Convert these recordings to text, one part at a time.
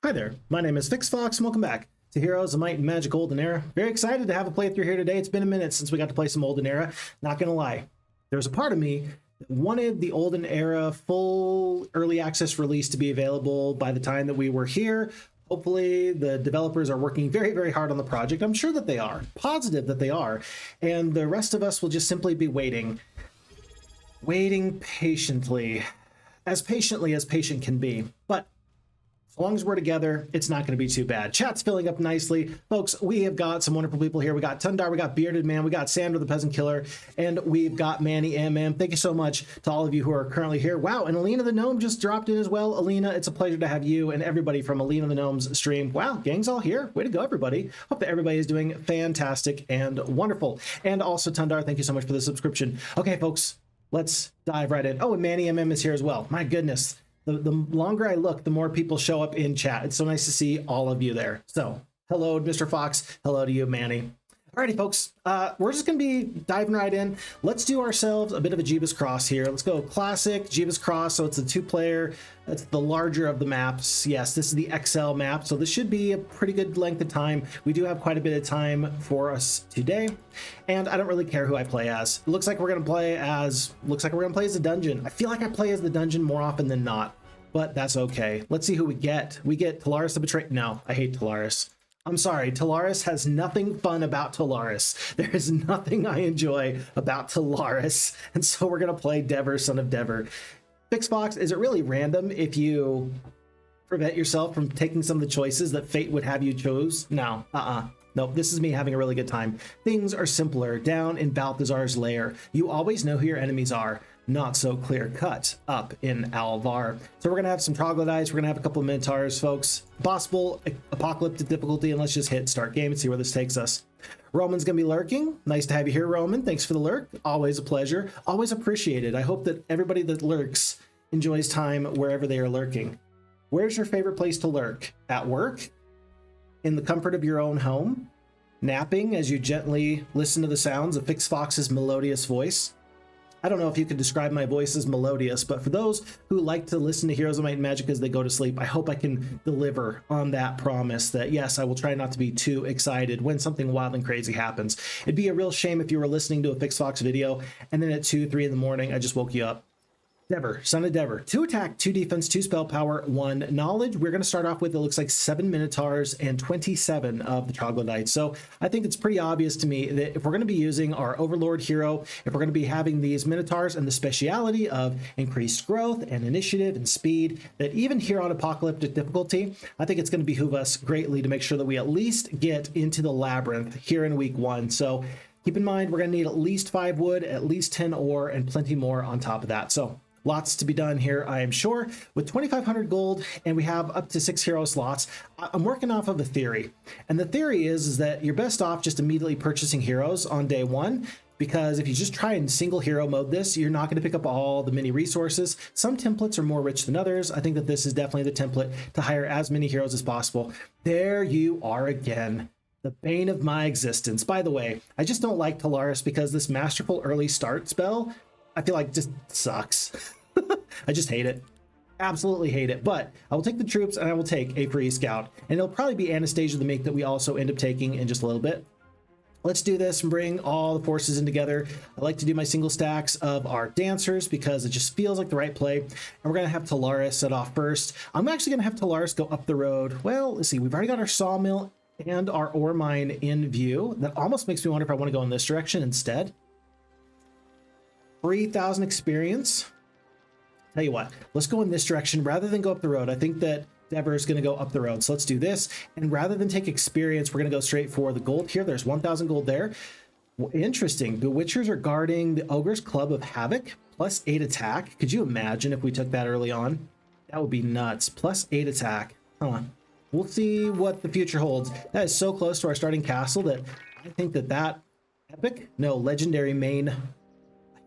Hi there, my name is Phixfox and welcome back to Heroes of Might and Magic Olden Era. Very excited to have a playthrough here today. It's been a minute since we got to play some Olden Era. Not gonna lie, there's a part of me that wanted the Olden Era full early access release to be available by the time that we were here. Hopefully the developers are working very, very hard on the project. I'm sure that they are, positive that they are. And the rest of us will just simply be waiting patiently as patient can be. But as long as we're together, it's not going to be too bad. Chat's filling up nicely. Folks, we have got some wonderful people here. We got Tundar, we got Bearded Man, we got Sandra the Peasant Killer, and we've got Manny MM. Thank you so much to all of you who are currently here. Wow, and Alina the Gnome just dropped in as well. Alina, it's a pleasure to have you and everybody from Alina the Gnome's stream. Wow, gang's all here. Way to go, everybody. Hope that everybody is doing fantastic and wonderful. And also, Tundar, thank you so much for the subscription. Okay, folks, let's dive right in. Oh, and Manny MM is here as well. My goodness. The longer I look, the more people show up in chat. It's so nice to see all of you there. So, hello, Mr. Fox. Hello to you, Manny. Alrighty, folks. We're just going to be diving right in. Let's do ourselves a bit of a JebusCross here. Let's go classic JebusCross. So it's a two-player. That's the larger of the maps. Yes, this is the XL map. So this should be a pretty good length of time. We do have quite a bit of time for us today. And I don't really care who I play as. It looks like we're going to play as the dungeon. I feel like I play as the dungeon more often than not, but that's okay. Let's see who we get. We get Talaris the Betrayer. No, I hate Talaris. I'm sorry, Talaris has nothing fun about Talaris. There is nothing I enjoy about Talaris. And so we're going to play Devir, son of Devir. Phixfox, is it really random if you prevent yourself from taking some of the choices that fate would have you choose? No, Nope, this is me having a really good time. Things are simpler down in Balthazar's lair. You always know who your enemies are. Not so clear cut up in Alvar. So we're gonna have some troglodytes, we're gonna have a couple of Minotaurs, folks. Possible apocalyptic difficulty, and let's just hit start game and see where this takes us. Roman's gonna be lurking. Nice to have you here, Roman. Thanks for the lurk. Always a pleasure. Always appreciated. I hope that everybody that lurks enjoys time wherever they are lurking. Where's your favorite place to lurk? At work? In the comfort of your own home? Napping as you gently listen to the sounds of Phixfox's melodious voice? I don't know if you could describe my voice as melodious, but for those who like to listen to Heroes of Might and Magic as they go to sleep, I hope I can deliver on that promise that, yes, I will try not to be too excited when something wild and crazy happens. It'd be a real shame if you were listening to a Phixfox video and then at 2, 3 in the morning, I just woke you up. Devir, son of Devir. 2 attack, 2 defense, 2 spell power, 1 knowledge. We're going to start off with, it looks like 7 Minotaurs and 27 of the troglodytes. So I think it's pretty obvious to me that if we're going to be using our Overlord hero, if we're going to be having these Minotaurs and the speciality of increased growth and initiative and speed, that even here on apocalyptic difficulty, I think it's going to behoove us greatly to make sure that we at least get into the labyrinth here in week 1. So keep in mind, we're going to need at least 5 wood, at least 10 ore, and plenty more on top of that. So lots to be done here, I am sure. With 2,500 gold, and we have up to 6 hero slots, I'm working off of a theory. And the theory is that you're best off just immediately purchasing heroes on day 1, because if you just try and single hero mode this, you're not going to pick up all the mini resources. Some templates are more rich than others. I think that this is definitely the template to hire as many heroes as possible. There you are again. The bane of my existence. By the way, I just don't like Talaris because this masterful early start spell, I feel like just sucks. I just hate it. Absolutely hate it. But I will take the troops and I will take a free scout. And it'll probably be Anastasia the Meek that we also end up taking in just a little bit. Let's do this and bring all the forces in together. I like to do my single stacks of our dancers because it just feels like the right play. And we're going to have Talaris set off first. I'm actually going to have Talaris go up the road. Well, let's see. We've already got our sawmill and our ore mine in view. That almost makes me wonder if I want to go in this direction instead. 3,000 experience. Tell you what, let's go in this direction rather than go up the road. I think that Devir is going to go up the road. So let's do this. And rather than take experience, we're going to go straight for the gold here. There's 1,000 gold there. Well, interesting. Bewitchers are guarding the Ogre's Club of Havoc. Plus 8 attack. Could you imagine if we took that early on? That would be nuts. Plus 8 attack. Huh. We'll see what the future holds. That is so close to our starting castle that I think that epic, no, legendary main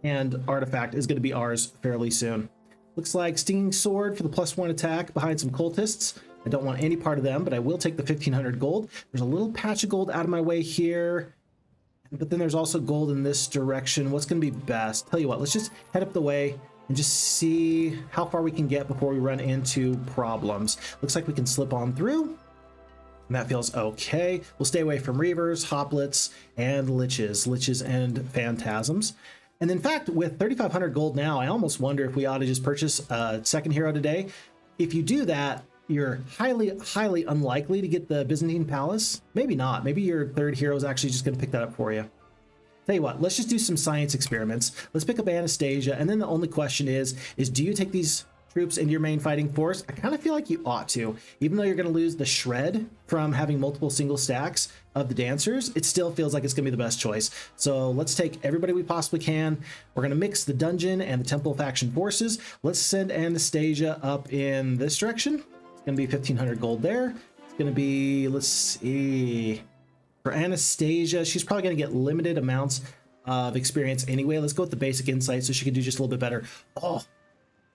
and artifact is going to be ours fairly soon. Looks like Stinging Sword for the +1 attack behind some cultists. I don't want any part of them, but I will take the 1,500 gold. There's a little patch of gold out of my way here, but then there's also gold in this direction. What's going to be best? Tell you what, let's just head up the way and just see how far we can get before we run into problems. Looks like we can slip on through, and that feels okay. We'll stay away from Reavers, Hoplits, and Liches and Phantasms. And in fact, with 3,500 gold now, I almost wonder if we ought to just purchase a second hero today. If you do that, you're highly unlikely to get the Byzantine Palace. Maybe not. Maybe your third hero is actually just going to pick that up for you. Tell you what, let's just do some science experiments. Let's pick up Anastasia, and then the only question is do you take these troops into your main fighting force? I kind of feel like you ought to. Even though you're going to lose the shred from having multiple single stacks of the dancers, it still feels like it's going to be the best choice. So let's take everybody we possibly can. We're going to mix the dungeon and the temple faction forces. Let's send Anastasia up in this direction. It's going to be 1,500 gold there. It's going to be, let's see, for Anastasia, she's probably going to get limited amounts of experience anyway. Let's go with the basic insight so she can do just a little bit better. Oh,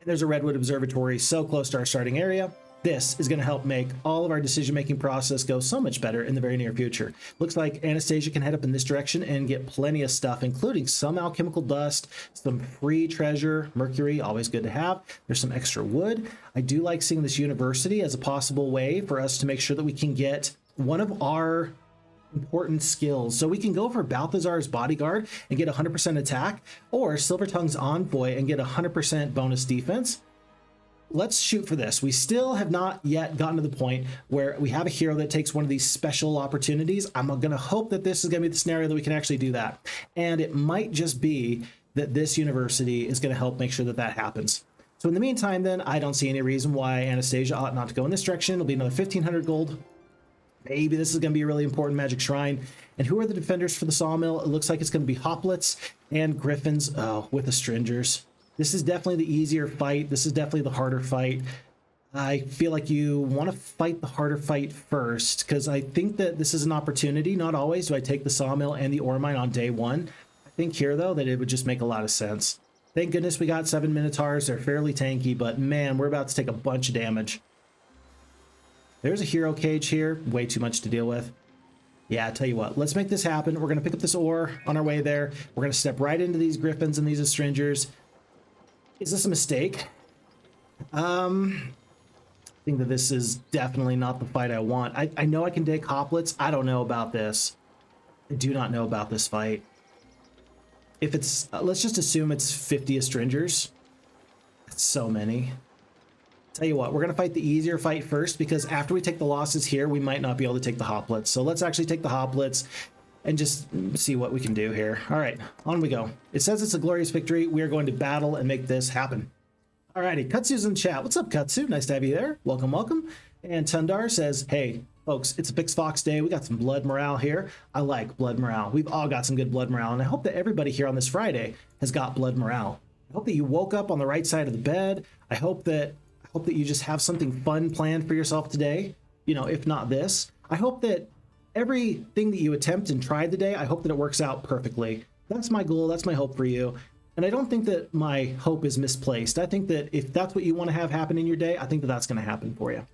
and there's a Redwood Observatory so close to our starting area. This is going to help make all of our decision-making process go so much better in the very near future. Looks like Anastasia can head up in this direction and get plenty of stuff, including some alchemical dust, some free treasure, mercury, always good to have. There's some extra wood. I do like seeing this university as a possible way for us to make sure that we can get one of our important skills. So we can go for Balthazar's Bodyguard and get 100% attack, or Silvertongue's Envoy and get 100% bonus defense. Let's shoot for this. We still have not yet gotten to the point where we have a hero that takes one of these special opportunities. I'm going to hope that this is going to be the scenario that we can actually do that. And it might just be that this university is going to help make sure that that happens. So in the meantime, then, I don't see any reason why Anastasia ought not to go in this direction. It'll be another 1,500 gold. Maybe this is going to be a really important magic shrine. And who are the defenders for the sawmill? It looks like it's going to be Hoplits and Griffins with the Stringers. This is definitely the easier fight. This is definitely the harder fight. I feel like you want to fight the harder fight first, because I think that this is an opportunity. Not always do I take the sawmill and the ore mine on day one. I think here, though, that it would just make a lot of sense. Thank goodness we got 7 Minotaurs. They're fairly tanky, but man, we're about to take a bunch of damage. There's a hero cage here. Way too much to deal with. Yeah, I tell you what, let's make this happen. We're going to pick up this ore on our way there. We're going to step right into these Griffins and these Astringers. Is this a mistake? I think that this is definitely not the fight I want. I know I can take Hoplits. I don't know about this. I do not know about this fight. If it's, let's just assume it's 50 Astringers. That's so many. Tell you what, we're going to fight the easier fight first, because after we take the losses here, we might not be able to take the Hoplits. So let's actually take the Hoplits and just see what we can do here. All right, on we go. It says it's a glorious victory. We are going to battle and make this happen. All righty, Kutsu's in chat. What's up, Kutsu? Nice to have you there. Welcome, welcome. And Tundar says, hey, folks, it's a Phixfox day. We got some blood morale here. I like blood morale. We've all got some good blood morale, and I hope that everybody here on this Friday has got blood morale. I hope that you woke up on the right side of the bed. I hope that you just have something fun planned for yourself today. You know, if not this, I hope that everything that you attempt and try today, I hope that it works out perfectly. That's my goal. That's my hope for you. And I don't think that my hope is misplaced. I think that if that's what you want to have happen in your day, I think that that's going to happen for you.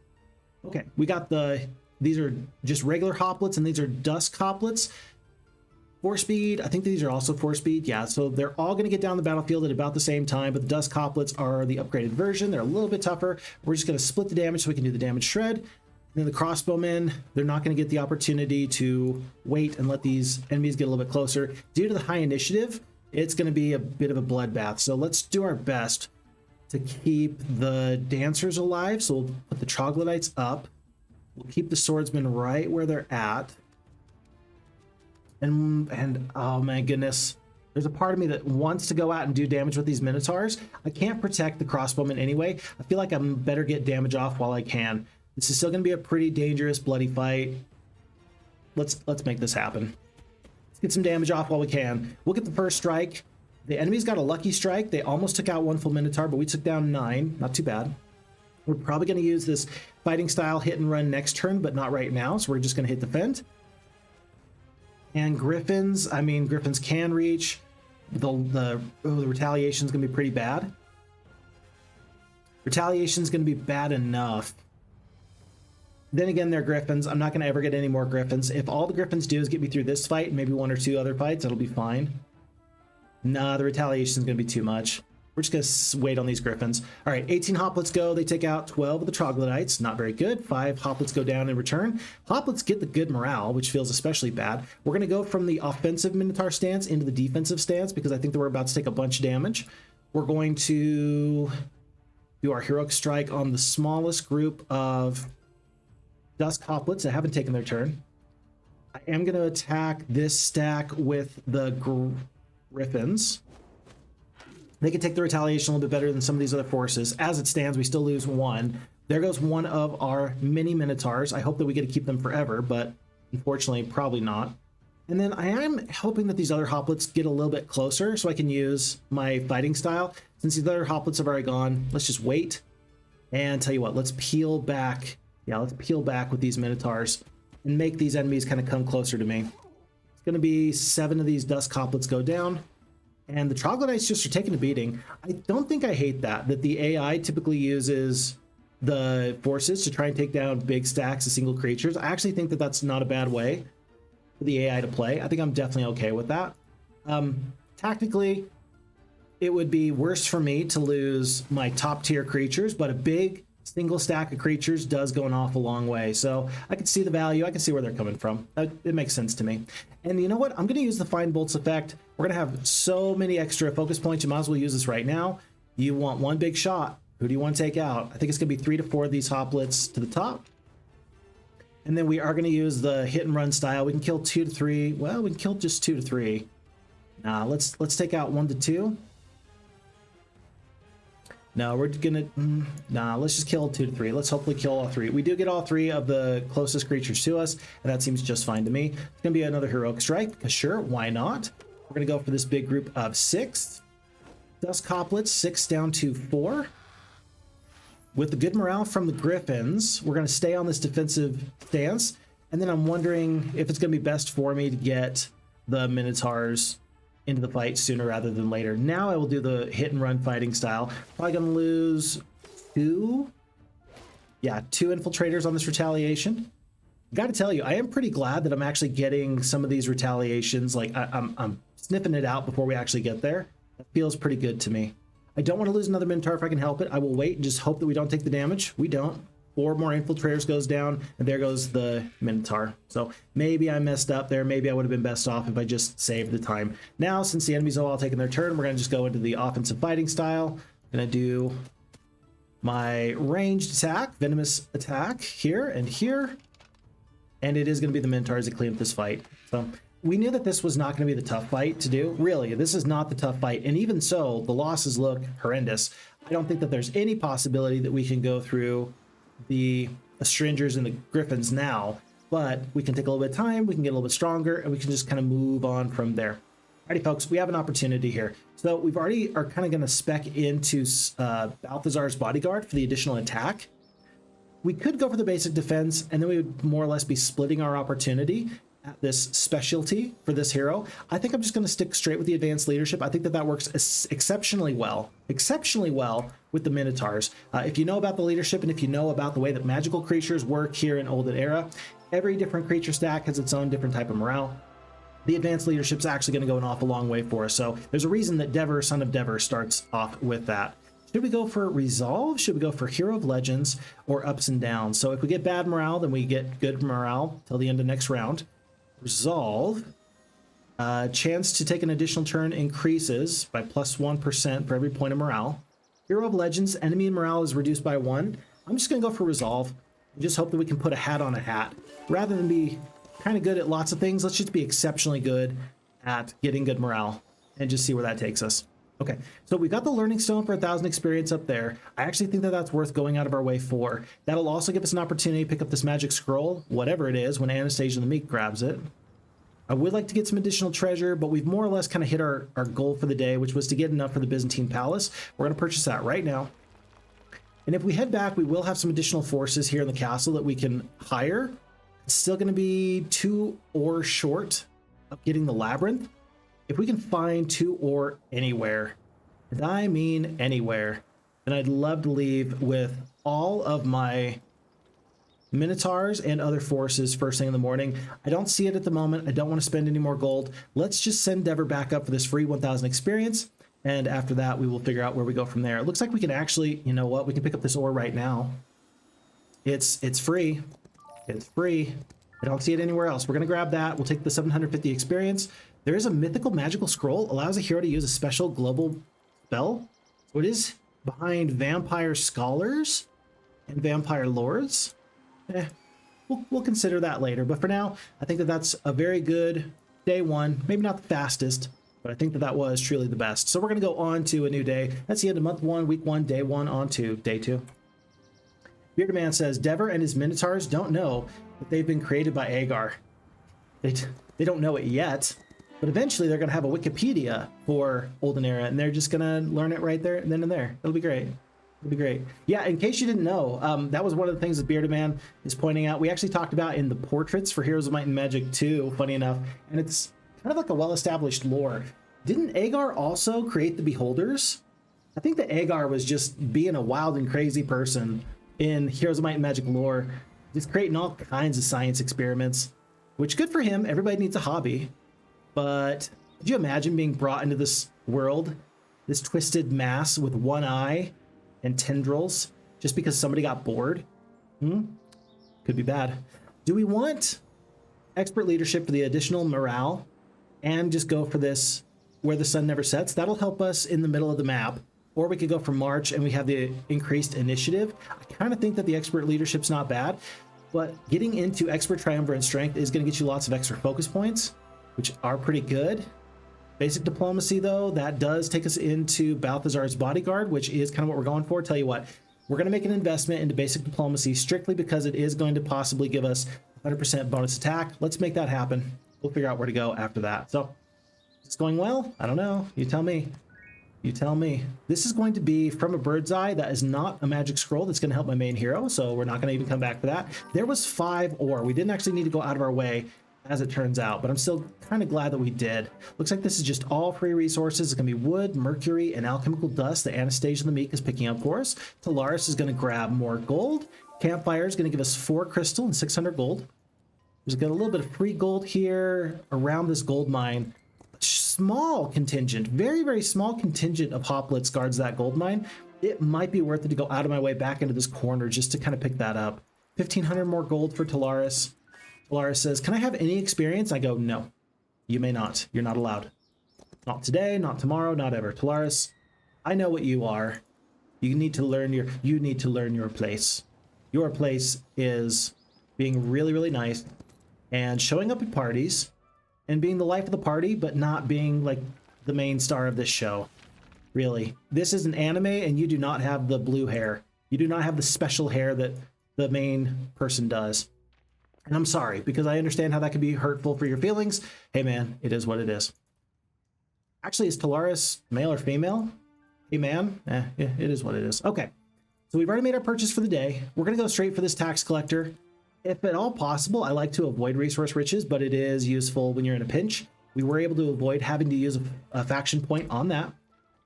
Okay, we got these are just regular Hoplits, and these are Dusk Hoplits. 4-speed, I think these are also 4-speed. Yeah, so they're all going to get down the battlefield at about the same time, but the Dusk Hoplits are the upgraded version. They're a little bit tougher. We're just going to split the damage so we can do the damage shred. And then the crossbowmen, they're not going to get the opportunity to wait and let these enemies get a little bit closer. Due to the high initiative, it's going to be a bit of a bloodbath. So let's do our best to keep the dancers alive. So we'll put the troglodytes up. We'll keep the swordsmen right where they're at. And oh my goodness, there's a part of me that wants to go out and do damage with these Minotaurs. I can't protect the crossbowmen anyway. I feel like I'm better get damage off while I can. This is still going to be a pretty dangerous, bloody fight. Let's make this happen. Let's get some damage off while we can. We'll get the first strike. The enemy's got a lucky strike. They almost took out one full Minotaur, but we took down 9. Not too bad. We're probably going to use this fighting style hit and run next turn, but not right now. So we're just going to hit defend. And Griffins, I mean, Griffins can reach. The retaliation's going to be pretty bad. Retaliation's going to be bad enough. Then again, they're Griffins. I'm not going to ever get any more Griffins. If all the Griffins do is get me through this fight and maybe 1 or 2 other fights, it'll be fine. Nah, the retaliation's going to be too much. We're just gonna wait on these griffins. All right, 18 hoplets go. They take out 12 of the troglodytes. Not very good. 5 hoplets go down in return. Hoplets get the good morale, which feels especially bad. We're gonna go from the offensive Minotaur stance into the defensive stance because I think that we're about to take a bunch of damage. We're going to do our heroic strike on the smallest group of dusk hoplets that haven't taken their turn. I am going to attack this stack with the griffins. They can take the retaliation a little bit better than some of these other forces. As it stands, we still lose 1. There goes one of our mini Minotaurs. I hope that we get to keep them forever, but unfortunately, probably not. And then I am hoping that these other hoplets get a little bit closer so I can use my fighting style. Since these other hoplets have already gone, let's just wait. And tell you what, let's peel back. Yeah, let's peel back with these Minotaurs and make these enemies kind of come closer to me. It's going to be 7 of these dusk hoplets go down. And the troglodytes just are taking a beating. I don't think I hate that the AI typically uses the forces to try and take down big stacks of single creatures. I actually think that that's not a bad way for the AI to play. I think I'm definitely okay with that. Tactically, it would be worse for me to lose my top tier creatures, but a big single stack of creatures does go an awful long way. So I can see the value. I can see where they're coming from. It makes sense to me. And you know what? I'm going to use the Fine Bolts effect. We're going to have so many extra focus points. You might as well use this right now. You want one big shot. Who do you want to take out? I think it's going to be 3 to 4 of these hoplets to the top. And then we are going to use the hit and run style. We can kill 2 to 3. Well, we can kill just 2 to 3. Nah, let's take out 1 to 2. No, we're gonna, let's just kill 2 to 3. Let's hopefully kill all 3. We do get all 3 of the closest creatures to us, and that seems just fine to me. It's gonna be another heroic strike, because sure, why not? We're gonna go for this big group of 6. Dusk hoplets, 6 down to 4. With the good morale from the griffins, we're gonna stay on this defensive stance, and then I'm wondering if it's gonna be best for me to get the Minotaurs into the fight sooner rather than later. Now I will do the hit and run fighting style. Probably gonna lose 2. Yeah, 2 infiltrators on this retaliation. Gotta tell you, I am pretty glad that I'm actually getting some of these retaliations. Like I'm sniffing it out before we actually get there. That feels pretty good to me. I don't want to lose another Minotaur if I can help it. I will wait and just hope that we don't take the damage. We don't. 4 more infiltrators goes down, and there goes the Minotaur. So maybe I messed up there. Maybe I would have been best off if I just saved the time. Now, since the enemies have all taken their turn, we're going to just go into the offensive fighting style. I'm going to do my ranged attack, venomous attack here and here. And it is going to be the Minotaurs that clean up this fight. So we knew that this was not going to be the tough fight to do. Really, this is not the tough fight. And even so, the losses look horrendous. I don't think that there's any possibility that we can go through the Astringers and the Griffins now, but we can take a little bit of time, we can get a little bit stronger, and we can just kind of move on from there. Alrighty, folks, we have an opportunity here. So we've already are kind of going to spec into Balthazar's Bodyguard for the additional attack. We could go for the basic defense, and then we would more or less be splitting our opportunity at this specialty for this hero. I think I'm just going to stick straight with the advanced leadership. I think that that works exceptionally well with the Minotaurs. If you know about the leadership and if you know about the way that magical creatures work here in Olden Era, every different creature stack has its own different type of morale. The advanced leadership is actually going to go an awful long way for us. So there's a reason that Devir, Son of Devir, starts off with that. Should we go for Resolve? Should we go for Hero of Legends or Ups and Downs? So if we get bad morale, then we get good morale till the end of next round. Resolve, chance to take an additional turn increases by +1% for every point of morale. Hero of Legends, enemy morale is reduced by 1. I'm just going to go for Resolve and just hope that we can put a hat on a hat. Rather than be kind of good at lots of things, let's just be exceptionally good at getting good morale and just see where that takes us. Okay, so we got the Learning Stone for 1,000 experience up there. I actually think that that's worth going out of our way for. That'll also give us an opportunity to pick up this magic scroll, whatever it is, when Anastasia the Meek grabs it. I would like to get some additional treasure, but we've more or less kind of hit our goal for the day, which was to get enough for the Byzantine Palace. We're going to purchase that right now. And if we head back, we will have some additional forces here in the castle that we can hire. It's still going to be 2 ore short of getting the Labyrinth. If we can find 2 ore anywhere, and I mean anywhere, then I'd love to leave with all of my Minotaurs and other forces first thing in the morning. I don't see it at the moment. I don't want to spend any more gold. Let's just send Devir back up for this free 1,000 experience, And after that, we will figure out where we go from there. It looks like we can actually, you know what? We can pick up this ore right now. It's free. It's free. I don't see it anywhere else. We're going to grab that. We'll take the 750 experience. There is a mythical magical scroll. Allows a hero to use a special global spell. So it is behind Vampire Scholars and Vampire Lords. We'll consider that later. But for now, I think that that's a very good day one. Maybe not the fastest, but I think that that was truly the best. So we're going to go on to a new day. That's the end of month one, week one, day one, on to day two. Bearded Man says, Devir and his Minotaurs don't know that they've been created by Agar. They don't know it yet, but eventually they're going to have a Wikipedia for Olden Era, and they're just going to learn it right there, then and there. It'll be great. It'll be great. Yeah, in case you didn't know, that was one of the things that Bearded Man is pointing out. We actually talked about in the portraits for Heroes of Might and Magic 2, funny enough, and it's kind of like a well-established lore. Didn't Agar also create the Beholders? I think that Agar was just being a wild and crazy person in Heroes of Might and Magic lore, just creating all kinds of science experiments, which good for him. Everybody needs a hobby. But could you imagine being brought into this world, this twisted mass with one eye and tendrils, just because somebody got bored? Could be bad. Do we want expert leadership for the additional morale and just go for this where the sun never sets? That'll help us in the middle of the map. Or we could go for March and we have the increased initiative. I kind of think that the expert leadership's not bad, but getting into expert triumvirate strength is going to get you lots of extra focus points, which are pretty good. Basic diplomacy, though, that does take us into Balthazar's Bodyguard, which is kind of what we're going for. Tell you what, we're going to make an investment into basic diplomacy strictly because it is going to possibly give us 100% bonus attack. Let's make that happen. We'll figure out where to go after that. So, is this going well? I don't know. You tell me. You tell me. This is going to be from a bird's eye. That is not a magic scroll that's going to help my main hero, so we're not going to even come back for that. There was 5 ore. We didn't actually need to go out of our way, as it turns out, but I'm still kind of glad that we did. Looks like this is just all free resources. It's going to be wood, mercury, and alchemical dust that Anastasia the Meek is picking up for us. Talaris is going to grab more gold. Campfire is going to give us 4 crystal and 600 gold. There's got a little bit of free gold here around this gold mine. Small contingent, very, very small contingent of hoplets guards that gold mine. It might be worth it to go out of my way back into this corner just to kind of pick that up. 1,500 more gold for Talaris. Talaris says, can I have any experience? I go, no, you may not. You're not allowed. Not today, not tomorrow, not ever. Talaris, I know what you are. You need to learn your place. Your place is being really, really nice and showing up at parties and being the life of the party, but not being like the main star of this show. Really. This is an anime and you do not have the blue hair. You do not have the special hair that the main person does. And I'm sorry, because I understand how that could be hurtful for your feelings. Hey man, it is what it is. Actually, is Talaris male or female? Hey man, yeah, it is what it is. Okay, so we've already made our purchase for the day. We're gonna go straight for this tax collector. If at all possible, I like to avoid resource riches, but it is useful when you're in a pinch. We were able to avoid having to use a faction point on that.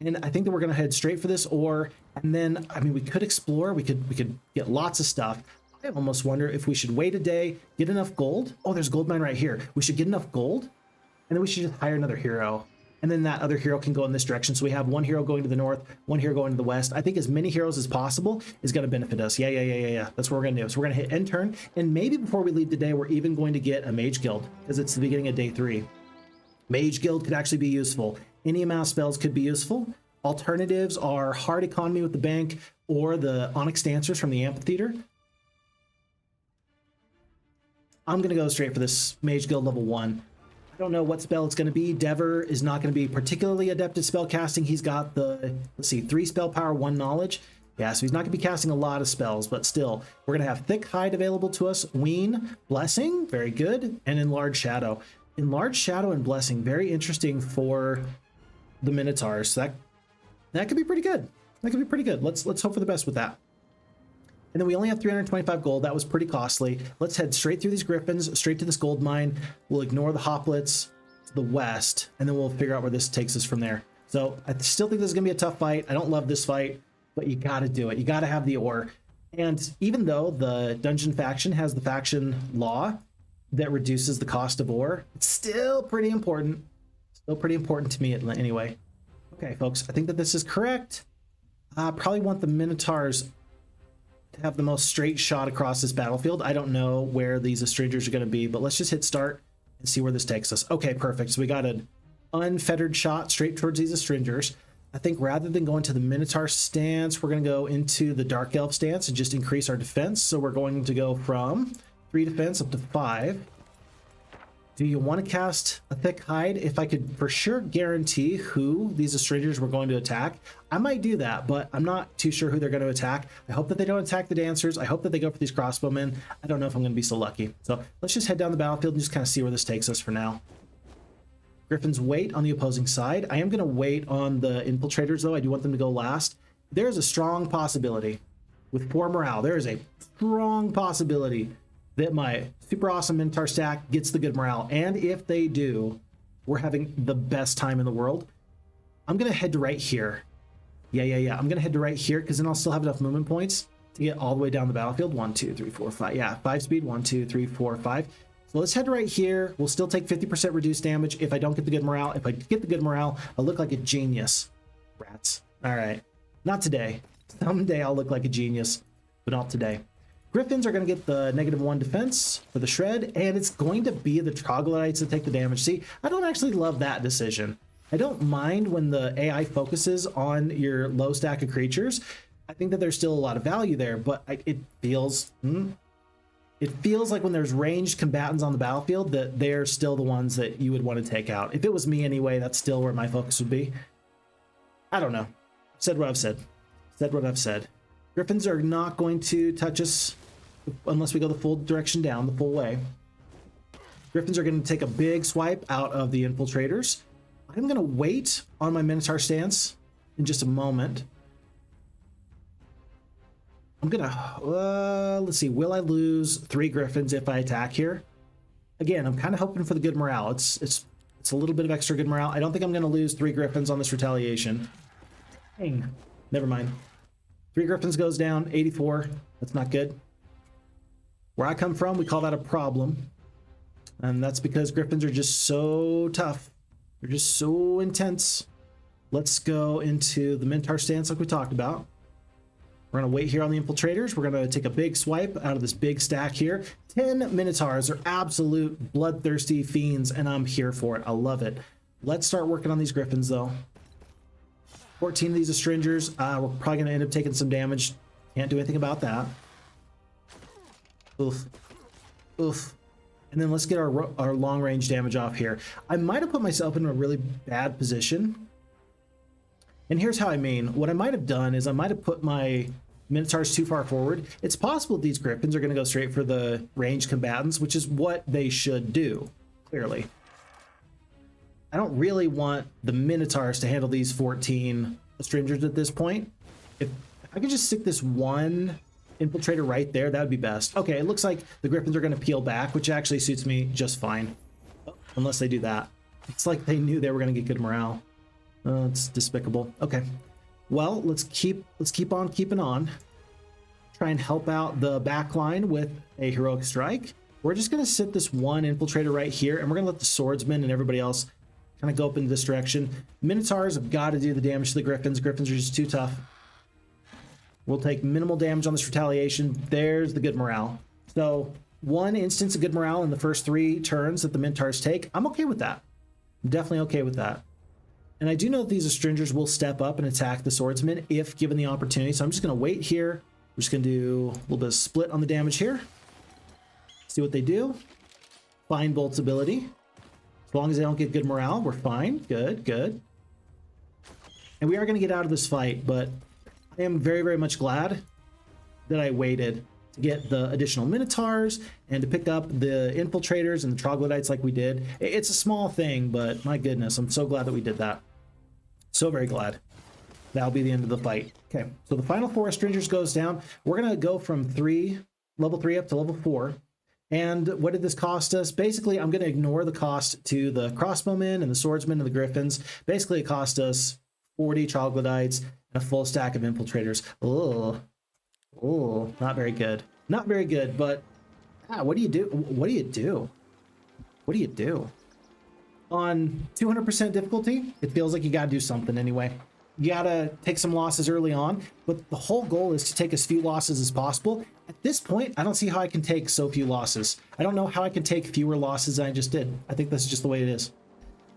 And I think that we're going to head straight for this ore. And then, I mean, we could explore. We could get lots of stuff. I almost wonder if we should wait a day, get enough gold. Oh, there's a gold mine right here. We should get enough gold. And then we should just hire another hero. And then that other hero can go in this direction. So we have one hero going to the north, one hero going to the west. I think as many heroes as possible is going to benefit us. Yeah. That's what we're going to do. So we're going to hit end turn. And maybe before we leave today, we're even going to get a mage guild because it's the beginning of day 3. Mage guild could actually be useful. Any amount of spells could be useful. Alternatives are hard economy with the bank or the onyx dancers from the amphitheater. I'm going to go straight for this mage guild level 1. I don't know what spell it's going to be. Devir is not going to be particularly adept at spell casting. He's got the, 3 spell power, 1 knowledge. Yeah, so he's not going to be casting a lot of spells, but still, we're going to have Thick Hide available to us. Wean, Blessing, very good, and Enlarged Shadow. Enlarged Shadow and Blessing, very interesting for the Minotaurs. So that could be pretty good. That could be pretty good. Let's hope for the best with that. And then we only have 325 gold. That was pretty costly. Let's head straight through these griffins, straight to this gold mine. We'll ignore the hoplets to the west, and then we'll figure out where this takes us from there. So I still think this is going to be a tough fight. I don't love this fight, but you got to do it. You got to have the ore. And even though the dungeon faction has the faction law that reduces the cost of ore, it's still pretty important. Still pretty important to me anyway. Okay, folks, I think that this is correct. Probably want the Minotaurs to have the most straight shot across this battlefield. I don't know where these Astrangers are going to be, but let's just hit start and see where this takes us. Okay, perfect. So we got an unfettered shot straight towards these Astrangers. I think rather than going to the Minotaur stance, we're going to go into the Dark Elf stance and just increase our defense. So we're going to go from 3 defense up to 5. Do you want to cast a Thick Hide? If I could for sure guarantee who these Astrangers were going to attack, I might do that, but I'm not too sure who they're going to attack. I hope that they don't attack the Dancers. I hope that they go for these crossbowmen. I don't know if I'm going to be so lucky. So let's just head down the battlefield and just kind of see where this takes us for now. Griffins wait on the opposing side. I am going to wait on the Infiltrators, though. I do want them to go last. There's a strong possibility with 4 morale. There is a strong possibility that my super awesome Minotaur stack gets the good morale. And if they do, we're having the best time in the world. I'm going to head to right here. Yeah. I'm going to head to right here because then I'll still have enough movement points to get all the way down the battlefield. 1, 2, 3, 4, 5. Yeah, 5 speed. 1, 2, 3, 4, 5. So let's head right here. We'll still take 50% reduced damage if I don't get the good morale. If I get the good morale, I'll look like a genius. Rats. All right. Not today. Someday I'll look like a genius, but not today. Griffins are going to get the -1 defense for the shred, and it's going to be the troglodytes that take the damage. See, I don't actually love that decision. I don't mind when the AI focuses on your low stack of creatures. I think that there's still a lot of value there, but it feels like when there's ranged combatants on the battlefield that they're still the ones that you would want to take out. If it was me anyway, that's still where my focus would be. I don't know. Said what I've said. Said what I've said. Griffins are not going to touch us unless we go the full direction down, the full way. Griffins are going to take a big swipe out of the Infiltrators. I'm going to wait on my Minotaur stance in just a moment. I'm going to, let's see, will I lose 3 Griffins if I attack here? Again, I'm kind of hoping for the good morale. It's a little bit of extra good morale. I don't think I'm going to lose 3 Griffins on this retaliation. Dang, never mind. 3 Griffins goes down, 84. That's not good. Where I come from, we call that a problem. And that's because Griffins are just so tough. They're just so intense. Let's go into the Minotaur stance like we talked about. We're going to wait here on the Infiltrators. We're going to take a big swipe out of this big stack here. 10 Minotaurs are absolute bloodthirsty fiends, and I'm here for it. I love it. Let's start working on these Griffins, though. 14 of these Astrangers. We're probably going to end up taking some damage. Can't do anything about that. Oof. Oof. And then let's get our long-range damage off here. I might have put myself in a really bad position. And here's how I mean. What I might have done is I might have put my Minotaurs too far forward. It's possible these Griffins are going to go straight for the ranged combatants, which is what they should do, clearly. I don't really want the Minotaurs to handle these 14 Astrangers at this point. If I could just stick this one Infiltrator right there, that would be best. Okay, it looks like the Griffins are going to peel back, which actually suits me just fine. Unless they do that. It's like they knew they were going to get good morale. It's despicable. Okay. Well, let's keep on keeping on. Try and help out the back line with a heroic strike. We're just going to sit this one Infiltrator right here, and we're going to let the Swordsman and everybody else kind of go up in this direction. Minotaurs have got to do the damage to the Griffins. Griffins are just too tough. We'll take minimal damage on this retaliation. There's the good morale. So 1 instance of good morale in the first 3 turns that the Minotaurs take. I'm okay with that. I'm definitely okay with that. And I do know that these Astrangers will step up and attack the Swordsman if given the opportunity. So I'm just going to wait here. We're just going to do a little bit of split on the damage here. See what they do. Fine Bolt's ability. As long as they don't get good morale, we're fine. Good, good. And we are going to get out of this fight, but I am very, very much glad that I waited to get the additional Minotaurs and to pick up the Infiltrators and the Troglodytes like we did. It's a small thing, but my goodness, I'm so glad that we did that. So very glad. That'll be the end of the fight. Okay, so the final 4 Astrangers goes down. We're going to go from level 3 up to level 4. And what did this cost us? Basically, I'm going to ignore the cost to the crossbowmen and the swordsmen and the griffins. Basically, it cost us 40 troglodytes and a full stack of Infiltrators. Oh, not very good. Not very good, but what do you do? What do you do? What do you do? on 200% difficulty, it feels like you got to do something anyway. You got to take some losses early on, but the whole goal is to take as few losses as possible. At this point, I don't see how I can take so few losses. I don't know how I can take fewer losses than I just did. I think that's just the way it is.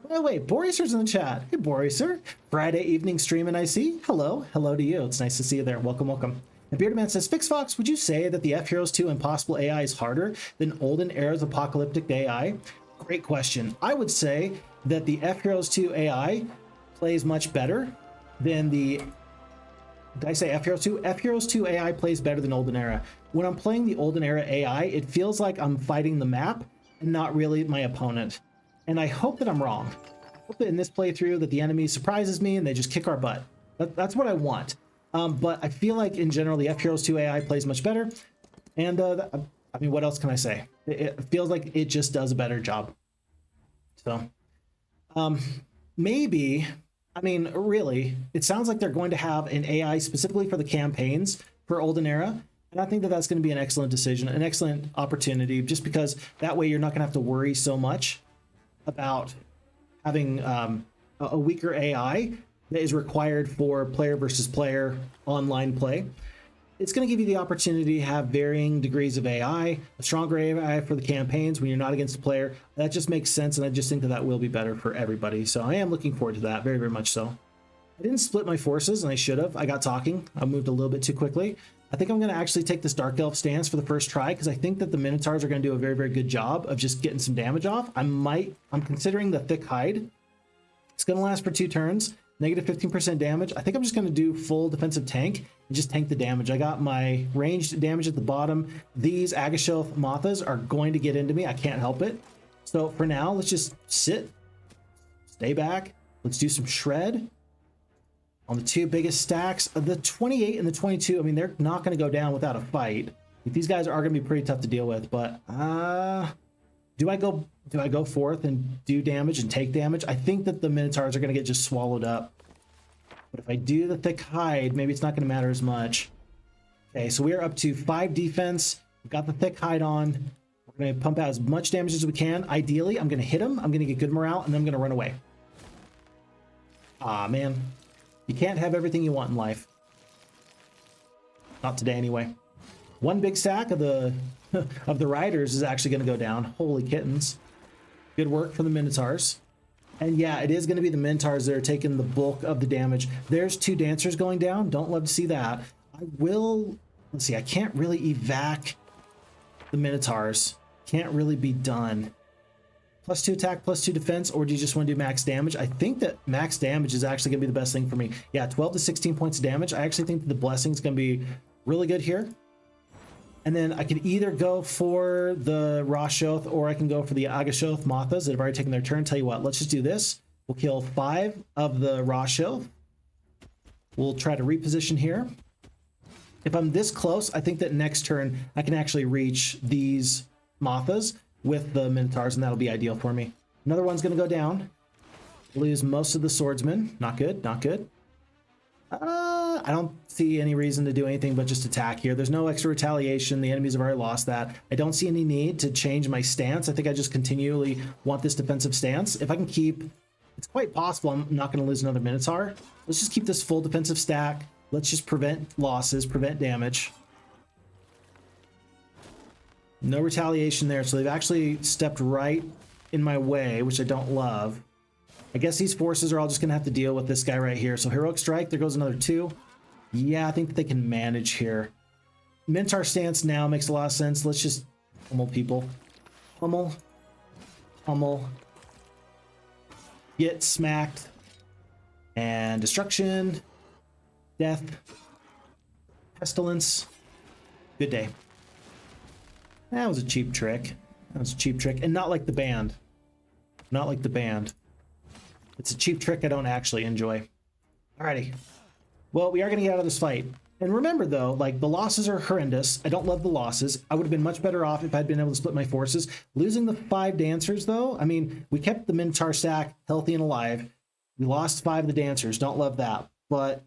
By the way, Boracer's in the chat. Hey, Boracer. Friday evening streaming, I see. Hello. Hello to you. It's nice to see you there. Welcome, welcome. And Bearded Man says, Phixfox, would you say that the F-Heroes 2 Impossible AI is harder than Olden Era's Apocalyptic AI? Great question. I would say that the F-Heroes 2 AI plays much better than the... Did I say F-Heroes 2? F-Heroes 2 AI plays better than Olden Era. When I'm playing the Olden Era AI, it feels like I'm fighting the map and not really my opponent. And I hope that I'm wrong. I hope that in this playthrough that the enemy surprises me and they just kick our butt. That's what I want. But I feel like in general, the F-Heroes 2 AI plays much better. And I mean, what else can I say? It feels like it just does a better job. So maybe, I mean, really, it sounds like they're going to have an AI specifically for the campaigns for Olden Era. And I think that that's going to be an excellent decision, an excellent opportunity, just because that way you're not going to have to worry so much about having a weaker AI that is required for player versus player online play. It's going to give you the opportunity to have varying degrees of AI, a stronger AI for the campaigns when you're not against a player. That just makes sense, and I just think that that will be better for everybody. So I am looking forward to that, very, very much so. I didn't split my forces, and I should have. I got talking. I moved a little bit too quickly. I think I'm going to actually take this Dark Elf stance for the first try, because I think that the Minotaurs are going to do a very, very good job of just getting some damage off. I'm considering the Thick Hide. It's going to last for 2 turns. Negative 15% damage. I think I'm just going to do full defensive tank and just tank the damage. I got my ranged damage at the bottom. These Agashoth Mothas are going to get into me. I can't help it. So for now, let's just sit, stay back. Let's do some shred on the 2 biggest stacks. The 28 and the 22, I mean, they're not going to go down without a fight. These guys are going to be pretty tough to deal with, but do I go forth and do damage and take damage? I think that the Minotaurs are going to get just swallowed up. But if I do the Thick Hide, maybe it's not going to matter as much. Okay, so we are up to 5 defense. We've got the Thick Hide on. We're going to pump out as much damage as we can. Ideally, I'm going to hit him. I'm going to get good morale, and then I'm going to run away. Ah, man. You can't have everything you want in life. Not today, anyway. 1 big stack of the riders is actually going to go down. Holy kittens. Good work for the Minotaurs. And yeah, it is going to be the Minotaurs that are taking the bulk of the damage. There's 2 dancers going down. Don't love to see that. I will... Let's see, I can't really evac the Minotaurs. Can't really be done. +2 attack, +2 defense, or do you just want to do max damage? I think that max damage is actually going to be the best thing for me. Yeah, 12 to 16 points of damage. I actually think that the blessing is going to be really good here. And then I could either go for the Roshoth or I can go for the Agashoth Mothas that have already taken their turn. Tell you what, let's just do this. We'll kill 5 of the Roshoth. We'll try to reposition here. If I'm this close, I think that next turn I can actually reach these Mothas with the Minotaurs, and that'll be ideal for me. Another one's going to go down. Lose most of the swordsmen. Not good, not good. I don't see any reason to do anything but just attack here. There's no extra retaliation. The enemies have already lost that. I don't see any need to change my stance. I think I just continually want this defensive stance. If I can keep... It's quite possible I'm not going to lose another Minotaur. Let's just keep this full defensive stack. Let's just prevent losses, prevent damage. No retaliation there, so they've actually stepped right in my way, which I don't love. I guess these forces are all just going to have to deal with this guy right here. So Heroic Strike, there goes another 2. Yeah, I think that they can manage here. Minotaur stance now makes a lot of sense. Let's just pummel people. Pummel. Pummel. Get smacked. And destruction. Death. Pestilence. Good day. That was a cheap trick. That was a cheap trick. And not like the band. Not like the band. It's a cheap trick I don't actually enjoy. Alrighty. Well, we are going to get out of this fight. And remember, though, like, the losses are horrendous. I don't love the losses. I would have been much better off if I'd been able to split my forces. Losing the 5 dancers, though, I mean, we kept the Minotaur stack healthy and alive. We lost 5 of the dancers. Don't love that. But,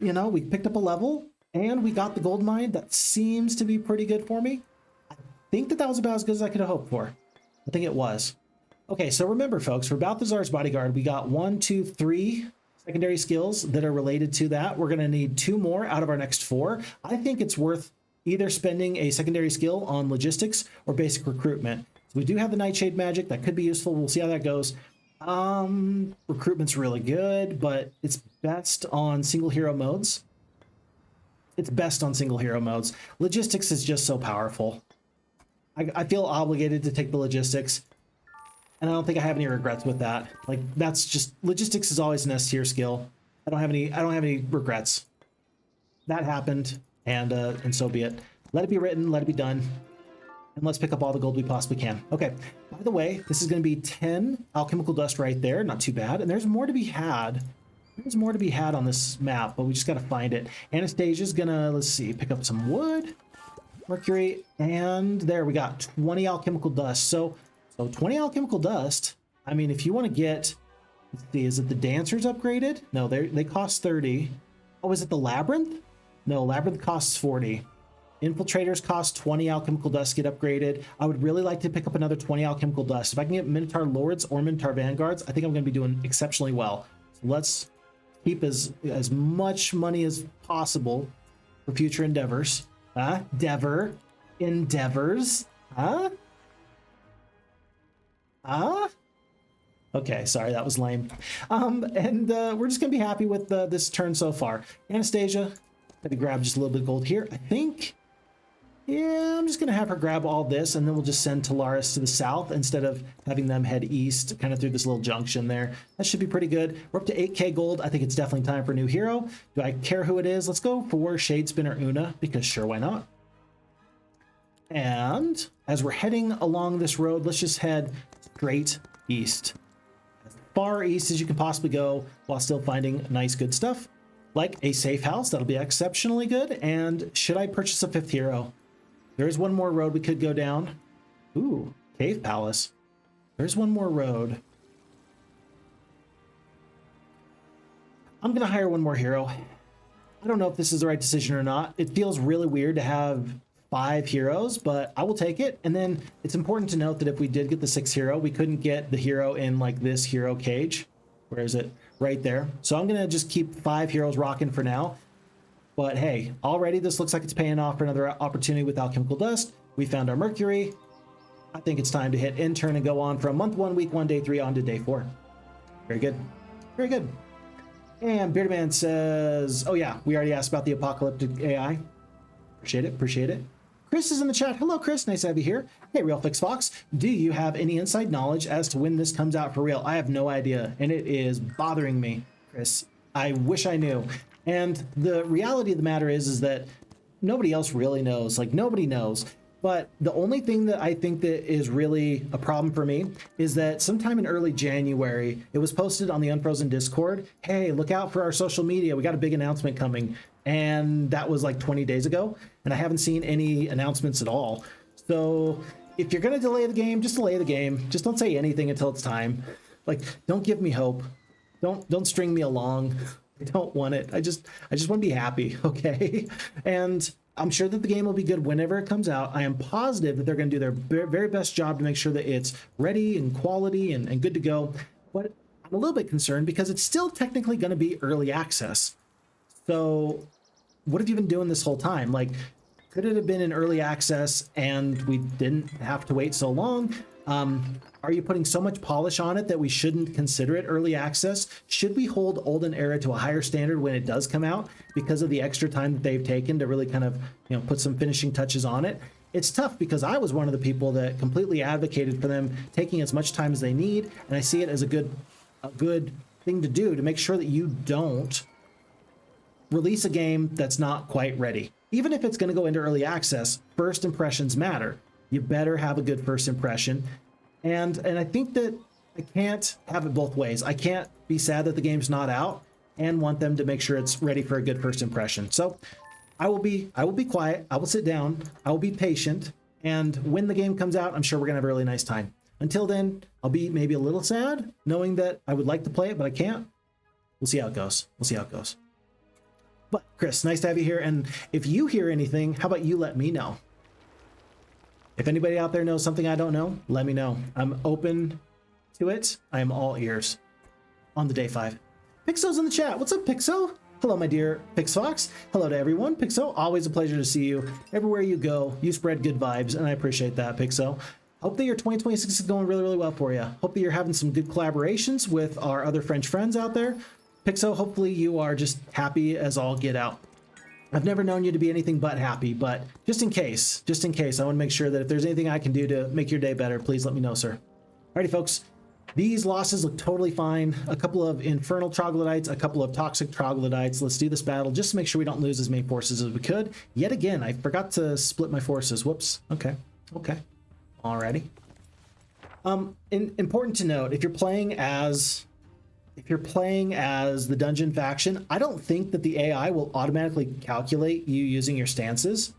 you know, we picked up a level, and we got the gold mine. That seems to be pretty good for me. I think that that was about as good as I could have hoped for. I think it was. Okay, so remember, folks, for Balthazar's Bodyguard, we got 1, 2, 3 secondary skills that are related to that. We're going to need 2 more out of our next 4. I think it's worth either spending a secondary skill on logistics or basic recruitment. So we do have the Nightshade magic. That could be useful. We'll see how that goes. Recruitment's really good, but it's best on single hero modes. It's best on single hero modes. Logistics is just so powerful. I feel obligated to take the logistics. And I don't think I have any regrets with that. Like, that's just, logistics is always an S tier skill. I don't have any regrets. That happened, and so be it. Let it be written, let it be done. And let's pick up all the gold we possibly can. Okay, by the way, this is gonna be 10 alchemical dust right there, not too bad. And there's more to be had. There's more to be had on this map, but we just gotta find it. Anastasia's gonna, let's see, pick up some wood, mercury, and there we got 20 alchemical dust. So 20 alchemical dust, I mean, if you want to get, let's see, is it the dancers upgraded? No, they cost 30. Oh, is it the labyrinth? No, labyrinth costs 40. Infiltrators cost 20 alchemical dust to get upgraded. I would really like to pick up another 20 alchemical dust. If I can get Minotaur Lords or Minotaur Vanguards, I think I'm going to be doing exceptionally well. So let's keep as much money as possible for future endeavors. Devir. Endeavors. Okay, sorry, that was lame. We're just gonna be happy with this turn so far. Anastasia, maybe grab just a little bit of gold here. I think, yeah, I'm just gonna have her grab all this, and then we'll just send Talaris to the south instead of having them head east, kind of through this little junction there. That should be pretty good. We're up to 8k gold. I think it's definitely time for a new hero. Do I care who it is? Let's go for Shadespinner Una, because sure, why not? And as we're heading along this road, let's just head straight east. As far east as you can possibly go while still finding nice, good stuff. Like a safe house, that'll be exceptionally good. And should I purchase a 5th hero? There is one more road we could go down. Ooh, Cave Palace. There's one more road. I'm going to hire one more hero. I don't know if this is the right decision or not. It feels really weird to have 5 heroes, but I will take it. And then it's important to note that if we did get the 6th hero, we couldn't get the hero in like this hero cage. Where is it? Right there. So I'm gonna just keep 5 heroes rocking for now. But hey, already this looks like it's paying off for another opportunity with alchemical dust. We found our mercury. I think it's time to hit intern and go on from month 1, week 1, day 3 on to day 4. Very good. Very good. And Bearded Man says, oh yeah, we already asked about the apocalyptic AI. Appreciate it, appreciate it. Chris is in the chat. Hello, Chris. Nice to have you here. Hey, Real Phixfox. Do you have any inside knowledge as to when this comes out for real? I have no idea, and it is bothering me, Chris. I wish I knew. And the reality of the matter is that nobody else really knows. Like, nobody knows. But the only thing that I think that is really a problem for me is that sometime in early January, it was posted on the Unfrozen Discord, hey, look out for our social media. We got a big announcement coming. And that was like 20 days ago. And I haven't seen any announcements at all. So if you're going to delay the game, just delay the game. Just don't say anything until it's time. Like, don't give me hope. Don't string me along. I don't want it. I just want to be happy, okay? And I'm sure that the game will be good whenever it comes out. I am positive that they're going to do their very best job to make sure that it's ready and quality and good to go. But I'm a little bit concerned because it's still technically going to be early access. So what have you been doing this whole time? Like, could it have been in early access and we didn't have to wait so long? Are you putting so much polish on it that we shouldn't consider it early access? Should we hold Olden Era to a higher standard when it does come out because of the extra time that they've taken to really kind of, you know, put some finishing touches on it? It's tough because I was one of the people that completely advocated for them taking as much time as they need, and I see it as a good thing to do to make sure that you don't release a game that's not quite ready. Even if it's going to go into early access, first impressions matter. You better have a good first impression. And I think that I can't have it both ways. I can't be sad that the game's not out and want them to make sure it's ready for a good first impression. So I will be quiet. I will sit down. I will be patient. And when the game comes out, I'm sure we're going to have a really nice time. Until then, I'll be maybe a little sad knowing that I would like to play it, but I can't. We'll see how it goes. We'll see how it goes. But Chris, nice to have you here. And if you hear anything, how about you let me know? If anybody out there knows something I don't know, let me know. I'm open to it, I am all ears on the day 5. Pixo's in the chat. What's up, Pixo? Hello, my dear Phixfox. Hello to everyone. Pixo, always a pleasure to see you. Everywhere you go, you spread good vibes, and I appreciate that, Pixo. Hope that your 2026 is going really, really well for you. Hope that you're having some good collaborations with our other French friends out there. Pixo, hopefully you are just happy as all get out. I've never known you to be anything but happy, but just in case, I want to make sure that if there's anything I can do to make your day better, please let me know, sir. Alrighty, folks. These losses look totally fine. A couple of infernal troglodytes, a couple of toxic troglodytes. Let's do this battle just to make sure we don't lose as many forces as we could. Yet again, I forgot to split my forces. Whoops. Okay. Alrighty. Important to note, if you're playing as the dungeon faction, I don't think that the AI will automatically calculate you using your stances.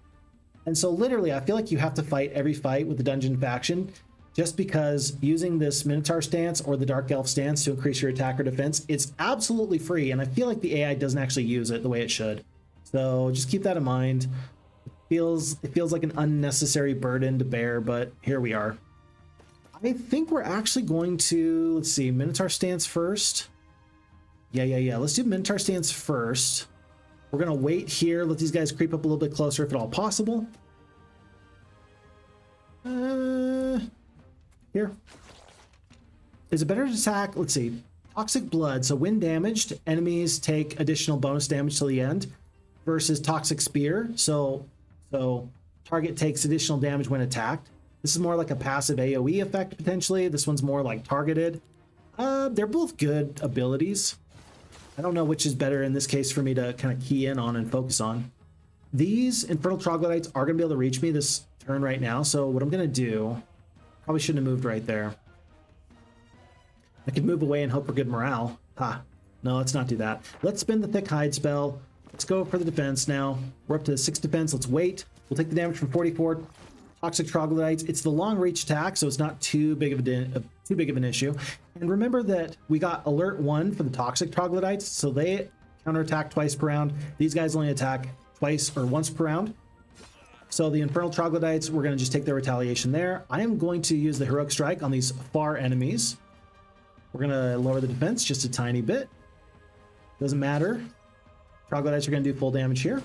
And so literally, I feel like you have to fight every fight with the dungeon faction, just because using this Minotaur stance or the Dark Elf stance to increase your attack or defense, it's absolutely free. And I feel like the AI doesn't actually use it the way it should. So just keep that in mind. It feels like an unnecessary burden to bear, but here we are. I think we're actually going to, let's see, Minotaur stance first. Yeah. Let's do Minotaur stance first. We're going to wait here, let these guys creep up a little bit closer if at all possible. Here. Is it better to attack? Let's see. Toxic Blood. So when damaged, enemies take additional bonus damage till the end versus Toxic Spear. So target takes additional damage when attacked. This is more like a passive AoE effect, potentially. This one's more like targeted. They're both good abilities. I don't know which is better in this case for me to kind of key in on and focus on. These Infernal Troglodytes are going to be able to reach me this turn right now. So what I'm going to do, probably shouldn't have moved right there. I could move away and hope for good morale. No, let's not do that. Let's spin the Thick Hide spell. Let's go for the defense now. We're up to 6 defense. Let's wait. We'll take the damage from 44 toxic troglodytes. It's the long reach attack, so it's not too big of an issue. And remember that we got alert 1 for the toxic troglodytes, so they counterattack twice per round. These guys only attack twice or once per round. So the infernal troglodytes, we're going to just take their retaliation there. I am going to use the heroic strike on these far enemies. We're going to lower the defense just a tiny bit. Doesn't matter. Troglodytes are going to do full damage here.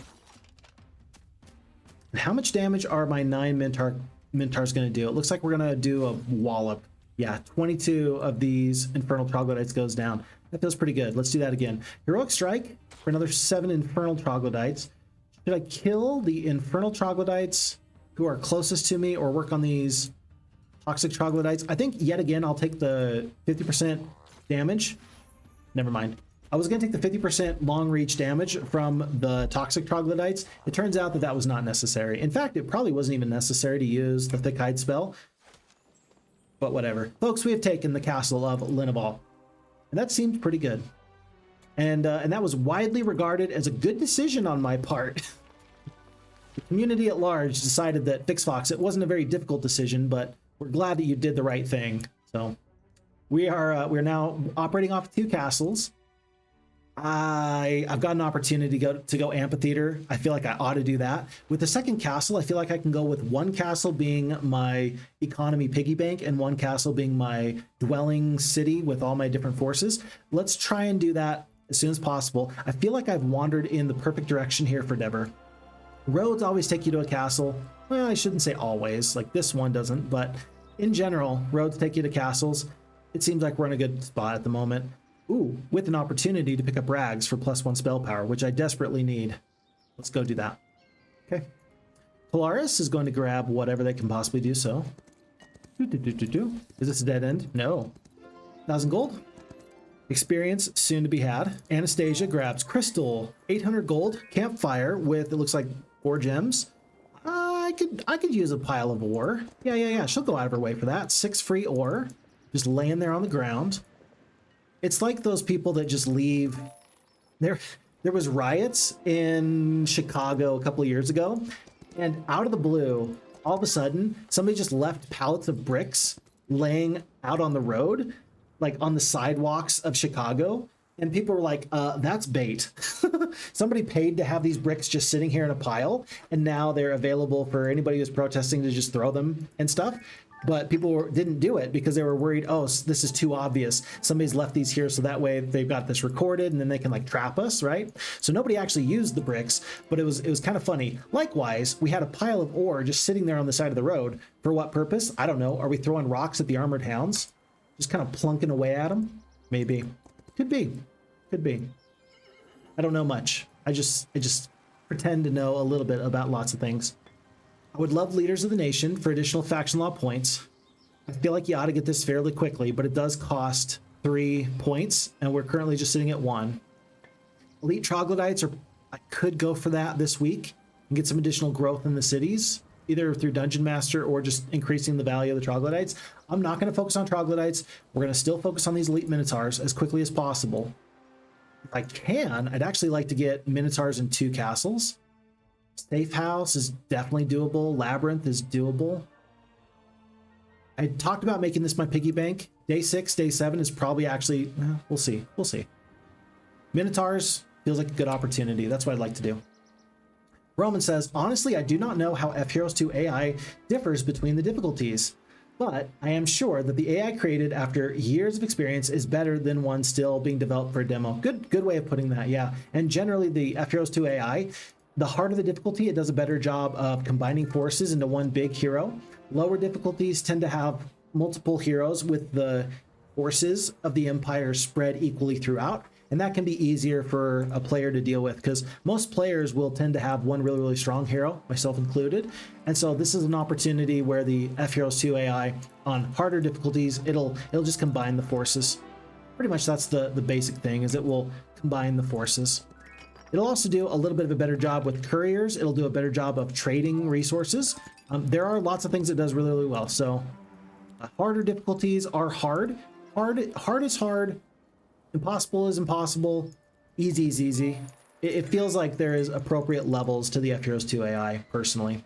And how much damage are my 9 Minotaurs going to do? It looks like we're going to do a wallop. Yeah, 22 of these infernal troglodytes goes down. That feels pretty good. Let's do that again. Heroic strike for another 7 infernal troglodytes. Should I kill the infernal troglodytes who are closest to me or work on these toxic troglodytes? I think yet again I'll take the 50% damage. Never mind. I was going to take the 50% long reach damage from the toxic troglodytes. It turns out that that was not necessary. In fact, it probably wasn't even necessary to use the Thick Hide spell. But whatever. Folks, we have taken the castle of Linneval. And that seemed pretty good. And that was widely regarded as a good decision on my part. The community at large decided that Phixfox, it wasn't a very difficult decision, but we're glad that you did the right thing. So we're now operating off 2 castles. I've got an opportunity to go amphitheater. I feel like I ought to do that. With the second castle, I feel like I can go with 1 castle being my economy piggy bank and 1 castle being my dwelling city with all my different forces. Let's try and do that as soon as possible. I feel like I've wandered in the perfect direction here for Devir. Roads always take you to a castle. Well, I shouldn't say always, like this one doesn't, but in general, roads take you to castles. It seems like we're in a good spot at the moment. Ooh, with an opportunity to pick up rags for +1 spell power, which I desperately need. Let's go do that. Okay. Polaris is going to grab whatever they can possibly do so. Is this a dead end? No. 1,000 gold. Experience soon to be had. Anastasia grabs crystal, 800 gold, campfire with, it looks like 4 gems. I could use a pile of ore. Yeah. She'll go out of her way for that. 6 free ore, just laying there on the ground. It's like those people that just leave. There was riots in Chicago a couple of years ago, and out of the blue, all of a sudden, somebody just left pallets of bricks laying out on the road, like on the sidewalks of Chicago, and people were like, that's bait. Somebody paid to have these bricks just sitting here in a pile, and now they're available for anybody who's protesting to just throw them and stuff. but people didn't do it because they were worried, oh, this is too obvious. Somebody's left these here so that way they've got this recorded and then they can like trap us, right? So nobody actually used the bricks, but it was kind of funny. Likewise, we had a pile of ore just sitting there on the side of the road. For what purpose? I don't know. Are we throwing rocks at the armored hounds? Just kind of plunking away at them? Maybe. Could be. Could be. I don't know much. I just pretend to know a little bit about lots of things. I would love leaders of the nation for additional faction law points. I feel like you ought to get this fairly quickly, but it does cost 3 points, and we're currently just sitting at 1. Elite troglodytes, I could go for that this week and get some additional growth in the cities, either through Dungeon Master or just increasing the value of the troglodytes. I'm not going to focus on troglodytes. We're going to still focus on these elite Minotaurs as quickly as possible. If I can, I'd actually like to get Minotaurs in 2 castles. Safe House is definitely doable. Labyrinth is doable. I talked about making this my piggy bank. Day 6, day 7 is probably actually, we'll see. We'll see. Minotaurs feels like a good opportunity. That's what I'd like to do. Roman says, honestly, I do not know how F-Heroes 2 AI differs between the difficulties, but I am sure that the AI created after years of experience is better than one still being developed for a demo. Good way of putting that, yeah. And generally the F-Heroes 2 AI, the harder the difficulty, it does a better job of combining forces into one big hero. Lower difficulties tend to have multiple heroes with the forces of the Empire spread equally throughout. And that can be easier for a player to deal with because most players will tend to have one really, really strong hero, myself included. And so this is an opportunity where the F-Heroes 2 AI on harder difficulties, it'll just combine the forces. Pretty much that's the basic thing, is it will combine the forces. It'll also do a little bit of a better job with couriers. It'll do a better job of trading resources. There are lots of things it does really, really well. So harder difficulties are hard. Hard is hard. Impossible is impossible. Easy is easy. It feels like there is appropriate levels to the F-Heroes 2 AI, personally.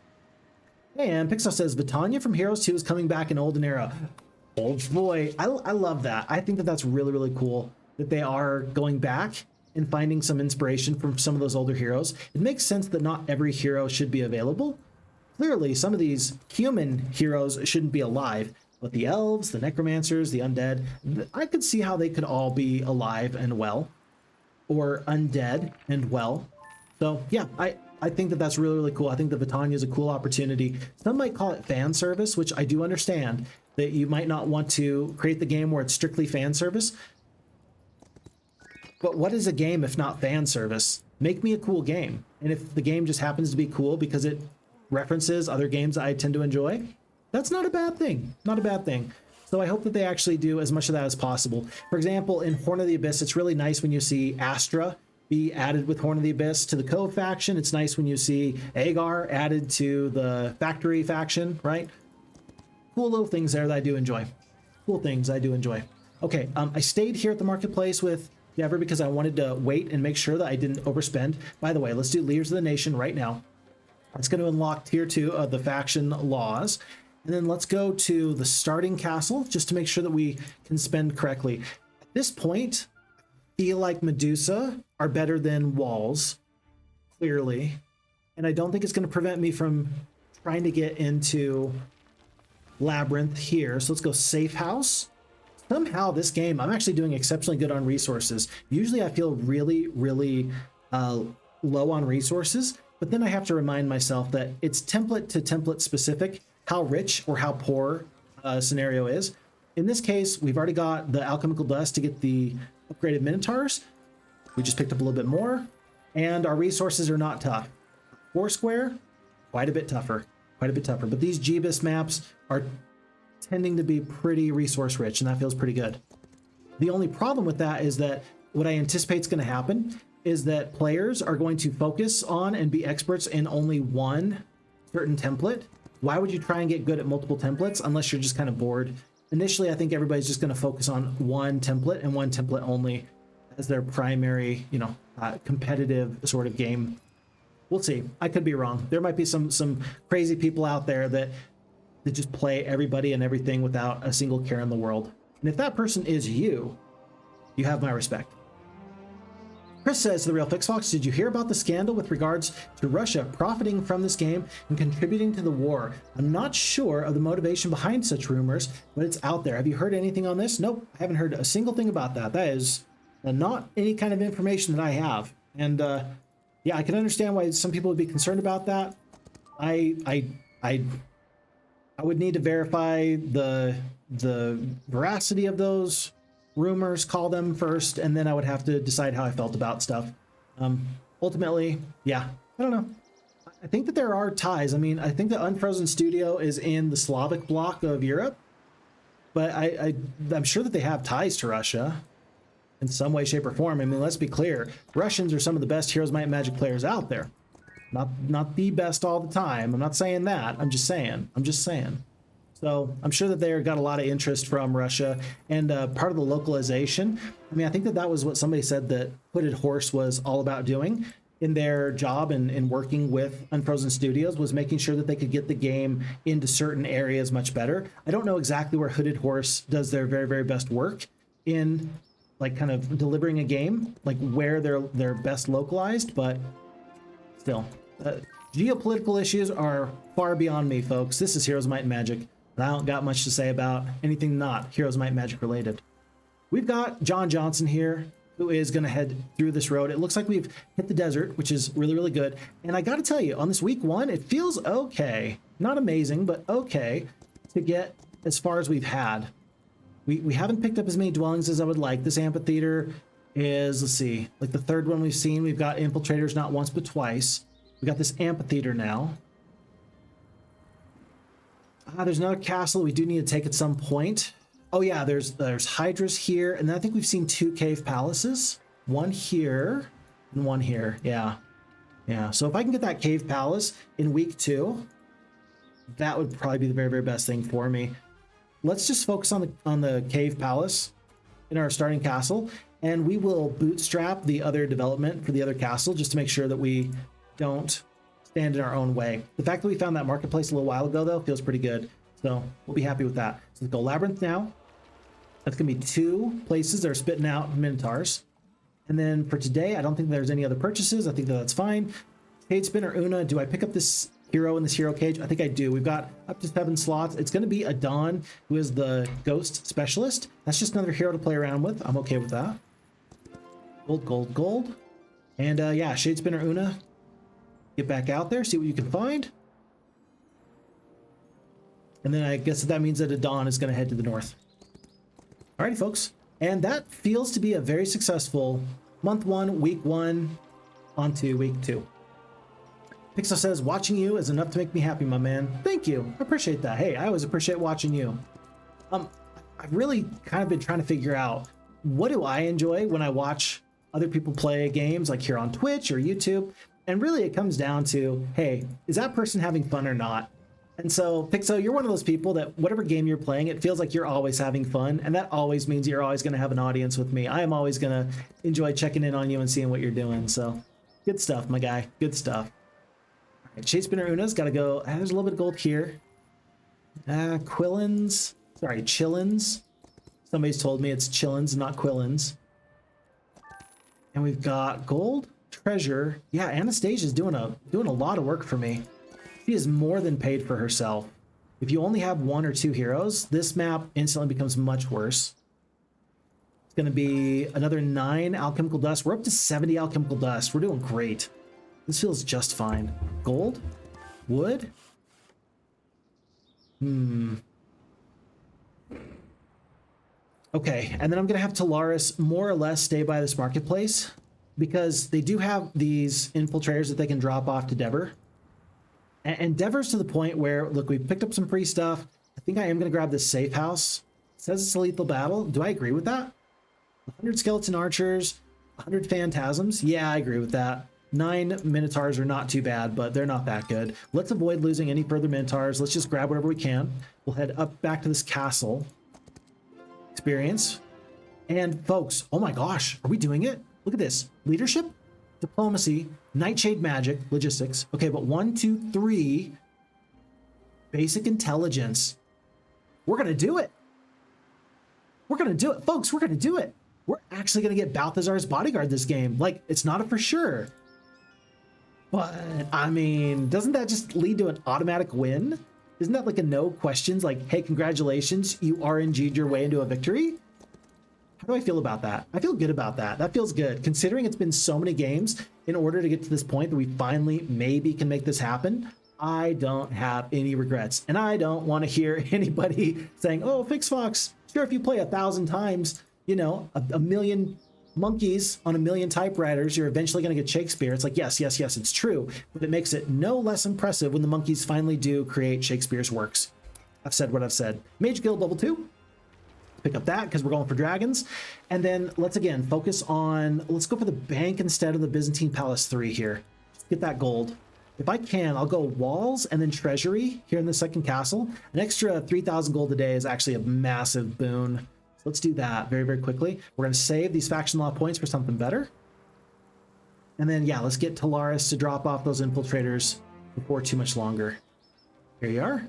And Phixfox says, Vitania from Heroes 2 is coming back in Olden Era. Oh boy, I love that. I think that that's really, really cool that they are going back and finding some inspiration from some of those older heroes. It makes sense that not every hero should be available. Clearly, some of these human heroes shouldn't be alive, but the elves, the necromancers, the undead, I could see how they could all be alive and well, or undead and well. So yeah, I think that that's really, really cool. I think that Vitania is a cool opportunity. Some might call it fan service, which I do understand that you might not want to create the game where it's strictly fan service. But what is a game if not fan service? Make me a cool game. And if the game just happens to be cool because it references other games I tend to enjoy, that's not a bad thing. Not a bad thing. So I hope that they actually do as much of that as possible. For example, in Horn of the Abyss, it's really nice when you see Astra be added with Horn of the Abyss to the Cove faction. It's nice when you see Agar added to the Factory faction, right? Cool little things there that I do enjoy. Cool things I do enjoy. Okay, I stayed here at the marketplace with Devir because I wanted to wait and make sure that I didn't overspend. By the way, let's do Leaders of the Nation right now. It's going to unlock tier 2 of the faction laws. And then let's go to the starting castle just to make sure that we can spend correctly. At this point, I feel like Medusa are better than walls, clearly. And I don't think it's going to prevent me from trying to get into Labyrinth here. So let's go Safe House. Somehow this game, I'm actually doing exceptionally good on resources. Usually I feel really, really low on resources, but then I have to remind myself that it's template to template specific how rich or how poor a scenario is. In this case, we've already got the alchemical dust to get the upgraded Minotaurs. We just picked up a little bit more, and our resources are not tough. Foursquare, quite a bit tougher, but these Jebus maps are tending to be pretty resource rich, and that feels pretty good. The only problem with that is that what I anticipate is going to happen is that players are going to focus on and be experts in only one certain template. Why would you try and get good at multiple templates unless you're just kind of bored? Initially, I think everybody's just going to focus on one template and one template only as their primary, competitive sort of game. We'll see. I could be wrong. There might be some crazy people out there that just play everybody and everything without a single care in the world. And if that person is you, you have my respect. Chris says, The Real Phixfox, did you hear about the scandal with regards to Russia profiting from this game and contributing to the war? I'm not sure of the motivation behind such rumors, but it's out there. Have you heard anything on this? Nope, I haven't heard a single thing about that. That is not any kind of information that I have. And yeah, I can understand why some people would be concerned about that. I would need to verify the veracity of those rumors, call them first, and then I would have to decide how I felt about stuff. Ultimately, yeah, I don't know. I think that there are ties. I mean, I think the Unfrozen Studio is in the Slavic bloc of Europe, but I'm sure that they have ties to Russia in some way, shape, or form. I mean, let's be clear. Russians are some of the best Heroes Might and Magic players out there. Not the best all the time. I'm not saying that. I'm just saying. So I'm sure that they got a lot of interest from Russia, and part of the localization. I mean, I think that was what somebody said that Hooded Horse was all about doing in their job and working with Unfrozen Studios, was making sure that they could get the game into certain areas much better. I don't know exactly where Hooded Horse does their very, very best work in, like, kind of delivering a game, like where they're best localized, but still, geopolitical issues are far beyond me, folks. This is Heroes Might and Magic. I don't got much to say about anything not Heroes Might and Magic related. We've got John Johnson here, who is going to head through this road. It looks like we've hit the desert, which is really, really good. And I got to tell you, on this week 1, it feels okay. Not amazing, but okay to get as far as we've had. We haven't picked up as many dwellings as I would like. This amphitheater is, let's see, like the 3rd one we've seen. We've got infiltrators not once, but twice. We got this amphitheater now. There's another castle we do need to take at some point. Oh yeah, there's hydras here, and then I think we've seen 2 cave palaces. One here and one here. Yeah. So if I can get that cave palace in week 2, that would probably be the very, very best thing for me. Let's just focus on the cave palace in our starting castle, and we will bootstrap the other development for the other castle just to make sure that we don't stand in our own way. The fact that we found that marketplace a little while ago, though, feels pretty good. So we'll be happy with that. So let's go Labyrinth now. That's going to be 2 places that are spitting out Minotaurs. And then for today, I don't think there's any other purchases. I think that's fine. Cage Spinner Una, do I pick up this hero in this hero cage? I think I do. We've got up to 7 slots. It's going to be Adon, who is the ghost specialist. That's just another hero to play around with. I'm okay with that. Gold. And yeah, Shade Spinner Una. Get back out there, see what you can find. And then I guess that means that Adon is going to head to the north. Alrighty, folks. And that feels to be a very successful month 1, week 1, on to week 2. Pixel says, watching you is enough to make me happy, my man. Thank you. I appreciate that. Hey, I always appreciate watching you. I've really kind of been trying to figure out, what do I enjoy when I watch other people play games, like here on Twitch or YouTube? And really, it comes down to, hey, is that person having fun or not? And so, Pixo, you're one of those people that whatever game you're playing, it feels like you're always having fun. And that always means you're always going to have an audience with me. I am always going to enjoy checking in on you and seeing what you're doing. So, good stuff, my guy. Good stuff. All right, Shade Spinner Una's got to go. There's a little bit of gold here. Quillins. Sorry, Chillins. Somebody's told me it's Chillins, not Quillins. And we've got gold. Treasure. Yeah, Anastasia's doing a lot of work for me. She is more than paid for herself. If you only have 1 or 2 heroes, this map instantly becomes much worse. It's going to be another 9 alchemical dust. We're up to 70 alchemical dust. We're doing great. This feels just fine. Gold? Wood? Okay, and then I'm going to have Talaris more or less stay by this marketplace, because they do have these infiltrators that they can drop off to Devir. And Devir's to the point where, look, we picked up some free stuff. I think I am going to grab this safe house. It says it's a lethal battle. Do I agree with that? 100 skeleton archers, 100 phantasms. Yeah, I agree with that. 9 Minotaurs are not too bad, but they're not that good. Let's avoid losing any further Minotaurs. Let's just grab whatever we can. We'll head up back to this castle experience. And folks, oh my gosh, are we doing it? Look at this. Leadership, diplomacy, nightshade magic, logistics. Okay, but 1, 2, 3, basic intelligence. We're going to do it. We're going to do it, folks. We're going to do it. we're actually going to get Balthazar's Bodyguard this game. Like, it's not a for sure. But, I mean, doesn't that just lead to an automatic win? Isn't that like a no questions? Like, hey, congratulations, you RNG'd your way into a victory? How do I feel about that? I feel good about that. That feels good. Considering it's been so many games in order to get to this point that we finally maybe can make this happen, I don't have any regrets. And I don't want to hear anybody saying, oh, Phixfox, sure, if you play 1,000 times, you know, a million monkeys on a million typewriters, you're eventually going to get Shakespeare. It's like, yes, yes, yes, it's true. But it makes it no less impressive when the monkeys finally do create Shakespeare's works. I've said what I've said. Mage Guild level 2. Pick up that because we're going for dragons. And then let's again focus on, let's go for the bank instead of the Byzantine Palace 3 here. Let's get that gold. If I can, I'll go walls and then treasury here in the second castle. An extra 3,000 gold a day is actually a massive boon. Let's do that very, very quickly. We're going to save these faction law points for something better. And then, yeah, let's get Talaris to drop off those infiltrators before too much longer. Here you are.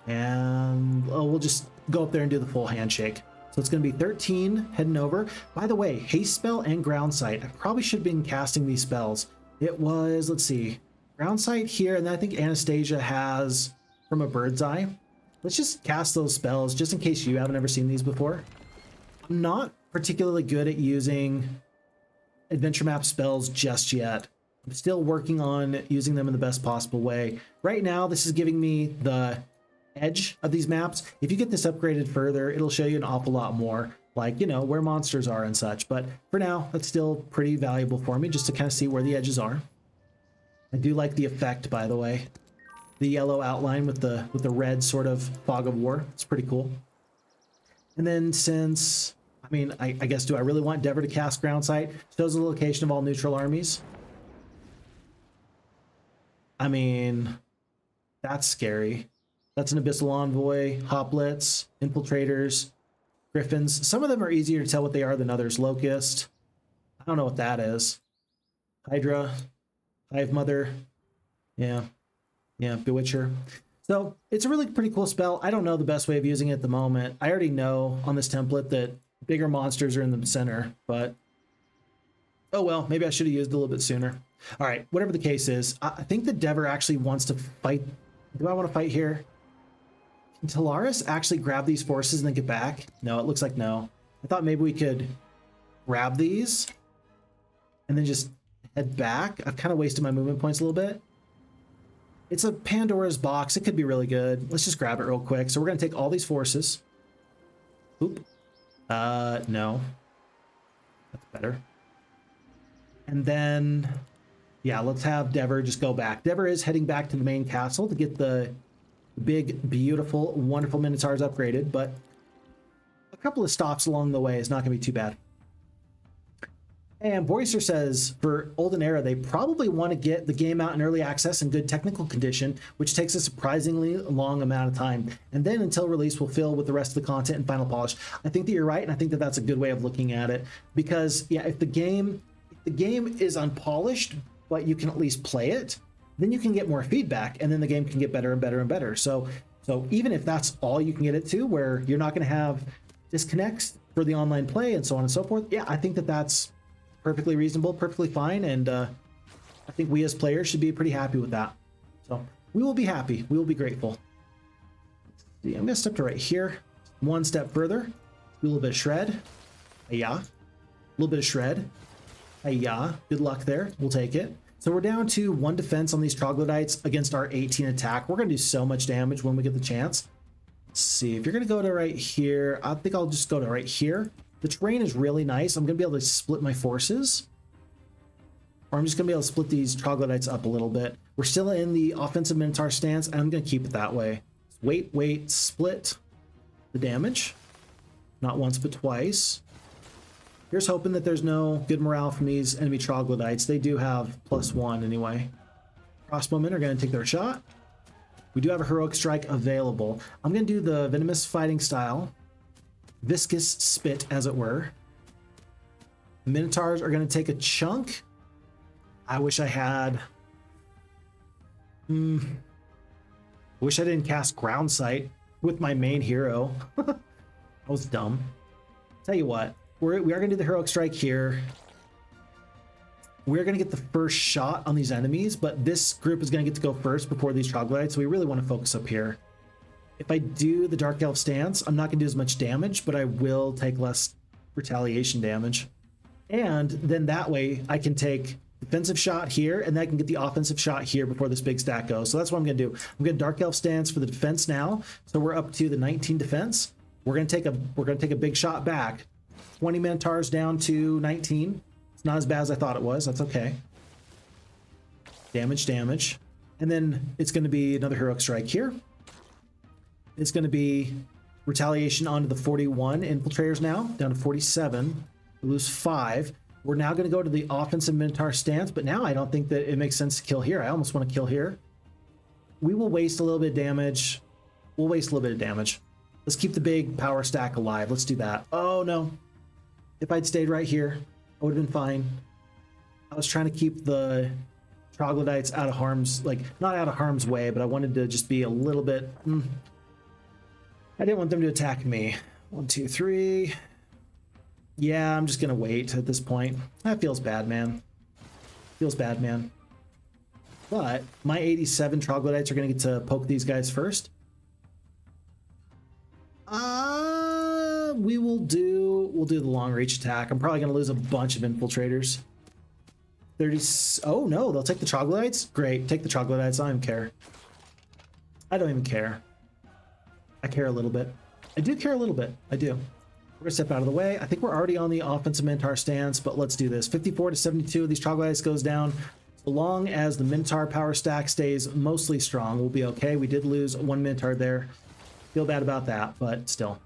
And we'll just go up there and do the full handshake. So it's going to be 13 heading over. By the way, haste spell and ground sight. I probably should have been casting these spells. It was, let's see, ground sight here. And then I think Anastasia has from a bird's eye. Let's just cast those spells just in case you haven't ever seen these before. I'm not particularly good at using adventure map spells just yet. I'm still working on using them in the best possible way. Right now, this is giving me the edge of these maps. If you get this upgraded further, it'll show you an awful lot more, like, you know, where monsters are and such. But for now, that's still pretty valuable for me just to kind of see where the edges are. I do like the effect, by the way. The yellow outline with the red sort of fog of war. It's pretty cool. And then since, I mean, I guess, do I really want Devir to cast ground sight? Shows the location of all neutral armies. I mean, that's scary. That's an Abyssal Envoy, Hoplits, Infiltrators, Griffins. Some of them are easier to tell what they are than others. Locust. I don't know what that is. Hydra. Hive Mother. Yeah. Yeah, Bewitcher. So it's a really pretty cool spell. I don't know the best way of using it at the moment. I already know on this template that bigger monsters are in the center, but oh well, maybe I should have used it a little bit sooner. All right, whatever the case is, I think the Devir actually wants to fight. Do I want to fight here? Can Talaris actually grab these forces and then get back? No, it looks like no. I thought maybe we could grab these and then just head back. I've kind of wasted my movement points a little bit. It's a Pandora's box. It could be really good. Let's just grab it real quick. So we're going to take all these forces. Oop. No. That's better. And then, yeah, let's have Devir just go back. Devir is heading back to the main castle to get the big, beautiful, wonderful Minotaurs upgraded, but a couple of stops along the way is not going to be too bad. And Boycer says for Olden Era, they probably want to get the game out in early access in good technical condition, which takes a surprisingly long amount of time. And then until release, we'll fill with the rest of the content and final polish. I think that you're right, and I think that that's a good way of looking at it. Because, yeah, if the game is unpolished, but you can at least play it, then you can get more feedback, and then the game can get better and better and better. So even if that's all you can get it to, where you're not going to have disconnects for the online play and so on and so forth, yeah, I think that that's perfectly reasonable, perfectly fine, and I think we as players should be pretty happy with that. So we will be happy. We will be grateful. Let's see, I'm going to step to right here. One step further. Do a little bit of shred. Yeah. A little bit of shred. Yeah. Good luck there. We'll take it. So we're down to 1 defense on these troglodytes against our 18 attack. We're going to do so much damage when we get the chance. Let's see. If you're going to go to right here, I think I'll just go to right here. The terrain is really nice. I'm going to be able to split my forces. Or I'm just going to be able to split these troglodytes up a little bit. We're still in the offensive Minotaur stance, and I'm going to keep it that way. Wait, split the damage. Not once, but twice. Here's hoping that there's no good morale from these enemy troglodytes. They do have +1 anyway. Crossbowmen are going to take their shot. We do have a heroic strike available. I'm going to do the venomous fighting style. Viscous spit, as it were. Minotaurs are going to take a chunk. I wish I had... I wish I didn't cast ground sight with my main hero. That was dumb. Tell you what, we are going to do the heroic strike here. We're going to get the first shot on these enemies, but this group is going to get to go first before these troglodytes, so we really want to focus up here. If I do the Dark Elf stance, I'm not going to do as much damage, but I will take less retaliation damage. And then that way I can take defensive shot here, and then I can get the offensive shot here before this big stack goes. So that's what I'm going to do. I'm going to Dark Elf stance for the defense now. So we're up to the 19 defense. We're going to take a big shot back. 20 Minotaurs down to 19. It's not as bad as I thought it was. That's okay. Damage, damage. And then it's going to be another heroic strike here. It's going to be retaliation onto the 41 infiltrators now, down to 47. We lose 5. We're now going to go to the offensive Minotaur stance, but now I don't think that it makes sense to kill here. I almost want to kill here. We will waste a little bit of damage. We'll waste a little bit of damage. Let's keep the big power stack alive. Let's do that. Oh, no. If I'd stayed right here, I would have been fine. I was trying to keep the troglodytes out of harm's, like, not out of harm's way, but I wanted to just be a little bit... I didn't want them to attack me. 1, 2, 3. Yeah, I'm just going to wait at this point. That feels bad, man. Feels bad, man. But my 87 troglodytes are going to get to poke these guys first. We'll do the long reach attack. I'm probably going to lose a bunch of infiltrators. 30. Oh no, they'll take the troglodytes? Great, take the troglodytes. I don't even care. I don't even care. I care a little bit. I do care a little bit. I do. We're gonna step out of the way. I think we're already on the offensive Minotaur stance, but let's do this. 54 to 72 of these troglodytes goes down. So long as the Minotaur power stack stays mostly strong, we'll be okay. We did lose 1 Minotaur there. Feel bad about that, but still.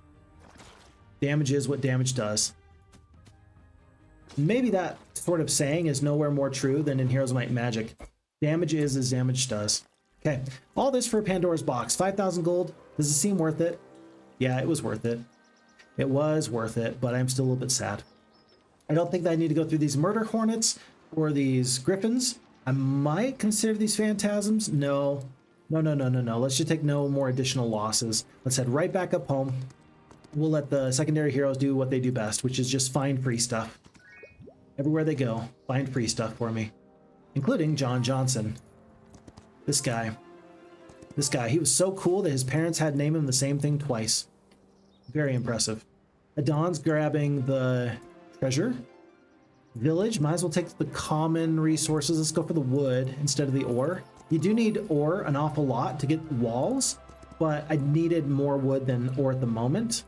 Damage is what damage does. Maybe that sort of saying is nowhere more true than in Heroes of Might and Magic. Damage is as damage does. Okay, all this for Pandora's box. 5,000 gold. Does it seem worth it? Yeah, it was worth it. It was worth it, but I'm still a little bit sad. I don't think that I need to go through these murder hornets or these griffins. I might consider these phantasms. No. No. Let's just take no more additional losses. Let's head right back up home. We'll let the secondary heroes do what they do best, which is just find free stuff. Everywhere they go, find free stuff for me. Including John Johnson. This guy. This guy, he was so cool that his parents had named him the same thing twice. Very impressive. Adon's grabbing the treasure. Village, might as well take the common resources. Let's go for the wood instead of the ore. You do need ore an awful lot to get walls, but I needed more wood than ore at the moment.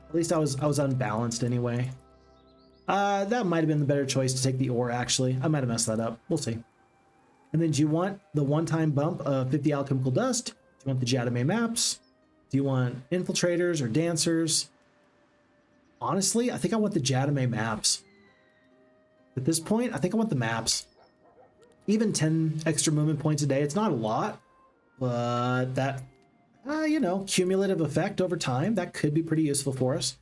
At least I was unbalanced anyway. That might have been the better choice to take the ore, actually. I might have messed that up. We'll see. And then do you want the one-time bump of 50 alchemical dust? Do you want the Jadame maps? Do you want infiltrators or dancers? Honestly, I think I want the Jadame maps. At this point, I think I want the maps. Even 10 extra movement points a day, it's not a lot, but that, you know, cumulative effect over time, that could be pretty useful for us.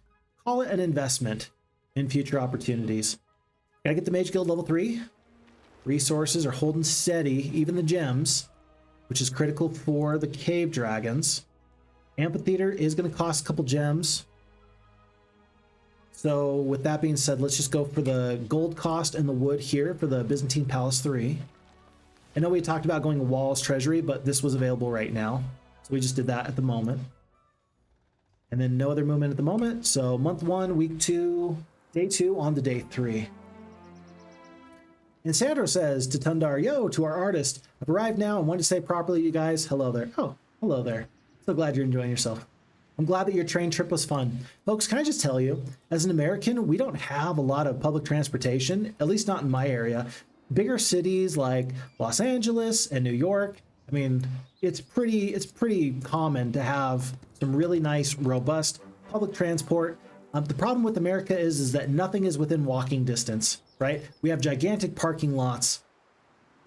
Call it an investment in future opportunities. Gotta get the Mage Guild level 3. Resources are holding steady, even the gems, which is critical for the cave dragons. Amphitheater is going to cost a couple gems. So with that being said, let's just go for the gold cost and the wood here for the Byzantine Palace 3. I know we talked about going to Walls Treasury, but this was available right now. So we just did that at the moment. And then no other movement at the moment. So month 1, week 2, day 2 on to day 3. And Sandro says to Tundar, yo, to our artist, I've arrived now and wanted to say properly, you guys, hello there. Oh, hello there. So glad you're enjoying yourself. I'm glad that your train trip was fun. Folks, can I just tell you, as an American, we don't have a lot of public transportation, at least not in my area. Bigger cities like Los Angeles and New York, I mean, it's pretty common to have some really nice, robust public transport. The problem with America is that nothing is within walking distance, right? We have gigantic parking lots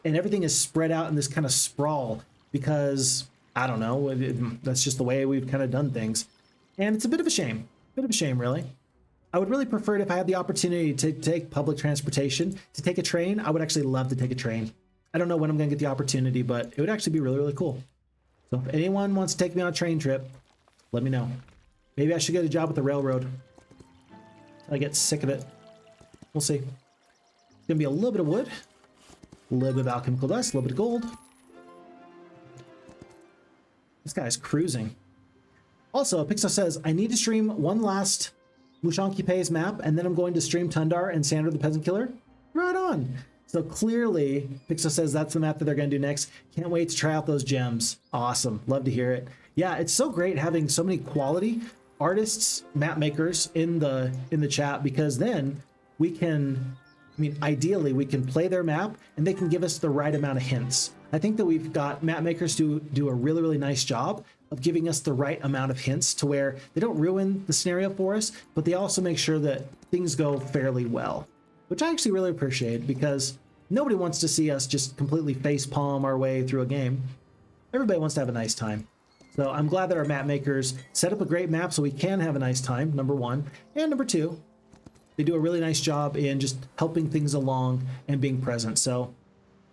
and everything is spread out in this kind of sprawl because, I don't know, that's just the way we've kind of done things. And it's a bit of a shame, really. I would really prefer it if I had the opportunity to take public transportation. To take a train, I would actually love to take a train. I don't know when I'm going to get the opportunity, but it would actually be really, really cool. So if anyone wants to take me on a train trip, let me know. Maybe I should get a job with the railroad. I get sick of it. We'll see. It's gonna be a little bit of wood, a little bit of alchemical dust, a little bit of gold. This guy's cruising. Also, Pixel says, I need to stream one last Mushanki Pays map, and then I'm going to stream Tundar and Sandra the Peasant Killer. Right on. So clearly, Pixel says that's the map that they're going to do next. Can't wait to try out those gems. Awesome. Love to hear it. Yeah, it's so great having so many quality artists, map makers in the chat, because then we can, I mean, ideally, we can play their map and they can give us the right amount of hints. I think that we've got map makers do a really, really nice job of giving us the right amount of hints to where they don't ruin the scenario for us, but they also make sure that things go fairly well, which I actually really appreciate, because nobody wants to see us just completely facepalm our way through a game. Everybody wants to have a nice time. So I'm glad that our map makers set up a great map so we can have a nice time, number one. And number two, they do a really nice job in just helping things along and being present. So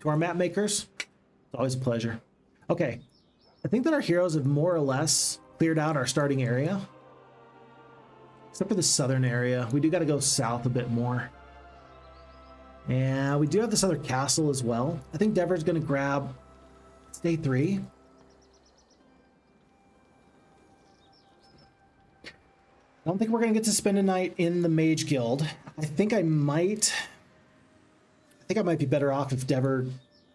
to our map makers, it's always a pleasure. Okay, I think that our heroes have more or less cleared out our starting area. Except for the southern area. We do got to go south a bit more. And we do have this other castle as well. I think Devir's going to grab, it's day 3. I don't think we're going to get to spend a night in the Mage Guild. I think I might be better off if Devir,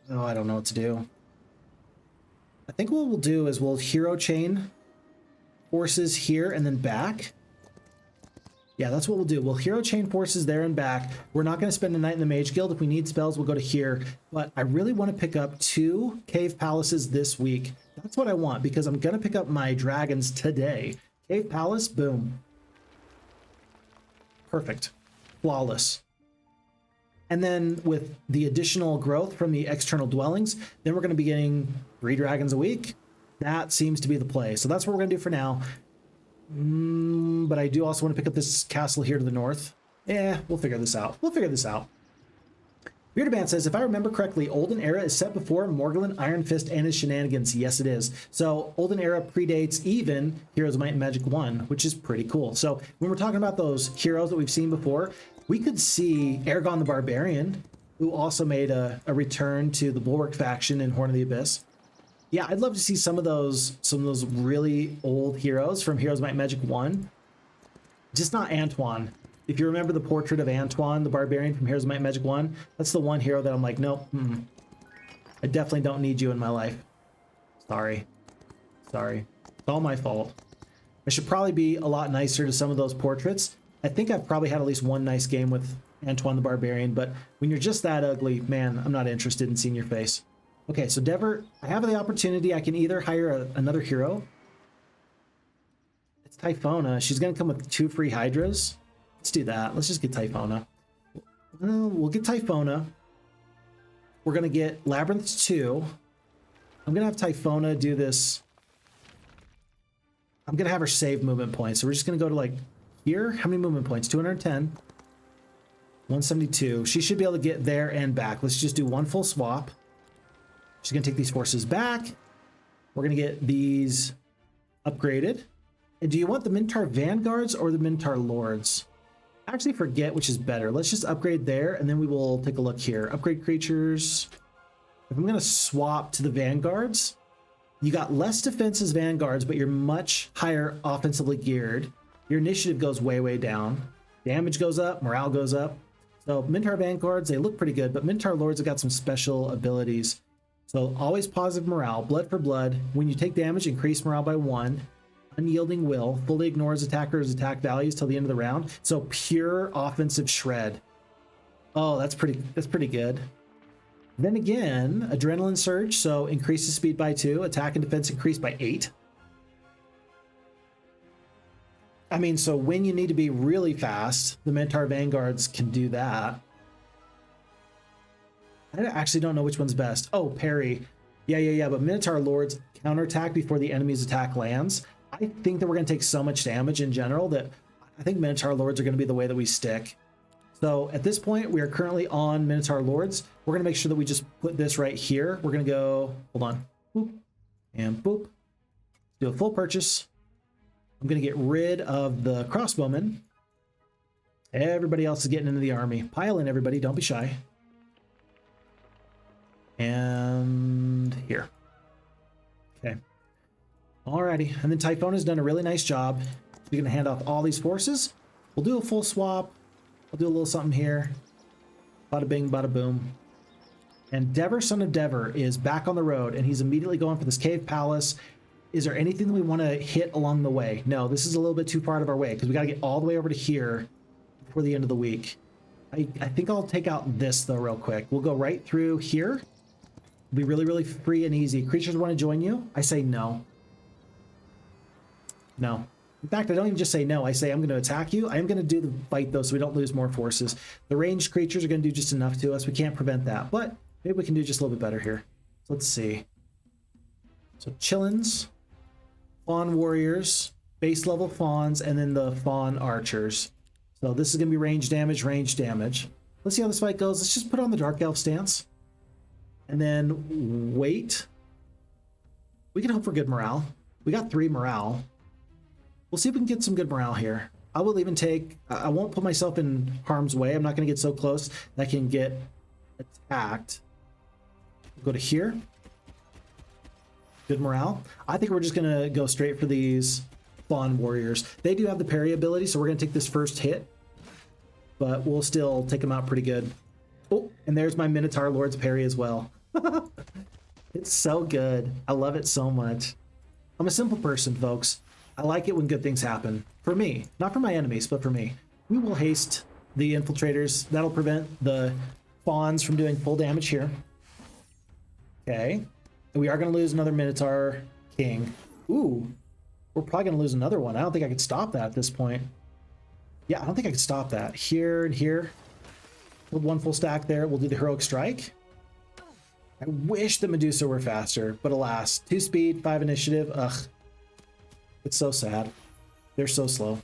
oh, I don't know what to do. I think what we'll do is we'll hero chain forces here and then back. Yeah, that's what we'll do. We'll hero chain forces there and back. We're not going to spend a night in the Mage Guild. If we need spells, we'll go to here. But I really want to pick up 2 cave palaces this week. That's what I want, because I'm going to pick up my dragons today. Cave palace, boom. Perfect. Flawless. And then with the additional growth from the external dwellings, then we're going to be getting 3 dragons a week. That seems to be the play. So that's what we're going to do for now. But I do also want to pick up this castle here to the north. Yeah, we'll figure this out. Bearded Man says, if I remember correctly, Olden Era is set before Morgulin, Iron Fist, and his shenanigans. Yes, it is. So Olden Era predates even Heroes of Might and Magic 1, which is pretty cool. So when we're talking about those heroes that we've seen before, we could see Aragon the Barbarian, who also made a return to the Bulwark faction in Horn of the Abyss. Yeah, I'd love to see some of those really old heroes from Heroes of Might and Magic 1. Just not Antoine. If you remember the portrait of Antoine, the Barbarian from Heroes of Might and Magic 1, that's the one hero that I'm like, nope, I definitely don't need you in my life. Sorry. It's all my fault. I should probably be a lot nicer to some of those portraits. I think I've probably had at least one nice game with Antoine the Barbarian, but when you're just that ugly, man, I'm not interested in seeing your face. Okay, so Devir, I have the opportunity. I can either hire another hero. It's Typhona. She's going to come with 2 free Hydras. Let's do that. Let's just get Typhona. We'll get Typhona. We're going to get Labyrinth 2. I'm going to have Typhona do this. I'm going to have her save movement points. So we're just going to go to like here. How many movement points? 210. 172. She should be able to get there and back. Let's just do 1 full swap. She's going to take these forces back. We're going to get these upgraded. And do you want the Minotaur Vanguards or the Minotaur Lords? I actually forget which is better. Let's just upgrade there, and then we will take a look here. Upgrade creatures. If I'm going to swap to the Vanguards, you got less defense as Vanguards, but you're much higher offensively geared. Your initiative goes way, way down. Damage goes up, morale goes up. So Minotaur Vanguards, they look pretty good, but Minotaur Lords have got some special abilities. So always positive morale, blood for blood. When you take damage, increase morale by 1. Unyielding will, fully ignores attackers' attack values till the end of the round. So pure offensive shred. Oh, that's pretty good. Then again, adrenaline surge, so increases speed by 2, attack and defense increased by 8. I mean, so when you need to be really fast, the Minotaur Vanguards can do that. I actually don't know which one's best. Oh, parry. Yeah, but Minotaur Lords counterattack before the enemy's attack lands. I think that we're going to take so much damage in general that I think Minotaur Lords are going to be the way that we stick. So at this point, we are currently on Minotaur Lords. We're going to make sure that we just put this right here. We're going to go, hold on, boop, and boop. Do a full purchase. I'm going to get rid of the crossbowmen. Everybody else is getting into the army. Pile in, everybody. Don't be shy. And here. Okay. Alrighty. And then Typhon has done a really nice job. We're going to hand off all these forces. We'll do a full swap. I'll do a little something here. Bada bing, bada boom. And Devir, son of Devir, is back on the road, and he's immediately going for this cave palace. Is there anything that we want to hit along the way? No, this is a little bit too far out of our way, because we got to get all the way over to here before the end of the week. I think I'll take out this, though, real quick. We'll go right through here. It'll be really, really free and easy. Creatures want to join you? I say no. No. In fact, I don't even just say no. I say I'm going to attack you. I am going to do the fight, though, so we don't lose more forces. The ranged creatures are going to do just enough to us. We can't prevent that, but maybe we can do just a little bit better here. So let's see. So Chillins, Fawn Warriors, base level Fawns, and then the Fawn Archers. So this is going to be range damage, range damage. Let's see how this fight goes. Let's just put on the Dark Elf stance. And then wait. We can hope for good morale. We got 3 morale. We'll see if we can get some good morale here. I will even take... I won't put myself in harm's way. I'm not going to get so close that I can get attacked. Go to here. Good morale. I think we're just going to go straight for these Fawn Warriors. They do have the parry ability, so we're going to take this first hit. But we'll still take them out pretty good. Oh, and there's my Minotaur Lord's parry as well. It's so good. I love it so much. I'm a simple person, folks. I like it when good things happen. For me. Not for my enemies, but for me. We will haste the infiltrators. That'll prevent the Fawns from doing full damage here. Okay. And we are going to lose another Minotaur King. Ooh. We're probably going to lose another one. I don't think I could stop that at this point. Yeah, I don't think I could stop that. Here and here. With one full stack there, we'll do the Heroic Strike. I wish the Medusa were faster, but alas. 2 speed, 5 initiative. Ugh. It's so sad. They're so slow.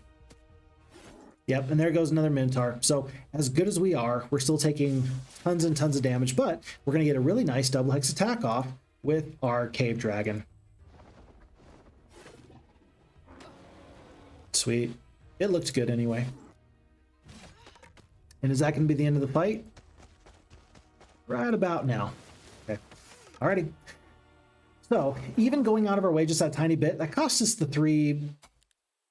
Yep, and there goes another Minotaur. So as good as we are, we're still taking tons and tons of damage, but we're going to get a really nice double hex attack off with our Cave Dragon. Sweet. It looked good anyway. And is that going to be the end of the fight? Right about now. Okay. Alrighty. So, even going out of our way just that tiny bit, that cost us the 3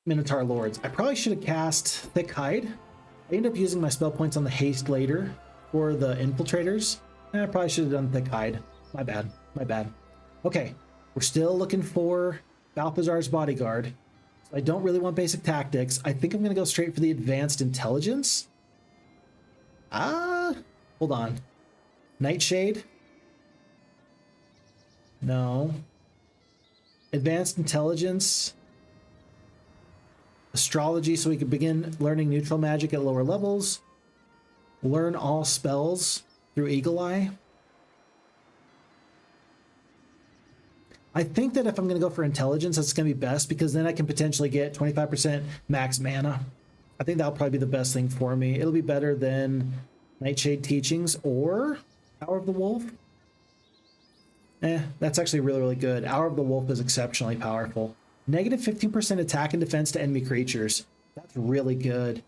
Minotaur Lords. I probably should have cast Thick Hide. I ended up using my spell points on the haste later for the infiltrators. I probably should have done Thick Hide. My bad. My bad. Okay. We're still looking for Balthazar's Bodyguard. So I don't really want basic tactics. I think I'm going to go straight for the advanced intelligence. Hold on. Nightshade? No. Advanced intelligence. Astrology, so we can begin learning neutral magic at lower levels. Learn all spells through Eagle Eye. I think that if I'm going to go for intelligence, that's going to be best, because then I can potentially get 25% max mana. I think that'll probably be the best thing for me. It'll be better than Nightshade Teachings or Hour of the Wolf. That's actually really, really good. Hour of the Wolf is exceptionally powerful. Negative 15% attack and defense to enemy creatures. That's really good.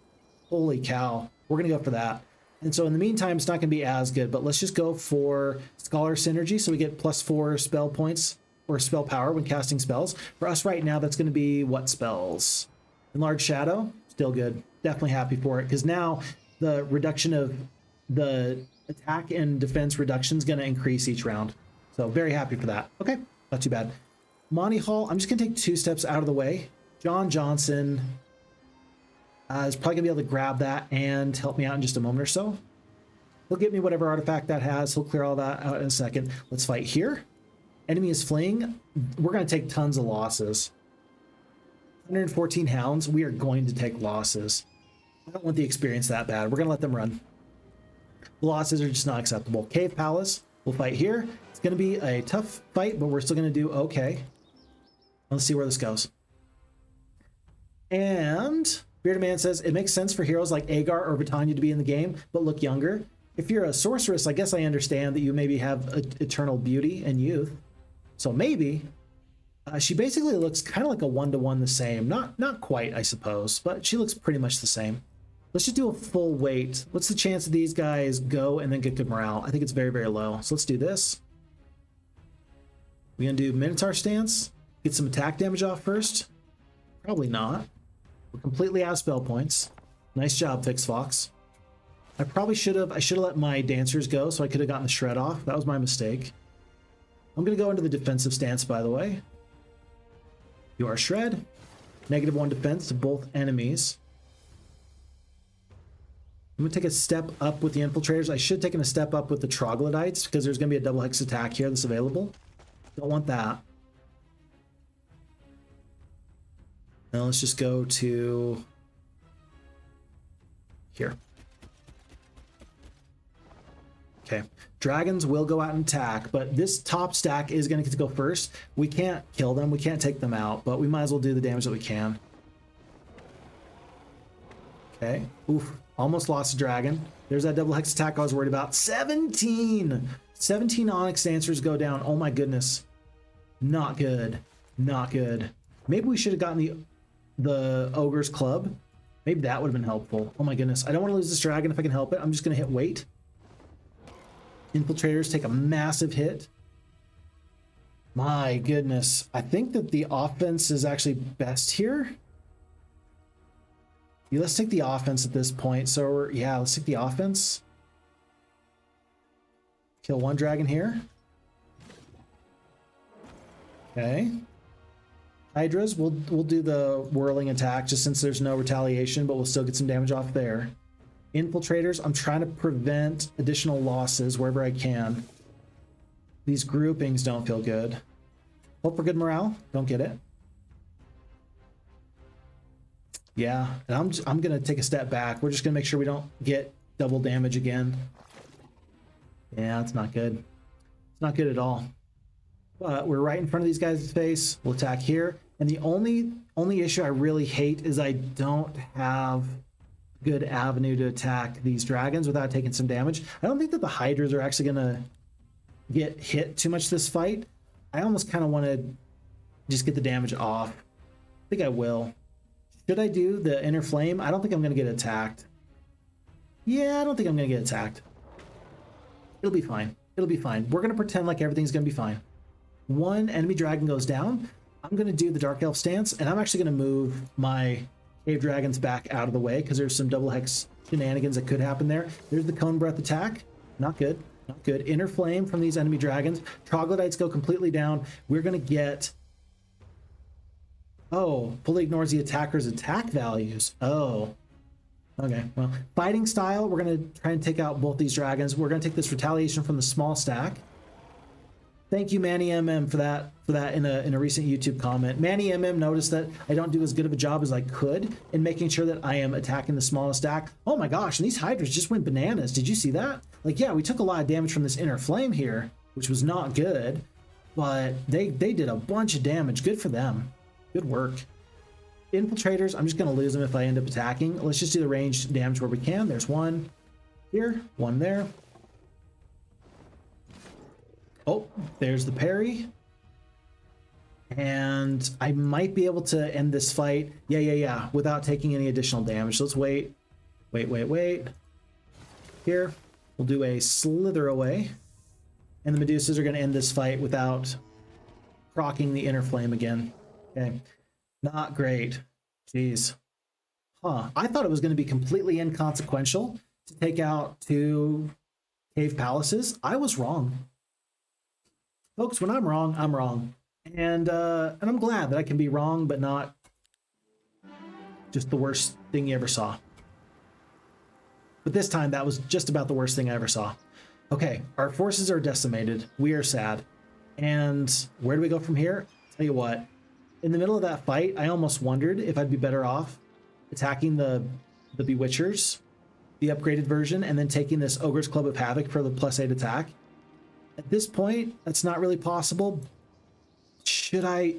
Holy cow. We're going to go for that. And so in the meantime, it's not going to be as good, but let's just go for Scholar Synergy, so we get +4 spell points or spell power when casting spells. For us right now, that's going to be what spells? Enlarged Shadow, still good. Definitely happy for it, because now the reduction of the attack and defense reduction is going to increase each round. So very happy for that. Okay, not too bad. Monty Hall, I'm just going to take 2 steps out of the way. John Johnson is probably going to be able to grab that and help me out in just a moment or so. He'll get me whatever artifact that has. He'll clear all that out in a second. Let's fight here. Enemy is fleeing. We're going to take tons of losses. 114 hounds. We are going to take losses. I don't want the experience that bad. We're going to let them run. The losses are just not acceptable. Cave Palace. We'll fight here. It's going to be a tough fight, but we're still going to do okay. Let's see where this goes. And Bearded Man says, it makes sense for heroes like Agar or Vitania to be in the game, but look younger. If you're a sorceress, I guess I understand that you maybe have eternal beauty and youth. So maybe. She basically looks kind of like a 1-to-1 the same. Not quite, I suppose, but she looks pretty much the same. Let's just do a full weight. What's the chance that these guys go and then get good morale? I think it's very, very low. So let's do this. We're gonna do Minotaur stance. Get some attack damage off first. Probably not. We're completely out of spell points. Nice job, Phixfox. I probably should have let my dancers go so I could have gotten the shred off. That was my mistake. I'm gonna go into the defensive stance, by the way. You are shred. -1 defense to both enemies. I'm gonna take a step up with the infiltrators. I should have taken a step up with the troglodytes because there's gonna be a double hex attack here that's available. Don't want that. Now let's just go to here. Okay, dragons will go out and attack, but this top stack is going to get to go first. We can't kill them, we can't take them out, but we might as well do the damage that we can. Okay, oof, almost lost a dragon. There's that double hex attack I was worried about. 17 Onyx Dancers go down. Oh my goodness. Not good. Not good. Maybe we should have gotten the Ogre's Club. Maybe that would have been helpful. Oh my goodness. I don't want to lose this dragon if I can help it. I'm just going to hit wait. Infiltrators take a massive hit. My goodness. I think that the offense is actually best here. Yeah, let's take the offense at this point. So yeah, let's take the offense. Kill one dragon here. Okay. Hydras, we'll do the whirling attack just since there's no retaliation, but we'll still get some damage off there. Infiltrators, I'm trying to prevent additional losses wherever I can. These groupings don't feel good. Hope for good morale. Don't get it. Yeah, and I'm gonna take a step back. We're just gonna make sure we don't get double damage again. Yeah, it's not good. It's not good at all. But we're right in front of these guys' face. We'll attack here. And the only issue I really hate is I don't have a good avenue to attack these dragons without taking some damage. I don't think that the Hydras are actually gonna get hit too much this fight. I almost kind of want to just get the damage off. I think I will. Should I do the Inner Flame? I don't think I'm going to get attacked. Yeah, I don't think I'm going to get attacked. It'll be fine. It'll be fine. We're going to pretend like everything's going to be fine. One enemy dragon goes down. I'm going to do the Dark Elf stance, and I'm actually going to move my Cave Dragons back out of the way because there's some double hex shenanigans that could happen there. There's the Cone Breath attack. Not good. Not good. Inner Flame from these enemy dragons. Troglodytes go completely down. We're going to get... Oh, fully ignores the attacker's attack values. Oh. Okay, well, fighting style, we're going to try and take out both these dragons. We're going to take this retaliation from the small stack. Thank you, Manny MM, for that in a recent YouTube comment. Manny MM noticed that I don't do as good of a job as I could in making sure that I am attacking the smallest stack. Oh my gosh, and these Hydras just went bananas. Did you see that? Like, yeah, we took a lot of damage from this Inner Flame here, which was not good, but they did a bunch of damage. Good for them. Good work. Infiltrators, I'm just going to lose them if I end up attacking. Let's just do the ranged damage where we can. There's one here, one there. Oh, there's the parry. And I might be able to end this fight. Yeah, without taking any additional damage. So let's wait. Wait. Here, we'll do a slither away. And the Medusas are going to end this fight without proccing the Inner Flame again. Okay, not great. Jeez. Huh. I thought it was going to be completely inconsequential to take out 2 cave palaces. I was wrong. Folks, when I'm wrong, I'm wrong. And I'm glad that I can be wrong, but not just the worst thing you ever saw. But this time, that was just about the worst thing I ever saw. Okay, our forces are decimated. We are sad. And where do we go from here? Tell you what. In the middle of that fight, I almost wondered if I'd be better off attacking the Bewitchers, the upgraded version, and then taking this Ogre's Club of Havoc for the +8 attack. At this point, that's not really possible. Should I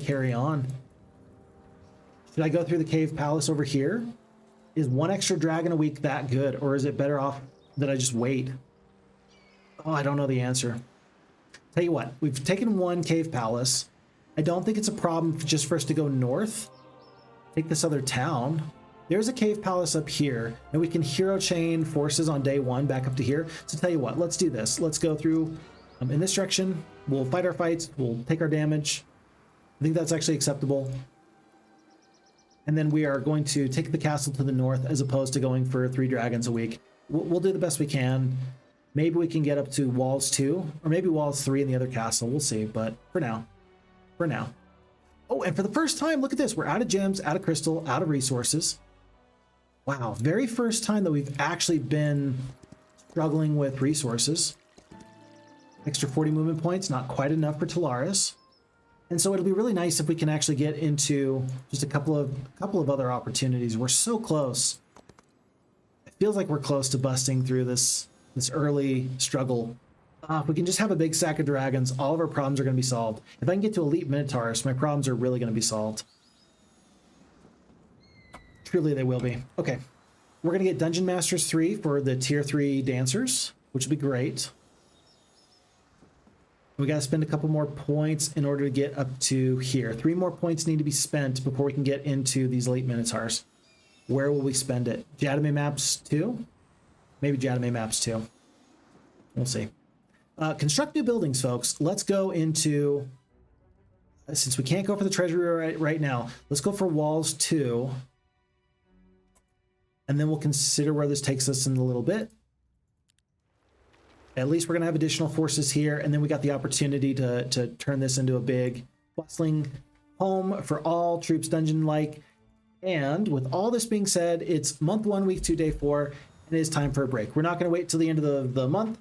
carry on? Should I go through the Cave Palace over here? Is 1 extra dragon a week that good, or is it better off that I just wait? Oh, I don't know the answer. Tell you what, we've taken 1 Cave Palace. I don't think it's a problem just for us to go north, take this other town. There's a cave palace up here, and we can hero chain forces on day one back up to here. So tell you what, let's do this. Let's go through in this direction. We'll fight our fights. We'll take our damage. I think that's actually acceptable. And then we are going to take the castle to the north as opposed to going for 3 dragons a week. We'll do the best we can. Maybe we can get up to walls 2, or maybe walls 3 in the other castle. We'll see, but for now. Oh, and for the first time, look at this. We're out of gems, out of crystal, out of resources. Wow, very first time that we've actually been struggling with resources. Extra 40 movement points, not quite enough for Talaris. And so it'll be really nice if we can actually get into just a couple of other opportunities. We're so close. It feels like we're close to busting through this early struggle. If we can just have a big sack of dragons, all of our problems are going to be solved. If I can get to elite Minotaurs, my problems are really going to be solved. Truly they will be. Okay, we're going to get Dungeon Masters 3 for the tier 3 dancers, which will be great. We got to spend a couple more points in order to get up to here. 3 more points need to be spent before we can get into these elite Minotaurs. Where will we spend it? Jadame Maps 2? Maybe Jadame Maps 2. We'll see. Construct new buildings, folks. Let's go into... Since we can't go for the treasury right now, let's go for walls 2. And then we'll consider where this takes us in a little bit. At least we're going to have additional forces here, and then we got the opportunity to turn this into a big bustling home for all troops dungeon-like. And with all this being said, it's month 1, week 2, day 4, and it is time for a break. We're not going to wait till the end of the month.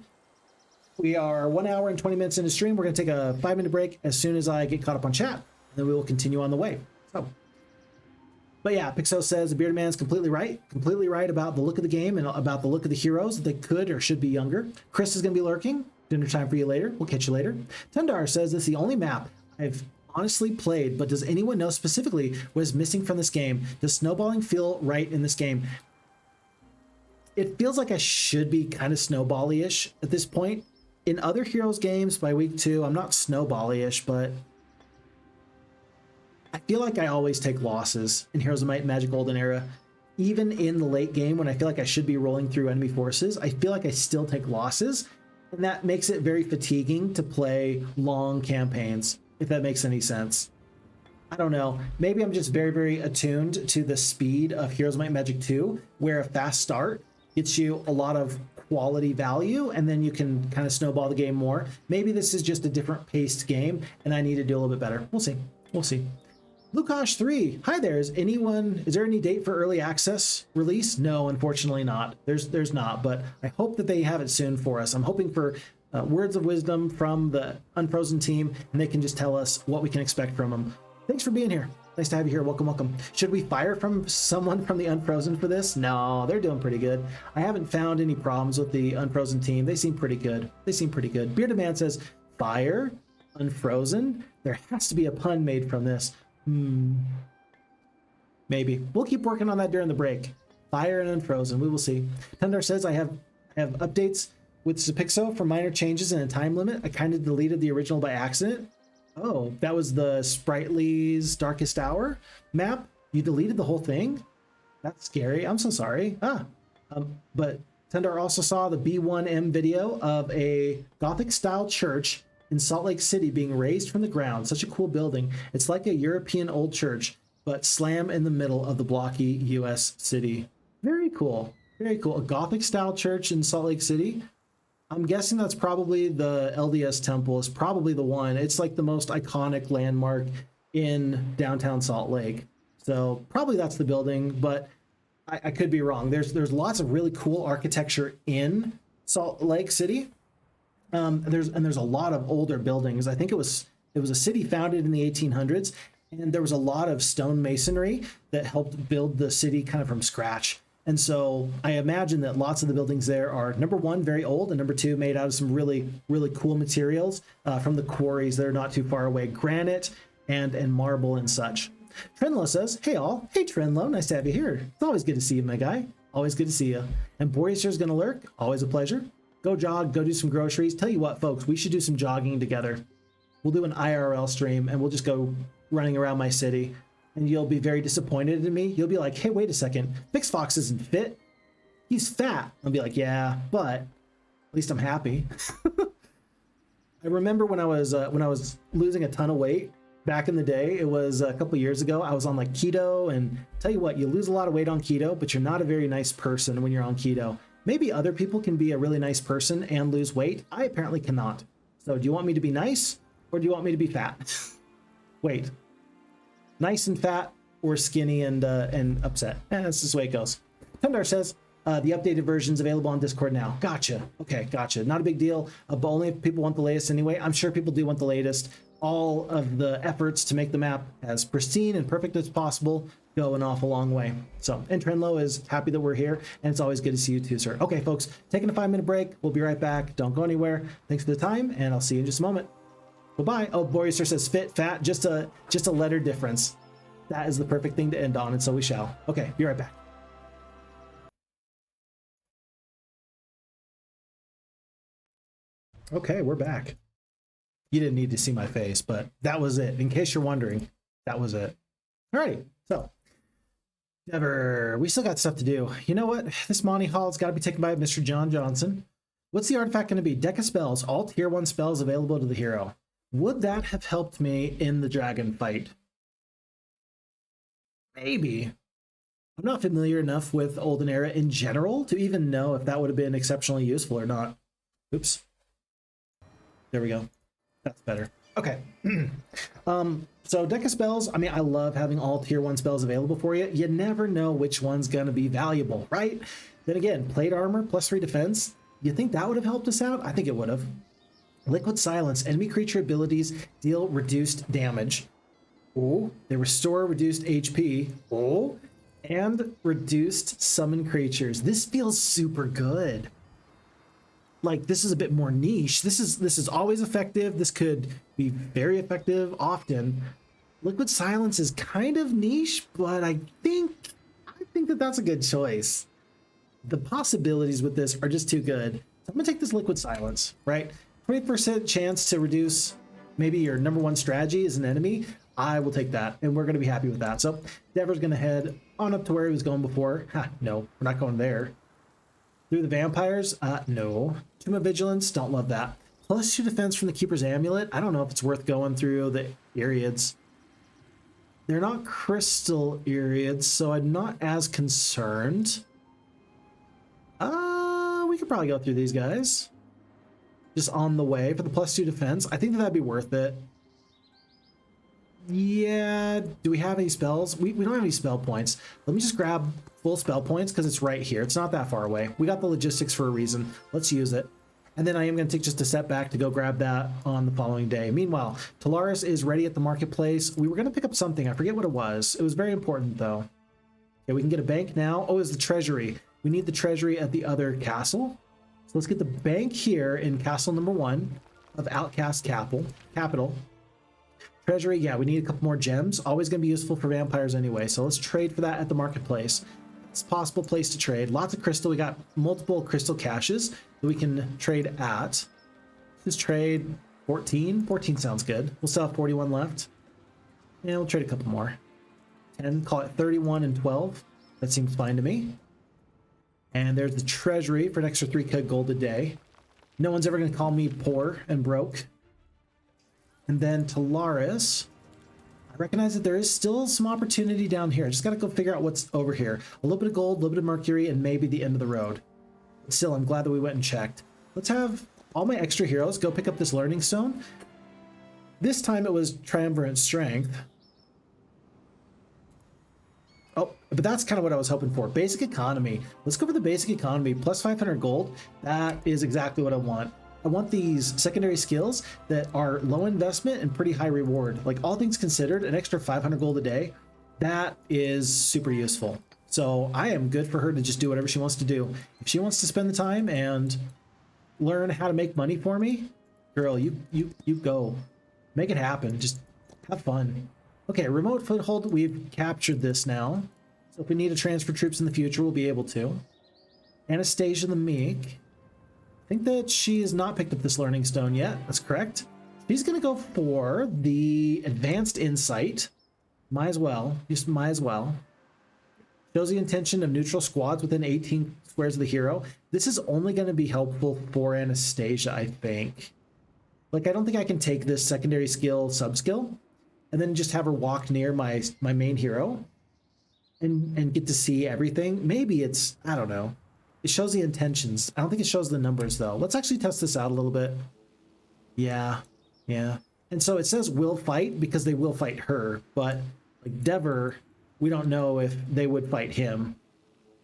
We are 1 hour and 20 minutes into stream. We're going to take a 5-minute break as soon as I get caught up on chat, and then we will continue on the way. So. But yeah, Pixo says the Bearded Man is completely right about the look of the game and about the look of the heroes. They could or should be younger. Chris is going to be lurking. Dinner time for you later. We'll catch you later. Tundar says this is the only map I've honestly played, but does anyone know specifically what is missing from this game? Does snowballing feel right in this game? It feels like I should be kind of snowbally-ish at this point. In other Heroes games by week 2, I'm not snowbally-ish, but I feel like I always take losses in Heroes of Might and Magic Olden Era. Even in the late game, when I feel like I should be rolling through enemy forces, I feel like I still take losses, and that makes it very fatiguing to play long campaigns, if that makes any sense. I don't know. Maybe I'm just very, very attuned to the speed of Heroes of Might and Magic 2, where a fast start gets you a lot of quality value, and then you can kind of snowball the game more. Maybe this is just a different paced game, and I need to do a little bit better. We'll see. We'll see. Lukash 3, hi there. Is there any date for early access release? No, unfortunately not. There's not, but I hope that they have it soon for us. I'm hoping for words of wisdom from the Unfrozen team, and they can just tell us what we can expect from them. Thanks for being here. Nice to have you here. Welcome, welcome. Should we fire from someone from the Unfrozen for this? No, they're doing pretty good. I haven't found any problems with the Unfrozen team. They seem pretty good. Bearded Man says, fire? Unfrozen? There has to be a pun made from this. Maybe. We'll keep working on that during the break. Fire and Unfrozen. We will see. Tundar says, I have updates with Zapixo for minor changes and a time limit. I kind of deleted the original by accident. Oh, that was the Sprightly's Darkest Hour map? You deleted the whole thing? That's scary. I'm so sorry. But Tundar also saw the B1M video of a Gothic-style church in Salt Lake City being raised from the ground. Such a cool building. It's like a European old church, but slam in the middle of the blocky US city. Very cool. Very cool. A Gothic-style church in Salt Lake City. I'm guessing that's probably the LDS temple is probably the one. It's like the most iconic landmark in downtown Salt Lake. So probably that's the building, but I could be wrong. There's lots of really cool architecture in Salt Lake City. There's a lot of older buildings. I think it was a city founded in the 1800s, and there was a lot of stone masonry that helped build the city kind of from scratch. And so I imagine that lots of the buildings there are, number one, very old, and number two, made out of some really, really cool materials from the quarries that are not too far away, granite and marble and such. Trenlo says, hey all. Hey Trenlo, nice to have you here. It's always good to see you, my guy. Always good to see you. And Boryster's gonna lurk. Always a pleasure. Go jog, go do some groceries. Tell you what, folks, we should do some jogging together. We'll do an IRL stream, and we'll just go running around my city. and you'll be very disappointed in me. You'll be like, hey, wait a second, Phixfox isn't fit. He's fat. I'll be like, yeah, but at least I'm happy. I remember when I was losing a ton of weight back in the day. It was a couple years ago. I was on like keto, and tell you what, you lose a lot of weight on keto, but you're not a very nice person when you're on keto. Maybe other people can be a really nice person and lose weight. I apparently cannot. So do you want me to be nice, or do you want me to be fat? Wait, nice and fat, or skinny and upset? That's just the way it goes. Tundar says, the updated version's available on Discord now. Gotcha. Okay, gotcha. Not a big deal, but only if people want the latest anyway. I'm sure people do want the latest. All of the efforts to make the map as pristine and perfect as possible go an awful long way. So, and Trenlo is happy that we're here, and it's always good to see you too, sir. Okay, folks, taking a 5-minute break. We'll be right back. Don't go anywhere. Thanks for the time, and I'll see you in just a moment. Bye-bye. Oh, Boryster says fit, fat, just a letter difference. That is the perfect thing to end on, and so we shall. Okay, be right back. Okay, we're back. You didn't need to see my face, but that was it. In case you're wondering, that was it. Alrighty, so Devir, we still got stuff to do. You know what? This Monty Hall's got to be taken by Mr. John Johnson. What's the artifact going to be? Deck of spells, all tier 1 spells available to the hero. Would that have helped me in the dragon fight? Maybe. I'm not familiar enough with Olden Era in general to even know if that would have been exceptionally useful or not. Oops. There we go. That's better. Okay. So deck of spells, I mean, I love having all tier 1 spells available for you. You never know which one's going to be valuable, right? Then again, plate armor plus 3 defense. You think that would have helped us out? I think it would have. Liquid silence. Enemy creature abilities deal reduced damage. Oh, they restore reduced HP. Oh, and reduced summon creatures. This feels super good. Like, this is a bit more niche. This is always effective. This could be very effective often. Liquid silence is kind of niche, but I think that that's a good choice. The possibilities with this are just too good. So I'm gonna take this liquid silence, right? 20% chance to reduce maybe your number 1 strategy as an enemy. I will take that, and we're gonna be happy with that. So Devir's gonna head on up to where he was going before. No, we're not going there. Through the vampires? No. Tomb of Vigilance, don't love that. Plus 2 defense from the Keeper's Amulet. I don't know if it's worth going through the Eriads. They're not crystal Eriads, so I'm not as concerned. We could probably go through these guys. Just on the way for the plus 2 defense. I think that'd be worth it. Yeah, do we have any spells? We don't have any spell points. Let me just grab full spell points because it's right here. It's not that far away. We got the logistics for a reason. Let's use it. And then I am going to take just a step back to go grab that on the following day. Meanwhile, Talaris is ready at the marketplace. We were going to pick up something. I forget what it was. It was very important, though. Okay, we can get a bank now. Oh, it's the treasury. We need the treasury at the other castle. So let's get the bank here in castle number 1 of Outcast Capital. Treasury, yeah, we need a couple more gems. Always going to be useful for vampires anyway. So let's trade for that at the marketplace. It's a possible place to trade. Lots of crystal. We got multiple crystal caches that we can trade at. Let's trade 14. 14 sounds good. We'll still have 41 left. And we'll trade a couple more. 10, call it 31 and 12. That seems fine to me. And there's the treasury for an extra 3k gold a day. No one's ever going to call me poor and broke. And then Talaris. I recognize that there is still some opportunity down here. I just got to go figure out what's over here. A little bit of gold, a little bit of mercury, and maybe the end of the road. But still, I'm glad that we went and checked. Let's have all my extra heroes go pick up this learning stone. This time it was Triumvirate Strength. Oh, but that's kind of what I was hoping for. Basic economy. Let's go for the basic economy. Plus 500 gold. That is exactly what I want. I want these secondary skills that are low investment and pretty high reward. Like, all things considered, an extra 500 gold a day, that is super useful. So I am good for her to just do whatever she wants to do. If she wants to spend the time and learn how to make money for me, girl, you go. Make it happen. Just have fun. Okay, remote foothold. We've captured this now. So if we need to transfer troops in the future, we'll be able to. Anastasia the Meek. I think that she has not picked up this learning stone yet. That's correct. She's going to go for the advanced insight. Might as well. Just might as well. Shows the intention of neutral squads within 18 squares of the hero. This is only going to be helpful for Anastasia, I think. Like, I don't think I can take this secondary skill, sub-skill, and then just have her walk near my main hero and get to see everything. Maybe it's, I don't know. It shows the intentions. I don't think it shows the numbers, though. Let's actually test this out a little bit. Yeah. And so it says will fight because they will fight her, but like Devir, we don't know if they would fight him.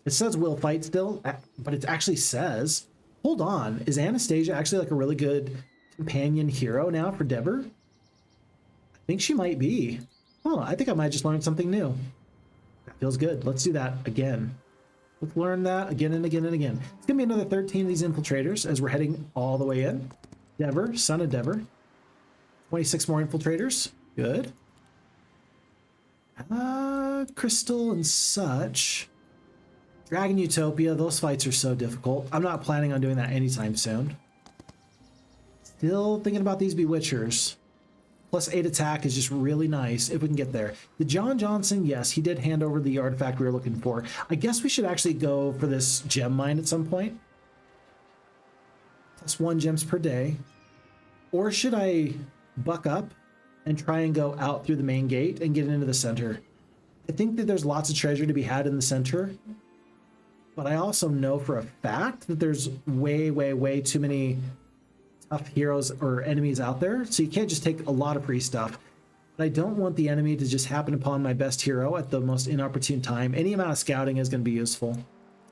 It says will fight still, but it actually says, hold on, is Anastasia actually like a really good companion hero now for Devir? I think she might be. Oh, I think I might just learn something new. That feels good. Let's do that again. Let's learn that again and again and again. It's gonna be another 13 of these infiltrators as we're heading all the way in. Devir, son of Devir. 26 more infiltrators. Good. Crystal and such. Dragon Utopia, those fights are so difficult. I'm not planning on doing that anytime soon. Still thinking about these Bewitchers. Plus 8 attack is just really nice if we can get there. The John Johnson, yes, he did hand over the artifact we were looking for. I guess we should actually go for this gem mine at some point. Plus 1 gems per day. Or should I buck up and try and go out through the main gate and get into the center? I think that there's lots of treasure to be had in the center, but I also know for a fact that there's way too many tough heroes or enemies out there, so you can't just take a lot of free stuff. But I don't want the enemy to just happen upon my best hero at the most inopportune time. Any amount of scouting is going to be useful.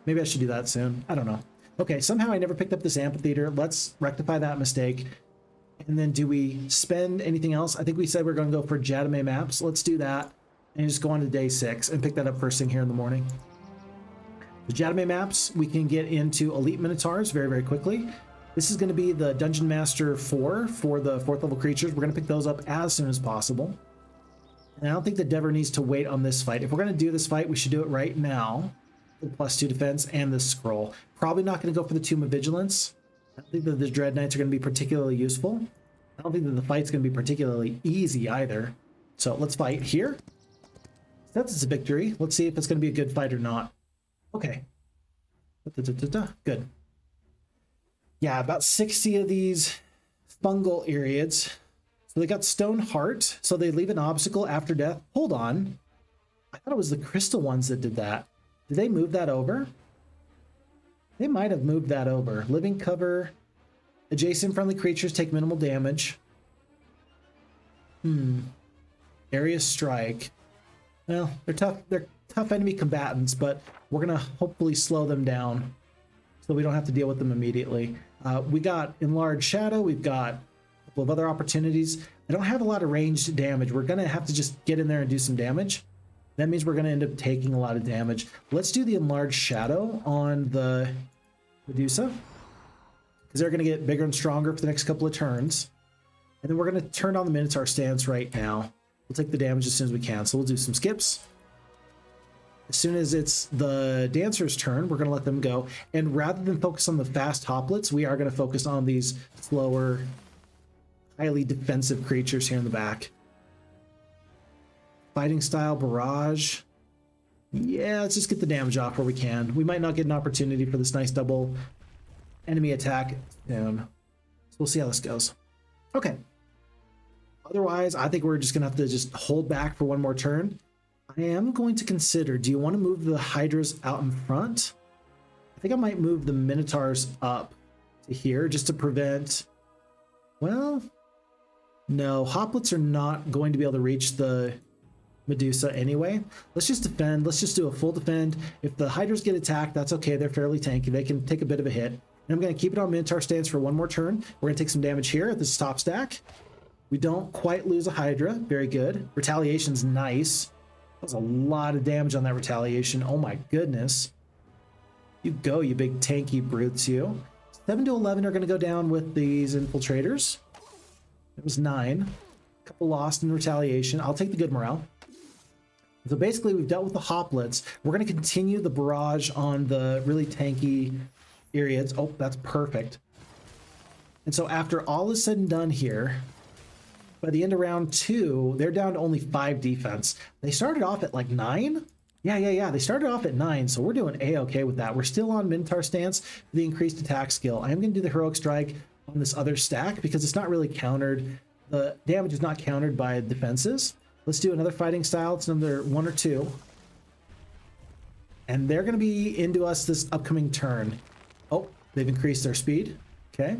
Maybe I should do that soon. I don't know. Okay, somehow I never picked up this amphitheater. Let's rectify that mistake. And then do we spend anything else? I think we said we're going to go for Jadame maps. Let's do that and just go on to day 6 and pick that up first thing here in the morning. The Jadame maps, we can get into Elite Minotaurs very quickly. This is going to be the Dungeon Master 4 for the 4th level creatures. We're going to pick those up as soon as possible. And I don't think the Devir needs to wait on this fight. If we're going to do this fight, we should do it right now. The +2 defense and the scroll. Probably not going to go for the Tomb of Vigilance. I don't think that the Dread Knights are going to be particularly useful. I don't think that the fight's going to be particularly easy either. So let's fight here. That's a victory. Let's see if it's going to be a good fight or not. Okay. Good. Yeah, about 60 of these fungal Eriads. So they got Stone Heart, so they leave an obstacle after death. Hold on. I thought it was the crystal ones that did that. Did they move that over? They might have moved that over. Living cover. Adjacent friendly creatures take minimal damage. Area strike. Well, they're tough. They're tough enemy combatants, but we're gonna hopefully slow them down so we don't have to deal with them immediately. We got Enlarged Shadow. We've got a couple of other opportunities. I don't have a lot of ranged damage. We're gonna have to just get in there and do some damage. That means we're gonna end up taking a lot of damage. Let's do the Enlarged Shadow on the Medusa, because they're gonna get bigger and stronger for the next couple of turns. And then we're gonna turn on the Minotaur stance right now. We'll take the damage as soon as we can. So we'll do some skips. As soon as it's the Dancer's turn, we're going to let them go. And rather than focus on the fast hoplets, we are going to focus on these slower, highly defensive creatures here in the back. Fighting style, barrage. Yeah, let's just get the damage off where we can. We might not get an opportunity for this nice double enemy attack soon. So we'll see how this goes. Okay. Otherwise, I think we're just going to have to just hold back for one more turn. I am going to consider, do you want to move the Hydras out in front? I think I might move the Minotaurs up to here just to prevent... Well, no. Hoplets are not going to be able to reach the Medusa anyway. Let's just defend. Let's just do a full defend. If the Hydras get attacked, that's okay. They're fairly tanky. They can take a bit of a hit. And I'm going to keep it on Minotaur stance for one more turn. We're going to take some damage here at this top stack. We don't quite lose a Hydra. Very good. Retaliation's nice. That was a lot of damage on that retaliation. Oh my goodness. You go, you big tanky brutes, you. 7 to 11 are going to go down with these infiltrators. It was 9. A couple lost in retaliation. I'll take the good morale. So basically, we've dealt with the hoplets. We're going to continue the barrage on the really tanky Eriads. Oh, that's perfect. And so after all is said and done here, By the end of round 2, they're down to only 5 defense. They started off at like 9. Yeah. They started off at 9, so we're doing A-okay with that. We're still on Minotaur stance for the increased attack skill. I am going to do the Heroic Strike on this other stack because it's not really countered. The damage is not countered by defenses. Let's do another fighting style. It's another 1 or 2. And they're going to be into us this upcoming turn. Oh, they've increased their speed. Okay.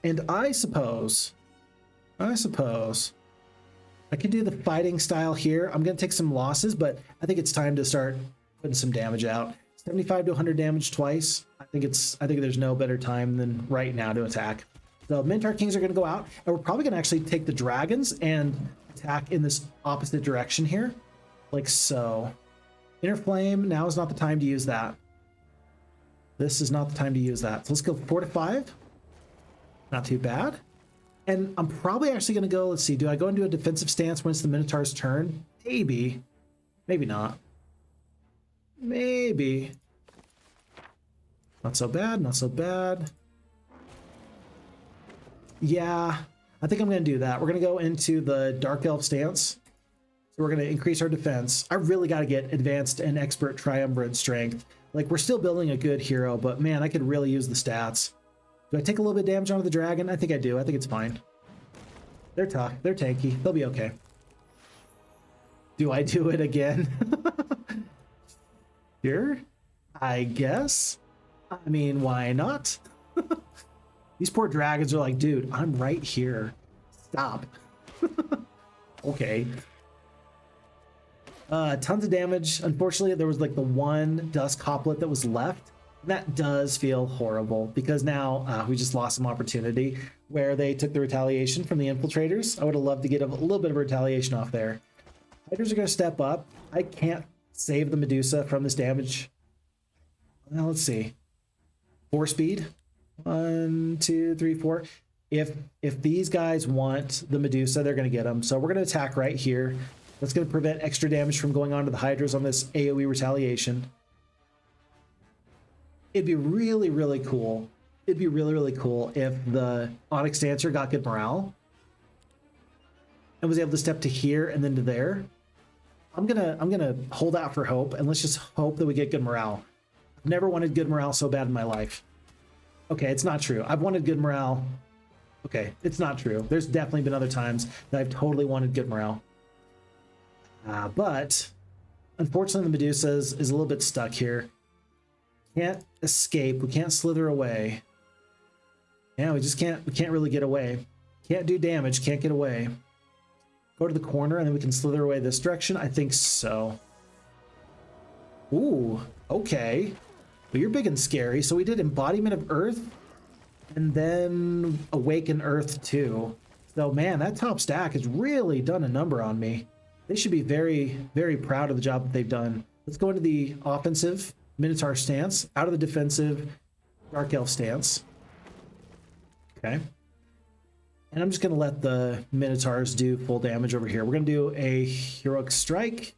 And I suppose I could do the fighting style here. I'm going to take some losses, but I think it's time to start putting some damage out. 75 to 100 damage twice. I think there's no better time than right now to attack. The Minotaur Kings are going to go out, and we're probably going to actually take the dragons and attack in this opposite direction here, like so. Inner Flame, now is not the time to use that. This is not the time to use that. So let's go 4 to 5. Not too bad. And I'm probably actually going to go, let's see, do I go into a defensive stance when it's the Minotaur's turn? Maybe. Maybe not. Maybe. Not so bad, not so bad. Yeah, I think I'm going to do that. We're going to go into the Dark Elf stance. So we're going to increase our defense. I really got to get advanced and expert triumvirate strength. Like, we're still building a good hero, but man, I could really use the stats. Do I take a little bit of damage onto the dragon? I think I do. I think it's fine. They're tough. They're tanky. They'll be okay. Do I do it again? Sure. I guess. I mean, why not? These poor dragons are like, dude, I'm right here. Stop. Okay. Tons of damage. Unfortunately, there was like the one dust coplet that was left. That does feel horrible because now we just lost some opportunity where they took the retaliation from the infiltrators. I would have loved to get a little bit of retaliation off there. Hydras are going to step up. I can't save the Medusa from this damage. Now let's see. 4 speed. 1, 2, 3, 4. If these guys want the Medusa, they're going to get them. So we're going to attack right here. That's going to prevent extra damage from going on to the Hydras on this AoE retaliation. It'd be really, really cool. It'd be really, really cool if the Onyx Dancer got good morale and was able to step to here and then to there. I'm gonna hold out for hope, and let's just hope that we get good morale. I've never wanted good morale so bad in my life. Okay, it's not true. I've wanted good morale. Okay, it's not true. There's definitely been other times that I've totally wanted good morale. But unfortunately, the Medusa is a little bit stuck here. Can't escape. We can't slither away. Yeah, we can't really get away. Can't do damage. Can't get away. Go to the corner and then we can slither away this direction. I think so. Ooh, okay. Well, you're big and scary. So we did Embodiment of Earth and then Awaken Earth too. So man, that top stack has really done a number on me. They should be very, very proud of the job that they've done. Let's go into the offensive Minotaur stance, out of the defensive Dark Elf stance. Okay. And I'm just going to let the Minotaurs do full damage over here. We're going to do a Heroic Strike.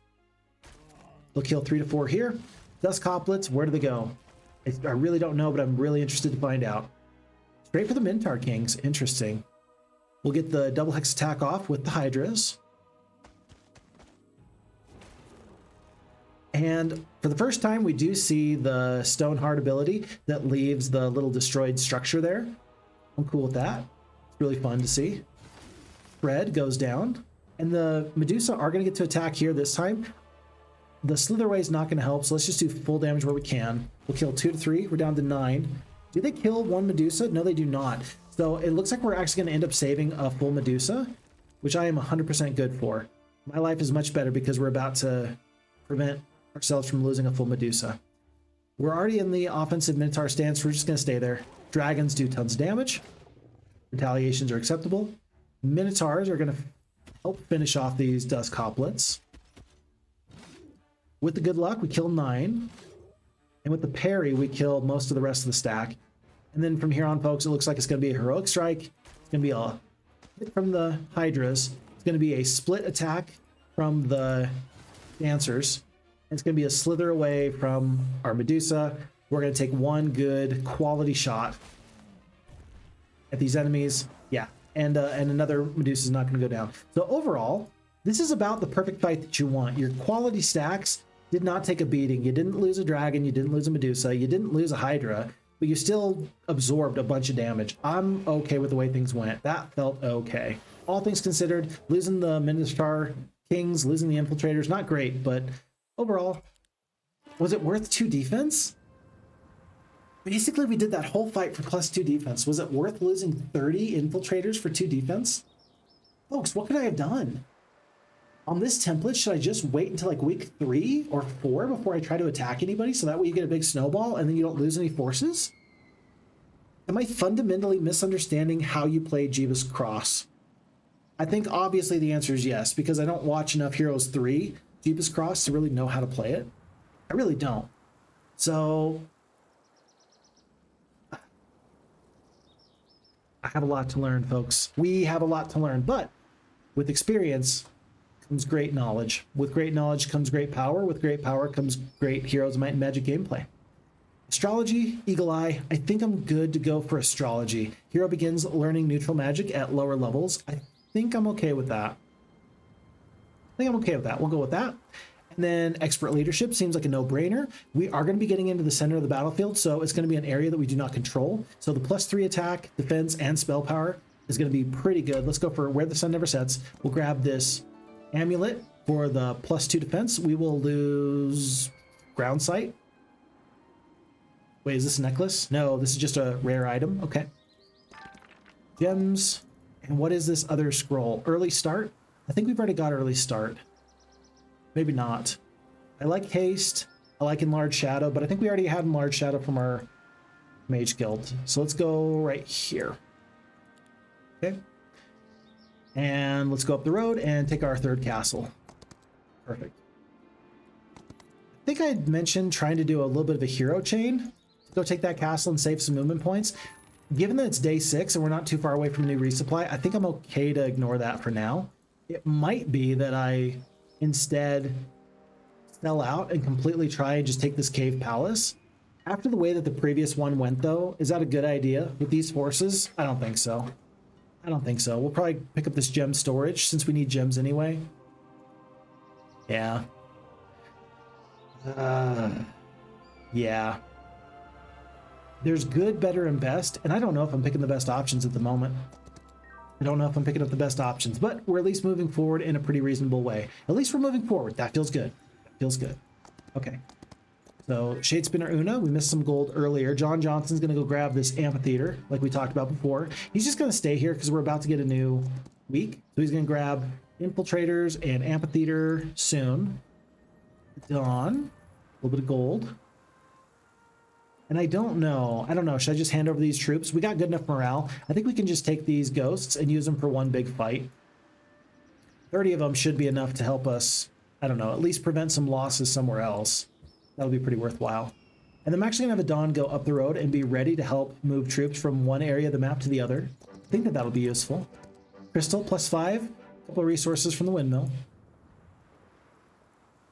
They'll kill 3 to 4 here. Dust Coplets, where do they go? I really don't know, but I'm really interested to find out. Straight for the Minotaur Kings. Interesting. We'll get the double hex attack off with the Hydras. And for the first time, we do see the Stoneheart ability that leaves the little destroyed structure there. I'm cool with that. It's really fun to see. Spread goes down. And the Medusa are going to get to attack here this time. The Slitherway is not going to help, so let's just do full damage where we can. We'll kill 2 to 3. We're down to 9. Do they kill one Medusa? No, they do not. So it looks like we're actually going to end up saving a full Medusa, which I am 100% good for. My life is much better because we're about to prevent ourselves from losing a full Medusa. We're already in the offensive Minotaur stance. We're just going to stay there. Dragons do tons of damage. Retaliations are acceptable. Minotaurs are going to help finish off these Dust Coplets. With the good luck, we kill 9. And with the parry, we kill most of the rest of the stack. And then from here on, folks, it looks like it's going to be a Heroic Strike. It's going to be a hit from the Hydras. It's going to be a split attack from the Dancers. It's going to be a slither away from our Medusa. We're going to take one good quality shot. at these enemies. Yeah, and another Medusa is not going to go down. So overall, this is about the perfect fight that you want. Your quality stacks did not take a beating. You didn't lose a dragon, you didn't lose a Medusa, you didn't lose a Hydra, but you still absorbed a bunch of damage. I'm okay with the way things went. That felt okay. All things considered, losing the Minotaur Kings, losing the Infiltrators, not great, but overall, was it worth 2 defense? Basically, we did that whole fight for +2 defense. Was it worth losing 30 Infiltrators for 2 defense? Folks, what could I have done? On this template, should I just wait until like week 3 or 4 before I try to attack anybody so that way you get a big snowball and then you don't lose any forces? Am I fundamentally misunderstanding how you play JebusCross? I think obviously the answer is yes, because I don't watch enough Heroes 3 JebusCross to really know how to play it. I really don't. So I have a lot to learn, folks. We have a lot to learn, but with experience comes great knowledge. With great knowledge comes great power. With great power comes great Heroes, Might, and Magic gameplay. Astrology, Eagle Eye, I think I'm good to go for Astrology. Hero begins learning neutral magic at lower levels. I think I'm okay with that. We'll go with that. And then Expert Leadership seems like a no-brainer. We are going to be getting into the center of the battlefield, so it's going to be an area that we do not control. So the +3 attack, defense, and spell power is going to be pretty good. Let's go for Where the Sun Never Sets. We'll grab this amulet for the +2 defense. We will lose Ground Sight. Wait, is this a necklace? No, this is just a rare item. Okay. Gems. And what is this other scroll? Early Start? I think we've already got Early Start. Maybe not. I like Haste. I like Enlarged Shadow, but I think we already had Enlarged Shadow from our Mage Guild. So let's go right here. Okay. And let's go up the road and take our 3rd castle. Perfect. I think I had mentioned trying to do a little bit of a hero chain. Go take that castle and save some movement points. Given that it's day 6 and we're not too far away from a new resupply, I think I'm okay to ignore that for now. It might be that I instead sell out and completely try and just take this cave palace. After the way that the previous one went, though, is that a good idea with these forces? I don't think so. I don't think so. We'll probably pick up this gem storage since we need gems anyway. Yeah. Yeah. There's good, better, and best, and I don't know if I'm picking the best options at the moment. I don't know if I'm picking up the best options, but we're at least moving forward in a pretty reasonable way. At least we're moving forward. That feels good. That feels good. Okay. So, Shade Spinner Una, we missed some gold earlier. John Johnson's going to go grab this amphitheater, like we talked about before. He's just going to stay here because we're about to get a new week. So he's going to grab infiltrators and amphitheater soon. Dawn, a little bit of gold. And I don't know. Should I just hand over these troops? We got good enough morale. I think we can just take these ghosts and use them for one big fight. 30 of them should be enough to help us, I don't know, at least prevent some losses somewhere else. That'll be pretty worthwhile. And I'm actually going to have a Dawn go up the road and be ready to help move troops from one area of the map to the other. I think that that'll be useful. Crystal, +5. A couple of resources from the windmill.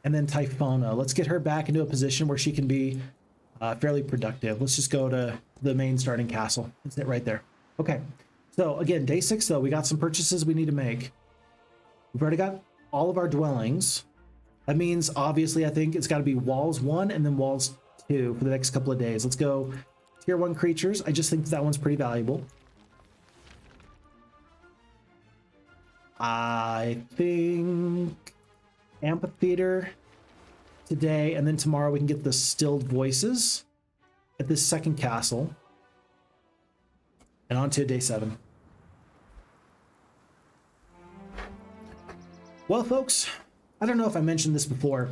And then Typhona. Let's get her back into a position where she can be fairly productive. Let's just go to the main starting castle. That's it right there. Okay. So again, day 6 though, we got some purchases we need to make. We've already got all of our dwellings. That means obviously I think it's got to be walls 1 and then walls 2 for the next couple of days. Let's go tier 1 creatures. I just think that one's pretty valuable. I think amphitheater today, and then tomorrow we can get the stilled voices at this second castle. And on to day 7. Well, folks, I don't know if I mentioned this before,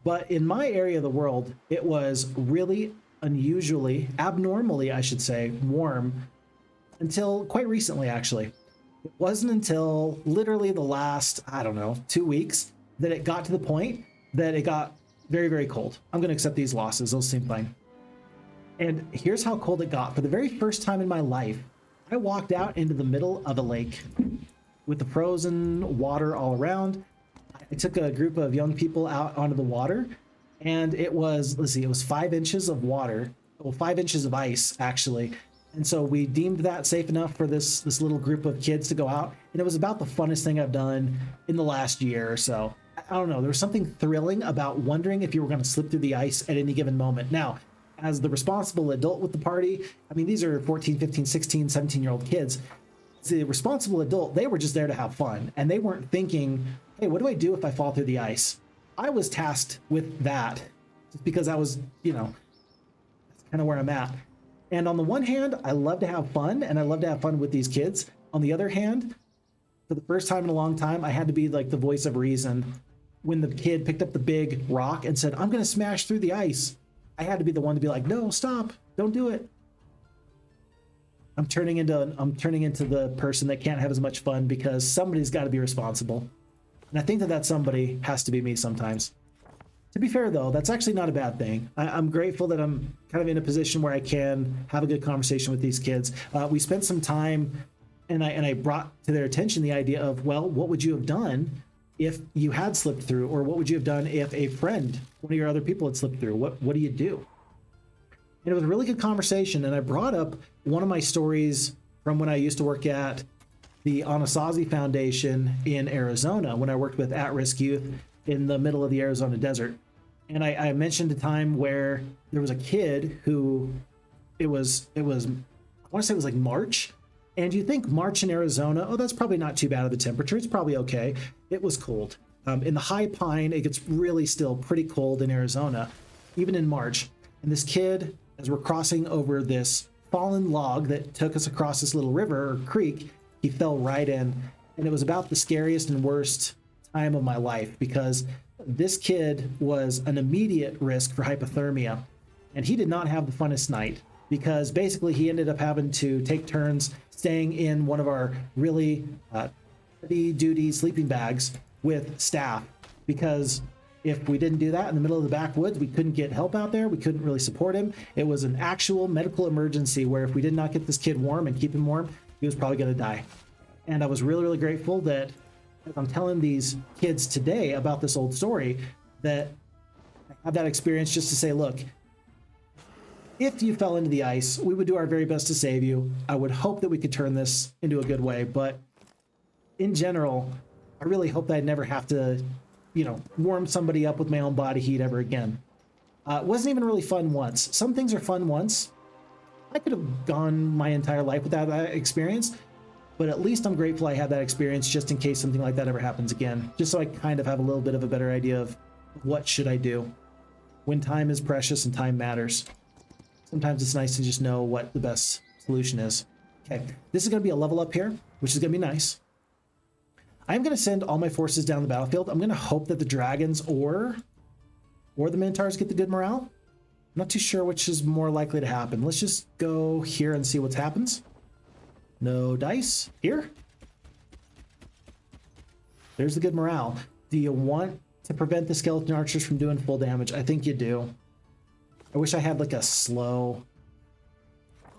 but in my area of the world, it was really unusually, abnormally, I should say, warm until quite recently, actually. It wasn't until literally the last, I don't know, 2 weeks that it got to the point that it got very, very cold. I'm going to accept these losses. Those seem fine. And here's how cold it got. For the very first time in my life, I walked out into the middle of a lake with the frozen water all around. I took a group of young people out onto the water, and it was, let's see, it was 5 inches of water, well, 5 inches of ice, actually. And so we deemed that safe enough for this little group of kids to go out. And it was about the funnest thing I've done in the last year or so. I don't know. There was something thrilling about wondering if you were going to slip through the ice at any given moment. Now, as the responsible adult with the party, I mean, these are 14, 15, 16, 17-year-old kids. The responsible adult, they were just there to have fun. And they weren't thinking, hey, what do I do if I fall through the ice? I was tasked with that just because I was, you know, that's kind of where I'm at. And on the one hand, I love to have fun, and I love to have fun with these kids. On the other hand, for the first time in a long time, I had to be like the voice of reason. When the kid picked up the big rock and said, I'm going to smash through the ice, I had to be the one to be like, no, stop, don't do it. I'm turning into the person that can't have as much fun because somebody's got to be responsible. And I think that somebody has to be me sometimes. To be fair, though, that's actually not a bad thing. I'm grateful that I'm kind of in a position where I can have a good conversation with these kids. We spent some time, and I brought to their attention the idea of, well, what would you have done if you had slipped through? Or what would you have done if a friend, one of your other people, had slipped through? What do you do? And it was a really good conversation, and I brought up one of my stories from when I used to work at the Anasazi Foundation in Arizona, when I worked with at-risk youth in the middle of the Arizona desert. And I mentioned a time where there was a kid who, I want to say it was like March. And you think March in Arizona, oh, that's probably not too bad of the temperature. It's probably okay. It was cold. In the high pine, it gets really still pretty cold in Arizona, even in March. And this kid, as we're crossing over this fallen log that took us across this little river or creek, he fell right in. And it was about the scariest and worst time of my life because this kid was an immediate risk for hypothermia. And he did not have the funnest night because basically he ended up having to take turns staying in one of our really heavy-duty sleeping bags with staff, because if we didn't do that in the middle of the backwoods, we couldn't get help out there. We couldn't really support him. It was an actual medical emergency where if we did not get this kid warm and keep him warm, he was probably going to die. And I was really, really grateful that as I'm telling these kids today about this old story, that I had that experience just to say, look, if you fell into the ice, we would do our very best to save you. I would hope that we could turn this into a good way. But in general, I really hope that I'd never have to, warm somebody up with my own body heat ever again. It wasn't even really fun once. Some things are fun once. I could have gone my entire life without that experience, but at least I'm grateful I had that experience just in case something like that ever happens again, just so I kind of have a little bit of a better idea of what should I do when time is precious and time matters. Sometimes it's nice to just know what the best solution is. Okay, this is going to be a level up here, which is going to be nice. I'm going to send all my forces down the battlefield. I'm going to hope that the dragons or the Minotaurs get the good morale. I'm not too sure which is more likely to happen. Let's just go here and see what happens. No dice. Here. There's the good morale. Do you want to prevent the skeleton archers from doing full damage? I think you do. I wish I had like a slow.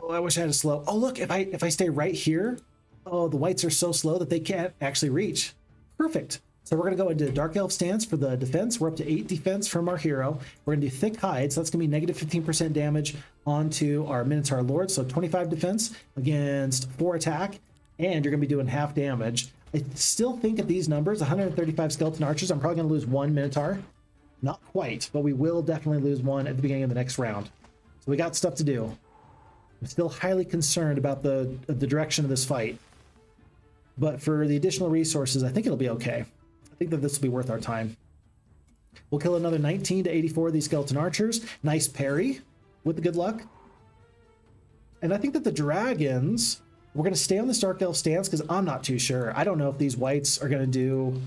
Oh, I wish I had a slow. Oh, look, if I stay right here, oh, the whites are so slow that they can't actually reach. Perfect. So we're going to go into Dark Elf stance for the defense. We're up to 8 defense from our hero. We're going to do Thick Hide, so that's going to be negative 15% damage onto our Minotaur Lord. So 25 defense against 4 attack, and you're going to be doing half damage. I still think at these numbers, 135 skeleton archers, I'm probably going to lose 1 Minotaur. Not quite, but we will definitely lose 1 at the beginning of the next round. So we got stuff to do. I'm still highly concerned about the direction of this fight. But for the additional resources, I think it'll be okay. I think that this will be worth our time. We'll kill another 19 to 84 of these skeleton archers. Nice parry with the good luck. And I think that the dragons, we're going to stay on this Dark Elf stance because I'm not too sure. I don't know if these whites are going to do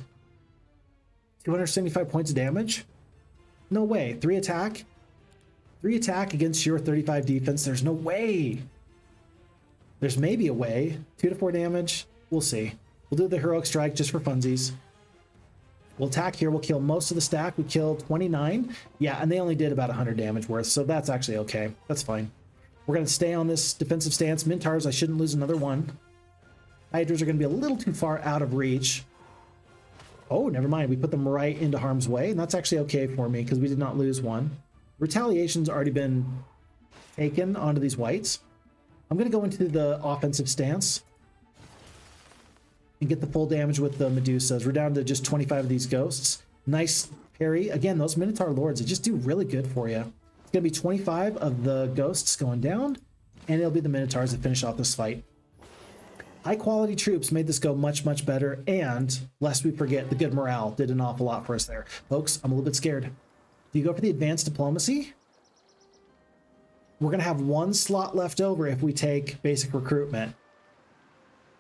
275 points of damage. No way. 3 attack. 3 attack against your 35 defense. There's no way. There's maybe a way. 2 to 4 damage. We'll see. We'll do the heroic strike just for funsies. We'll attack here. We'll kill most of the stack. We killed 29. Yeah, and they only did about 100 damage worth, so that's actually okay. That's fine. We're going to stay on this defensive stance. Minotaurs, I shouldn't lose another one. Hydras are going to be a little too far out of reach. Oh, never mind. We put them right into harm's way, and that's actually okay for me because we did not lose one. Retaliation's already been taken onto these whites. I'm going to go into the offensive stance and get the full damage with the Medusas. We're down to just 25 of these ghosts. Nice parry. Again, those Minotaur Lords, they just do really good for you. It's going to be 25 of the ghosts going down, and it'll be the Minotaurs that finish off this fight. High quality troops made this go much, much better, and lest we forget, the good morale did an awful lot for us there. Folks, I'm a little bit scared. Do you go for the advanced diplomacy? We're going to have one slot left over if we take basic recruitment.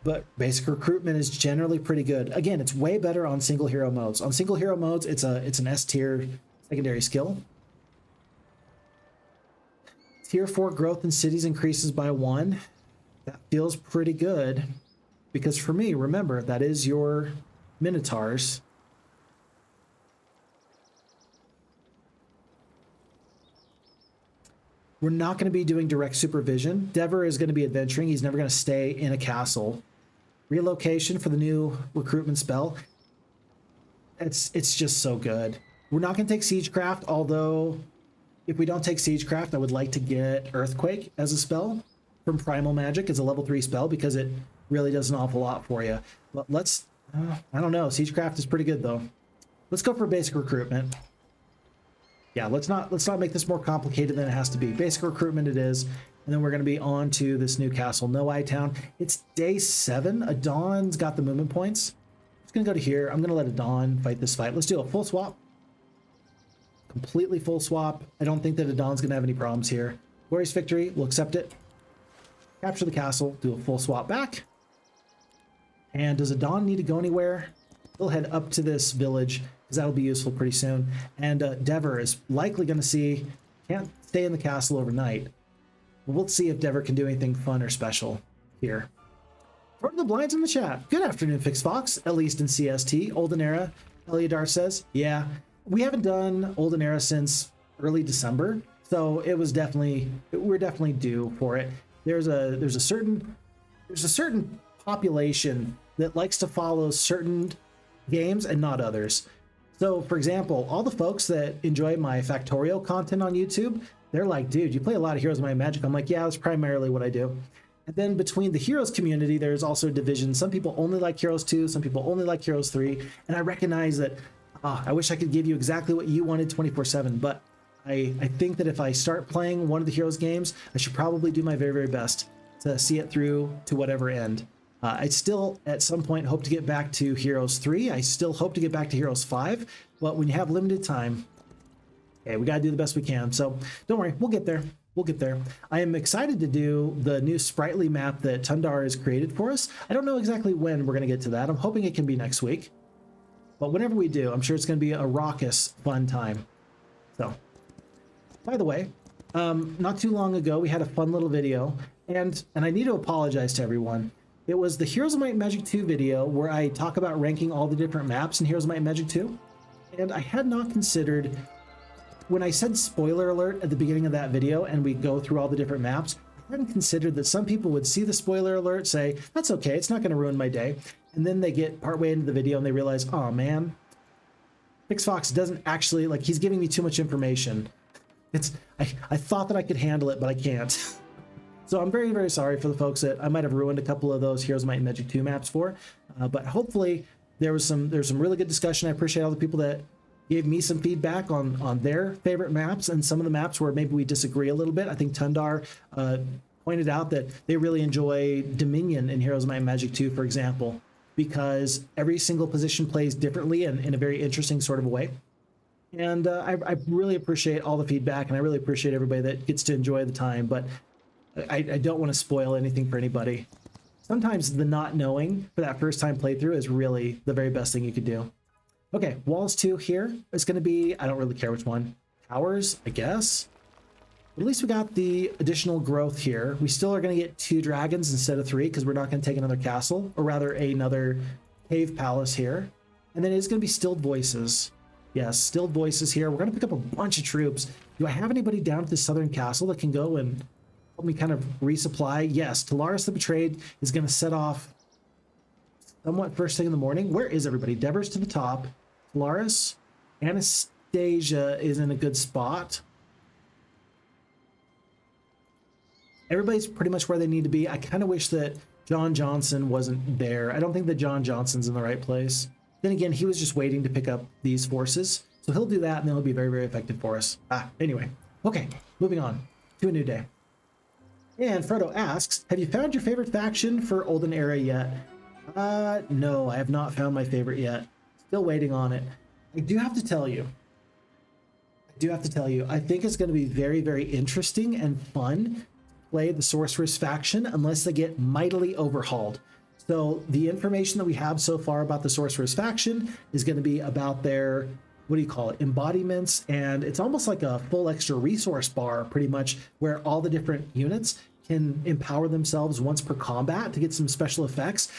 But basic recruitment is generally pretty good. Again, it's way better on single hero modes. On single hero modes, it's an S tier secondary skill. Tier 4 growth in cities increases by 1. That feels pretty good. Because for me, remember, that is your Minotaurs. We're not going to be doing direct supervision. Devir is going to be adventuring. He's never going to stay in a castle. Relocation for the new recruitment spell. It's just so good. We're not going to take Siegecraft, although if we don't take Siegecraft, I would like to get Earthquake as a spell from Primal Magic as a level 3 spell because it really does an awful lot for you. But let's, I don't know, Siegecraft is pretty good though. Let's go for basic recruitment. Yeah, let's not make this more complicated than it has to be. Basic recruitment it is, and then we're going to be on to this new castle, No Eye Town. It's day 7. Adon's got the movement points. I'm just going to go to here. I'm going to let Adon fight this fight. Let's do a full swap. Completely full swap. I don't think that Adon's going to have any problems here. Glorious victory. We'll accept it. Capture the castle. Do a full swap back. And does Adon need to go anywhere? We'll head up to this village, because that'll be useful pretty soon. And Devir is likely going to see, can't stay in the castle overnight. But we'll see if Devir can do anything fun or special here. Throw the blinds in the chat. Good afternoon, Phixfox, at least in CST. Olden Era, Eliadar says, yeah, we haven't done Olden Era since early December, so it was definitely, we're definitely due for it. There's a certain population that likes to follow certain games and not others. So, for example, all the folks that enjoy my Factorio content on YouTube, they're like, dude, you play a lot of Heroes of Might and Magic. I'm like, yeah, that's primarily what I do. And then between the Heroes community, there's also divisions. Some people only like Heroes 2, some people only like Heroes 3. And I recognize that, I wish I could give you exactly what you wanted 24/7. But I think that if I start playing one of the Heroes games, I should probably do my very, very best to see it through to whatever end. I still, at some point, hope to get back to Heroes 3. I still hope to get back to Heroes 5. But when you have limited time, okay, we got to do the best we can. So don't worry, we'll get there. We'll get there. I am excited to do the new sprightly map that Tundar has created for us. I don't know exactly when we're going to get to that. I'm hoping it can be next week. But whenever we do, I'm sure it's going to be a raucous, fun time. So, by the way, not too long ago, we had a fun little video. And I need to apologize to everyone. It was the Heroes of Might and Magic 2 video where I talk about ranking all the different maps in Heroes of Might and Magic 2. And I had not considered, when I said spoiler alert at the beginning of that video and we go through all the different maps, I hadn't considered that some people would see the spoiler alert, say, that's okay, it's not going to ruin my day. And then they get partway into the video and they realize, oh man, Phixfox doesn't actually, like, he's giving me too much information. I thought that I could handle it, but I can't. So I'm very, very sorry for the folks that I might have ruined a couple of those Heroes of Might and Magic 2 maps for. But hopefully there's some really good discussion. I appreciate all the people that gave me some feedback on their favorite maps and some of the maps where maybe we disagree a little bit. I think Tundar pointed out that they really enjoy Dominion in Heroes of Might and Magic 2, for example, because every single position plays differently and in a very interesting sort of a way. And I really appreciate all the feedback, and I really appreciate everybody that gets to enjoy the time. But I don't want to spoil anything for anybody. Sometimes the not knowing for that first time playthrough is really the very best thing you could do. Okay, Walls 2 here is going to be, I don't really care which one. Towers, I guess. But at least we got the additional growth here. We still are going to get 2 dragons instead of 3 because we're not going to take another castle, or rather another cave palace here. And then it's going to be Stilled Voices. Yes, Stilled Voices here. We're going to pick up a bunch of troops. Do I have anybody down at the southern castle that can go and help me kind of resupply? Yes, Talaris the Betrayed is going to set off somewhat first thing in the morning. Where is everybody? Devir's to the top. Talaris. Anastasia is in a good spot. Everybody's pretty much where they need to be. I kind of wish that John Johnson wasn't there. I don't think that John Johnson's in the right place. Then again, he was just waiting to pick up these forces. So he'll do that and then he'll be very, very effective for us. Anyway. Okay, moving on to a new day. And Frodo asks, have you found your favorite faction for Olden Era yet? No, I have not found my favorite yet. Still waiting on it. I do have to tell you, I think it's going to be very, very interesting and fun to play the Sorceress faction unless they get mightily overhauled. So the information that we have so far about the Sorceress faction is going to be about their, what do you call it, embodiments, and it's almost like a full extra resource bar, pretty much, where all the different units can empower themselves once per combat to get some special effects.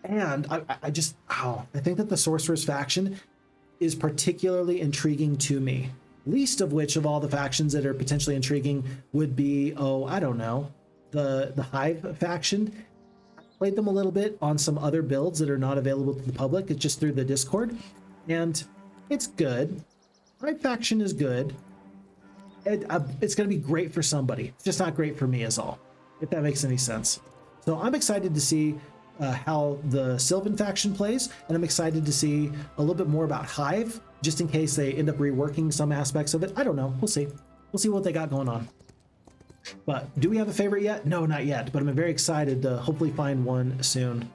And I think that the Sorceress faction is particularly intriguing to me. Least of which of all the factions that are potentially intriguing would be, I don't know, the Hive faction. I played them a little bit on some other builds that are not available to the public. It's just through the Discord, and it's good. Hive faction is good. It's going to be great for somebody. It's just not great for me is all, if that makes any sense. So I'm excited to see how the Sylvan faction plays, and I'm excited to see a little bit more about Hive, just in case they end up reworking some aspects of it. I don't know. We'll see. We'll see what they got going on. But do we have a favorite yet? No, not yet, but I'm very excited to hopefully find one soon.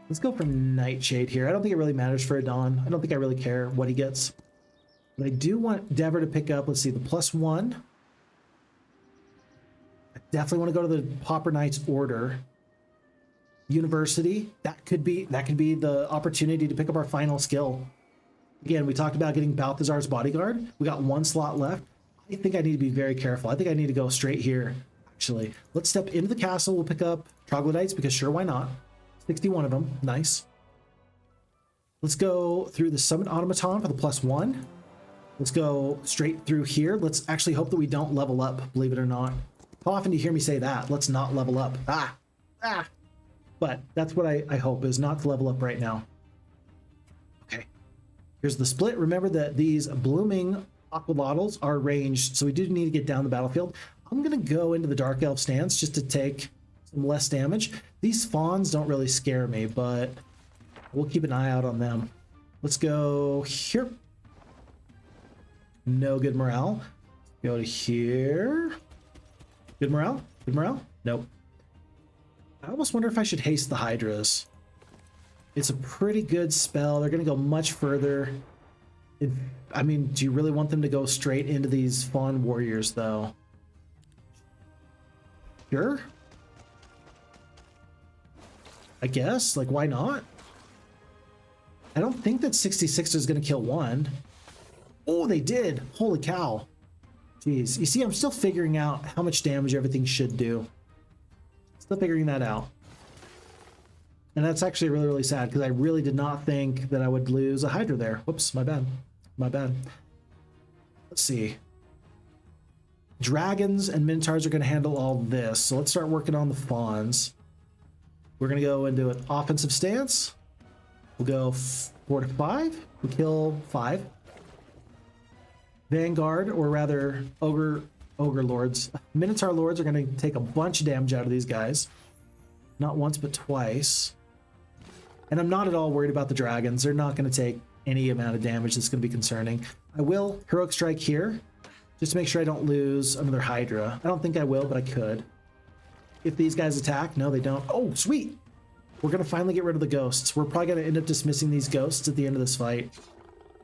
Let's go for Nightshade here. I don't think it really matters for Adon. I don't think I really care what he gets. But I do want Devir to pick up, let's see, the +1. I definitely want to go to the Pauper Knight's Order. University, that could be the opportunity to pick up our final skill. Again, we talked about getting Balthazar's Bodyguard. We got one slot left. I think I need to be very careful. I think I need to go straight here, actually. Let's step into the castle. We'll pick up Troglodytes, because sure, why not? 61 of them. Nice. Let's go through the Summon Automaton for the +1. Let's go straight through here. Let's actually hope that we don't level up, believe it or not. How often do you hear me say that? Let's not level up. But that's what I hope, is not to level up right now. Okay. Here's the split. Remember that these blooming aqualotls are ranged, so we do need to get down the battlefield. I'm going to go into the Dark Elf stance just to take some less damage. These fawns don't really scare me, but we'll keep an eye out on them. Let's go here. No good morale. Go to here. Good morale? Good morale? Nope. I almost wonder if I should haste the Hydras. It's a pretty good spell. They're going to go much further. I mean, do you really want them to go straight into these Fawn Warriors, though? Sure. I guess. Like, why not? I don't think that 66 is going to kill one. Oh, they did. Holy cow. Jeez. You see, I'm still figuring out how much damage everything should do. Still figuring that out. And that's actually really, really sad, because I really did not think that I would lose a Hydra there. Whoops, my bad. My bad. Let's see. Dragons and Minotaurs are going to handle all this. So let's start working on the Fawns. We're going to go into an offensive stance. We'll go 4 to 5. We kill 5. Vanguard, or rather Ogre Lords. Minotaur Lords are going to take a bunch of damage out of these guys. Not once, but twice. And I'm not at all worried about the dragons. They're not going to take any amount of damage that's going to be concerning. I will Heroic Strike here, just to make sure I don't lose another Hydra. I don't think I will, but I could. If these guys attack, no, they don't. Oh, sweet! We're going to finally get rid of the ghosts. We're probably going to end up dismissing these ghosts at the end of this fight.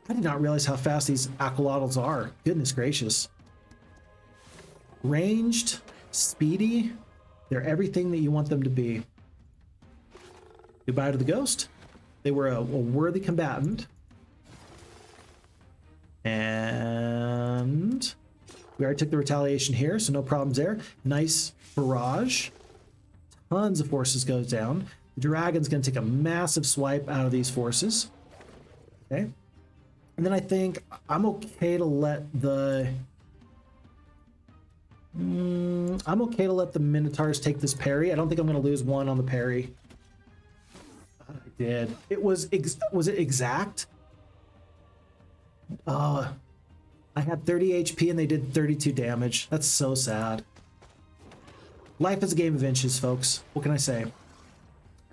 I did not realize how fast these aqualotls are. Goodness gracious. Ranged, speedy, they're everything that you want them to be. Goodbye to the ghost. They were a worthy combatant. And we already took the retaliation here, so no problems there. Nice barrage. Tons of forces goes down. The dragon's going to take a massive swipe out of these forces. Okay. And then I think I'm okay to let the... I'm okay to let the Minotaurs take this parry. I don't think I'm going to lose one on the parry. I did. It was it exact? I had 30 HP and they did 32 damage. That's so sad. Life is a game of inches, folks. What can I say?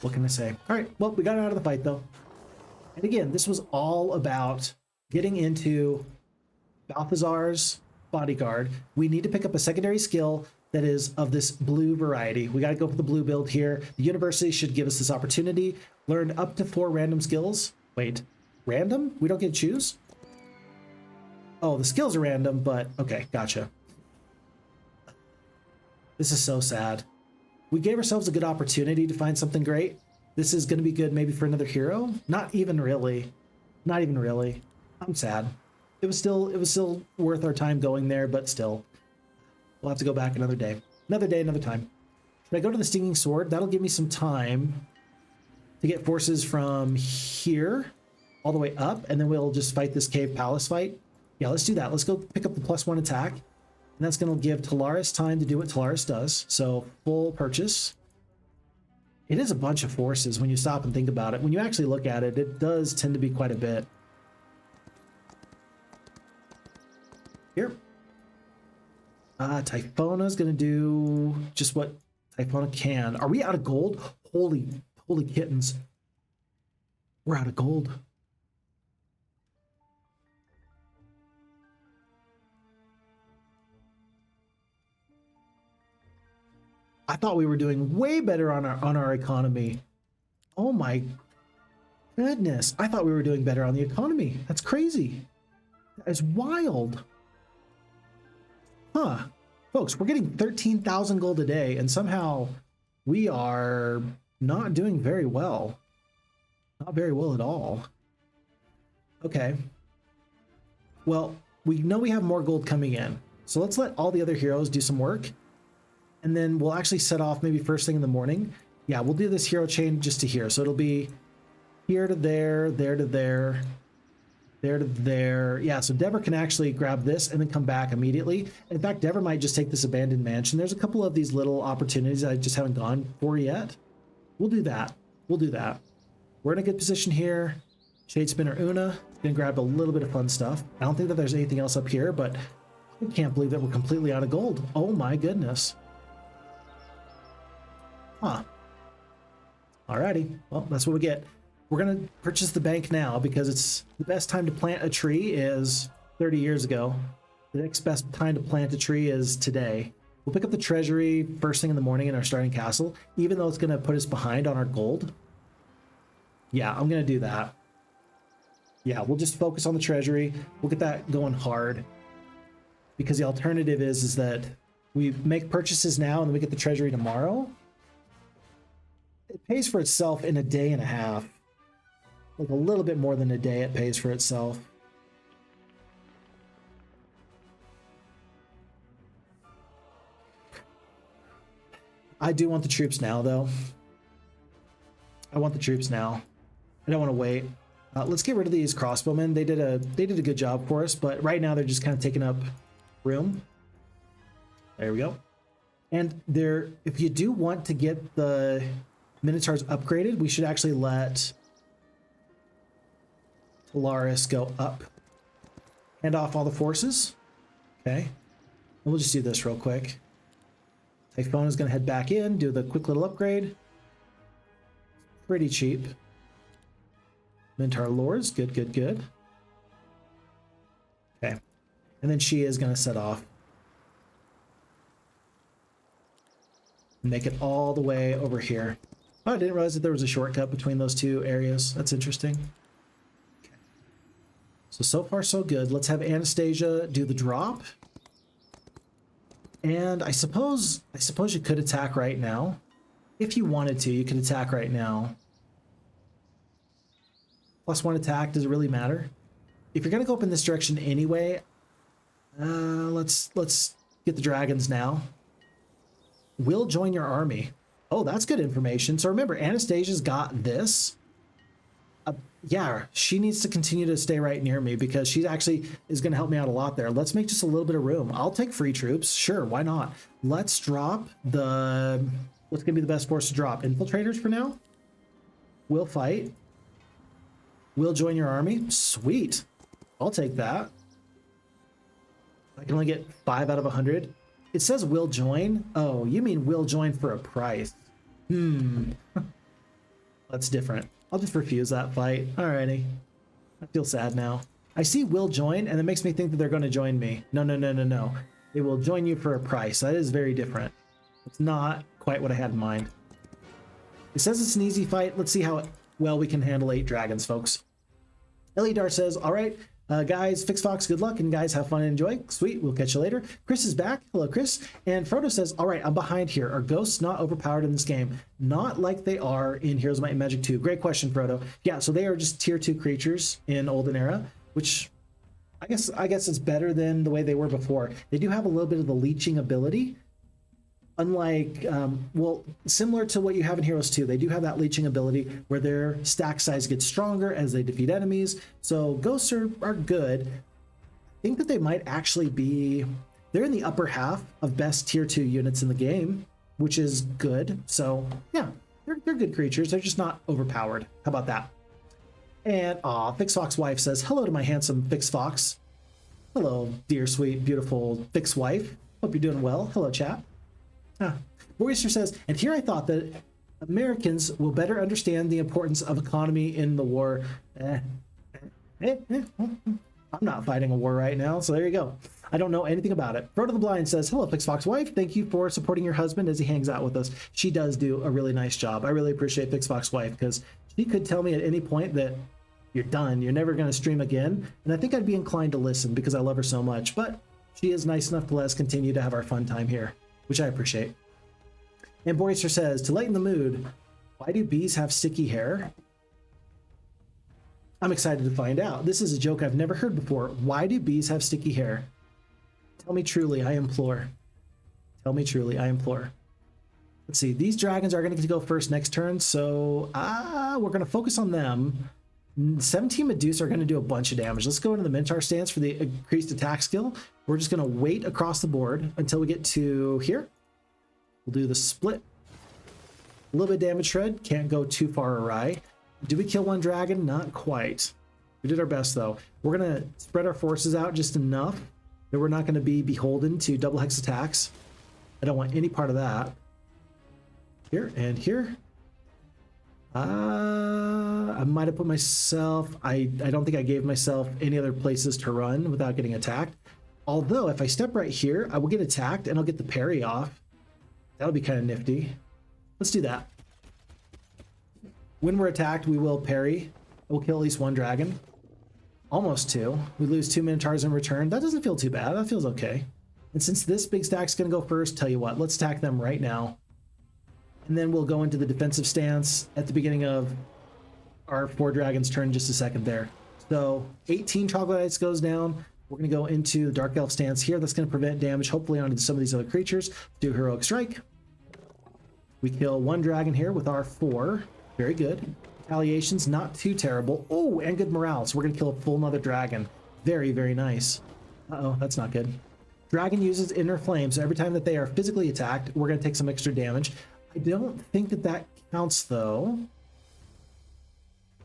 What can I say? All right, well, we got out of the fight, though. And again, this was all about getting into Balthazar's Bodyguard. We need to pick up a secondary skill that is of this blue variety. We got to go for the blue build here. The university should give us this opportunity. Learn up to 4 random skills. Wait, random? We don't get to choose? Oh, the skills are random, but okay, gotcha. This is so sad. We gave ourselves a good opportunity to find something great. This is going to be good maybe for another hero. Not even really. Not even really. I'm sad. It was still worth our time going there, but still. We'll have to go back another day. Another day, another time. Should I go to the Stinging Sword? That'll give me some time to get forces from here all the way up, and then we'll just fight this Cave Palace fight. Yeah, let's do that. Let's go pick up the +1 attack. And that's going to give Talaris time to do what Talaris does. So, full purchase. It is a bunch of forces when you stop and think about it. When you actually look at it, it does tend to be quite a bit. Here. Typhona's going to do just what Typhona can. Are we out of gold? Holy kittens. We're out of gold. I thought we were doing way better on our economy. Oh my goodness. I thought we were doing better on the economy. That's crazy. That is wild. Huh. Folks, we're getting 13,000 gold a day, and somehow we are not doing very well. Not very well at all. Okay. Well, we know we have more gold coming in. So let's let all the other heroes do some work. And then we'll actually set off maybe first thing in the morning. Yeah, we'll do this hero chain just to here. So it'll be here to there, there to there, there to there. Yeah, so Devir can actually grab this and then come back immediately. In fact, Devir might just take this abandoned mansion. There's a couple of these little opportunities that I just haven't gone for yet. We'll do that. We'll do that. We're in a good position here. Shade Spinner Una gonna grab a little bit of fun stuff. I don't think that there's anything else up here, but I can't believe that we're completely out of gold. Oh my goodness. Huh. Alrighty. Well, that's what we get. We're going to purchase the bank now because it's the best time to plant a tree is 30 years ago. The next best time to plant a tree is today. We'll pick up the treasury first thing in the morning in our starting castle, even though it's going to put us behind on our gold. Yeah, I'm going to do that. Yeah, we'll just focus on the treasury. We'll get that going hard because the alternative is that we make purchases now and then we get the treasury tomorrow. It pays for itself in a day and a half. Like a little bit more than a day it pays for itself. I do want the troops now, though. I want the troops now. I don't want to wait. Let's get rid of these crossbowmen. They did a good job for us, but right now they're just kind of taking up room. There we go. And there, if you do want to get the Minotaurs upgraded, we should actually let Talaris go up. Hand off all the forces. Okay. And we'll just do this real quick. Typhon is going to head back in, do the quick little upgrade. Pretty cheap. Minotaur Lords, good, good, good. Okay. And then she is going to set off. Make it all the way over here. Oh, I didn't realize that there was a shortcut between those two areas. That's interesting. Okay. So far so good. Let's have Anastasia do the drop. And I suppose you could attack right now. If you wanted to, you could attack right now. +1 attack, does it really matter? If you're gonna go up in this direction anyway, let's get the dragons now. Will join your army. Oh, that's good information. So remember, Anastasia's got this. Yeah, she needs to continue to stay right near me because she actually is going to help me out a lot there. Let's make just a little bit of room. I'll take free troops. Sure, why not? Let's drop the... What's going to be the best force to drop? Infiltrators for now? We'll fight. We'll join your army. Sweet. I'll take that. I can only get 5 out of 100. It says will join. Oh, you mean will join for a price. That's different. I'll just refuse that fight. Alrighty. I feel sad now. I see will join, and it makes me think that they're going to join me. No, no, no, no, no. They will join you for a price. That is very different. It's not quite what I had in mind. It says it's an easy fight. Let's see how well we can handle 8 dragons, folks. Eliodar says, all right, guys, Phixfox, good luck, and guys, have fun and enjoy. Sweet, we'll catch you later. Chris is back. Hello, Chris. And Frodo says, all right, I'm behind here. Are ghosts not overpowered in this game? Not like they are in Heroes of Might and Magic 2. Great question, Frodo. Yeah, so they are just tier 2 creatures in Olden Era, which I guess is better than the way they were before. They do have a little bit of the leeching ability. Unlike, well, similar to what you have in Heroes 2, they do have that leeching ability where their stack size gets stronger as they defeat enemies. So ghosts are good. I think that they might actually be, they're in the upper half of best tier 2 units in the game, which is good. So yeah, they're good creatures. They're just not overpowered. How about that? And Phixfox wife says, hello to my handsome Phixfox. Hello, dear, sweet, beautiful Fix wife. Hope you're doing well. Hello, chat. Boyster says, and here I thought that Americans will better understand the importance of economy in the war. I'm not fighting a war right now, so there you go. I don't know anything about it. Frodo the Blind says, hello, Phixfox wife. Thank you for supporting your husband as he hangs out with us. She does do a really nice job. I really appreciate Phixfox wife because she could tell me at any point that you're done. You're never going to stream again. And I think I'd be inclined to listen because I love her so much. But she is nice enough to let us continue to have our fun time here, which I appreciate. And Boyster says, to lighten the mood, why do bees have sticky hair? I'm excited to find out. This is a joke I've never heard before. Why do bees have sticky hair? Tell me truly, I implore. Tell me truly, I implore. Let's see, these dragons are going to go first next turn, so we're going to focus on them. 17 Medusa are going to do a bunch of damage. Let's go into the Minotaur stance for the increased attack skill. We're just going to wait across the board until we get to here. We'll do the split. A little bit of damage shred. Can't go too far awry. Did we kill one dragon? Not quite. We did our best, though. We're going to spread our forces out just enough that we're not going to be beholden to double hex attacks. I don't want any part of that. Here and here. I might have put myself... I don't think I gave myself any other places to run without getting attacked. Although, if I step right here, I will get attacked and I'll get the parry off. That'll be kind of nifty. Let's do that. When we're attacked, we will parry. We'll kill at least one dragon. Almost 2. We lose 2 Minotaurs in return. That doesn't feel too bad. That feels okay. And since this big stack's going to go first, tell you what, let's attack them right now. And then we'll go into the defensive stance at the beginning of our 4 dragons turn, just a second there. So 18 Troglodytes goes down. We're going to go into the Dark Elf stance here. That's going to prevent damage, hopefully, onto some of these other creatures. Do Heroic Strike. We kill 1 dragon here with our 4. Very good. Retaliation's not too terrible. Oh, and good morale. So we're going to kill a full another dragon. Very, very nice. Uh-oh, that's not good. Dragon uses Inner Flame, so every time that they are physically attacked, we're going to take some extra damage. I don't think that that counts, though.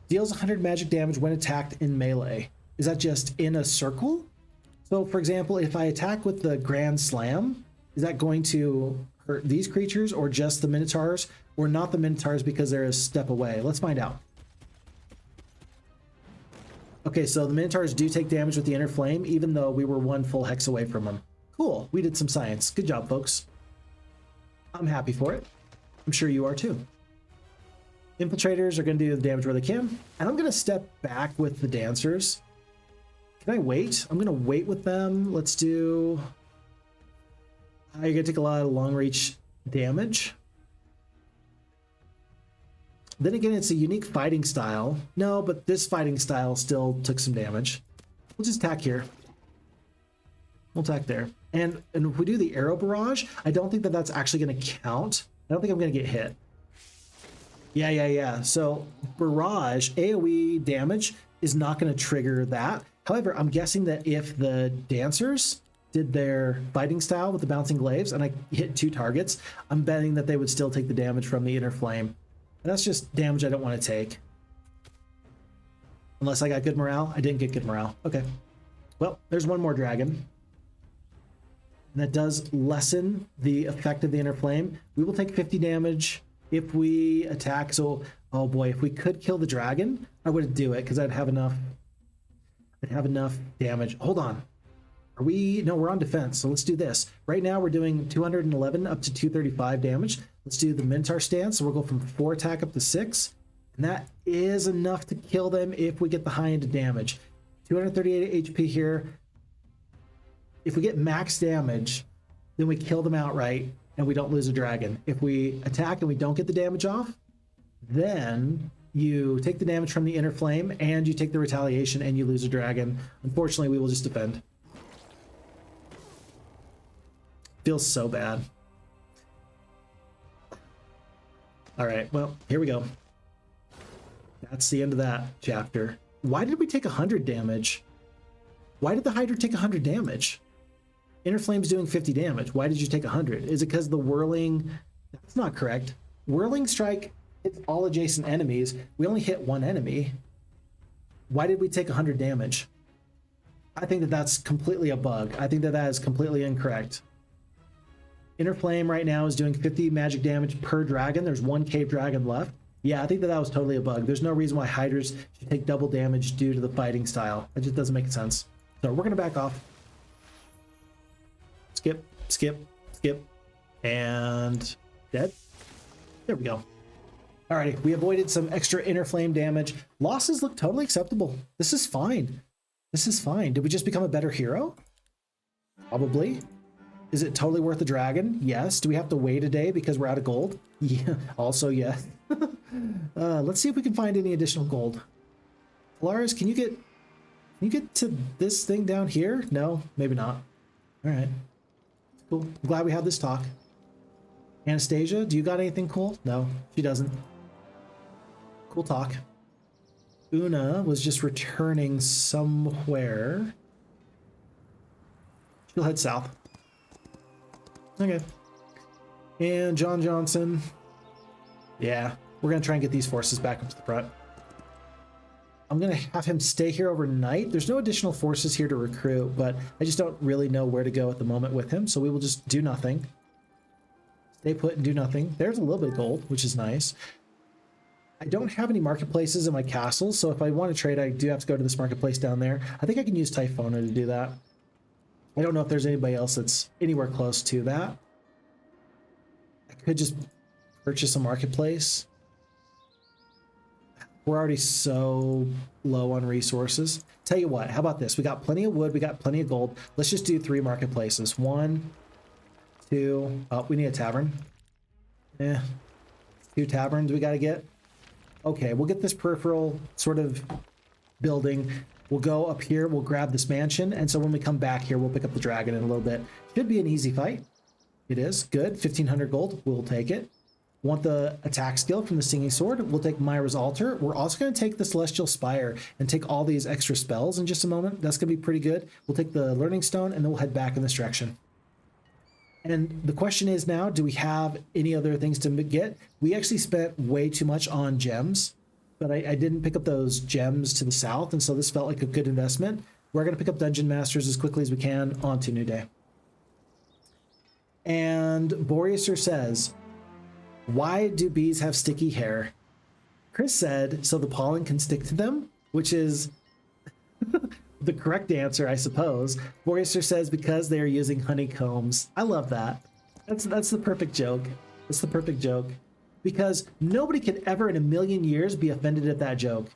Deals 100 magic damage when attacked in melee. Is that just in a circle? So, for example, if I attack with the Grand Slam, is that going to hurt these creatures or just the Minotaurs? Or not the Minotaurs because they're a step away? Let's find out. Okay, so the Minotaurs do take damage with the Inner Flame, even though we were 1 full hex away from them. Cool, we did some science. Good job, folks. I'm happy for it. I'm sure you are too. Infiltrators are going to do the damage where they can. And I'm going to step back with the Dancers. Can I wait? I'm going to wait with them. Let's do... you're going to take a lot of long reach damage. Then again, it's a unique fighting style. No, but this fighting style still took some damage. We'll just attack here. We'll attack there. And if we do the arrow barrage, I don't think that that's actually going to count. I don't think I'm going to get hit. Yeah. So barrage, AoE damage is not going to trigger that. However, I'm guessing that if the Dancers did their fighting style with the bouncing glaives and I hit 2 targets, I'm betting that they would still take the damage from the Inner Flame. And that's just damage I don't want to take. Unless I got good morale. I didn't get good morale. Okay. Well, there's one more dragon. And that does lessen the effect of the inner flame. We will take 50 damage if we attack. So, oh boy, if we could kill the dragon, I would do it because I'd have enough damage. Hold on. Are we? No, we're on defense. So let's do this. Right now we're doing 211 up to 235 damage. Let's do the Minotaur stance. So we'll go from 4 attack up to 6. And that is enough to kill them if we get the high end of damage. 238 HP here. If we get max damage, then we kill them outright and we don't lose a dragon. If we attack and we don't get the damage off, then you take the damage from the inner flame and you take the retaliation and you lose a dragon. Unfortunately, we will just defend. Feels so bad. All right, well, here we go. That's the end of that chapter. Why did we take 100 damage? Why did the Hydra take 100 damage? Inner Flame's doing 50 damage. Why did you take 100? Is it because the whirling? That's not correct. Whirling strike hits all adjacent enemies. We only hit one enemy. Why did we take 100 damage? I think that that's completely a bug. I think that that is completely incorrect. Inner Flame right now is doing 50 magic damage per dragon. There's one cave dragon left. Yeah, I think that that was totally a bug. There's no reason why Hydras should take double damage due to the fighting style. It just doesn't make sense. So we're going to back off. Skip, skip, skip, and dead. There we go. Alrighty, we avoided some extra inner flame damage. Losses look totally acceptable. This is fine. This is fine. Did we just become a better hero? Probably. Is it totally worth the dragon? Yes. Do we have to wait a day because we're out of gold? Yeah. Also, yeah. Let's see if we can find any additional gold. Polaris, can you get to this thing down here? No, maybe not. All right. Cool. I'm glad we had this talk. Anastasia, do you got anything cool? No, she doesn't. Cool talk. Una was just returning somewhere. She'll head south. Okay. And John Johnson. Yeah, we're going to try and get these forces back up to the front. I'm going to have him stay here overnight. There's no additional forces here to recruit, but I just don't really know where to go at the moment with him, so we will just do nothing. Stay put and do nothing. There's a little bit of gold, which is nice. I don't have any marketplaces in my castle, so if I want to trade, I do have to go to this marketplace down there. I think I can use Typhona to do that. I don't know if there's anybody else that's anywhere close to that. I could just purchase a marketplace. We're already so low on resources. Tell you what, how about this? We got plenty of wood, we got plenty of gold. Let's just do 3 marketplaces. 1, 2, oh, we need a tavern. 2 taverns we gotta get. Okay, we'll get this peripheral sort of building. We'll go up here, we'll grab this mansion, and so when we come back here, we'll pick up the dragon in a little bit. Should be an easy fight. It is. Good. 1,500 gold. We'll take it. Want the attack skill from the Singing Sword? We'll take Myra's Altar. We're also going to take the Celestial Spire and take all these extra spells in just a moment. That's going to be pretty good. We'll take the Learning Stone, and then we'll head back in this direction. And the question is now, do we have any other things to get? We actually spent way too much on gems, but I didn't pick up those gems to the south, and so this felt like a good investment. We're going to pick up Dungeon Masters as quickly as we can on to New Day. And Boreaster says, why do bees have sticky hair? Chris said, so the pollen can stick to them, which is the correct answer, I suppose. Boreaster says, because they are using honeycombs. I love that. That's the perfect joke. That's the perfect joke. Because nobody could ever in a million years be offended at that joke.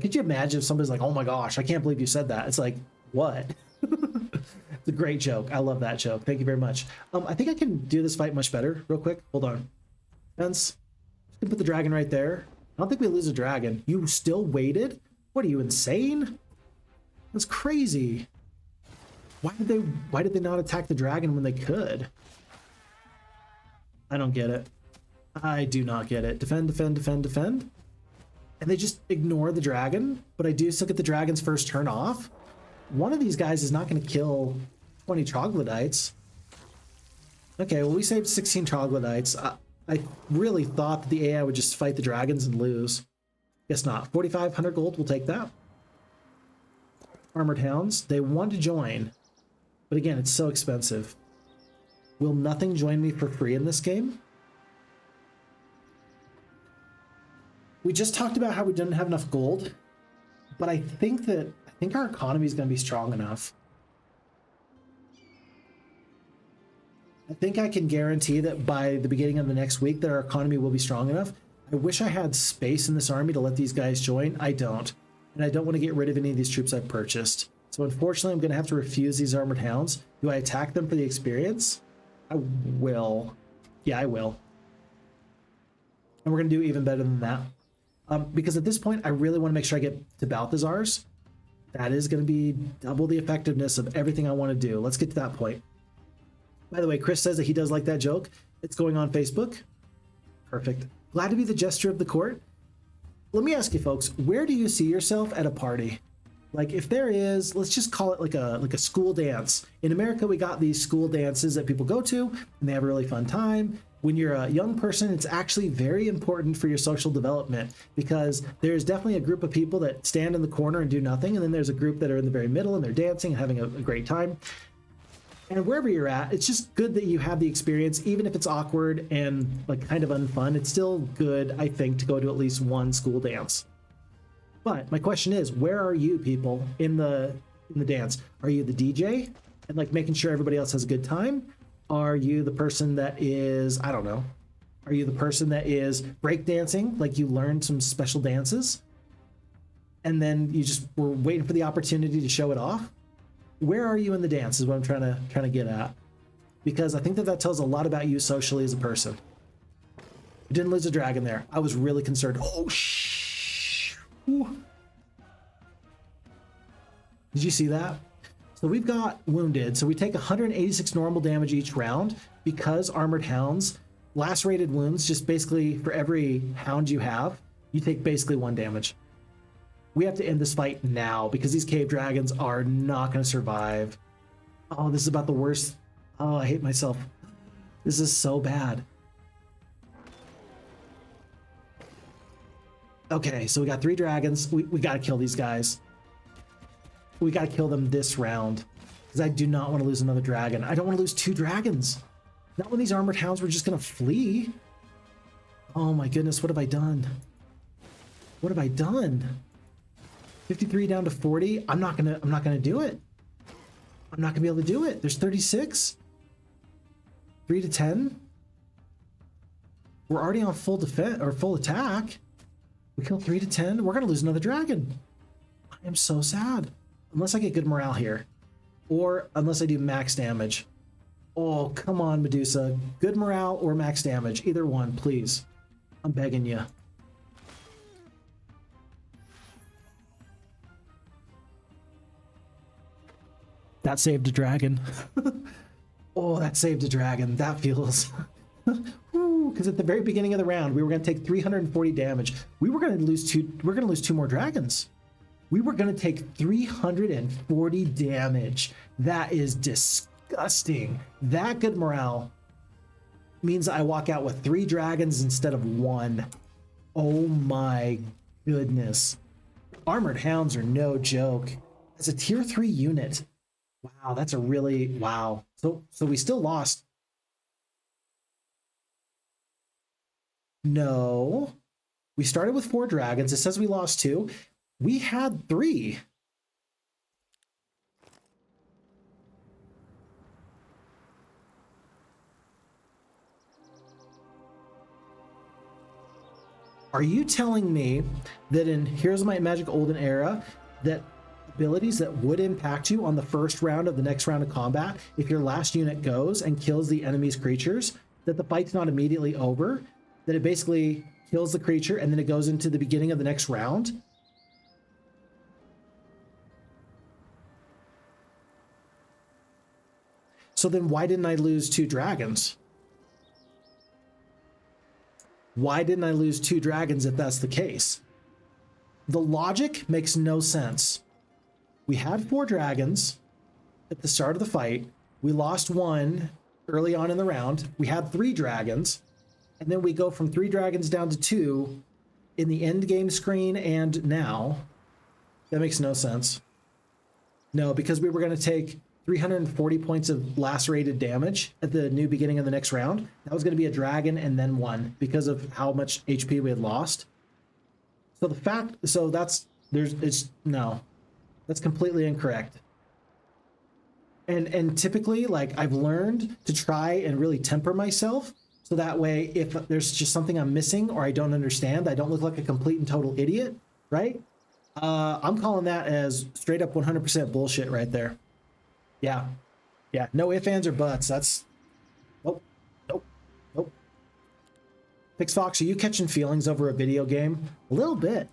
Could you imagine if somebody's like, oh my gosh, I can't believe you said that. It's like, what? It's a great joke. I love that joke. Thank you very much. I think I can do this fight much better real quick. Hold on. Fence. Just gonna put the dragon right there. I don't think we lose a dragon. You still waited? What are you, insane? That's crazy. Why did they not attack the dragon when they could? I don't get it. I do not get it. Defend, defend, defend, defend. And they just ignore the dragon, but I do still get the dragon's first turn off. One of these guys is not going to kill 20 troglodytes. Okay, well, we saved 16 troglodytes. I really thought that the AI would just fight the dragons and lose. Guess not. 4,500 gold, we'll take that. Armored Hounds, they want to join, but again, it's so expensive. Will nothing join me for free in this game? We just talked about how we didn't have enough gold, but I think our economy is going to be strong enough. I think I can guarantee that by the beginning of the next week that our economy will be strong enough. I wish I had space in this army to let these guys join. I don't. And I don't want to get rid of any of these troops I've purchased. So unfortunately, I'm going to have to refuse these armored hounds. Do I attack them for the experience? I will. Yeah, I will. And we're going to do even better than that. Because at this point, I really want to make sure I get to Balthazar's. That is going to be double the effectiveness of everything I want to do. Let's get to that point. By the way, Chris says that he does like that joke. It's going on Facebook. Perfect. Glad to be the jester of the court. Let me ask you folks, where do you see yourself at a party? Like if there is, let's just call it like a school dance. In America, we got these school dances that people go to and they have a really fun time. When you're a young person, it's actually very important for your social development because there's definitely a group of people that stand in the corner and do nothing. And then there's a group that are in the very middle and they're dancing and having a great time. And wherever you're at, it's just good that you have the experience, even if it's awkward and like kind of unfun. It's still good, I think, to go to at least one school dance. But my question is, where are you people in the dance? Are you the DJ and like making sure everybody else has a good time? Are you the person that is, I don't know, are you the person that is breakdancing, like you learned some special dances and then you just were waiting for the opportunity to show it off? Where are you in the dance is what I'm trying to get at. Because I think that tells a lot about you socially as a person. You didn't lose a dragon there. I was really concerned. Oh, shh. Ooh. Did you see that? So we've got wounded. So we take 186 normal damage each round because armored hounds, lacerated wounds, just basically for every hound you have, you take basically 1 damage. We have to end this fight now because these cave dragons are not going to survive. Oh, this is about the worst. Oh, I hate myself. This is so bad. Okay, so we got 3 dragons. We got to kill these guys. We got to kill them this round because I do not want to lose another dragon. I don't want to lose 2 dragons. Not when these armored hounds were just going to flee. Oh my goodness, what have I done? What have I done? 53 down to 40. I'm not gonna do it. I'm not gonna be able to do it. There's 36. 3 to 10. We're already on full defense or full attack. We kill 3 to 10. We're gonna lose another dragon. I am so sad. Unless I get good morale here. Or unless I do max damage. Oh, come on, Medusa. Good morale or max damage. Either one, please. I'm begging you. That saved a dragon. Oh, that saved a dragon. That feels... Because at the very beginning of the round, we were going to take 340 damage. We were going to lose 2 more dragons. We were going to take 340 damage. That is disgusting. That good morale means I walk out with 3 dragons instead of 1. Oh my goodness. Armored hounds are no joke. As a tier 3 unit, wow, that's a really, wow. So we still lost. No. We started with 4 dragons. It says we lost 2. We had 3. Are you telling me that in Heroes of Might and Magic Olden Era, that abilities that would impact you on the first round of the next round of combat, if your last unit goes and kills the enemy's creatures, that the fight's not immediately over, that it basically kills the creature and then it goes into the beginning of the next round? So then why didn't I lose 2 dragons? Why didn't I lose 2 dragons if that's the case? The logic makes no sense. We had 4 dragons at the start of the fight. We lost 1 early on in the round. We had 3 dragons. And then we go from 3 dragons down to 2 in the end game screen and now. That makes no sense. No, because we were going to take 340 points of lacerated damage at the new beginning of the next round. That was going to be a dragon and then one because of how much HP we had lost. So that's completely incorrect. And typically, like, I've learned to try and really temper myself so that way if there's just something I'm missing or I don't understand, I don't look like a complete and total idiot, right? I'm calling that as straight up 100% bullshit right there. Yeah. No ifs, ands, or buts. That's nope. Phixfox, are you catching feelings over a video game? A little bit.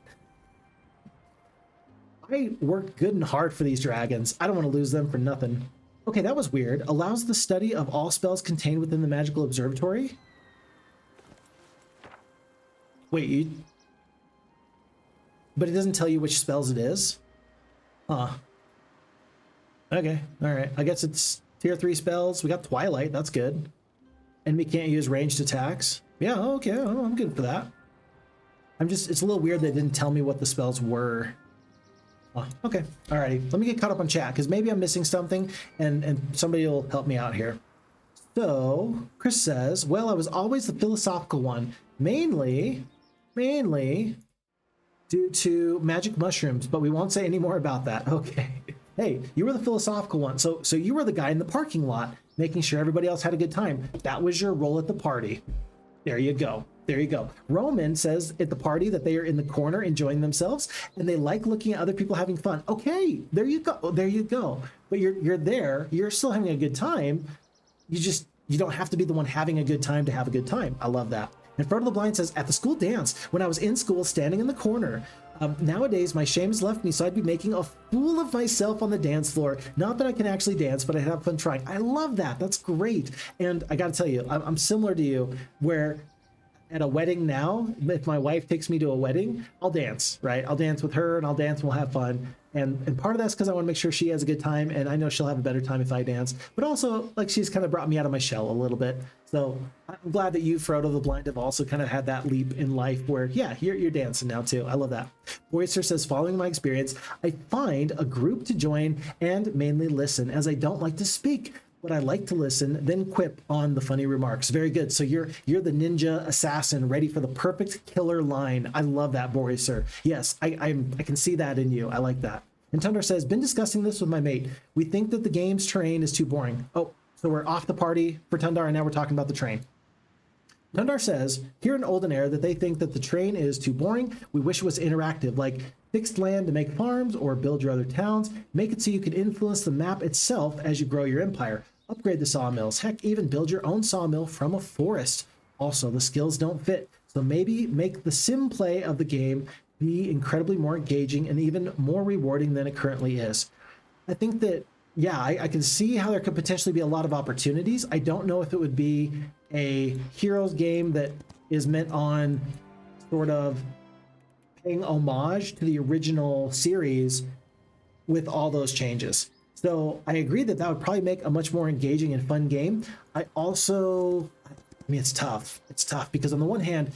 I worked good and hard for these dragons. I don't want to lose them for nothing. Okay, that was weird. Allows the study of all spells contained within the magical observatory? Wait, but it doesn't tell you which spells it is? Huh. Okay, alright. I guess it's tier 3 spells. We got Twilight, that's good. And we can't use ranged attacks. Yeah, okay, I'm good for that. It's a little weird they didn't tell me what the spells were. Oh, okay, alrighty. Let me get caught up on chat, because maybe I'm missing something, and somebody will help me out here. So, Chris says, well, I was always the philosophical one, mainly due to magic mushrooms, but we won't say any more about that. Okay. Hey, you were the philosophical one. So you were the guy in the parking lot, making sure everybody else had a good time. That was your role at the party. There you go. Roman says at the party that they are in the corner enjoying themselves and they like looking at other people having fun. Okay, there you go. But you're there, you're still having a good time. You don't have to be the one having a good time to have a good time. I love that. And Frodo the Blind says, at the school dance, when I was in school standing in the corner, nowadays my shame has left me, so I'd be making a fool of myself on the dance floor. Not that I can actually dance, but I have fun trying. I love that. That's great. And I got to tell you, I'm similar to you, where at a wedding now, if my wife takes me to a wedding, I'll dance, right? I'll dance with her and I'll dance and we'll have fun. And part of that's because I want to make sure she has a good time, and I know she'll have a better time if I dance. But also, like, she's kind of brought me out of my shell a little bit. So I'm glad that you, Frodo the Blind, have also kind of had that leap in life where, yeah, you're dancing now too. I love that. Boyster says, following my experience, I find a group to join and mainly listen, as I don't like to speak, but I like to listen, then quip on the funny remarks. Very good. So you're the ninja assassin ready for the perfect killer line. I love that, Boyster. Yes, I can see that in you. I like that. And Tundra says, been discussing this with my mate. We think that the game's terrain is too boring. Oh, so we're off the party for Tundar, and now we're talking about the train. Tundar says, here in Olden Era, that they think that the train is too boring. We wish it was interactive, like fixed land to make farms or build your other towns. Make it so you can influence the map itself as you grow your empire. Upgrade the sawmills. Heck, even build your own sawmill from a forest. Also, the skills don't fit, so maybe make the sim play of the game be incredibly more engaging and even more rewarding than it currently is. I think that, yeah, I can see how there could potentially be a lot of opportunities. I don't know if it would be a Heroes game that is meant on sort of paying homage to the original series with all those changes. So I agree that would probably make a much more engaging and fun game. It's tough. It's tough because on the one hand,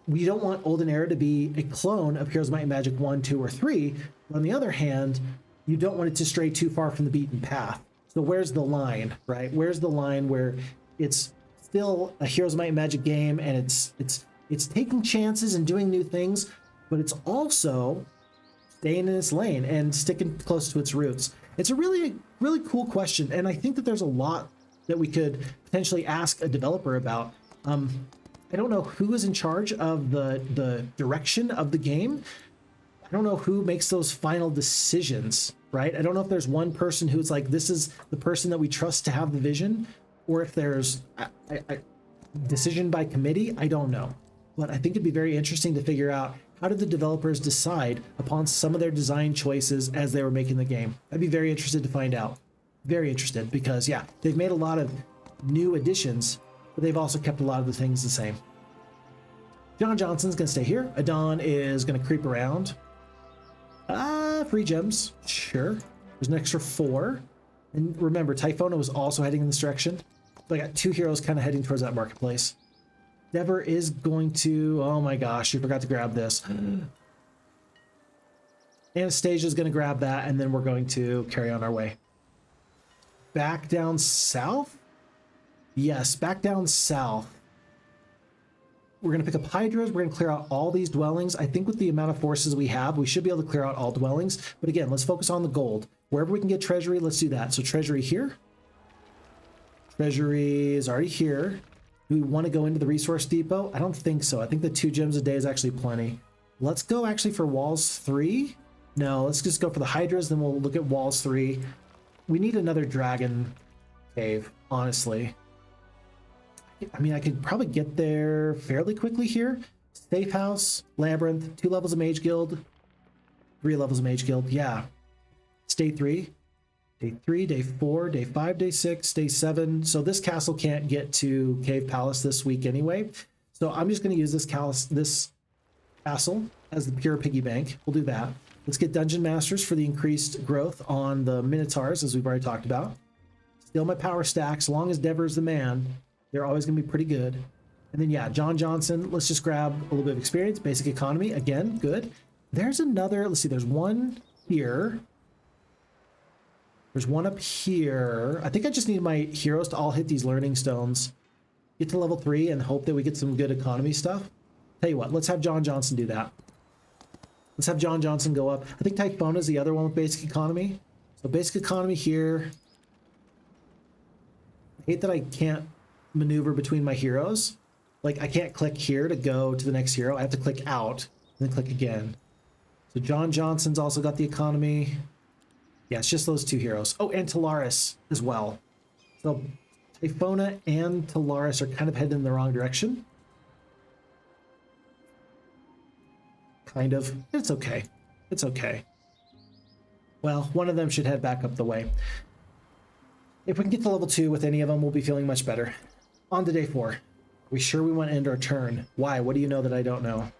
we don't want Olden Era to be a clone of Heroes of Might and Magic 1, 2, or 3. But on the other hand, you don't want it to stray too far from the beaten path. So where's the line, right? Where's the line where it's still a Heroes of Might and Magic game and it's taking chances and doing new things, but it's also staying in its lane and sticking close to its roots? It's a really, really cool question, and I think that there's a lot that we could potentially ask a developer about. I don't know who is in charge of the direction of the game. I don't know who makes those final decisions, right? I don't know if there's one person who's like, this is the person that we trust to have the vision, or if there's a decision by committee. I don't know. But I think it'd be very interesting to figure out, how did the developers decide upon some of their design choices as they were making the game? I'd be very interested to find out. Very interested, because yeah, they've made a lot of new additions, but they've also kept a lot of the things the same. John Johnson's gonna stay here. Adon is gonna creep around. Free gems, sure. There's an extra 4. And remember, Typhona was also heading in this direction. So I got 2 heroes kind of heading towards that marketplace. Devir is going to, oh my gosh, you forgot to grab this. Anastasia's going to grab that, and then we're going to carry on our way. back down south? Yes, back down south. We're going to pick up Hydras. We're going to clear out all these dwellings. I think with the amount of forces we have, we should be able to clear out all dwellings. But again, let's focus on the gold. Wherever we can get treasury, let's do that. So treasury here. Treasury is already here. Do we want to go into the resource depot? I don't think so. I think the 2 gems a day is actually plenty. Let's go actually for walls 3. No, let's just go for the Hydras, then we'll look at walls 3. We need another dragon cave, honestly. I mean, I could probably get there fairly quickly here. Safe house, labyrinth, 2 levels of mage guild, 3 levels of mage guild. Yeah. It's day 3. Day 3, day 4, day 5, day 6, day 7. So this castle can't get to Cave Palace this week anyway. So I'm just going to use this castle as the pure piggy bank. We'll do that. Let's get Dungeon Masters for the increased growth on the Minotaurs, as we've already talked about. Steal my power stack. As long as Devir's the man, they're always going to be pretty good. And then, yeah, John Johnson. Let's just grab a little bit of experience. Basic economy. Again, good. There's another. Let's see. There's one here. There's one up here. I think I just need my heroes to all hit these learning stones. Get to level 3 and hope that we get some good economy stuff. Tell you what, let's have John Johnson do that. Let's have John Johnson go up. I think Typhona is the other one with basic economy. So basic economy here. I hate that I can't maneuver between my heroes. Like, I can't click here to go to the next hero. I have to click out and then click again. So John Johnson's also got the economy. Yeah, it's just those 2 heroes. Oh, and Talaris as well. So Typhona and Talaris are kind of heading in the wrong direction. Kind of. It's okay. It's okay. Well, one of them should head back up the way. If we can get to level 2 with any of them, we'll be feeling much better. On to day 4. We sure we want to end our turn? Why? What do you know that I don't know?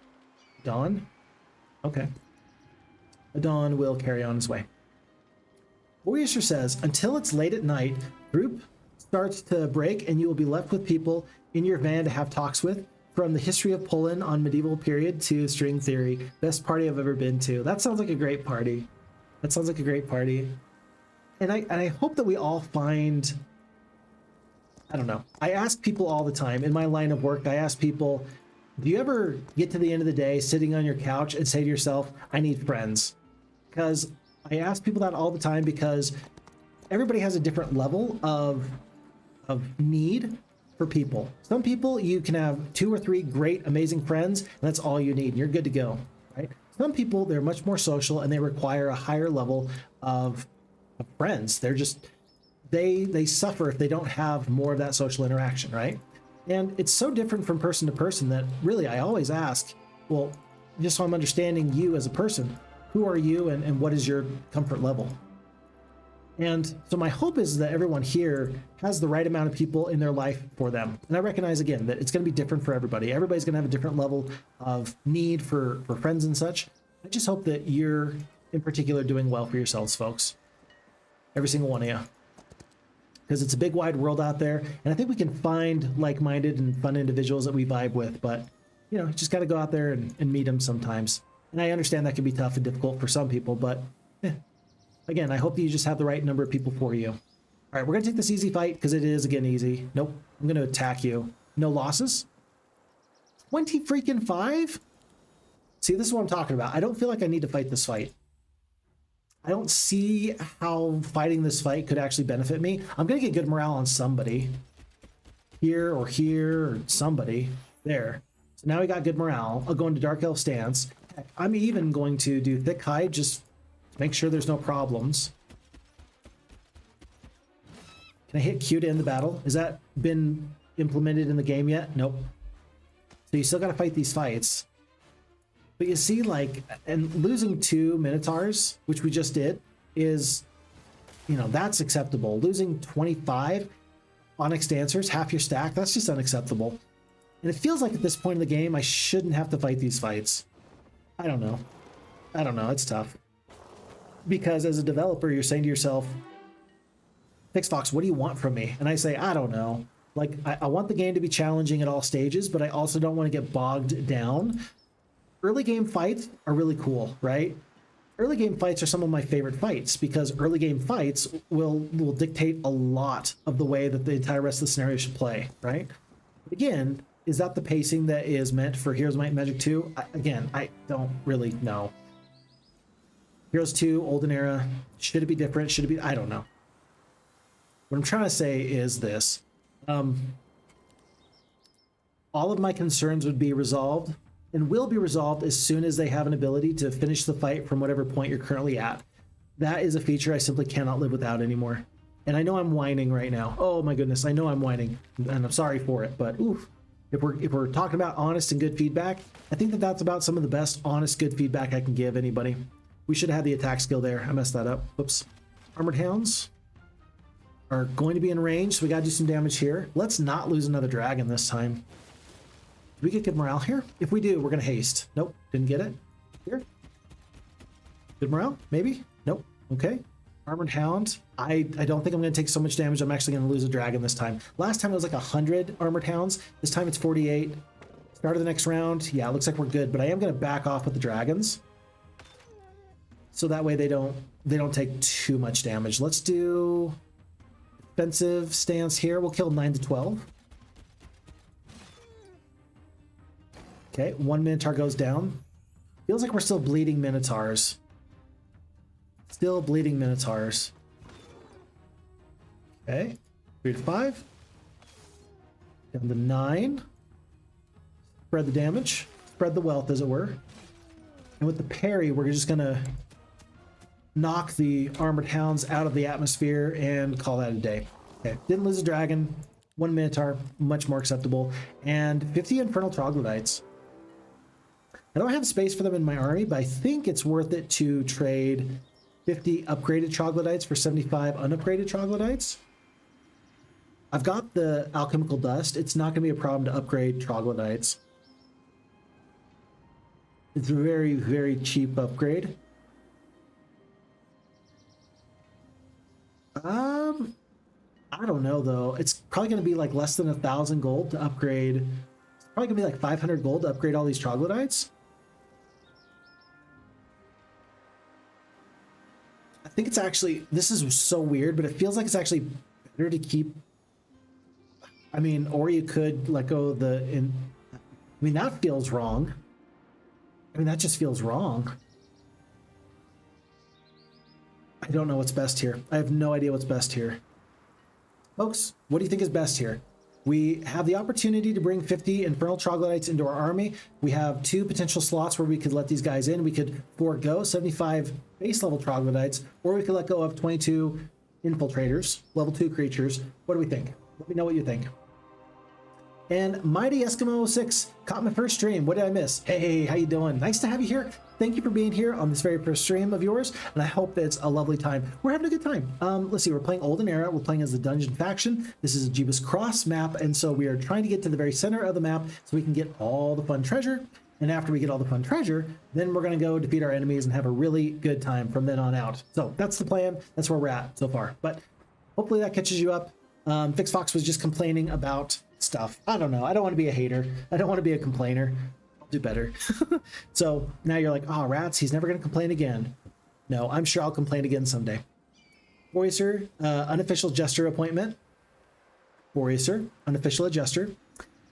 Dawn? Okay. Dawn will carry on his way. Warrior says, until it's late at night, group starts to break and you will be left with people in your van to have talks with. From the history of Poland on medieval period to string theory. Best party I've ever been to. That sounds like a great party. That sounds like a great party. And I hope that we all find, I don't know. I ask people all the time in my line of work, I ask people, do you ever get to the end of the day sitting on your couch and say to yourself, I need friends? Because I ask people that all the time because everybody has a different level of need for people. Some people, you can have 2 or 3 great, amazing friends, and that's all you need, and you're good to go, right? Some people, they're much more social, and they require a higher level of friends. They're just, they suffer if they don't have more of that social interaction, right? And it's so different from person to person that really I always ask, well, just so I'm understanding you as a person, who are you and what is your comfort level? And so my hope is that everyone here has the right amount of people in their life for them. And I recognize, again, that it's going to be different for everybody. Everybody's going to have a different level of need for friends and such. I just hope that you're, in particular, doing well for yourselves, folks. Every single one of you. Because it's a big, wide world out there. And I think we can find like-minded and fun individuals that we vibe with. But, you know, just got to go out there and meet them sometimes. And I understand that can be tough and difficult for some people, but again, I hope that you just have the right number of people for you. All right, we're going to take this easy fight because it is, again, easy. Nope, I'm going to attack you. No losses. 20 freaking 5? See, this is what I'm talking about. I don't feel like I need to fight this fight. I don't see how fighting this fight could actually benefit me. I'm going to get good morale on somebody. Here or somebody. There. So now we got good morale. I'll go into Dark Elf stance. Heck, I'm even going to do Thick Hide just to make sure there's no problems. Can I hit Q to end the battle? Has that been implemented in the game yet? Nope. So you still got to fight these fights. But you see, like, and losing 2 Minotaurs, which we just did, is, you know, that's acceptable. Losing 25 Onyx Dancers, half your stack, that's just unacceptable. And it feels like at this point in the game, I shouldn't have to fight these fights. I don't know. It's tough. Because as a developer, you're saying to yourself, Phixfox, what do you want from me? And I say, I don't know. Like, I want the game to be challenging at all stages, but I also don't want to get bogged down. Early game fights are really cool, right? Early game fights are some of my favorite fights because early game fights will dictate a lot of the way that the entire rest of the scenario should play, right? But again, is that the pacing that is meant for Heroes Might and Magic 2? Again, I don't really know. Heroes 2, Olden Era, should it be different? Should it be? I don't know. What I'm trying to say is this. All of my concerns would be resolved and will be resolved as soon as they have an ability to finish the fight from whatever point you're currently at. That is a feature I simply cannot live without anymore. And I know I'm whining right now. Oh my goodness, I know I'm whining, and I'm sorry for it, but oof. If we're talking about honest and good feedback, I think that that's about some of the best honest, good feedback I can give anybody. We should have had the attack skill there. I messed that up. Whoops. Armored Hounds are going to be in range, so we gotta do some damage here. Let's not lose another dragon this time. Do we get good morale here? If we do, we're gonna haste. Nope, didn't get it. Here. Good morale? Maybe? Nope. Okay. Armored Hound. I don't think I'm gonna take so much damage. I'm actually gonna lose a dragon this time. Last time it was like 100 Armored Hounds. This time it's 48. Start of the next round. Yeah, it looks like we're good, but I am gonna back off with the dragons. So that way they don't take too much damage. Let's do defensive stance here. We'll kill 9 to 12. Okay, 1 Minotaur goes down. Feels like we're still bleeding Minotaurs. Still bleeding Minotaurs. Okay, 3 to 5. Down to 9. Spread the damage. Spread the wealth, as it were. And with the parry, we're just gonna knock the Armored Hounds out of the atmosphere and call that a day. Okay, didn't lose a dragon. 1 Minotaur, much more acceptable. And 50 Infernal Troglodytes. I don't have space for them in my army, but I think it's worth it to trade 50 upgraded troglodytes for 75 unupgraded troglodytes. I've got the alchemical dust. It's not going to be a problem to upgrade troglodytes. It's a very, very cheap upgrade. I don't know though. It's probably going to be like less than 1,000 gold to upgrade. It's probably going to be like 500 gold to upgrade all these troglodytes. I think it's actually, this is so weird, but it feels like it's actually better to keep. I mean, or you could let go of the, I mean, that feels wrong. I mean, that just feels wrong. I don't know what's best here. I have no idea what's best here. Folks, what do you think is best here? We have the opportunity to bring 50 Infernal Troglodytes into our army. We have 2 potential slots where we could let these guys in. We could forego 75 base level Troglodytes, or we could let go of 22 Infiltrators, level 2 creatures. What do we think? Let me know what you think. And Mighty Eskimo 06 caught my first stream. What did I miss? Hey, how you doing? Nice to have you here. Thank you for being here on this very first stream of yours, and I hope it's a lovely time. We're having a good time. Let's see, we're playing Olden Era. We're playing as the Dungeon Faction. This is a JebusCross map, and so we are trying to get to the very center of the map so we can get all the fun treasure. And after we get all the fun treasure, then we're going to go defeat our enemies and have a really good time from then on out. So that's the plan. That's where we're at so far. But hopefully that catches you up. Phixfox was just complaining about stuff. I don't know. I don't want to be a hater. I don't want to be a complainer. I'll do better. So now you're like, oh, rats, he's never going to complain again. No, I'm sure I'll complain again someday. Voicer, unofficial jester appointment. Voicer, unofficial adjuster.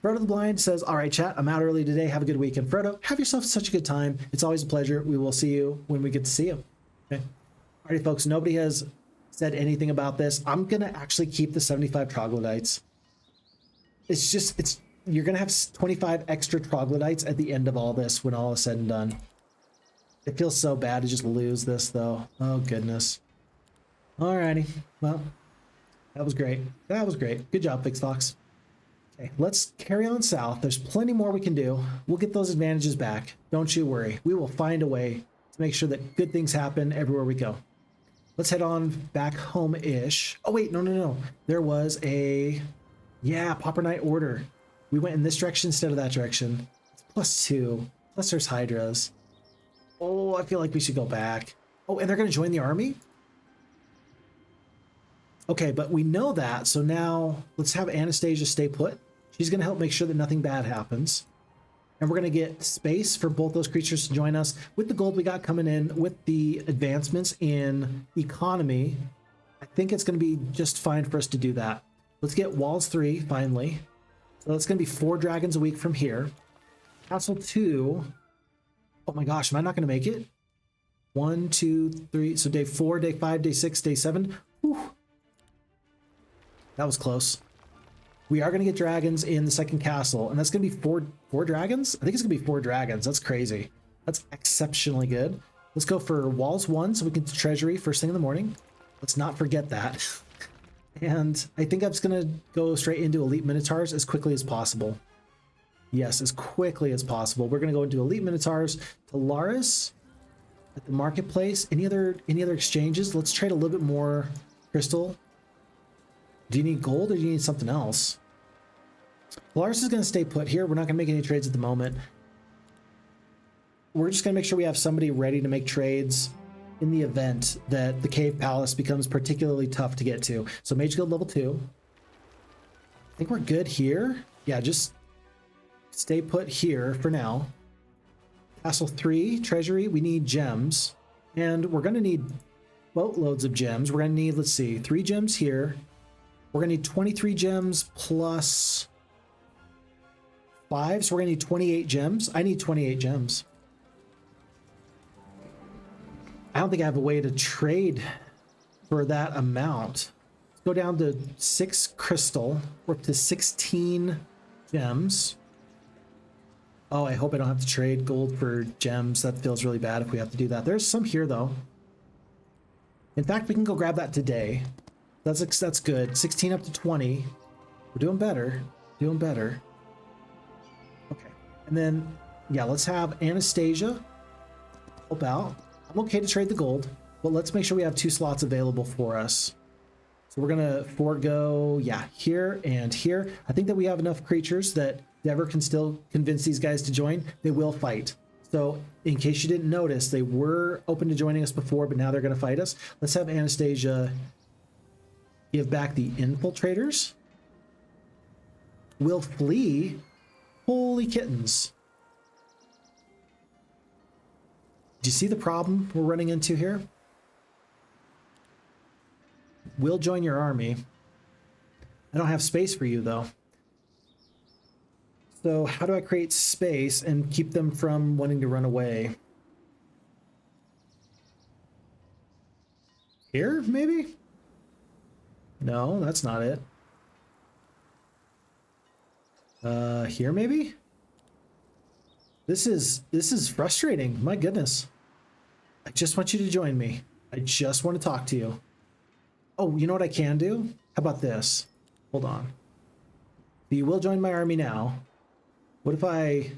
Frodo the Blind says, all right, chat, I'm out early today. Have a good weekend. Frodo, have yourself such a good time. It's always a pleasure. We will see you when we get to see you. Okay. Alrighty, folks, nobody has said anything about this. I'm going to actually keep the 75 troglodytes. It's just, you're going to have 25 extra troglodytes at the end of all this when all is said and done. It feels so bad to just lose this, though. Oh, goodness. Alrighty. Well, that was great. That was great. Good job, Phixfox. Okay, let's carry on south. There's plenty more we can do. We'll get those advantages back. Don't you worry. We will find a way to make sure that good things happen everywhere we go. Let's head on back home-ish. Oh, wait, no. There was a... Yeah, Pauper Knight order. We went in this direction instead of that direction. It's +2. Plus there's Hydras. Oh, I feel like we should go back. Oh, and they're going to join the army? Okay, but we know that, so now let's have Anastasia stay put. She's going to help make sure that nothing bad happens. And and we're going to get space for both those creatures to join us. With the gold we got coming in, with the advancements in economy, I think it's going to be just fine for us to do that. Let's get walls 3 finally. So that's going to be 4 dragons a week from here. Castle 2. Oh my gosh, am I not going to make it? 1, 2, 3. So day 4, day 5, day 6, day 7. Whew. That was close. We are going to get dragons in the second castle, and that's going to be four dragons? I think it's going to be 4 dragons. That's crazy. That's exceptionally good. Let's go for walls 1 so we can do treasury first thing in the morning. Let's not forget that. And I think I'm just going to go straight into elite minotaurs as quickly as possible. Yes, as quickly as possible. We're going to go into elite minotaurs. Talaris at the marketplace. Any other exchanges? Let's trade a little bit more crystal. Do you need gold or do you need something else? Talaris is going to stay put here. We're not going to make any trades at the moment. We're just going to make sure we have somebody ready to make trades in the event that the Cave Palace becomes particularly tough to get to. So Mage Guild level 2. I think we're good here. Yeah, just stay put here for now. Castle 3, treasury, we need gems. And we're going to need boatloads of gems. We're going to need, let's see, 3 gems here. We're going to need 23 gems plus 5. So we're going to need 28 gems. I need 28 gems. I don't think I have a way to trade for that amount. Let's go down to 6 crystal. We're up to 16 gems. Oh, I hope I don't have to trade gold for gems. That feels really bad if we have to do that. There's some here, though. In fact, we can go grab that today. That's good. 16 up to 20. We're doing better. Doing better. Okay. And then, yeah, let's have Anastasia help out. I'm okay to trade the gold, but let's make sure we have 2 slots available for us. So we're going to forego, yeah, here and here. I think that we have enough creatures that Devir can still convince these guys to join. They will fight. So in case you didn't notice, they were open to joining us before, but now they're going to fight us. Let's have Anastasia give back the infiltrators. Will flee. Holy kittens. Do you see the problem we're running into here? We'll join your army. I don't have space for you, though. So how do I create space and keep them from wanting to run away? Here, maybe? No, that's not it. Here, maybe? This is frustrating. My goodness. I just want you to join me. I just want to talk to you. Oh, you know what I can do? How about this? Hold on. You will join my army now. What if I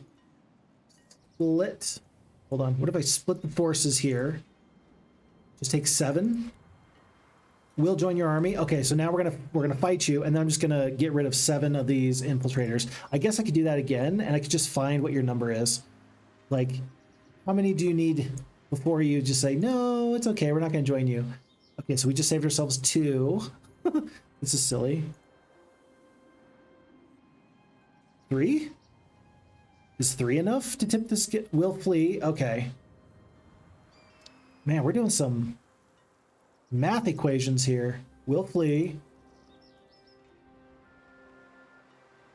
split? Hold on. What if I split the forces here? Just take 7. We'll join your army. Okay, so now we're gonna fight you, and then I'm just gonna get rid of 7 of these infiltrators. I guess I could do that again, and I could just find what your number is. Like, how many do you need before you just say, no, it's okay, we're not gonna join you? Okay, so we just saved ourselves 2. This is silly. 3? Is 3 enough to tip this? Will flee. Okay. Man, we're doing some math equations here. Will flee.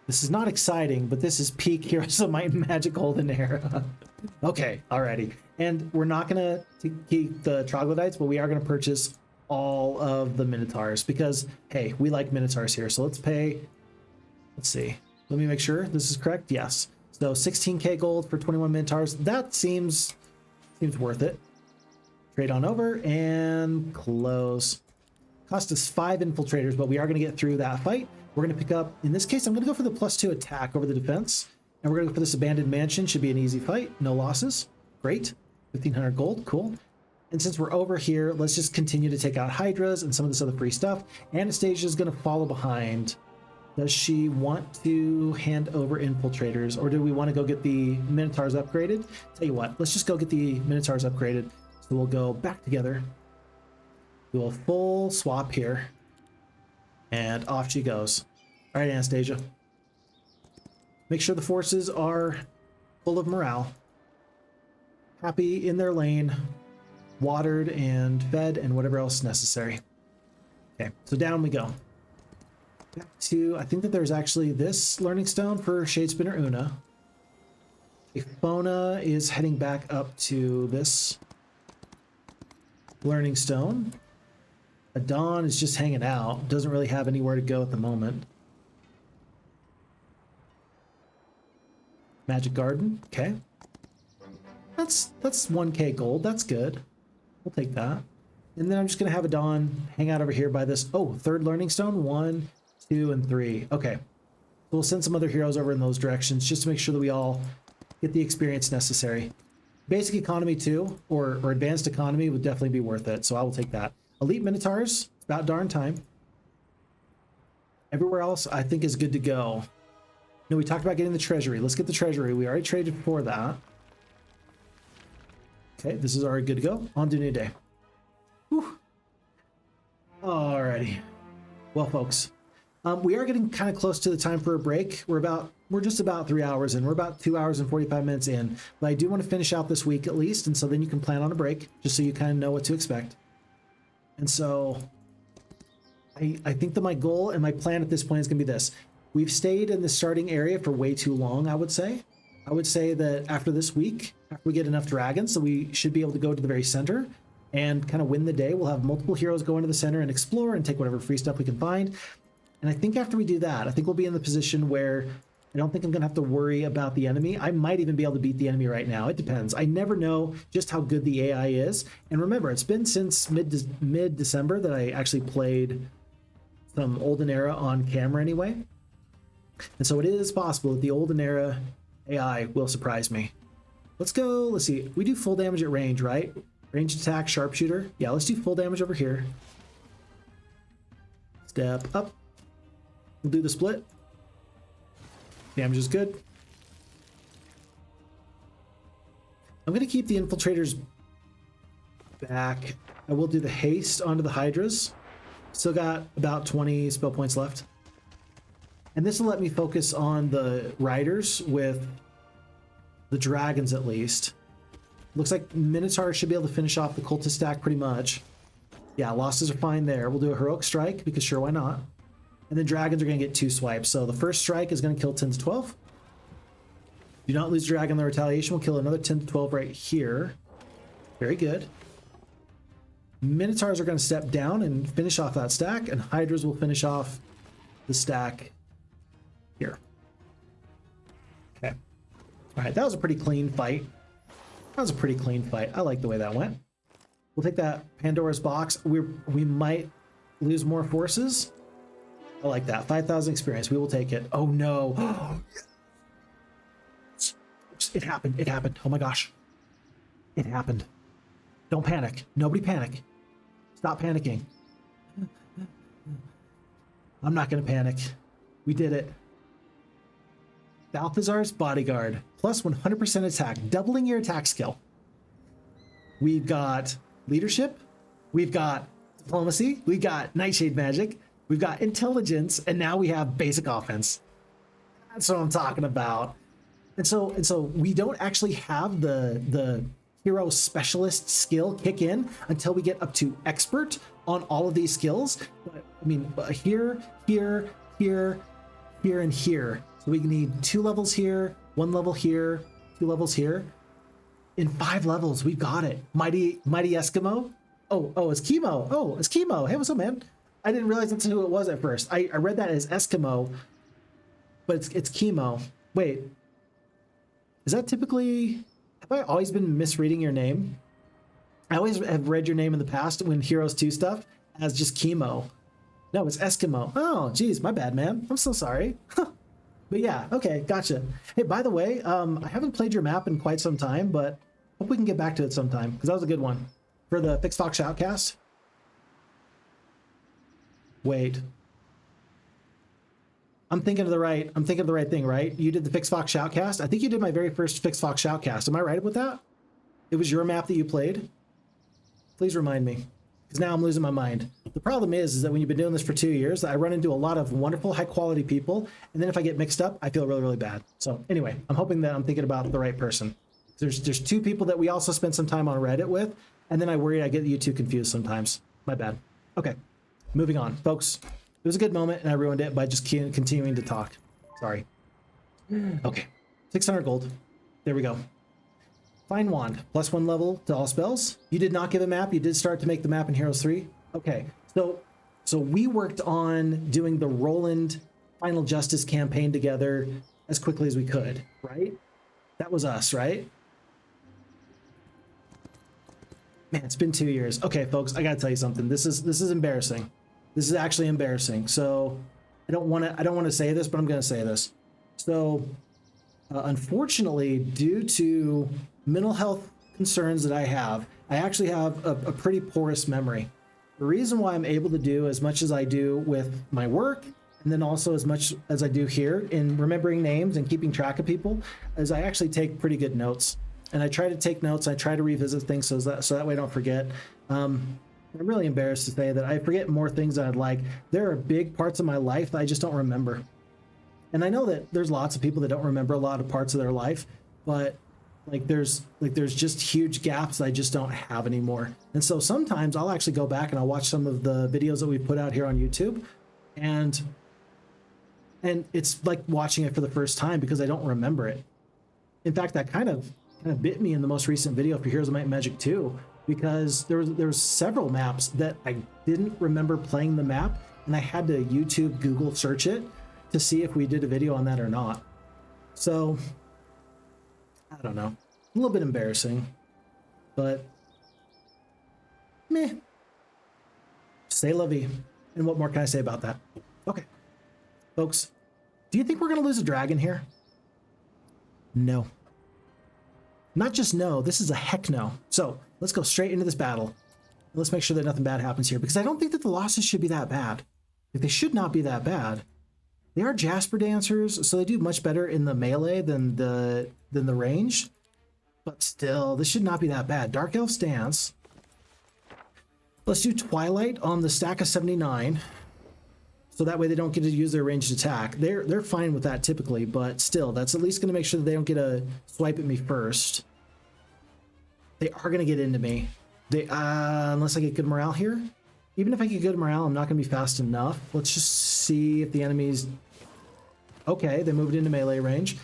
This is not exciting, but this is peak Heroes of Might and Magic Olden Era. Okay, alrighty. And we're not gonna keep the troglodytes, but we are gonna purchase all of the Minotaurs because, hey, we like Minotaurs here. So let's pay, let's see. Let me make sure this is correct. Yes. So 16k gold for 21 Minotaurs. That seems worth it. Trade on over and close. Cost us 5 infiltrators, but we are going to get through that fight. We're going to pick up, in this case, I'm going to go for the +2 attack over the defense. And we're going to go for this abandoned mansion. Should be an easy fight. No losses. Great. 1500 gold. Cool. And since we're over here, let's just continue to take out Hydras and some of this other free stuff. Anastasia is going to follow behind. Does she want to hand over infiltrators, or do we want to go get the Minotaurs upgraded? Tell you what, let's just go get the Minotaurs upgraded. So we'll go back together, do a full swap here, and off she goes. All right, Anastasia. Make sure the forces are full of morale, happy in their lane, watered and fed, and whatever else necessary. Okay, so down we go. Back to, I think that there's actually this learning stone for Shadespinner Una. Ifona is heading back up to this learning stone. Adon is just hanging out, doesn't really have anywhere to go at the moment. Magic Garden, okay. That's 1k gold, that's good. We'll take that. And then I'm just gonna have Adon hang out over here by this, oh, third learning stone, 1, 2, and 3. Okay, we'll send some other heroes over in those directions just to make sure that we all get the experience necessary. Basic economy too, or advanced economy would definitely be worth it, so I will take that. Elite Minotaurs, it's about darn time. Everywhere else I think is good to go. No, we talked about getting the treasury. Let's get the treasury. We already traded for that. Okay, this is already good to go. On to new day. Whew. Alrighty. Well, folks, we are getting kind of close to the time for a break. We're just about 3 hours in. We're about 2 hours and 45 minutes in. But I do want to finish out this week at least, and so then you can plan on a break, just so you kind of know what to expect. And so I think that my goal and my plan at this point is going to be this. We've stayed in the starting area for way too long, I would say. I would say that after this week, after we get enough dragons, so we should be able to go to the very center and kind of win the day. We'll have multiple heroes go into the center and explore and take whatever free stuff we can find. And I think after we do that, I think we'll be in the position where I don't think I'm going to have to worry about the enemy. I might even be able to beat the enemy right now. It depends. I never know just how good the AI is. And remember, it's been since mid-December that I actually played some Olden Era on camera anyway. And so it is possible that the Olden Era AI will surprise me. Let's go. Let's see. We do full damage at range, right? Ranged attack, sharpshooter. Yeah, let's do full damage over here. Step up. We'll do the split. Damage is good. I'm going to keep the infiltrators back. I will do the haste onto the hydras. Still got about 20 spell points left. And this will let me focus on the riders with the dragons at least. Looks like Minotaur should be able to finish off the cultist stack pretty much. Yeah, losses are fine there. We'll do a heroic strike because sure, why not? And then dragons are going to get 2 swipes. So the first strike is going to kill 10 to 12. Do not lose dragon. The retaliation will kill another 10 to 12 right here. Very good. Minotaurs are going to step down and finish off that stack, and hydras will finish off the stack here. Okay. All right, that was a pretty clean fight. That was a pretty clean fight. I like the way that went. We'll take that Pandora's box. We might lose more forces. I like that. 5,000 experience. We will take it. Oh no. It happened. It happened. Oh my gosh. It happened. Don't panic. Nobody panic. Stop panicking. I'm not going to panic. We did it. Balthazar's Bodyguard. Plus 100% attack. Doubling your attack skill. We've got leadership. We've got diplomacy. We've got nightshade magic. We've got intelligence. And now we have basic offense. That's what I'm talking about. And so we don't actually have the hero specialist skill kick in until we get up to expert on all of these skills. But, I mean, here, and here. So we need 2 levels here, 1 level here, 2 levels here. In 5 levels, we've got it. Mighty Eskimo. Oh, it's Chemo. Oh, it's Chemo. Hey, what's up, man? I didn't realize that's who it was at first. I read that as Eskimo, but it's Chemo. Wait, is that typically? Have I always been misreading your name? I always have read your name in the past when Heroes 2 stuff as just Chemo. No, it's Eskimo. Oh, geez, my bad, man. I'm so sorry. But yeah, okay, gotcha. Hey, by the way, I haven't played your map in quite some time, but hope we can get back to it sometime because that was a good one for the Phixfox Shoutcast. Wait, I'm thinking of the right thing, right? You did the Phixfox Shoutcast. I think you did my very first Phixfox Shoutcast. Am I right with that? It was your map that you played. Please remind me. because now I'm losing my mind. The problem is that when you've been doing this for 2 years, I run into a lot of wonderful, high-quality people, and then if I get mixed up, I feel really, really bad. So anyway, I'm hoping that I'm thinking about the right person. There's 2 people that we also spent some time on Reddit with, and then I worry I get you 2 confused sometimes. My bad. Okay, moving on. Folks, it was a good moment, and I ruined it by just continuing to talk. Sorry. Okay, 600 gold. There we go. Fine Wand, +1 level to all spells. You did not give a map. You did start to make the map in Heroes 3. Okay, so we worked on doing the Roland Final Justice campaign together as quickly as we could, right? That was us, right? Man, it's been 2 years. Okay, folks, I gotta tell you something. This is embarrassing. This is actually embarrassing. So I don't want to say this, but I'm gonna say this. So unfortunately, due to mental health concerns that I actually have a pretty porous memory. The reason why I'm able to do as much as I do with my work, and then also as much as I do here in remembering names and keeping track of people, is I actually take pretty good notes. And I try to take notes, I try to revisit things so that way I don't forget. I'm really embarrassed to say that I forget more things than I'd like. There are big parts of my life that I just don't remember. And I know that there's lots of people that don't remember a lot of parts of their life, but there's just huge gaps that I just don't have anymore. And so sometimes I'll actually go back and I'll watch some of the videos that we put out here on YouTube, and it's like watching it for the first time because I don't remember it. In fact, that kind of bit me in the most recent video for Heroes of Might and Magic 2, because there was several maps that I didn't remember playing the map, and I had to YouTube, Google search it to see if we did a video on that or not. So I don't know, a little bit embarrassing, but meh. C'est la vie. And what more can I say about that? Okay, folks, do you think we're gonna lose a dragon here? No. Not just no, this is a heck no. So let's go straight into this battle. Let's make sure that nothing bad happens here, because I don't think that the losses should be that bad. Like, they should not be that bad. They are Jasper dancers, so they do much better in the melee than the range. But still, this should not be that bad. Dark Elf stance. Let's do Twilight on the stack of 79. So that way they don't get to use their ranged attack. They're fine with that typically, but still, that's at least going to make sure that they don't get a swipe at me first. They are going to get into me. They unless I get good morale here. Even if I get good morale, I'm not going to be fast enough. Let's just see if the enemies... Okay, they moved into melee range.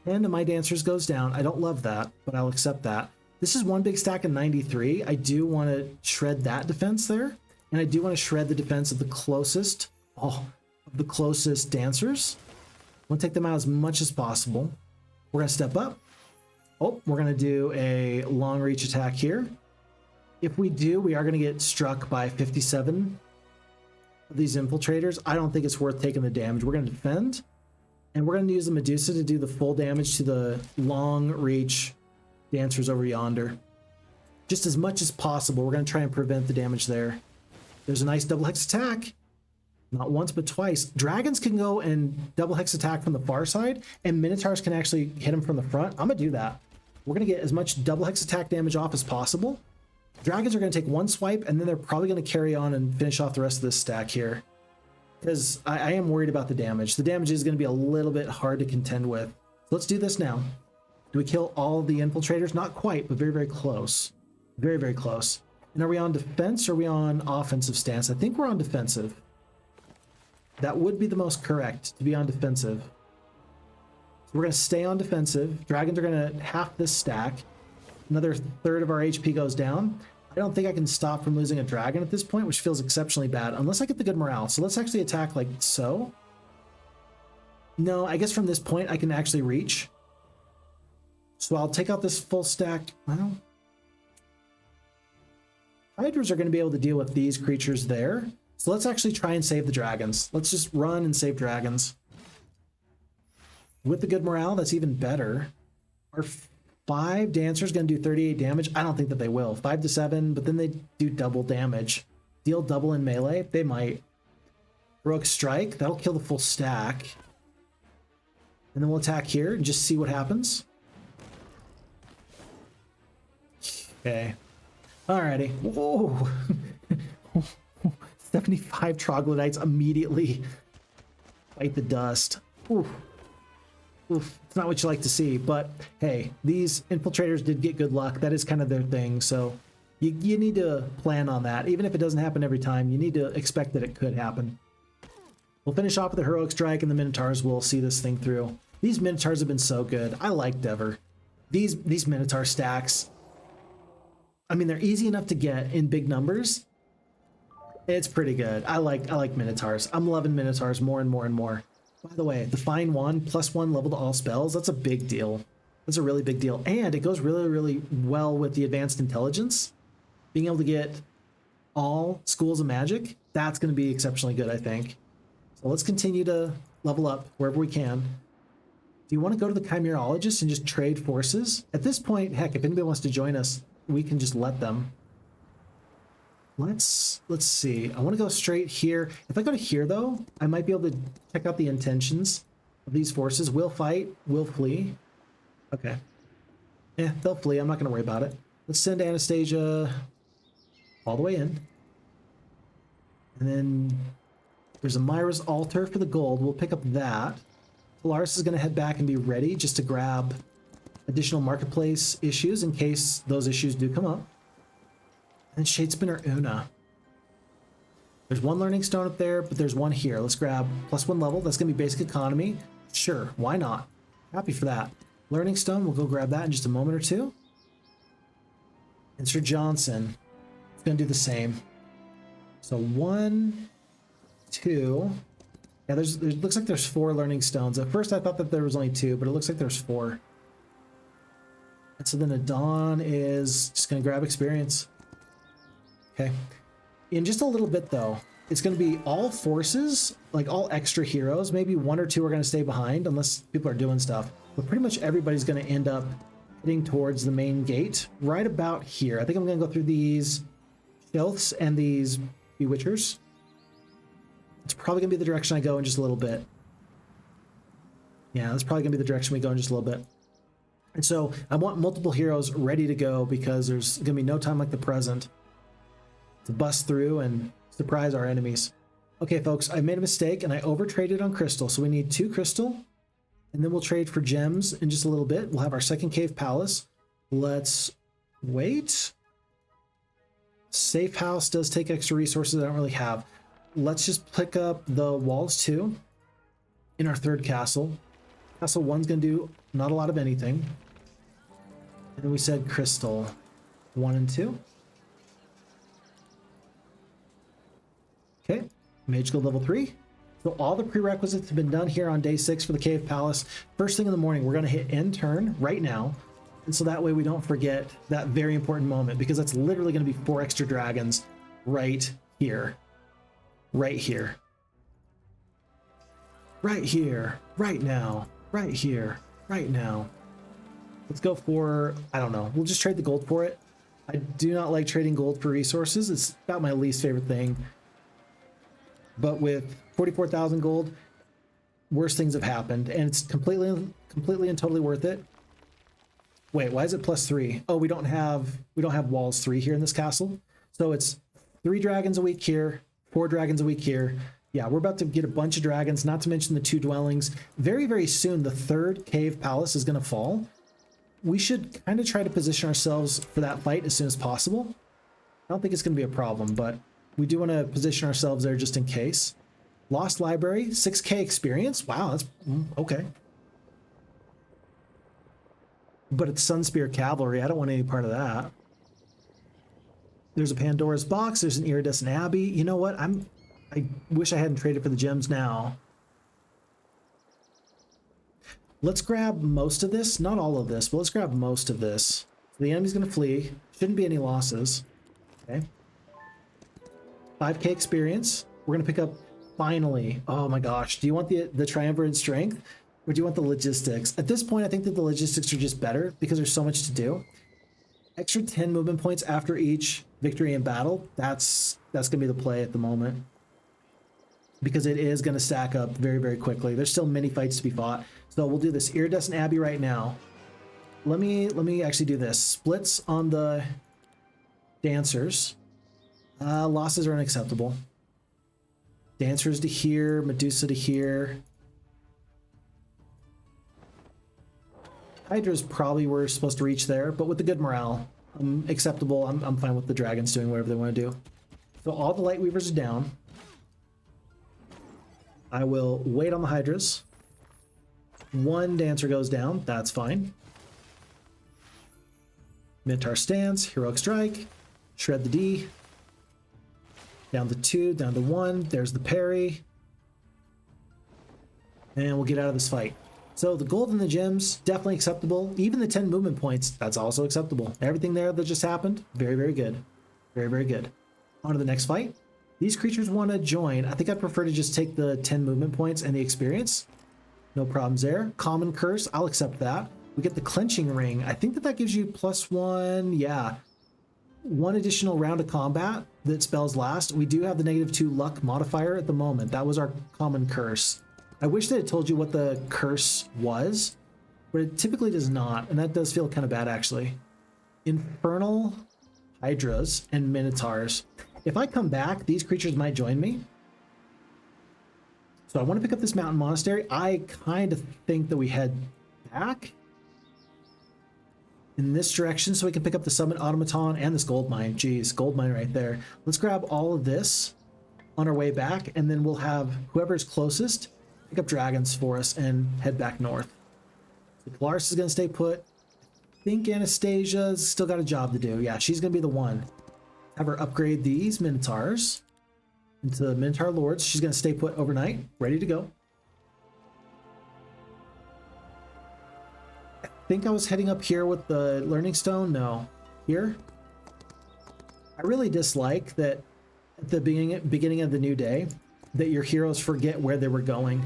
10 of my dancers goes down. I don't love that, but I'll accept that. This is one big stack of 93. I do want to shred that defense there. And I do want to shred the defense of the closest... of the closest dancers. I want to take them out as much as possible. We're going to step up. Oh, we're going to do a long reach attack here. If we do, we are going to get struck by 57 of these infiltrators. I don't think it's worth taking the damage. We're going to defend, and we're going to use the Medusa to do the full damage to the long reach dancers over yonder. Just as much as possible. We're going to try and prevent the damage there. There's a nice double hex attack. Not once, but twice. Dragons can go and double hex attack from the far side, and Minotaurs can actually hit them from the front. I'm going to do that. We're going to get as much double hex attack damage off as possible. Dragons are going to take one swipe, and then they're probably going to carry on and finish off the rest of this stack here. Because I am worried about the damage. The damage is going to be a little bit hard to contend with. So let's do this now. Do we kill all the infiltrators? Not quite, but very, very close. Very, very close. And are we on defense or are we on offensive stance? I think we're on defensive. That would be the most correct, to be on defensive. So we're going to stay on defensive. Dragons are going to half this stack. Another third of our HP goes down. I don't think I can stop from losing a dragon at this point, which feels exceptionally bad, unless I get the good morale. So let's actually attack like so. No, I guess from this point I can actually reach. So I'll take out this full stack. Well, Hydras are going to be able to deal with these creatures there. So let's actually try and save the dragons. Let's just run and save dragons. With the good morale, that's even better. Our 5 dancers going to do 38 damage. I don't think that they will. 5 to 7, but then they do double damage. Deal double in melee. They might. Heroic strike. That'll kill the full stack. And then we'll attack here and just see what happens. Okay. Alrighty. Whoa. 75 troglodytes immediately bite the dust. Oof. Oof. It's not what you like to see, but hey, these infiltrators did get good luck. That is kind of their thing, so you need to plan on that. Even if it doesn't happen every time, you need to expect that it could happen. We'll finish off with the Heroic Strike, and the Minotaurs will see this thing through. These Minotaurs have been so good. I like Devir. These Minotaur stacks, I mean, they're easy enough to get in big numbers. It's pretty good. I like Minotaurs. I'm loving Minotaurs more and more and more. By the way, the Fine One, +1 level to all spells, that's a big deal. That's a really big deal. And it goes really, really well with the Advanced Intelligence. Being able to get all schools of magic, that's going to be exceptionally good, I think. So let's continue to level up wherever we can. Do you want to go to the Chimerologist and just trade forces? At this point, heck, if anybody wants to join us, we can just let them. Let's see. I want to go straight here. If I go to here, though, I might be able to check out the intentions of these forces. We'll fight. We'll flee. Okay. Yeah, they'll flee. I'm not going to worry about it. Let's send Anastasia all the way in. And then there's a Myra's Altar for the gold. We'll pick up that. Polaris is going to head back and be ready just to grab additional marketplace issues in case those issues do come up. And Shadespinner Una. There's one learning stone up there, but there's one here. Let's grab +1 level. That's going to be basic economy. Sure, why not? Happy for that. Learning stone, we'll go grab that in just a moment or two. And Sir Johnson is going to do the same. So 1, 2... Yeah, it looks like there's 4 learning stones. At first I thought that there was only 2, but it looks like there's 4. And so then Adon is just going to grab experience. Okay. In just a little bit, though, it's going to be all forces, like all extra heroes. Maybe 1 or 2 are going to stay behind unless people are doing stuff. But pretty much everybody's going to end up heading towards the main gate right about here. I think I'm going to go through these Shelths and these Bewitchers. It's probably going to be the direction I go in just a little bit. Yeah, that's probably going to be the direction we go in just a little bit. And so I want multiple heroes ready to go because there's going to be no time like the present to bust through and surprise our enemies. Okay, folks, I made a mistake and I overtraded on crystal. So we need 2 crystal and then we'll trade for gems in just a little bit. We'll have our second cave palace. Let's wait. Safe house does take extra resources I don't really have. Let's just pick up the walls 2 in our 3rd castle. Castle 1's going to do not a lot of anything. And then we said crystal 1 and 2. Okay, Mage Guild level 3. So all the prerequisites have been done here on day 6 for the Cave Palace. First thing in the morning, we're going to hit end turn right now. And so that way we don't forget that very important moment because that's literally going to be 4 extra dragons right here. Right here. Right here. Right now. Right here. Right now. Let's go for, I don't know. We'll just trade the gold for it. I do not like trading gold for resources. It's about my least favorite thing. But with 44,000 gold, worse things have happened. And it's completely and totally worth it. Wait, why is it +3? Oh, we don't have walls 3 here in this castle. So it's 3 dragons a week here. 4 dragons a week here. Yeah, we're about to get a bunch of dragons, not to mention the 2 dwellings. Very, very soon, the 3rd cave palace is going to fall. We should kind of try to position ourselves for that fight as soon as possible. I don't think it's going to be a problem, but we do want to position ourselves there just in case. Lost Library, 6k experience. Wow, that's okay. But it's Sunspear Cavalry. I don't want any part of that. There's a Pandora's Box. There's an Iridescent Abbey. You know what? I wish I hadn't traded for the gems now. Let's grab most of this. Not all of this, but let's grab most of this. The enemy's going to flee. Shouldn't be any losses. Okay. 5k experience. We're going to pick up, finally. Oh my gosh. Do you want the Triumvirate Strength? Or do you want the logistics? At this point, I think that the logistics are just better because there's so much to do. Extra 10 movement points after each victory in battle. That's going to be the play at the moment. Because it is going to stack up very, very quickly. There's still many fights to be fought. So we'll do this Iridescent Abbey right now. Let me actually do this. Splits on the dancers. Losses are unacceptable. Dancers to here, Medusa to here. Hydra's probably were supposed to reach there, but with the good morale, acceptable. I'm fine with the dragons doing whatever they want to do. So all the light weavers are down. I will wait on the hydras. One dancer goes down. That's fine. Minotaur stands. Heroic strike. Shred the D. Down to 2, down to 1. There's the parry. And we'll get out of this fight. So the gold and the gems, definitely acceptable. Even the 10 movement points, that's also acceptable. Everything there that just happened, very, very good. Very, very good. On to the next fight. These creatures want to join. I think I'd prefer to just take the 10 movement points and the experience. No problems there. Common curse, I'll accept that. We get the clenching ring. I think that gives you +1, yeah. 1 additional round of combat that spells last. We do have the -2 luck modifier at the moment. That was our common curse. I wish they had told you what the curse was, but it typically does not, and that does feel kind of bad actually. Infernal Hydras and Minotaurs. If I come back, these creatures might join me. So I want to pick up this mountain monastery. I kind of think that we head back in this direction so we can pick up the summit automaton and this gold mine. Jeez, gold mine right there. Let's grab all of this on our way back, and then we'll have whoever's closest pick up dragons for us and head back north. So Polaris is going to stay put. I think Anastasia's still got a job to do. Yeah, she's going to be the one. Have her upgrade these Minotaurs into the Minotaur Lords. She's going to stay put overnight, ready to go. I think I was heading up here with the Learning Stone. No. Here? I really dislike that at the beginning of the new day, that your heroes forget where they were going.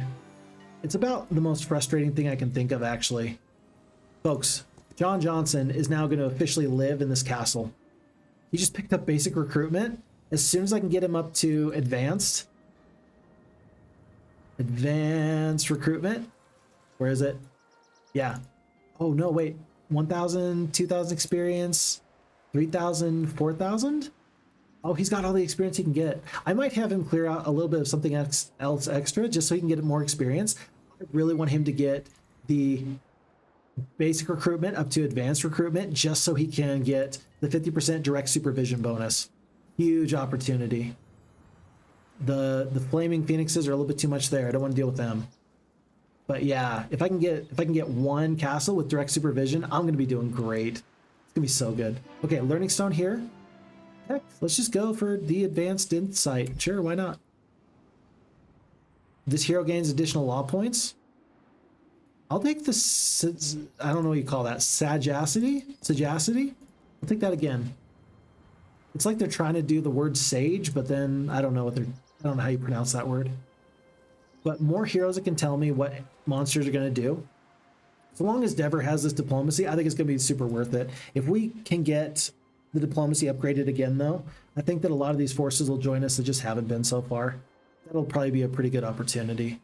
It's about the most frustrating thing I can think of, actually. Folks, John Johnson is now going to officially live in this castle. He just picked up basic recruitment. As soon as I can get him up to advanced recruitment. Where is it? Yeah. Oh, no, wait. 1,000, 2,000 experience, 3,000, 4,000? Oh, he's got all the experience he can get. I might have him clear out a little bit of something else extra just so he can get more experience. I really want him to get the basic recruitment up to advanced recruitment just so he can get the 50% direct supervision bonus. Huge opportunity. The flaming phoenixes are a little bit too much there. I don't want to deal with them. But yeah, if I can get one castle with direct supervision, I'm going to be doing great. It's going to be so good. Okay, learning stone here. Heck, let's just go for the advanced insight. Sure, why not? This hero gains additional law points. I'll take the, I don't know what you call that, Sagacity? I'll take that again. It's like they're trying to do the word sage, but then I don't know how you pronounce that word. But more heroes that can tell me what monsters are going to do. So long as Devir has this diplomacy, I think it's going to be super worth it. If we can get the diplomacy upgraded again, though, I think that a lot of these forces will join us that just haven't been so far. That'll probably be a pretty good opportunity.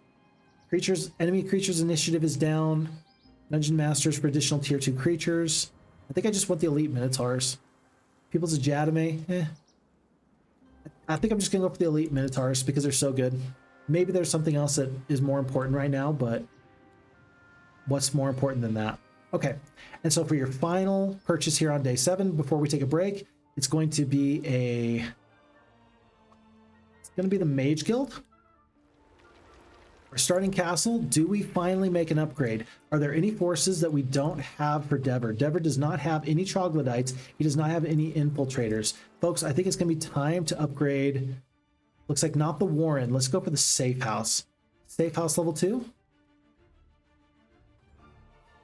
Enemy creatures initiative is down. Dungeon Masters for additional tier 2 creatures. I think I just want the elite Minotaurs. People's Ajadame, I think I'm just gonna go for the elite Minotaurs because they're so good. Maybe there's something else that is more important right now, but what's more important than that? Okay, and so for your final purchase here on day 7, before we take a break, it's going to be the Mage Guild. Our starting castle, do we finally make an upgrade? Are there any forces that we don't have for Devir? Devir does not have any troglodytes. He does not have any infiltrators. Folks, I think it's going to be time to upgrade. Looks like not the Warren. Let's go for the Safe House. Safe House level 2?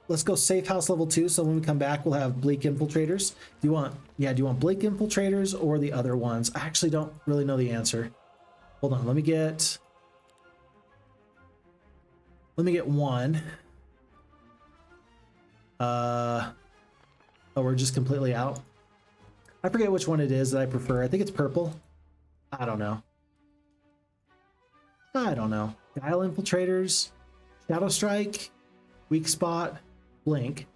Let's go Safe House level 2, so when we come back, we'll have Bleak Infiltrators. Do you want Bleak Infiltrators or the other ones? I actually don't really know the answer. Hold on, let me get one. Oh, we're just completely out. I forget which one it is that I prefer. I think it's purple. I don't know. Guile Infiltrators, Shadow Strike, Weak Spot, Blink.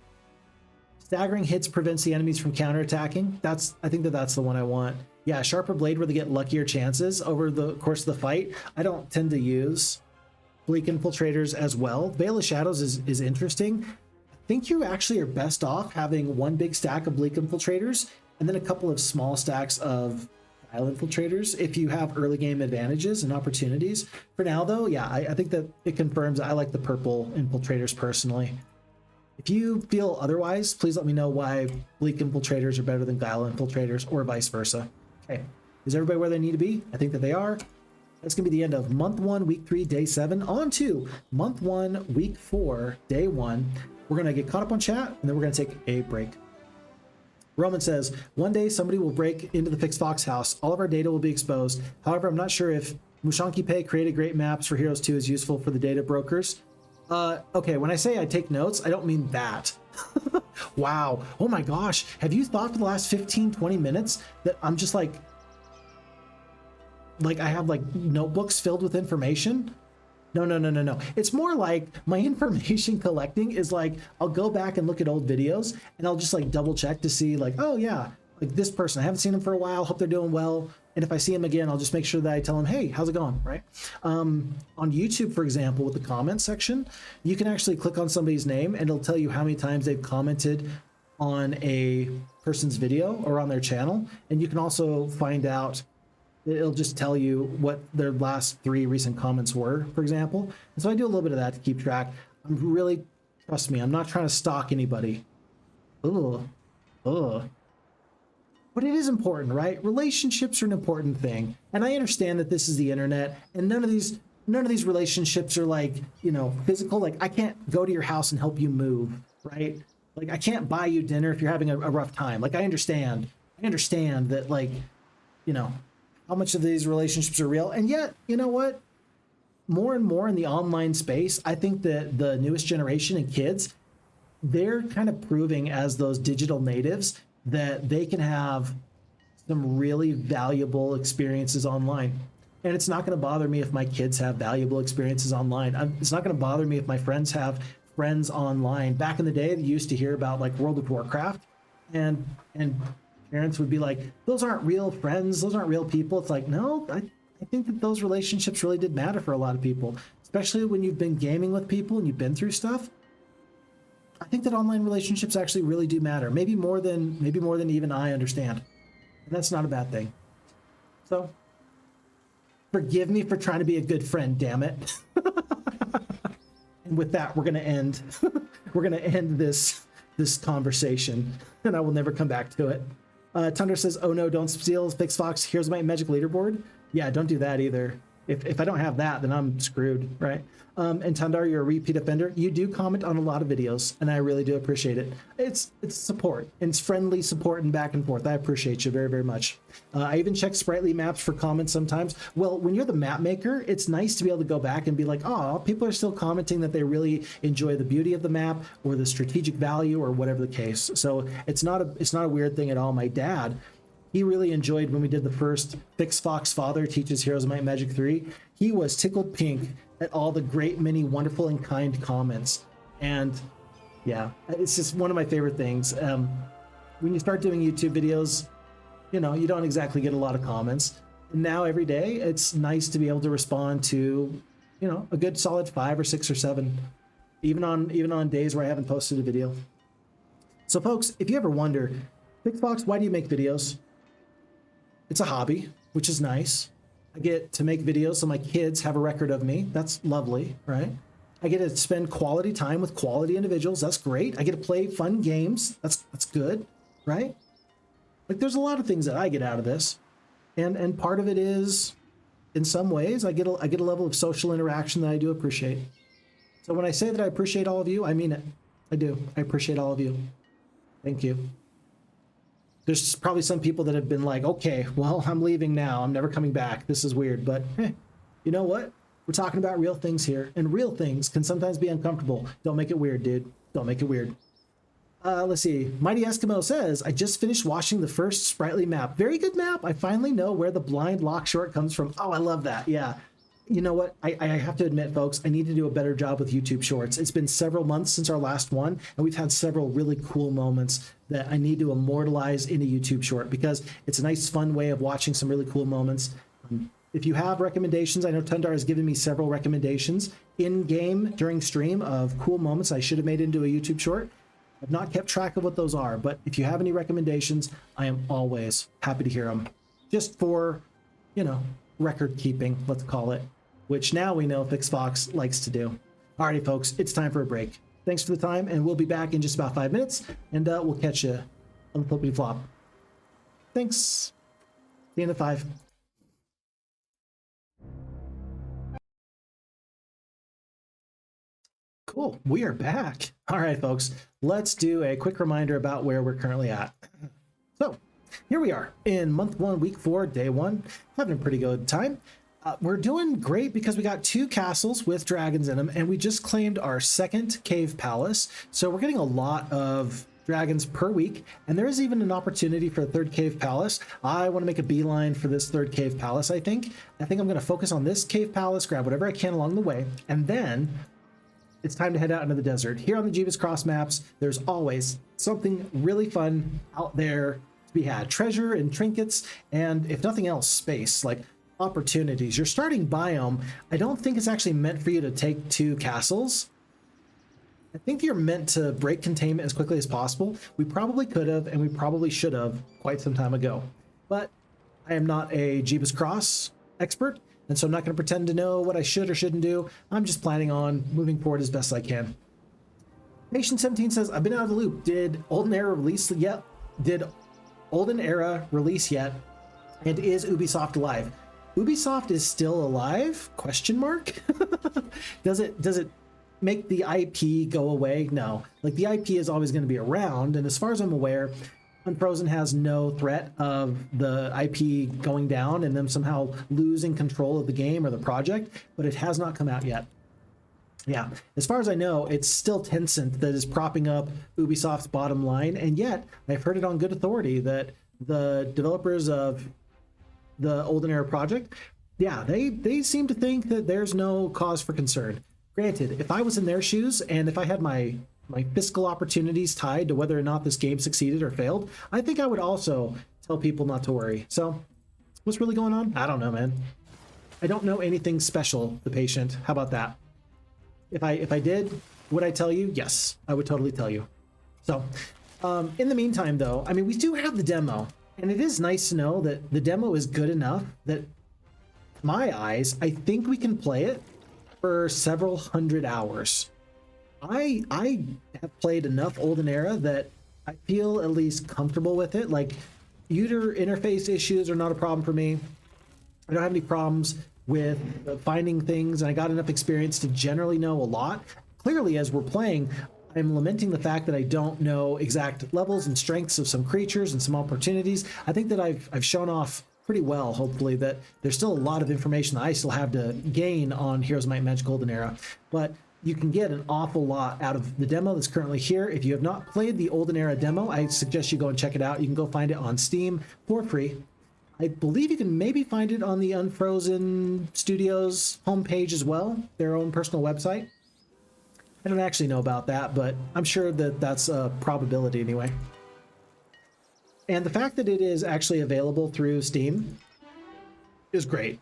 Staggering hits prevents the enemies from counterattacking. I think that's the one I want. Yeah, sharper blade where they get luckier chances over the course of the fight. I don't tend to use Bleak Infiltrators as well. Veil of Shadows is interesting. I think you actually are best off having one big stack of Bleak Infiltrators and then a couple of small stacks of Guile Infiltrators if you have early game advantages and opportunities. For now, though, yeah, I think that it confirms I like the purple Infiltrators personally. If you feel otherwise, please let me know why Bleak Infiltrators are better than Guile Infiltrators or vice versa. Okay, is everybody where they need to be? I think that they are. That's going to be the end of month 1, week 3, day 7. On to month 1, week 4, day 1. We're going to get caught up on chat, and then we're going to take a break. Roman says, one day somebody will break into the Phixfox house. All of our data will be exposed. However, I'm not sure if Mushanki Pay created great maps for Heroes 2 is useful for the data brokers. Okay, when I say I take notes, I don't mean that. Wow. Oh my gosh. Have you thought for the last 15, 20 minutes that I'm just like I have like notebooks filled with information? No. It's more like my information collecting is like, I'll go back and look at old videos and I'll just like double check to see like, oh yeah, like this person, I haven't seen them for a while. Hope they're doing well. And if I see him again, I'll just make sure that I tell him, hey, how's it going, right? On YouTube, for example, with the comment section, you can actually click on somebody's name and it'll tell you how many times they've commented on a person's video or on their channel. And you can also find out, it'll just tell you what their last 3 recent comments were, for example. And so I do a little bit of that to keep track. I'm really, trust me, I'm not trying to stalk anybody. Ugh. But it is important, right? Relationships are an important thing. And I understand that this is the internet and none of these relationships are like, you know, physical. Like I can't go to your house and help you move, right? Like I can't buy you dinner if you're having a rough time. Like I understand that, like, you know, how much of these relationships are real. And yet, you know what? More and more in the online space, I think that the newest generation and kids, they're kind of proving as those digital natives that they can have some really valuable experiences online. And it's not going to bother me if my kids have valuable experiences online. It's not going to bother me if my friends have friends online. Back in the day, they used to hear about like World of Warcraft, and parents would be like, those aren't real friends, those aren't real people. It's like, no, I think that those relationships really did matter for a lot of people, especially when you've been gaming with people and you've been through stuff. I think that online relationships actually really do matter, maybe more than even I understand. And that's not a bad thing. So forgive me for trying to be a good friend, damn it. And with that, we're going to end this conversation, and I will never come back to it. Tundra says, oh no, don't steal Phixfox Heroes of Might and Magic leaderboard. Yeah, don't do that either. If I don't have that, then I'm screwed, right? And Tundar, you're a repeat offender. You do comment on a lot of videos, and I really do appreciate it. It's support. It's friendly support and back and forth. I appreciate you very, very much. I even check Sprightly maps for comments sometimes. Well, when you're the map maker, it's nice to be able to go back and be like, oh, people are still commenting that they really enjoy the beauty of the map or the strategic value or whatever the case. So it's not a weird thing at all. My dad, he really enjoyed when we did the first Phixfox Father Teaches Heroes of Might and Magic 3. He was tickled pink at all the great many wonderful and kind comments. And yeah, it's just one of my favorite things. When you start doing YouTube videos, you know, you don't exactly get a lot of comments. And now every day, it's nice to be able to respond to, you know, a good solid 5 or 6 or 7, even on days where I haven't posted a video. So folks, if you ever wonder, Phixfox, why do you make videos? It's a hobby, which is nice. I get to make videos so my kids have a record of me. That's lovely, right? I get to spend quality time with quality individuals. That's great. I get to play fun games. That's good, right? Like there's a lot of things that I get out of this. And part of it is, in some ways, I get a level of social interaction that I do appreciate. So when I say that I appreciate all of you, I mean it. I do. I appreciate all of you. Thank you. There's probably some people that have been like, okay, well, I'm leaving now. I'm never coming back. This is weird. But hey, you know what? We're talking about real things here. And real things can sometimes be uncomfortable. Don't make it weird, dude. Don't make it weird. Let's see. Mighty Eskimo says, I just finished watching the first Sprightly map. Very good map. I finally know where the blind lock short comes from. Oh, I love that. Yeah. you know what? I have to admit, folks, I need to do a better job with YouTube Shorts. It's been several months since our last one, and we've had several really cool moments that I need to immortalize in a YouTube Short because it's a nice, fun way of watching some really cool moments. If you have recommendations, I know Tundar has given me several recommendations in-game during stream of cool moments I should have made into a YouTube Short. I've not kept track of what those are, but if you have any recommendations, I am always happy to hear them. Just for, you know, record keeping, let's call it, which now we know Phixfox likes to do. Alrighty, folks, it's time for a break. Thanks for the time, and we'll be back in just about 5 minutes, and we'll catch you on the flippity flop. Thanks. See you in the 5. Cool, we are back. All right, folks, let's do a quick reminder about where we're currently at. So, here we are in month 1, week 4, day 1, having a pretty good time. We're doing great because we got 2 castles with dragons in them, and we just claimed our 2nd cave palace. So we're getting a lot of dragons per week, and there is even an opportunity for a 3rd cave palace. I want to make a beeline for this 3rd cave palace, I think. I'm going to focus on this cave palace, grab whatever I can along the way, and then it's time to head out into the desert. Here on the JebusCross maps, there's always something really fun out there to be had. Treasure and trinkets, and if nothing else, space, like opportunities. Your starting biome, I don't think it's actually meant for you to take 2 castles. I think you're meant to break containment as quickly as possible. We probably could have, and we probably should have quite some time ago. But I am not a JebusCross expert, and so I'm not going to pretend to know what I should or shouldn't do. I'm just planning on moving forward as best I can. Nation17 says, I've been out of the loop. Did Olden Era release yet? Did Olden Era release yet? And is Ubisoft alive? Ubisoft is still alive? Question mark? Does it make the IP go away? No. Like, the IP is always going to be around, and as far as I'm aware, Unfrozen has no threat of the IP going down and them somehow losing control of the game or the project, but it has not come out yet. Yeah, as far as I know, it's still Tencent that is propping up Ubisoft's bottom line, and yet I've heard it on good authority that the developers of the Olden Era project, yeah, they seem to think that there's no cause for concern. Granted, if I was in their shoes and if I had my fiscal opportunities tied to whether or not this game succeeded or failed, I think I would also tell people not to worry. So what's really going on? I don't know, man. I don't know anything special, the patient. How about that? If I did, would I tell you? Yes, I would totally tell you. So in the meantime, though, I mean, we do have the demo, and it is nice to know that the demo is good enough that, my eyes, I think we can play it for several hundred hours. I have played enough Olden Era that I feel at least comfortable with it. Like, user interface issues are not a problem for me. I don't have any problems with finding things, and I got enough experience to generally know a lot. Clearly, as we're playing, I'm lamenting the fact that I don't know exact levels and strengths of some creatures and some opportunities. I think that I've shown off pretty well, hopefully, that there's still a lot of information that I still have to gain on Heroes of Might and Magic Olden Era. But you can get an awful lot out of the demo that's currently here. If you have not played the Olden Era demo, I suggest you go and check it out. You can go find it on Steam for free. I believe you can maybe find it on the Unfrozen Studios homepage as well, their own personal website. I don't actually know about that, but I'm sure that that's a probability anyway. And the fact that it is actually available through Steam is great,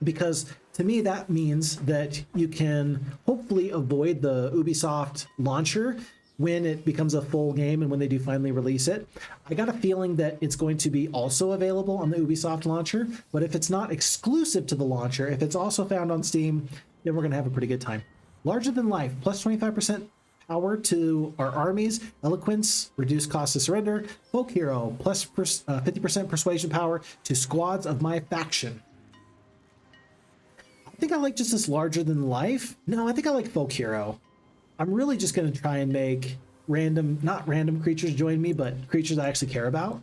because to me that means that you can hopefully avoid the Ubisoft launcher when it becomes a full game and when they do finally release it. I got a feeling that it's going to be also available on the Ubisoft launcher, but if it's not exclusive to the launcher, if it's also found on Steam, then we're going to have a pretty good time. Larger than life, plus 25% power to our armies, eloquence, reduced cost to surrender, folk hero, plus 50% persuasion power to squads of my faction. I think I like just this larger than life. No, I think I like folk hero. I'm really just going to try and make not random creatures join me, but creatures I actually care about,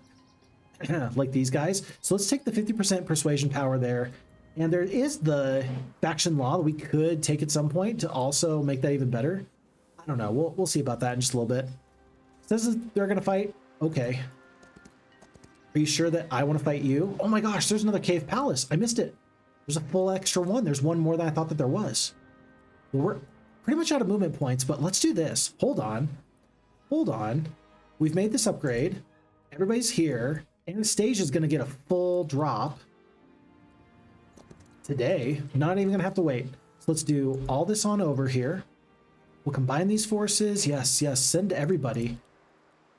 like these guys. So let's take the 50% persuasion power there. And there is the faction law that we could take at some point to also make that even better. I don't know. We'll see about that in just a little bit. Says they're going to fight. Okay. Are you sure that I want to fight you? Oh my gosh, there's another cave palace. I missed it. There's a full extra one. There's one more than I thought that there was. Well, we're pretty much out of movement points, but let's do this. Hold on. Hold on. We've made this upgrade. Everybody's here. Anastasia is going to get a full drop today. Not even going to have to wait. So let's do all this on over here. We'll combine these forces. Yes, yes. Send to everybody.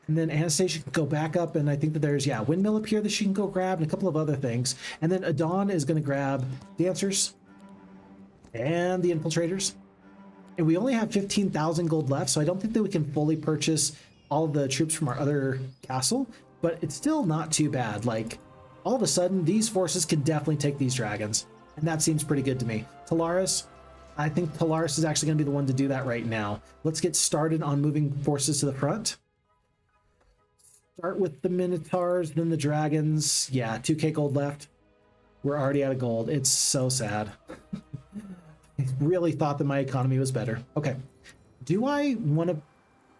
And then Anastasia can go back up, and I think that there's, yeah, windmill up here that she can go grab, and a couple of other things. And then Adon is going to grab dancers and the infiltrators. And we only have 15,000 gold left, so I don't think that we can fully purchase all of the troops from our other castle, but it's still not too bad. Like, all of a sudden, these forces can definitely take these dragons, and that seems pretty good to me. Talaris, I think Talaris is actually going to be the one to do that right now. Let's get started on moving forces to the front. Start with the Minotaurs, then the dragons. Yeah, 2k gold left. We're already out of gold. It's so sad. I really thought that my economy was better. Okay. Do I want to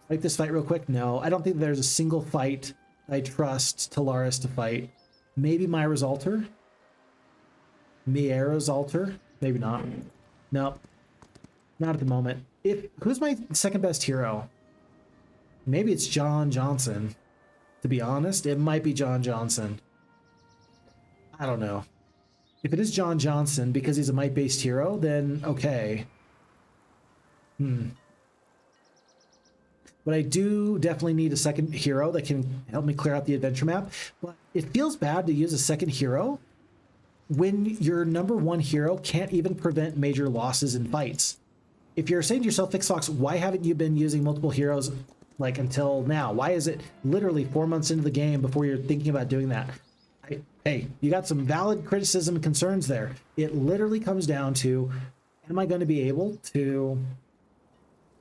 fight this fight real quick? No, I don't think there's a single fight I trust Talaris to fight. Maybe Myra's altar? Miera's altar? Maybe not. Nope. Not at the moment. Who's my second best hero? Maybe it's John Johnson. To be honest, it might be John Johnson. I don't know. If it is John Johnson because he's a might-based hero, then okay. But I do definitely need a second hero that can help me clear out the adventure map. But it feels bad to use a second hero when your number one hero can't even prevent major losses in fights. If you're saying to yourself, Phixfox, why haven't you been using multiple heroes like until now? Why is it literally 4 months into the game before you're thinking about doing that? Hey, you got some valid criticism and concerns there. It literally comes down to, am I going to be able to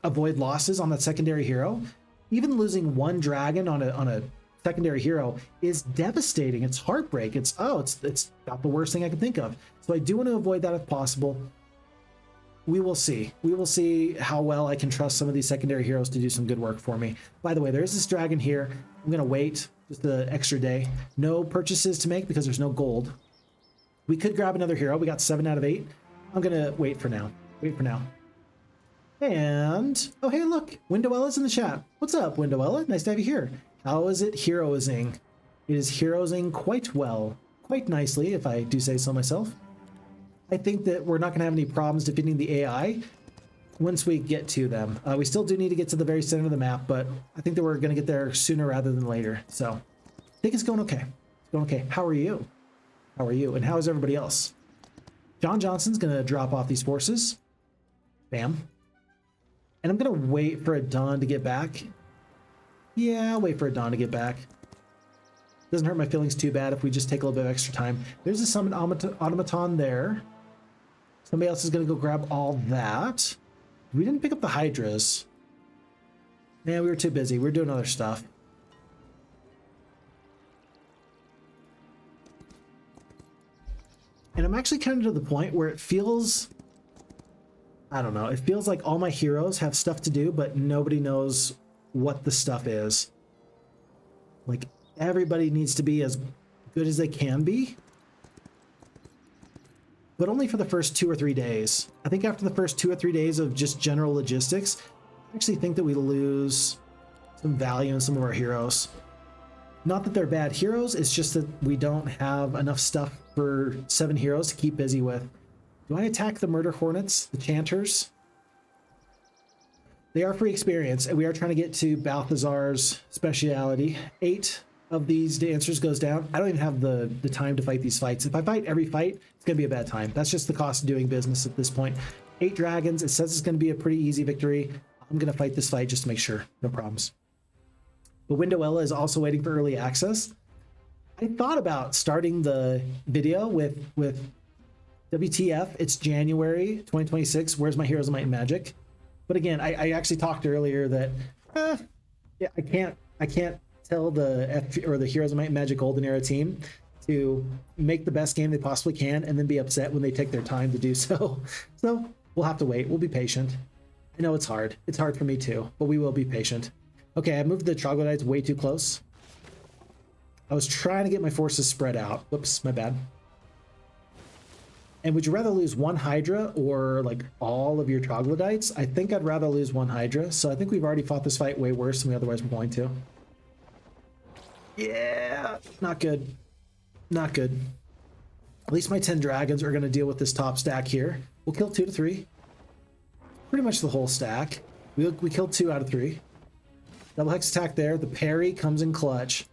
avoid losses on that secondary hero? Even losing one dragon on a secondary hero is devastating. It's heartbreak. It's about the worst thing I can think of. So I do want to avoid that if possible. We will see. We will see how well I can trust some of these secondary heroes to do some good work for me. By the way, there's this dragon here. I'm going to wait just an extra day. No purchases to make because there's no gold. We could grab another hero. We got 7 out of 8. I'm going to wait for now. Wait for now. And, oh, hey, look. Windowella's in the chat. What's up, Windowella? Nice to have you here. How is it heroising? It is heroising quite well. Quite nicely, if I do say so myself. I think that we're not going to have any problems defeating the AI once we get to them. We still do need to get to the very center of the map, but I think that we're going to get there sooner rather than later. So I think it's going okay. It's going okay. How are you? How are you? And how is everybody else? John Johnson's going to drop off these forces. Bam. And I'm going to wait for Adon to get back. Yeah, I'll wait for Adon to get back. Doesn't hurt my feelings too bad if we just take a little bit of extra time. There's a summon automaton there. Somebody else is going to go grab all that. We didn't pick up the Hydras. Man, we were too busy. We were doing other stuff. And I'm actually kind of to the point where it feels, I don't know, it feels like all my heroes have stuff to do, but nobody knows what the stuff is. Like, everybody needs to be as good as they can be, but only for the first 2 or 3 days. I think after the first 2 or 3 days of just general logistics, I actually think that we lose some value in some of our heroes. Not that they're bad heroes, it's just that we don't have enough stuff for 7 heroes to keep busy with. Do I attack the Murder Hornets, the Chanters? They are free experience, and we are trying to get to Balthazar's speciality. 8 of these dancers goes down. I don't even have the time to fight these fights. If I fight every fight, it's going to be a bad time. That's just the cost of doing business at this point. 8 dragons. It says it's going to be a pretty easy victory. I'm going to fight this fight just to make sure. No problems. But Windowella is also waiting for early access. I thought about starting the video with WTF. It's January 2026. Where's my Heroes of Might and Magic? But again, I actually talked earlier that yeah, I can't tell the Heroes of Might and Magic Olden Era team to make the best game they possibly can and then be upset when they take their time to do so. So we'll have to wait. We'll be patient. I know it's hard. It's hard for me too, but we will be patient. Okay, I moved the troglodytes way too close. I was trying to get my forces spread out. Whoops, my bad. And would you rather lose one Hydra or like all of your troglodytes? I think I'd rather lose one Hydra. So I think we've already fought this fight way worse than we otherwise were going to. Yeah, not good. Not good. At least my 10 dragons are going to deal with this top stack here. We'll kill 2 to 3. Pretty much the whole stack. We killed 2 out of 3. Double hex attack there. The parry comes in clutch.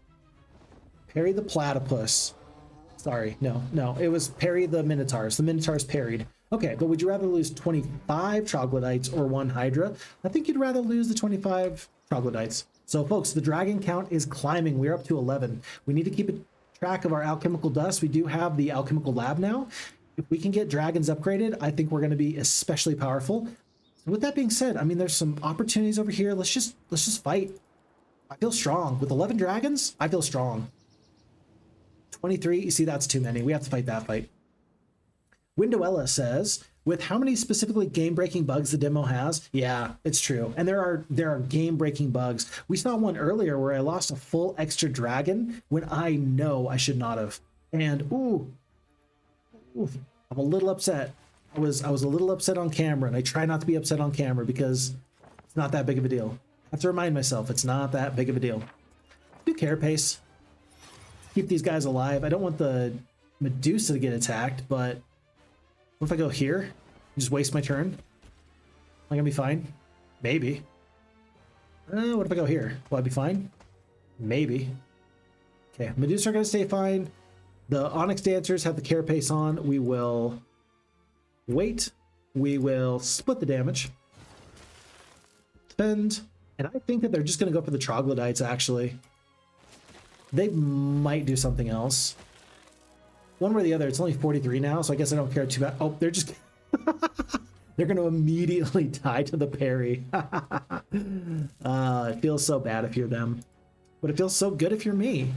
Parry the platypus. Sorry, no. It was parry the Minotaurs. The Minotaurs parried. Okay, but would you rather lose 25 troglodytes or 1 Hydra? I think you'd rather lose the 25 troglodytes. So folks, the dragon count is climbing. We're up to 11. We need to keep track of our alchemical dust. We do have the alchemical lab now. If we can get dragons upgraded, I think we're going to be especially powerful. So with that being said, I mean, there's some opportunities over here. Let's just fight. I feel strong. With 11 dragons, I feel strong. 23, you see, that's too many. We have to fight that fight. Windowella says, with how many specifically game-breaking bugs the demo has? Yeah, it's true. And there are game-breaking bugs. We saw one earlier where I lost a full extra dragon when I know I should not have. And ooh, I'm a little upset. I was a little upset on camera, and I try not to be upset on camera because it's not that big of a deal. I have to remind myself it's not that big of a deal. Do carapace. Keep these guys alive. I don't want the Medusa to get attacked, but what if I go here? Just waste my turn? Am I gonna be fine? Maybe. What if I go here? Will I be fine? Maybe. Okay, Medusa are gonna stay fine. The Onyx Dancers have the carapace on. We will wait. We will split the damage. Defend. And I think that they're just gonna go for the troglodytes, actually. They might do something else. One way or the other, it's only 43 now, so I guess I don't care too bad. Oh, they're just... they're going to immediately die to the parry. It feels so bad if you're them. But it feels so good if you're me.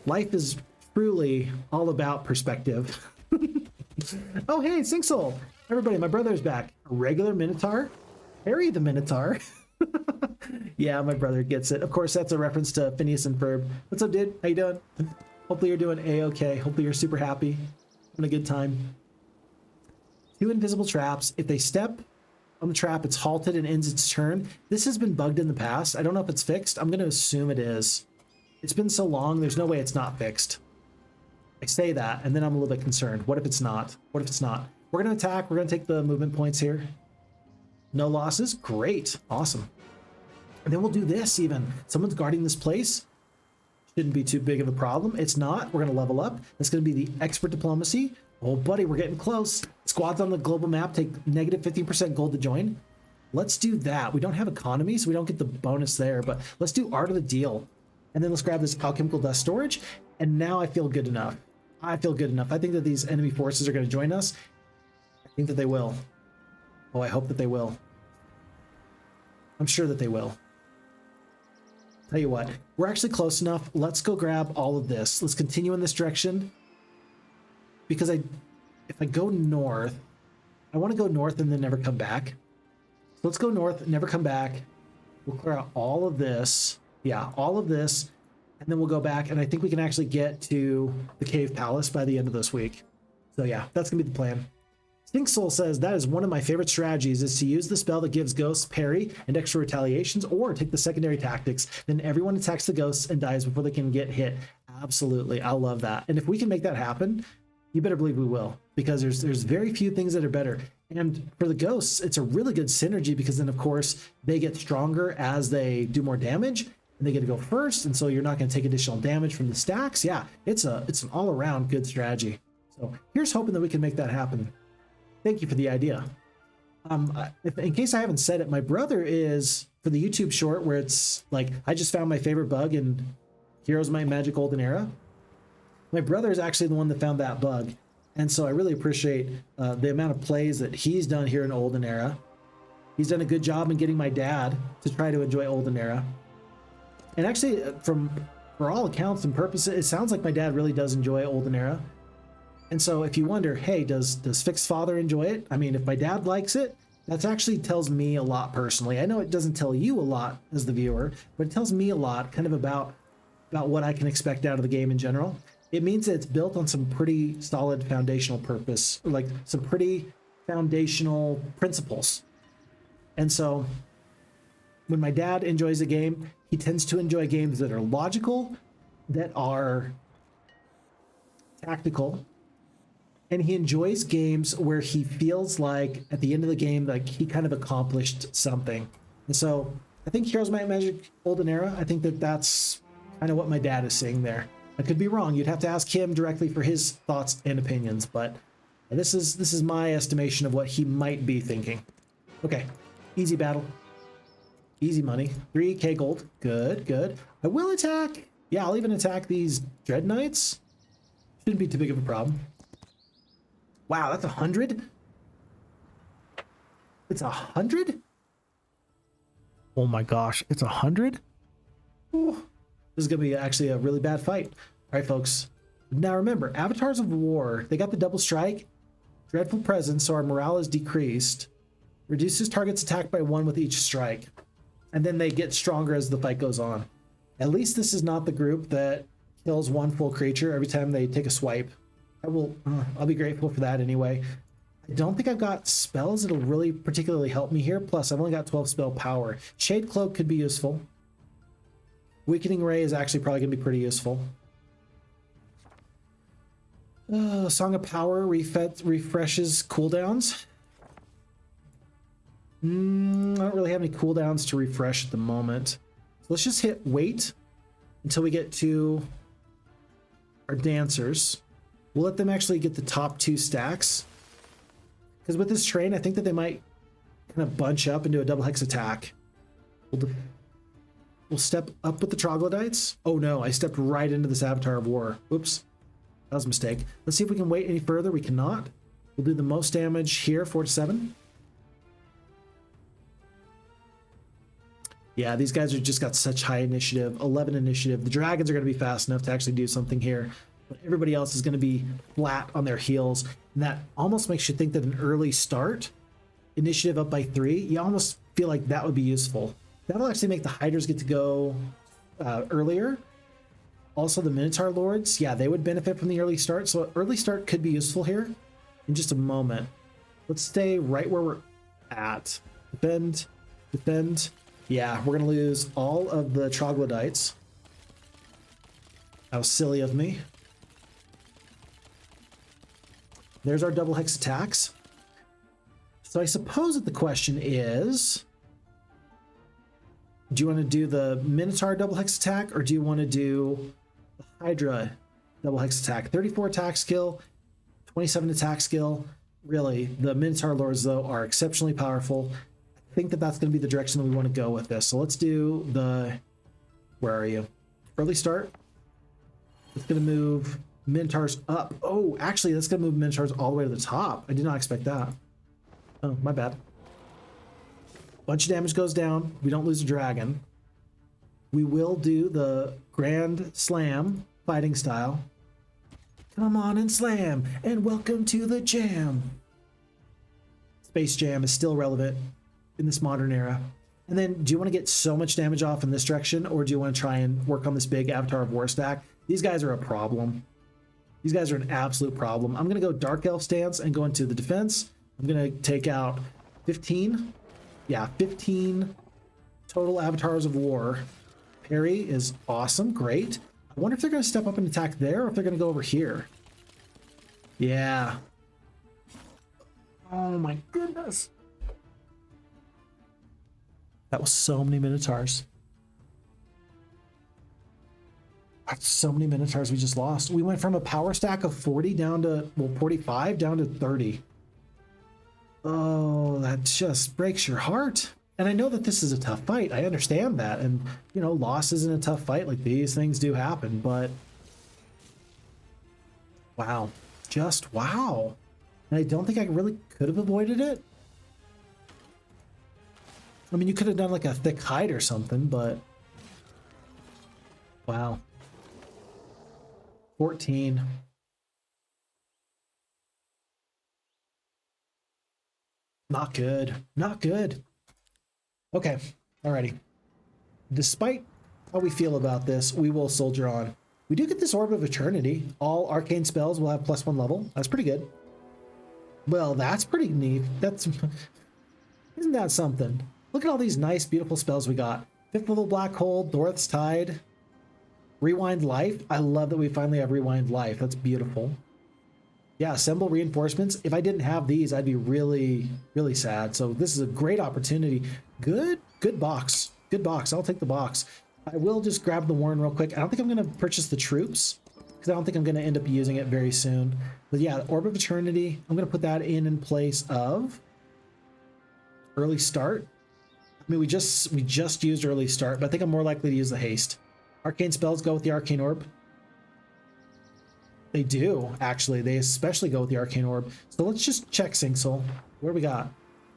Life is truly all about perspective. Oh, hey, Sinksoul. Everybody, my brother's back. A regular Minotaur? Parry the Minotaur. Yeah, my brother gets it. Of course, that's a reference to Phineas and Ferb. What's up, dude? How you doing? Hopefully you're doing A-okay. Hopefully you're super happy. Having a good time. 2 invisible traps. If they step on the trap, it's halted and ends its turn. This has been bugged in the past. I don't know if it's fixed. I'm going to assume it is. It's been so long, there's no way it's not fixed. I say that, and then I'm a little bit concerned. What if it's not? What if it's not? We're going to attack. We're going to take the movement points here. No losses. Great. Awesome. And then we'll do this even. Someone's guarding this place. Shouldn't be too big of a problem. It's not. We're going to level up. That's going to be the expert diplomacy. Oh, buddy, we're getting close. Squads on the global map take negative 15% gold to join. Let's do that. We don't have economy, so we don't get the bonus there, but let's do art of the deal. And then let's grab this alchemical dust storage. And now I feel good enough. I feel good enough. I think that these enemy forces are going to join us. I think that they will. Oh, I hope that they will. I'm sure that they will. Tell you what, we're actually close enough. Let's go grab all of this. Let's continue in this direction. Because if I go north, I want to go north and then never come back. So let's go north, never come back. We'll clear out all of this. Yeah, all of this. And then we'll go back, and I think we can actually get to the Cave Palace by the end of this week. So yeah, that's going to be the plan. Stinksoul says, that is one of my favorite strategies, is to use the spell that gives ghosts parry and extra retaliations, or take the secondary tactics. Then everyone attacks the ghosts and dies before they can get hit. Absolutely. I love that. And if we can make that happen, you better believe we will, because there's very few things that are better. And for the ghosts, it's a really good synergy, because then, of course, they get stronger as they do more damage, and they get to go first, and so you're not going to take additional damage from the stacks. Yeah, it's an all-around good strategy. So here's hoping that we can make that happen. Thank you for the idea. In case I haven't said it, my brother is, for the YouTube short where it's like, I just found my favorite bug in Heroes Might and Magic Olden Era. My brother is actually the one that found that bug. And so I really appreciate the amount of plays that he's done here in Olden Era. He's done a good job in getting my dad to try to enjoy Olden Era. And actually, for all accounts and purposes, it sounds like my dad really does enjoy Olden Era. And so if you wonder, hey, does Fixed Father enjoy it? I mean, if my dad likes it, that actually tells me a lot personally. I know it doesn't tell you a lot as the viewer, but it tells me a lot kind of about what I can expect out of the game in general. it means that it's built on some pretty solid foundational purpose, like some pretty foundational principles. And so when my dad enjoys a game, he tends to enjoy games that are logical, that are tactical, and he enjoys games where he feels like at the end of the game, like he kind of accomplished something. And so I think Heroes Might and Magic Olden Era, I think that that's kind of what my dad is saying there. I could be wrong. You'd have to ask him directly for his thoughts and opinions, but this is my estimation of what he might be thinking. Okay, easy battle. Easy money. 3k gold. Good, good. I will attack. Yeah, I'll even attack these Dread Knights. Shouldn't be too big of a problem. Wow, that's 100? It's 100? Oh my gosh, it's 100? Ooh, this is going to be actually a really bad fight. All right, folks. Now remember, Avatars of War, they got the double strike. Dreadful Presence, so our morale is decreased. Reduces target's attack by 1 with each strike. And then they get stronger as the fight goes on. At least this is not the group that kills 1 full creature every time they take a swipe. I'll be grateful for that anyway. I don't think I've got spells that'll really particularly help me here. Plus, I've only got 12 spell power. Shade Cloak could be useful. Weakening Ray is actually probably going to be pretty useful. Song of Power refreshes cooldowns. I don't really have any cooldowns to refresh at the moment. So let's just hit wait until we get to our dancers. We'll let them actually get the top 2 stacks. Because with this train, I think that they might kind of bunch up and do a double hex attack. We'll step up with the troglodytes. Oh no, I stepped right into this Avatar of War. Oops, that was a mistake. Let's see if we can wait any further. We cannot. We'll do the most damage here, 4 to 7. Yeah, these guys are just got such high initiative, 11 initiative. The dragons are going to be fast enough to actually do something here. But everybody else is going to be flat on their heels. And that almost makes you think that an early start, initiative up by 3, you almost feel like that would be useful. That'll actually make the Hydras get to go earlier. Also, the Minotaur Lords, yeah, they would benefit from the early start. So early start could be useful here in just a moment. Let's stay right where we're at. Defend, defend. Yeah, we're going to lose all of the troglodytes. That was silly of me. There's our double hex attacks. So I suppose that the question is, do you want to do the Minotaur double hex attack or do you want to do the Hydra double hex attack? 34 attack skill, 27 attack skill. Really, the Minotaur Lords, though, are exceptionally powerful. I think that that's going to be the direction that we want to go with this. So let's do the... Where are you? Early start. It's going to move Minotaurs up. Oh, actually, that's going to move Minotaurs all the way to the top. I did not expect that. Oh, my bad. Bunch of damage goes down. We don't lose a dragon. We will do the Grand Slam fighting style. Come on and slam, and welcome to the jam. Space Jam is still relevant in this modern era. And then, do you want to get so much damage off in this direction, or do you want to try and work on this big Avatar of War stack? These guys are a problem. These guys are an absolute problem. I'm going to go Dark Elf stance and go into the defense. I'm going to take out 15. Yeah, 15 total Avatars of War. Parry is awesome, great. I wonder if they're going to step up and attack there, or if they're going to go over here. Yeah. Oh my goodness. That was so many Minotaurs. That's so many Minotaurs we just lost. We went from a power stack of 40 down to, well, 45 down to 30. Oh, that just breaks your heart. And I know that this is a tough fight. I understand that. And, you know, loss isn't a tough fight. Like, these things do happen, but... Wow. Just wow. And I don't think I really could have avoided it. I mean, you could have done like a thick hide or something, but... Wow. 14. Not good. Not good. Okay. Alrighty. Despite how we feel about this, we will soldier on. We do get this Orb of Eternity. All arcane spells will have +1 level. That's pretty good. Well, that's pretty neat. That's isn't that something? Look at all these nice, beautiful spells we got. 5th level Black Hole, Dorth's Tide, Rewind Life. I love that we finally have Rewind Life. That's beautiful. Yeah, Assemble Reinforcements. If I didn't have these, I'd be really, really sad. So this is a great opportunity. Good box. Good box. I'll take the box. I will just grab the Warren real quick. I don't think I'm going to purchase the troops because I don't think I'm going to end up using it very soon. But yeah, Orb of Eternity, I'm going to put that in place of Early Start. I mean, we just used Early Start, but I think I'm more likely to use the Haste. Arcane spells go with the Arcane Orb. They do, actually. They especially go with the Arcane Orb. So let's just check Sinksel. What do we got?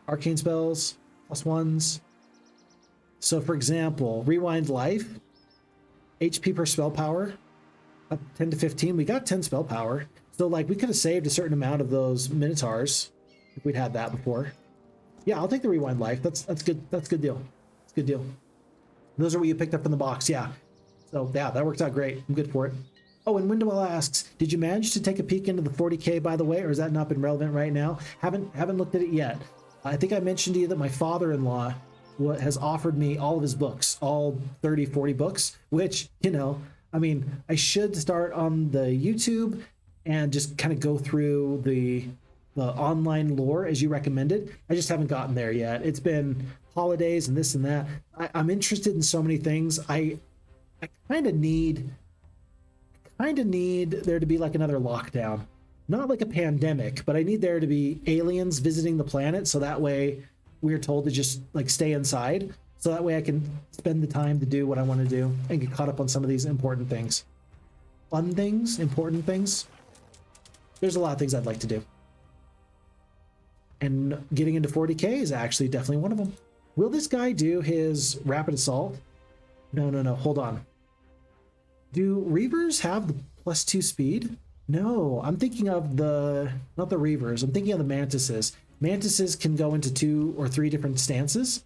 Arcane spells, +1s. So for example, Rewind Life, HP per spell power, up 10 to 15. We got 10 spell power. So like we could have saved a certain amount of those Minotaurs if we'd had that before. Yeah, I'll take the Rewind Life. That's good. That's a good deal. It's a good deal. Those are what you picked up in the box. Yeah. So yeah, that works out great. I'm good for it. Oh, and Windowell asks, did you manage to take a peek into the 40K, by the way, or has that not been relevant right now? Haven't looked at it yet. I think I mentioned to you that my father-in-law has offered me all of his books, all 30, 40 books, which, you know, I mean, I should start on the YouTube and just kind of go through the online lore as you recommended. I just haven't gotten there yet. It's been holidays and this and that. I'm interested in so many things. I kind of need there to be like another lockdown, not like a pandemic, but I need there to be aliens visiting the planet, so that way we're told to just like stay inside, so that way I can spend the time to do what I want to do and get caught up on some of these important things, fun things, important things. There's a lot of things I'd like to do, and getting into 40K is actually definitely one of them. Will this guy do his rapid assault? No, hold on. Do Reavers have the +2 speed? No, I'm thinking of not the Reavers. I'm thinking of the Mantises. Mantises can go into 2 or 3 different stances.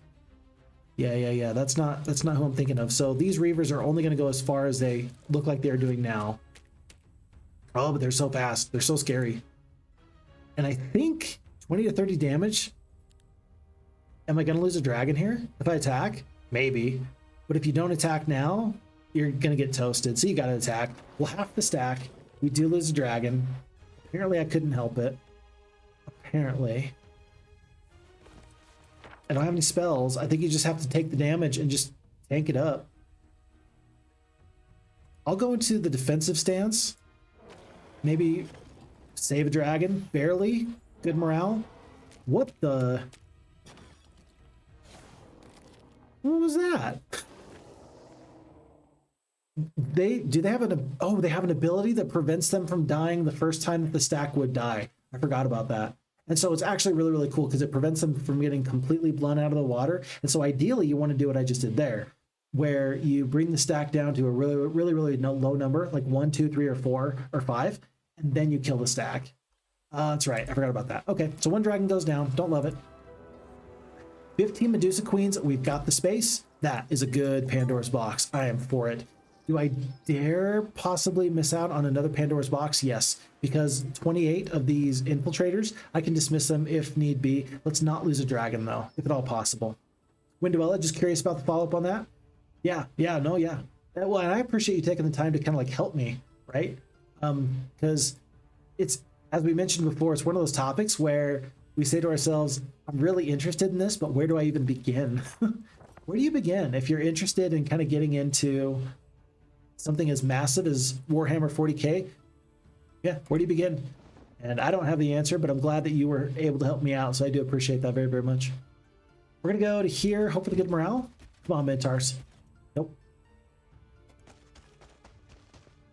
Yeah. That's not who I'm thinking of. So these Reavers are only going to go as far as they look like they're doing now. Oh, but they're so fast. They're so scary. And I think 20 to 30 damage. Am I going to lose a dragon here if I attack? Maybe. But if you don't attack now, you're going to get toasted. So you got to attack. Well, half the stack. We do lose a dragon. Apparently I couldn't help it. Apparently. I don't have any spells. I think you just have to take the damage and just tank it up. I'll go into the defensive stance. Maybe save a dragon. Barely. Good morale. What the... What was that? They have an ability that prevents them from dying the first time that the stack would die. I forgot about that. And so it's actually really, really cool because it prevents them from getting completely blown out of the water. And so ideally you want to do what I just did there, where you bring the stack down to a really, really, really low number, like 1, 2, 3, or 4, or 5, and then you kill the stack. That's right. I forgot about that. Okay, so 1 dragon goes down. Don't love it. 15 Medusa Queens. We've got the space. That is a good Pandora's box. I am for it. Do I dare possibly miss out on another Pandora's box? Yes, because 28 of these infiltrators, I can dismiss them if need be. Let's not lose a dragon, though, if at all possible. Windowella, just curious about the follow-up on that? Yeah. Well, and I appreciate you taking the time to kind of like help me, right? Because it's, as we mentioned before, it's one of those topics where we say to ourselves, I'm really interested in this, but where do I even begin? Where do you begin if you're interested in kind of getting into something as massive as Warhammer 40K? Yeah, where do you begin? And I don't have the answer, but I'm glad that you were able to help me out, so I do appreciate that very, very much. We're going to go to here, hope for the good morale. Come on, Minotaurs. Nope.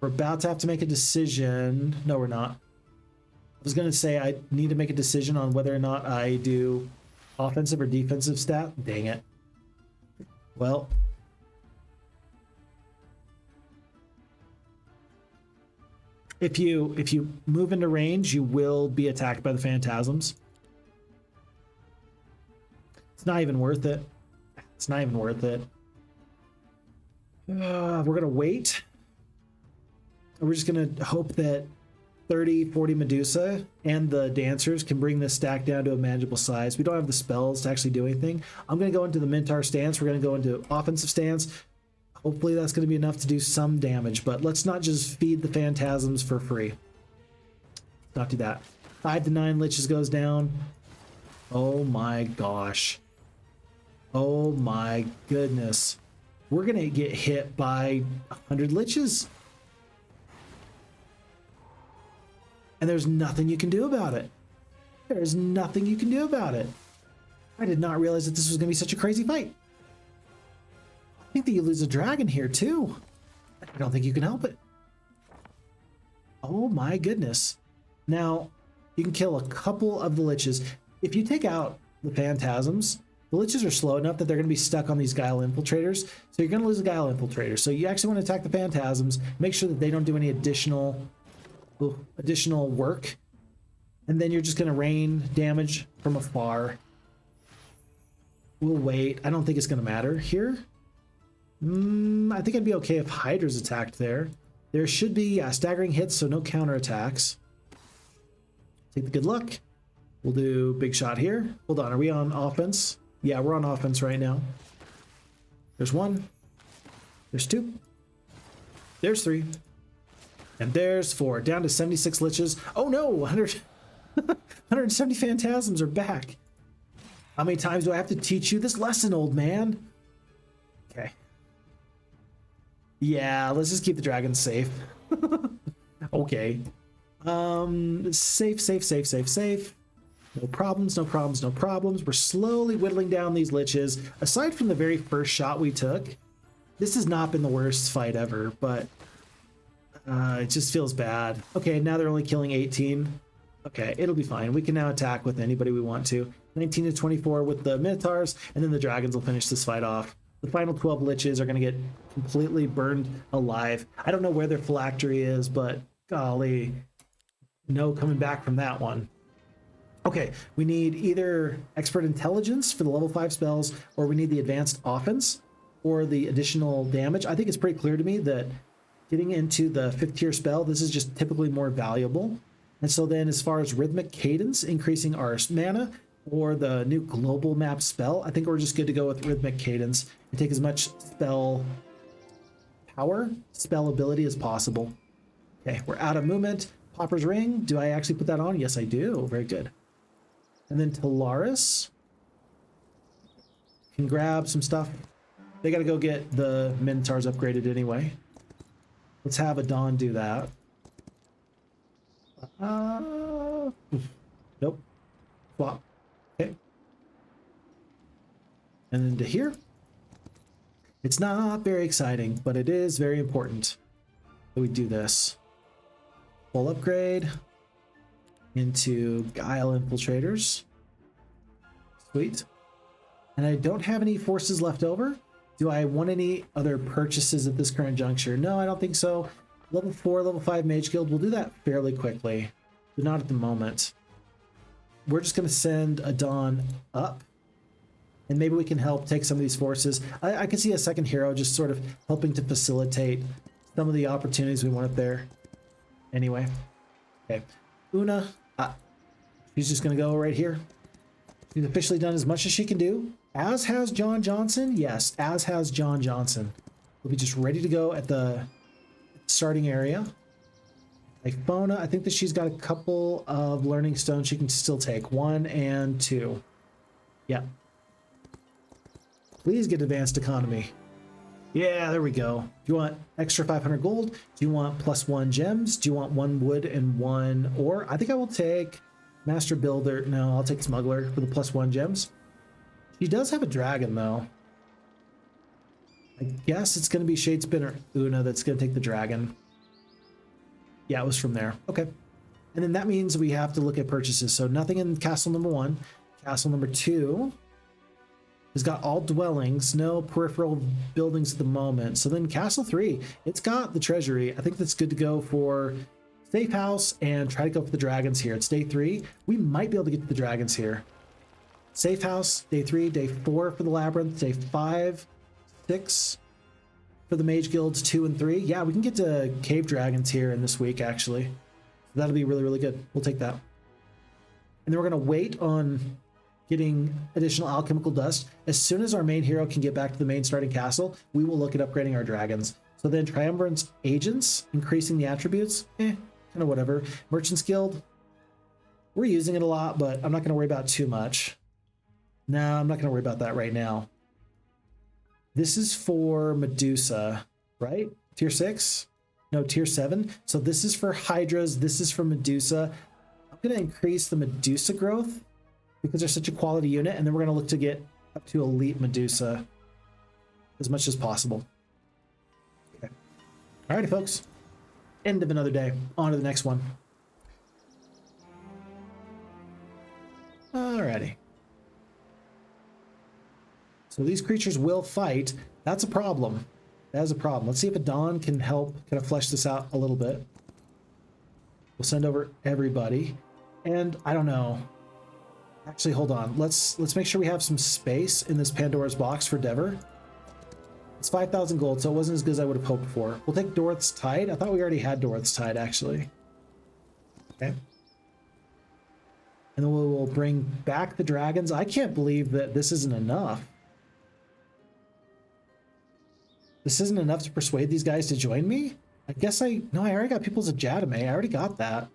We're about to have to make a decision. No, we're not. I was going to say I need to make a decision on whether or not I do offensive or defensive stat. Dang it. Well... If you move into range, you will be attacked by the phantasms. It's not even worth it. It's not even worth it. We're gonna wait. We're just going to hope that 30, 40 Medusa and the dancers can bring this stack down to a manageable size. We don't have the spells to actually do anything. I'm going to go into the Minotaur stance. We're going to go into offensive stance. Hopefully that's going to be enough to do some damage, but let's not just feed the phantasms for free. Not do that. 5 to 9 liches goes down. Oh my gosh. Oh my goodness. We're going to get hit by 100 liches. And there's nothing you can do about it. There's nothing you can do about it. I did not realize that this was going to be such a crazy fight. I think that you lose a dragon here too. I don't think you can help it. Oh my goodness. Now, you can kill a couple of the liches. If you take out the phantasms, the liches are slow enough that they're going to be stuck on these guile infiltrators. So you're going to lose a guile infiltrator. So you actually want to attack the phantasms, make sure that they don't do any additional work, and then you're just going to rain damage from afar. We'll wait. I don't think it's going to matter here. I think I'd be okay if Hydra's attacked there. There should be staggering hits, so no counter attacks. Take the good luck. We'll do big shot here. Hold on, are we on offense? Yeah, we're on offense right now. There's 1. There's 2. There's 3. And there's 4, down to 76 liches. Oh no, 170 phantasms are back. How many times do I have to teach you this lesson, old man? Okay. Yeah, let's just keep the dragons safe. Okay. Safe. No problems. We're slowly whittling down these liches. Aside from the very first shot we took, this has not been the worst fight ever, but it just feels bad. Okay, now they're only killing 18. Okay, it'll be fine. We can now attack with anybody we want to. 19 to 24 with the Minotaurs, and then the dragons will finish this fight off. The final 12 liches are going to get completely burned alive. I don't know where their phylactery is, but golly, no coming back from that one. Okay, we need either Expert Intelligence for the level 5 spells, or we need the Advanced Offense, or the additional damage. I think it's pretty clear to me that getting into the 5th tier spell, this is just typically more valuable. And so then as far as Rhythmic Cadence, increasing our mana, or the new global map spell, I think we're just good to go with Rhythmic Cadence and take as much spell power, spell ability as possible. Okay, we're out of movement. Popper's Ring, do I actually put that on? Yes, I do. Very good. And then Talaris can grab some stuff. They got to go get the Minotaurs upgraded anyway. Let's have Adon do that. Nope. Swap. Okay. And then to here. It's not very exciting, but it is very important that we do this. Full upgrade into Guile Infiltrators. Sweet. And I don't have any forces left over. Do I want any other purchases at this current juncture? No, I don't think so. Level 4, level 5 Mage Guild, we'll do that fairly quickly, but not at the moment. We're just going to send Adon up, and maybe we can help take some of these forces. I can see a second hero just sort of helping to facilitate some of the opportunities we want up there. Anyway, okay. Una, she's just going to go right here. She's officially done as much as she can do. As has John Johnson. Yes, as has John Johnson. We'll be just ready to go at the starting area. Ipona, I think that she's got a couple of learning stones she can still take. 1 and 2. Yeah. Please get advanced economy. Yeah, there we go. Do you want extra 500 gold? Do you want +1 gems? Do you want 1 wood and 1 ore? I think I will take Master Builder. No, I'll take Smuggler for the +1 gems. She does have a dragon, though. I guess it's going to be Shadespinner Una that's going to take the dragon. Yeah, it was from there. Okay. And then that means we have to look at purchases. So nothing in castle number 1. Castle number 2 has got all dwellings, no peripheral buildings at the moment. So then castle 3, it's got the treasury. I think that's good to go for safe house and try to go for the dragons here. It's day 3. We might be able to get to the dragons here. Safe house, day 3, day 4 for the labyrinth, day 5, 6, for the Mage Guilds 2 and 3. Yeah, we can get to Cave Dragons here in this week, actually. That'll be really, really good. We'll take that. And then we're going to wait on getting additional alchemical dust. As soon as our main hero can get back to the main starting castle, we will look at upgrading our dragons. So then Triumvirate Agents, increasing the attributes, kind of whatever. Merchant's Guild, we're using it a lot, but I'm not going to worry about too much. No, I'm not going to worry about that right now. This is for Medusa, right? Tier 6? No, Tier 7. So this is for Hydras. This is for Medusa. I'm going to increase the Medusa growth because they're such a quality unit. And then we're going to look to get up to Elite Medusa as much as possible. Okay. Alrighty, folks. End of another day. On to the next one. Alrighty. So these creatures will fight. That's a problem. That is a problem. Let's see if Adon can help kind of flesh this out a little bit. We'll send over everybody. And I don't know. Actually, hold on. Let's make sure we have some space in this Pandora's box for Devir. It's 5,000 gold, so it wasn't as good as I would have hoped for. We'll take Dorth's Tide. I thought we already had Dorth's Tide, actually. Okay. And then we'll bring back the dragons. I can't believe that this isn't enough. This isn't enough to persuade these guys to join me? I guess I already got Peoples of Jadame. I already got that.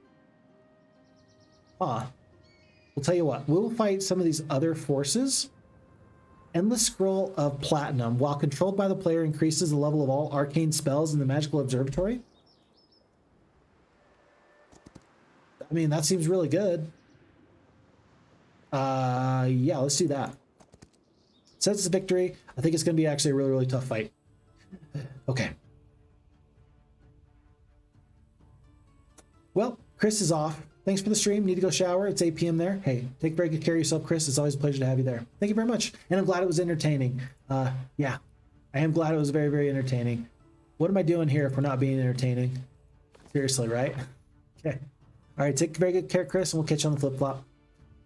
Huh. We'll tell you what. We'll fight some of these other forces. Endless Scroll of Platinum. While controlled by the player, increases the level of all arcane spells in the Magical Observatory. I mean, that seems really good. Yeah, let's do that. Since it's a victory, I think it's going to be actually a really, really tough fight. Okay. Well, Chris is off. Thanks for the stream. Need to go shower. It's 8 p.m. there. Hey, take very good care of yourself, Chris. It's always a pleasure to have you there. Thank you very much. And I'm glad it was entertaining. Yeah, I am glad it was very, very entertaining. What am I doing here if we're not being entertaining? Seriously, right? Okay. All right, take very good care, Chris, and we'll catch you on the flip-flop.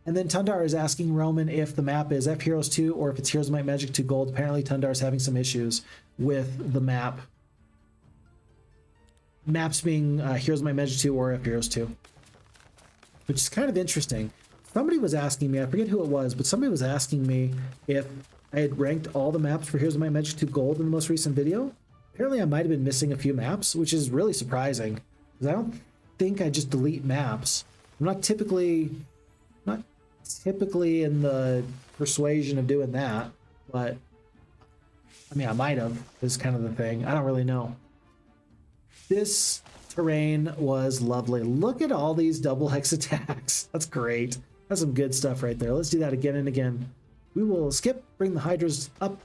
And then Tundar is asking Roman if the map is F Heroes 2 or if it's Heroes of Might Magic 2 Gold. Apparently Tundar is having some issues with the map. Maps being Heroes of Might Magic 2 or F Heroes 2. Which is kind of interesting. Somebody was asking me, I forget who it was, but somebody was asking me if I had ranked all the maps for Heroes of Might Magic 2 Gold in the most recent video. Apparently I might have been missing a few maps, which is really surprising. Because I don't think I just delete maps. I'm not typically in the persuasion of doing that, but I mean, I might have, is kind of the thing. I don't really know. This terrain was lovely. Look at all these double hex attacks. That's great. That's some good stuff right there. Let's do that again and again. We will skip, bring the Hydras up.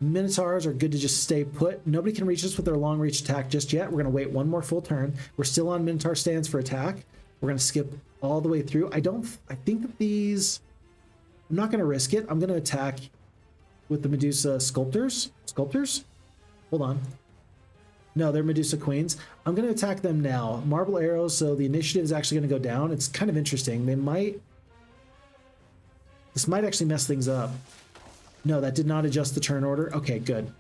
Minotaurs are good to just stay put. Nobody can reach us with their long reach attack just yet. We're going to wait one more full turn. We're still on Minotaur stands for attack. We're going to skip all the way through. I think that these, I'm not going to risk it. I'm going to attack with the Medusa Sculptors. Hold on. No, they're Medusa Queens. I'm going to attack them now. Marble arrows, so the initiative is actually going to go down. It's kind of interesting. This might actually mess things up. No, that did not adjust the turn order. Okay, good.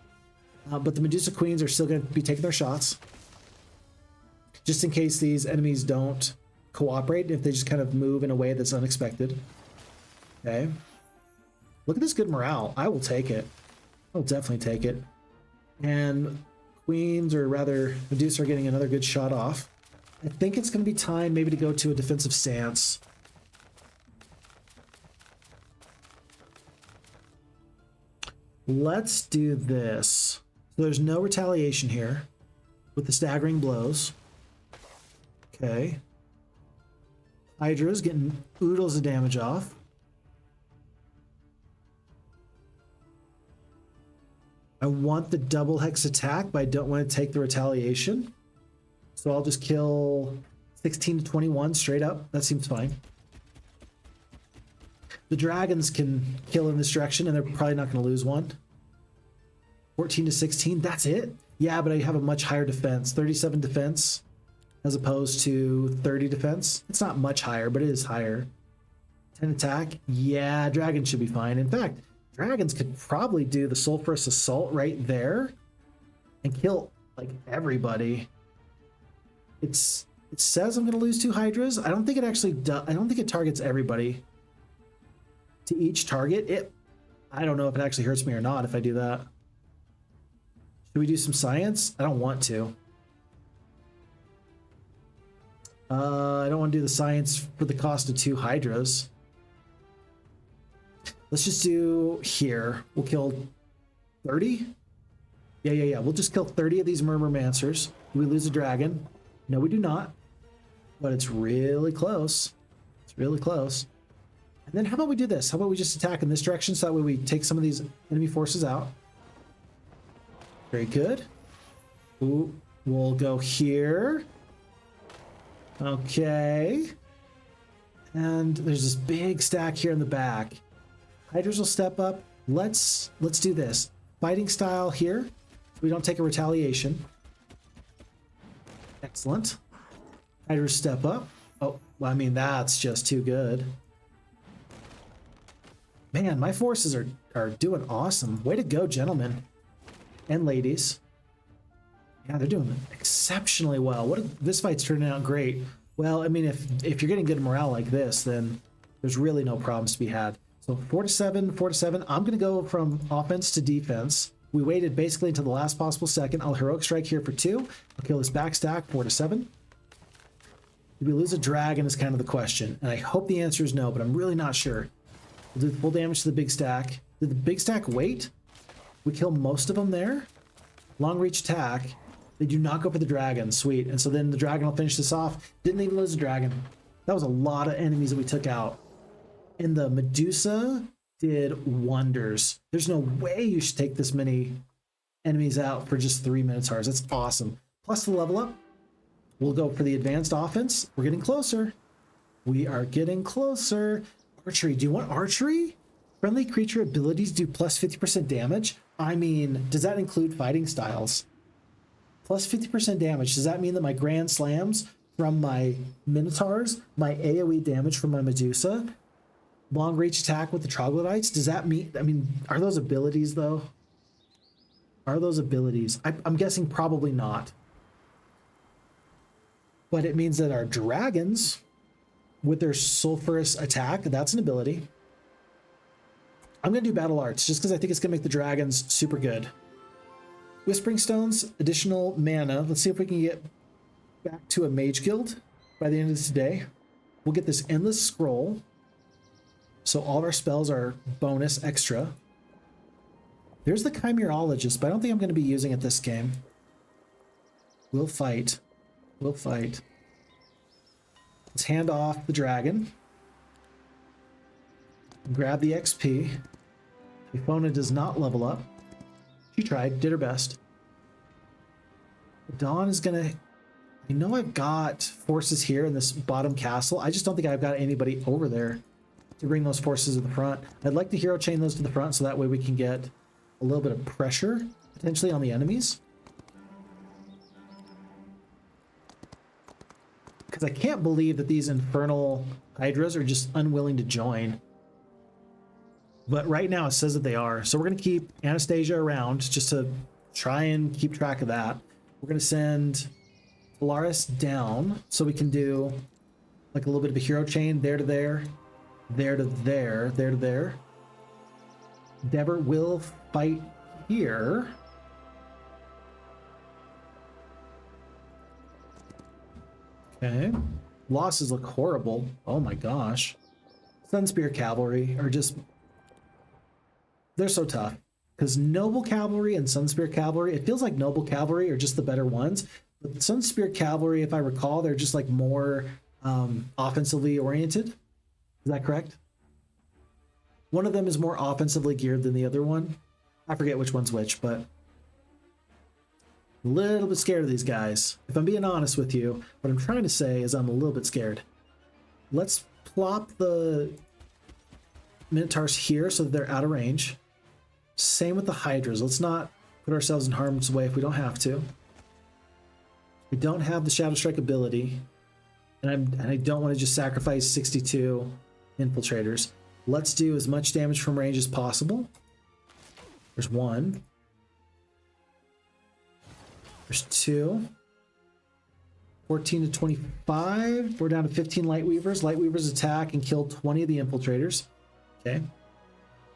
But the Medusa Queens are still going to be taking their shots. Just in case these enemies don't cooperate, if they just kind of move in a way that's unexpected. Okay. Look at this good morale. I will take it. I'll definitely take it. And Queens, or rather Medusa, are getting another good shot off. I think it's going to be time maybe to go to a defensive stance. Let's do this. So there's no retaliation here with the staggering blows. Okay. Hydra's getting oodles of damage off. I want the double hex attack, but I don't want to take the retaliation. So I'll just kill 16 to 21 straight up. That seems fine. The dragons can kill in this direction, and they're probably not going to lose one. 14 to 16, that's it? Yeah, but I have a much higher defense. 37 defense as opposed to 30 defense. It's not much higher, but it is higher. 10 attack. Yeah, dragons should be fine. In fact, dragons could probably do the Sulphurous Assault right there and kill like everybody. It says I'm going to lose 2 Hydras. I don't think it actually does. I don't think it targets everybody. To each target, I don't know if it actually hurts me or not if I do that. Should we do some science? I don't want to. I don't want to do the science for the cost of 2 Hydras. Let's just do here. We'll kill 30. Yeah. We'll just kill 30 of these Murmurmancers. Do we lose a dragon? No, we do not. But it's really close. It's really close. And then how about we do this? How about we just attack in this direction so that way we take some of these enemy forces out. Very good. Ooh, we'll go here. Okay. And there's this big stack here in the back. Hydras will step up. Let's do this. Fighting style here. So we don't take a retaliation. Excellent. Hydras step up. Oh, well, I mean, that's just too good. Man, my forces are doing awesome. Way to go, gentlemen and ladies. Yeah, they're doing exceptionally well. This fight's turning out great. Well, I mean, if you're getting good morale like this, then there's really no problems to be had. So 4 to 7, 4 to 7. I'm going to go from offense to defense. We waited basically until the last possible second. I'll heroic strike here for 2. I'll kill this back stack, 4 to 7. Did we lose a dragon is kind of the question. And I hope the answer is no, but I'm really not sure. We'll do full damage to the big stack. Did the big stack wait? We kill most of them there. Long reach attack. They do not go for the dragon. Sweet. And so then the dragon will finish this off. Didn't even lose a dragon. That was a lot of enemies that we took out. And the Medusa did wonders. There's no way you should take this many enemies out for just 3 Minotaurs. That's awesome. Plus the level up. We'll go for the advanced offense. We're getting closer. We are getting closer. Archery. Do you want archery? Friendly creature abilities do plus 50% damage. I mean, does that include fighting styles? Plus 50% damage. Does that mean that my Grand Slams from my Minotaurs, my AoE damage from my Medusa, long reach attack with the troglodytes, does that mean, I mean, are those abilities though? Are those abilities? I'm guessing probably not. But it means that our dragons, with their sulfurous attack, that's an ability. I'm going to do battle arts just because I think it's going to make the dragons super good. Whispering Stones, additional mana. Let's see if we can get back to a mage guild by the end of this day. We'll get this endless scroll. So all of our spells are bonus extra. There's the Chimeologist, but I don't think I'm going to be using it this game. We'll fight. We'll fight. Let's hand off the dragon. Grab the XP. Epona does not level up. She tried, did her best. Dawn is gonna... I know I've got forces here in this bottom castle. I just don't think I've got anybody over there to bring those forces to the front. I'd like to hero chain those to the front so that way we can get a little bit of pressure, potentially, on the enemies. Because I can't believe that these infernal hydras are just unwilling to join. But right now it says that they are. So we're going to keep Anastasia around just to try and keep track of that. We're going to send Polaris down so we can do like a little bit of a hero chain there to there, there to there, there to there. Devir will fight here. Okay. Losses look horrible. Oh my gosh. Sunspear Cavalry are just... they're so tough. Because Noble Cavalry and Sunspear Cavalry, it feels like Noble Cavalry are just the better ones. But Sunspear Cavalry, if I recall, they're just like more offensively oriented. Is that correct? One of them is more offensively geared than the other one. I forget which one's which, but a little bit scared of these guys. If I'm being honest with you, what I'm trying to say is I'm a little bit scared. Let's plop the Minotaurs here so that they're out of range. Same with the Hydras. Let's not put ourselves in harm's way if we don't have to. We don't have the Shadow Strike ability, and I don't want to just sacrifice 62 infiltrators. Let's do as much damage from range as possible. There's one. There's 2. 14 to 25. We're down to 15 Light Weavers. Light Weavers attack and kill 20 of the infiltrators. Okay.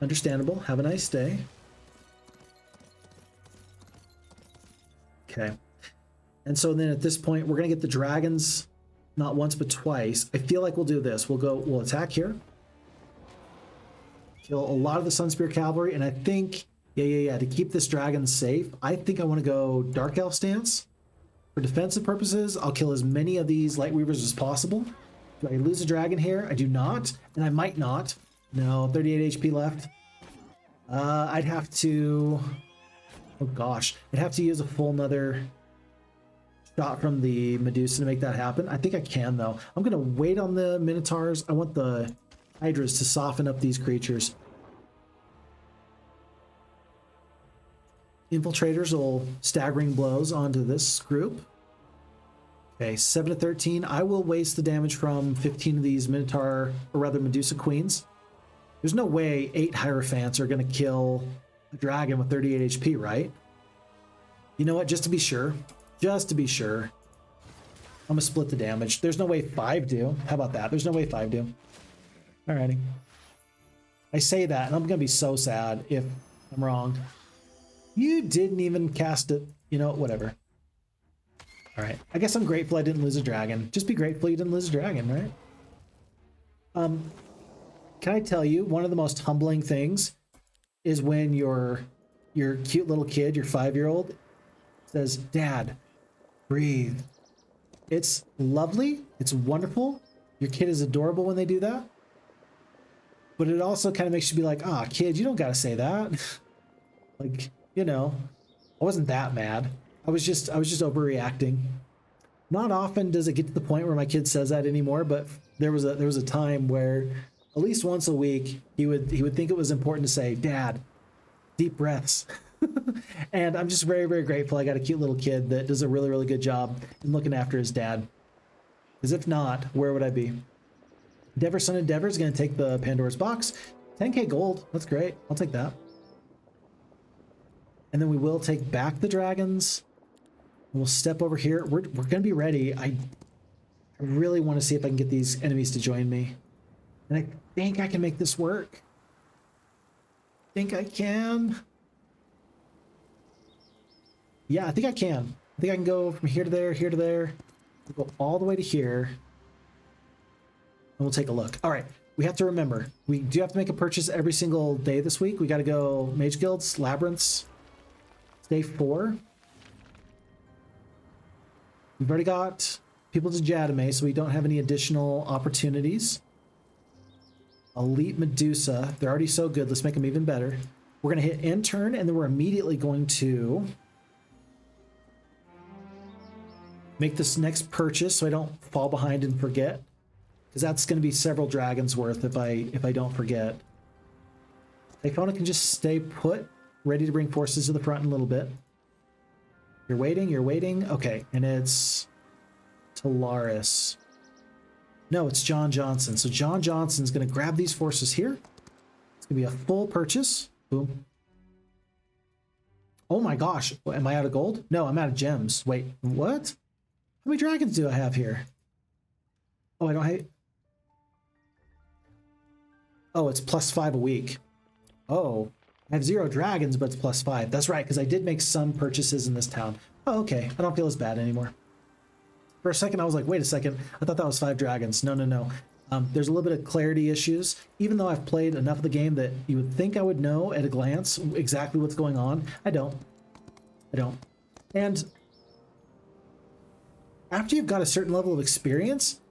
Understandable. Have a nice day. Okay. And so then at this point, we're going to get the dragons not once but twice. I feel like we'll do this. We'll attack here. Kill a lot of the Sunspear Cavalry. And I think, yeah, to keep this dragon safe, I think I want to go Dark Elf stance. For defensive purposes, I'll kill as many of these Light Weavers as possible. Do I lose a dragon here? I do not, and I might not. No, 38 HP left. I'd have to... Oh gosh, I'd have to use a full another shot from the Medusa to make that happen. I think I can though. I'm gonna wait on the Minotaurs. I want the Hydras to soften up these creatures. Infiltrators will staggering blows onto this group. Okay, 7 to 13. I will waste the damage from 15 of these Minotaur, or rather Medusa Queens. There's no way 8 Hierophants are going to kill a dragon with 38 HP, right? You know what? Just to be sure, I'm going to split the damage. There's no way 5 do. How about that? There's no way 5 do. Alrighty. I say that, and I'm going to be so sad if I'm wrong. You didn't even cast it. You know, whatever. All right. I guess I'm grateful I didn't lose a dragon. Just be grateful you didn't lose a dragon, right? Can I tell you, one of the most humbling things is when your cute little kid, your 5-year-old, says, "Dad, breathe." It's lovely. It's wonderful. Your kid is adorable when they do that. But it also kind of makes you be like, "Ah, kid, you don't got to say that." Like, you know, I wasn't that mad. I was just overreacting. Not often does it get to the point where my kid says that anymore, but there was a time where at least once a week he would think it was important to say, "Dad, deep breaths." And I'm just very, very grateful I got a cute little kid that does a really, really good job in looking after his dad. Because if not, where would I be? Devir Son of Devir is going to take the Pandora's box. 10k gold. That's great. I'll take that. And then we will take back the dragons. We'll step over here. We're going to be ready. I really want to see if I can get these enemies to join me. And I think I can make this work. I think I can. Yeah, I think I can. I think I can go from here to there, here to there. We'll go all the way to here. And we'll take a look. All right. We have to remember, we do have to make a purchase every single day this week. We got to go Mage Guilds, Labyrinths. Day 4. We've already got people to Jadame, so we don't have any additional opportunities. Elite Medusa. They're already so good. Let's make them even better. We're going to hit intern, and then we're immediately going to make this next purchase so I don't fall behind and forget. Because that's going to be several dragons worth if I don't forget. Typhona can just stay put. Ready to bring forces to the front in a little bit. You're waiting. Okay, and it's Talaris. No, it's John Johnson. So John Johnson's going to grab these forces here. It's going to be a full purchase. Boom. Oh my gosh. Am I out of gold? No, I'm out of gems. Wait, what? How many dragons do I have here? Oh, I don't have... Oh, it's +5 a week. Oh. I have 0 dragons, but it's +5. That's right, because I did make some purchases in this town. Oh, okay. I don't feel as bad anymore. For a second, I was like, wait a second. I thought that was 5 dragons. No. There's a little bit of clarity issues. Even though I've played enough of the game that you would think I would know at a glance exactly what's going on, I don't. And after you've got a certain level of experience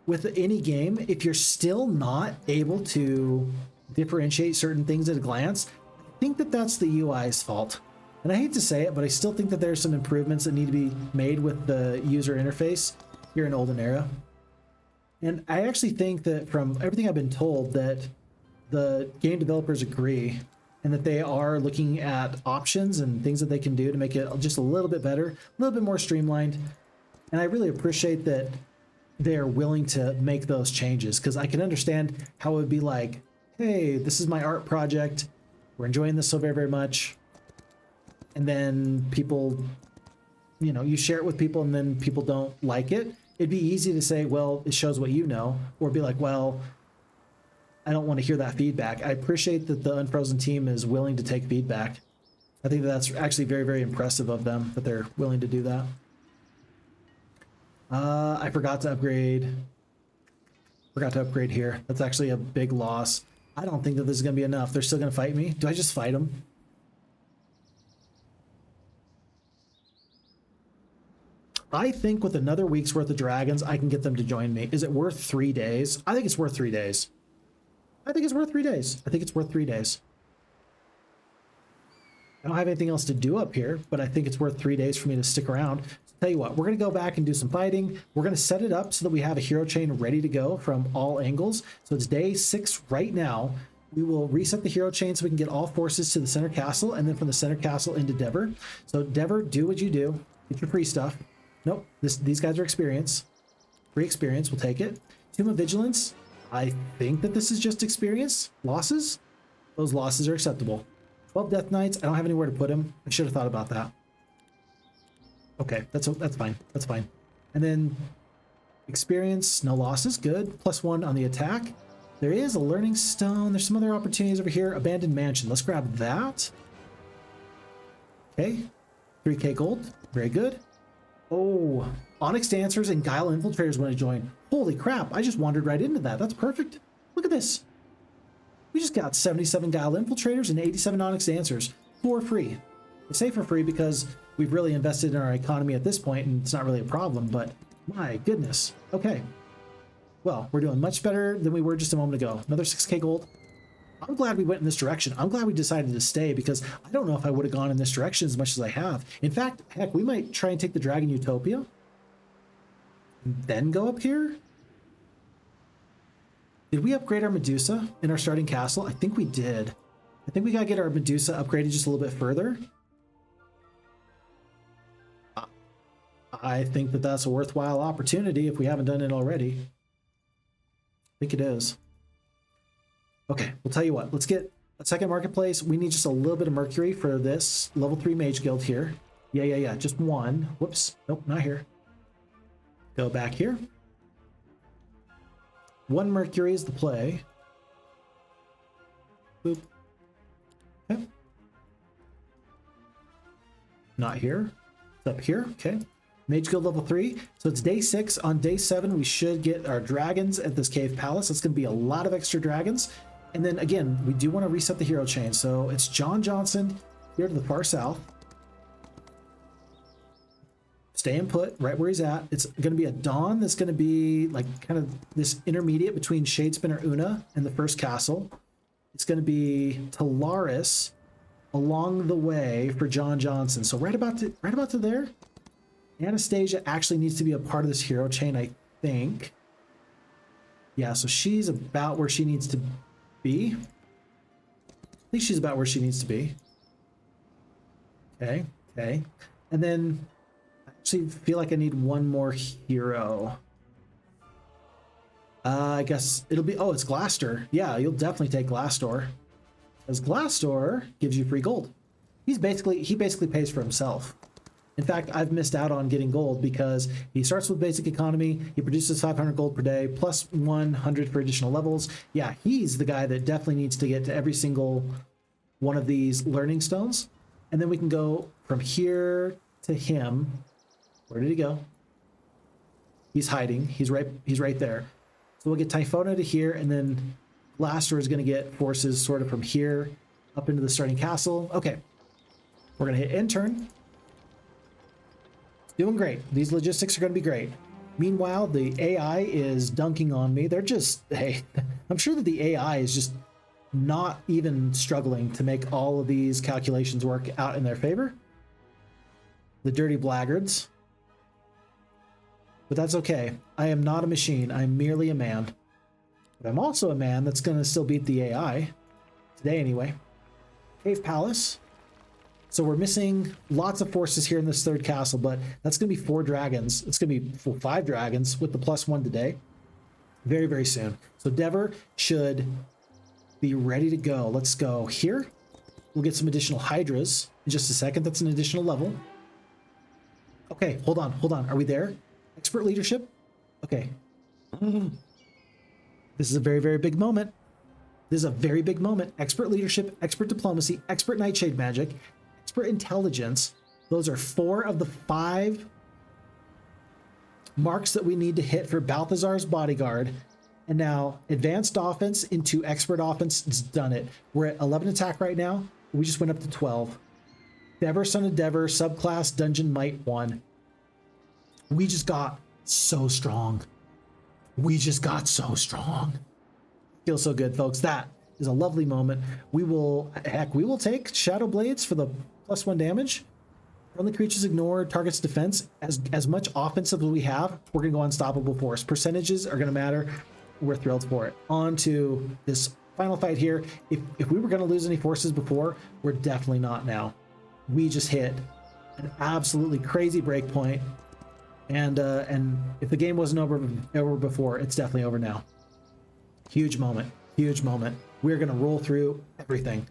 with any game, if you're still not able to differentiate certain things at a glance, I think that that's the UI's fault. And I hate to say it, but I still think that there's some improvements that need to be made with the user interface here in Olden Era. And I actually think that from everything I've been told that the game developers agree and that they are looking at options and things that they can do to make it just a little bit better, a little bit more streamlined. And I really appreciate that they're willing to make those changes, because I can understand how it would be like, hey, this is my art project. We're enjoying this so very, very much. And then people you know, you share it with people and then people don't like it, it'd be easy to say, well, it shows what you know, or be like, well, I don't want to hear that feedback. I appreciate that the Unfrozen team is willing to take feedback. I think that's actually very, very impressive of them that they're willing to do that. I forgot to upgrade. Forgot to upgrade here. That's actually a big loss. I don't think that this is going to be enough. They're still going to fight me. Do I just fight them? I think with another week's worth of dragons, I can get them to join me. Is it worth 3 days? I think it's worth 3 days. I think it's worth 3 days. I think it's worth 3 days. I don't have anything else to do up here, but I think it's worth 3 days for me to stick around. Tell you what, we're going to go back and do some fighting. We're going to set it up so that we have a hero chain ready to go from all angles. So it's day 6 right now. We will reset the hero chain so we can get all forces to the center castle, and then from the center castle into Devir. So Devir, do what you do. Get your free stuff. Nope, these guys are experience. Free experience, we'll take it. Tomb of Vigilance. I think that this is just experience. Losses? Those losses are acceptable. 12 Death Knights. I don't have anywhere to put him. I should have thought about that. Okay, that's fine. That's fine. And then experience, no losses, good. +1 on the attack. There is a learning stone. There's some other opportunities over here. Abandoned mansion. Let's grab that. Okay, 3k gold. Very good. Oh, Onyx Dancers and Guile Infiltrators want to join. Holy crap, I just wandered right into that. That's perfect. Look at this. We just got 77 Guile Infiltrators and 87 Onyx Dancers for free. I say for free because we've really invested in our economy at this point, and it's not really a problem, but my goodness. Okay. Well, we're doing much better than we were just a moment ago. Another 6k gold. I'm glad we went in this direction. I'm glad we decided to stay because I don't know if I would have gone in this direction as much as I have. In fact, heck, we might try and take the Dragon Utopia and then go up here. Did we upgrade our Medusa in our starting castle? I think we did. I think we got to get our Medusa upgraded just a little bit further. I think that that's a worthwhile opportunity if we haven't done it already. I think it is. Okay, we'll tell you what. Let's get a second marketplace. We need just a little bit of Mercury for this level 3 mage guild here. Yeah. Just one. Whoops. Nope, not here. Go back here. 1 Mercury is the play. Boop. Okay. Not here. It's up here. Okay. Mage Guild level 3. So it's day 6. On day 7, we should get our dragons at this cave palace. It's going to be a lot of extra dragons. And then again, we do want to reset the hero chain. So it's John Johnson here to the far south. Staying put right where he's at. It's going to be a Dawn that's going to be like kind of this intermediate between Shadespinner Una and the first castle. It's going to be Talaris along the way for John Johnson. So right about to there. Anastasia actually needs to be a part of this hero chain, I think. Yeah, so she's about where she needs to be. I think she's about where she needs to be. Okay. And then I actually feel like I need one more hero. I guess it'll be, oh, it's Glassdoor. Yeah, you'll definitely take Glassdoor. Because Glassdoor gives you free gold. He basically pays for himself. In fact, I've missed out on getting gold because he starts with basic economy, he produces 500 gold per day, plus 100 for additional levels. Yeah, he's the guy that definitely needs to get to every single one of these learning stones. And then we can go from here to him. Where did he go? He's hiding. He's right there. So we'll get Typhona to here, and then Glassdoor is going to get forces sort of from here up into the starting castle. Okay. We're going to hit intern. Doing great. These logistics are going to be great. Meanwhile, the AI is dunking on me. They're just, hey, I'm sure that the AI is just not even struggling to make all of these calculations work out in their favor. The dirty blackguards. But that's okay. I am not a machine. I'm merely a man. But I'm also a man that's going to still beat the AI. Today, anyway. Cave Palace. So we're missing lots of forces here in this third castle, but that's going to be 4 dragons. It's going to be 5 dragons with the +1 today. Very, very soon. So Devir should be ready to go. Let's go here. We'll get some additional Hydras in just a second. That's an additional level. Okay, hold on, hold on. Are we there? Expert leadership? Okay. This is a very, very big moment. This is a very big moment. Expert leadership, expert diplomacy, expert nightshade magic, expert intelligence. Those are 4 of the 5 marks that we need to hit for Balthazar's Bodyguard. And now advanced offense into expert offense. It's done it. We're at 11 attack right now. We just went up to 12. Devir, son of Devir, subclass, dungeon might 1. We just got so strong. We just got so strong. Feels so good, folks. That is a lovely moment. We will, heck, we will take Shadow Blades for the +1 damage. Friendly creatures ignore target's defense. As much offensive as we have, we're going to go Unstoppable Force. Percentages are going to matter. We're thrilled for it. On to this final fight here. If we were going to lose any forces before, we're definitely not now. We just hit an absolutely crazy break point. And if the game wasn't over before, it's definitely over now. Huge moment. Huge moment. We're going to roll through everything.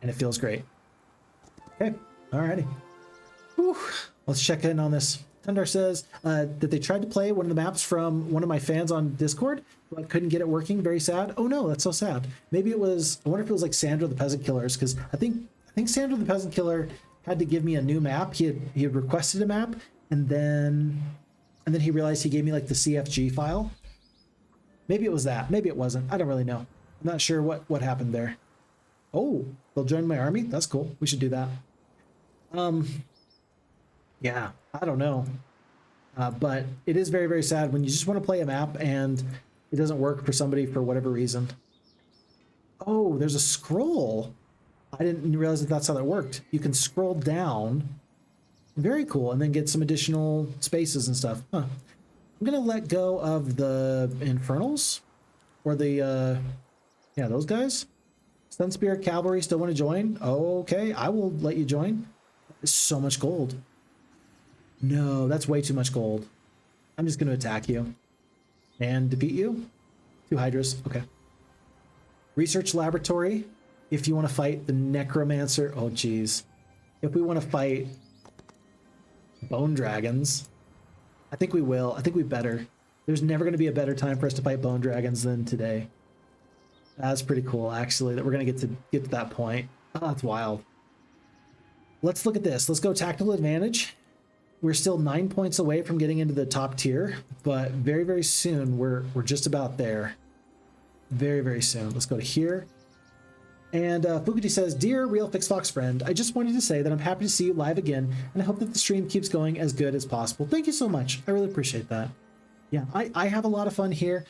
And it feels great. Okay. Alrighty. Whew. Let's check in on this. Tundar says that they tried to play one of the maps from one of my fans on Discord, but couldn't get it working. Very sad. Oh no, that's so sad. Maybe it was, I wonder if it was like Sandra the Peasant Killers, because I think Sandra the Peasant Killer had to give me a new map. He had requested a map, and then he realized he gave me like the CFG file. Maybe it was that. Maybe it wasn't. I don't really know. I'm not sure what happened there. Oh, they'll join my army? That's cool. We should do that. Yeah, I don't know. But it is very, very sad when you just want to play a map and it doesn't work for somebody for whatever reason. Oh, there's a scroll. I didn't realize that that's how that worked. You can scroll down. Very cool. And then get some additional spaces and stuff. Huh. I'm going to let go of the Infernals. Or the, yeah, those guys. Sun Spirit Cavalry still want to join? Okay, I will let you join. There's so much gold. No, that's way too much gold. I'm just going to attack you. And defeat you? 2 Hydras. Okay. Research Laboratory. If you want to fight the Necromancer. Oh, geez. If we want to fight Bone Dragons. I think we will. I think we better. There's never going to be a better time for us to fight Bone Dragons than today. That's pretty cool, actually, that we're going to get to that point. Oh, that's wild. Let's look at this. Let's go Tactical Advantage. We're still 9 points away from getting into the top tier, but very, very soon we're just about there. Very, very soon. Let's go to here. And Fukuti says, Dear Real Phixfox friend, I just wanted to say that I'm happy to see you live again, and I hope that the stream keeps going as good as possible. Thank you so much. I really appreciate that. Yeah, I have a lot of fun here.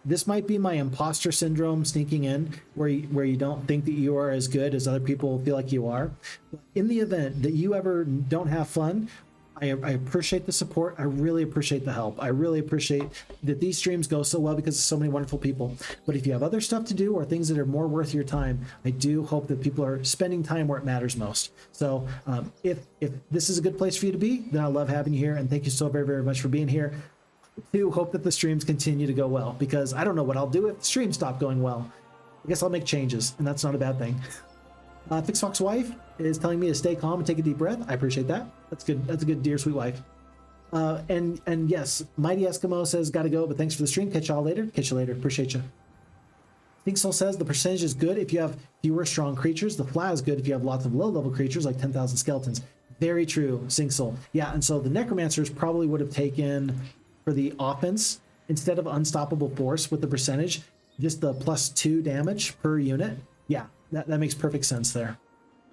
This might be my imposter syndrome sneaking in, where you don't think that you are as good as other people feel like you are. But in the event that you ever don't have fun, I appreciate the support. I really appreciate the help. I really appreciate that these streams go so well because of so many wonderful people. But if you have other stuff to do or things that are more worth your time, I do hope that people are spending time where it matters most. So if this is a good place for you to be, then I love having you here. And thank you so very, very much for being here. To hope that the streams continue to go well, because I don't know what I'll do if the streams stop going well. I guess I'll make changes, and that's not a bad thing. Phixfox wife is telling me to stay calm and take a deep breath. I appreciate that. That's good. That's a good, dear, sweet wife. And yes, Mighty Eskimo says, gotta go, but thanks for the stream. Catch y'all later. Catch you later. Appreciate you. Thinksoul says the percentage is good if you have fewer strong creatures. The flat is good if you have lots of low-level creatures like 10,000 skeletons. Very true, Thinksoul. Yeah, and so the Necromancers probably would have taken, for the offense, instead of Unstoppable Force with the percentage, just the +2 damage per unit. Yeah, that makes perfect sense there.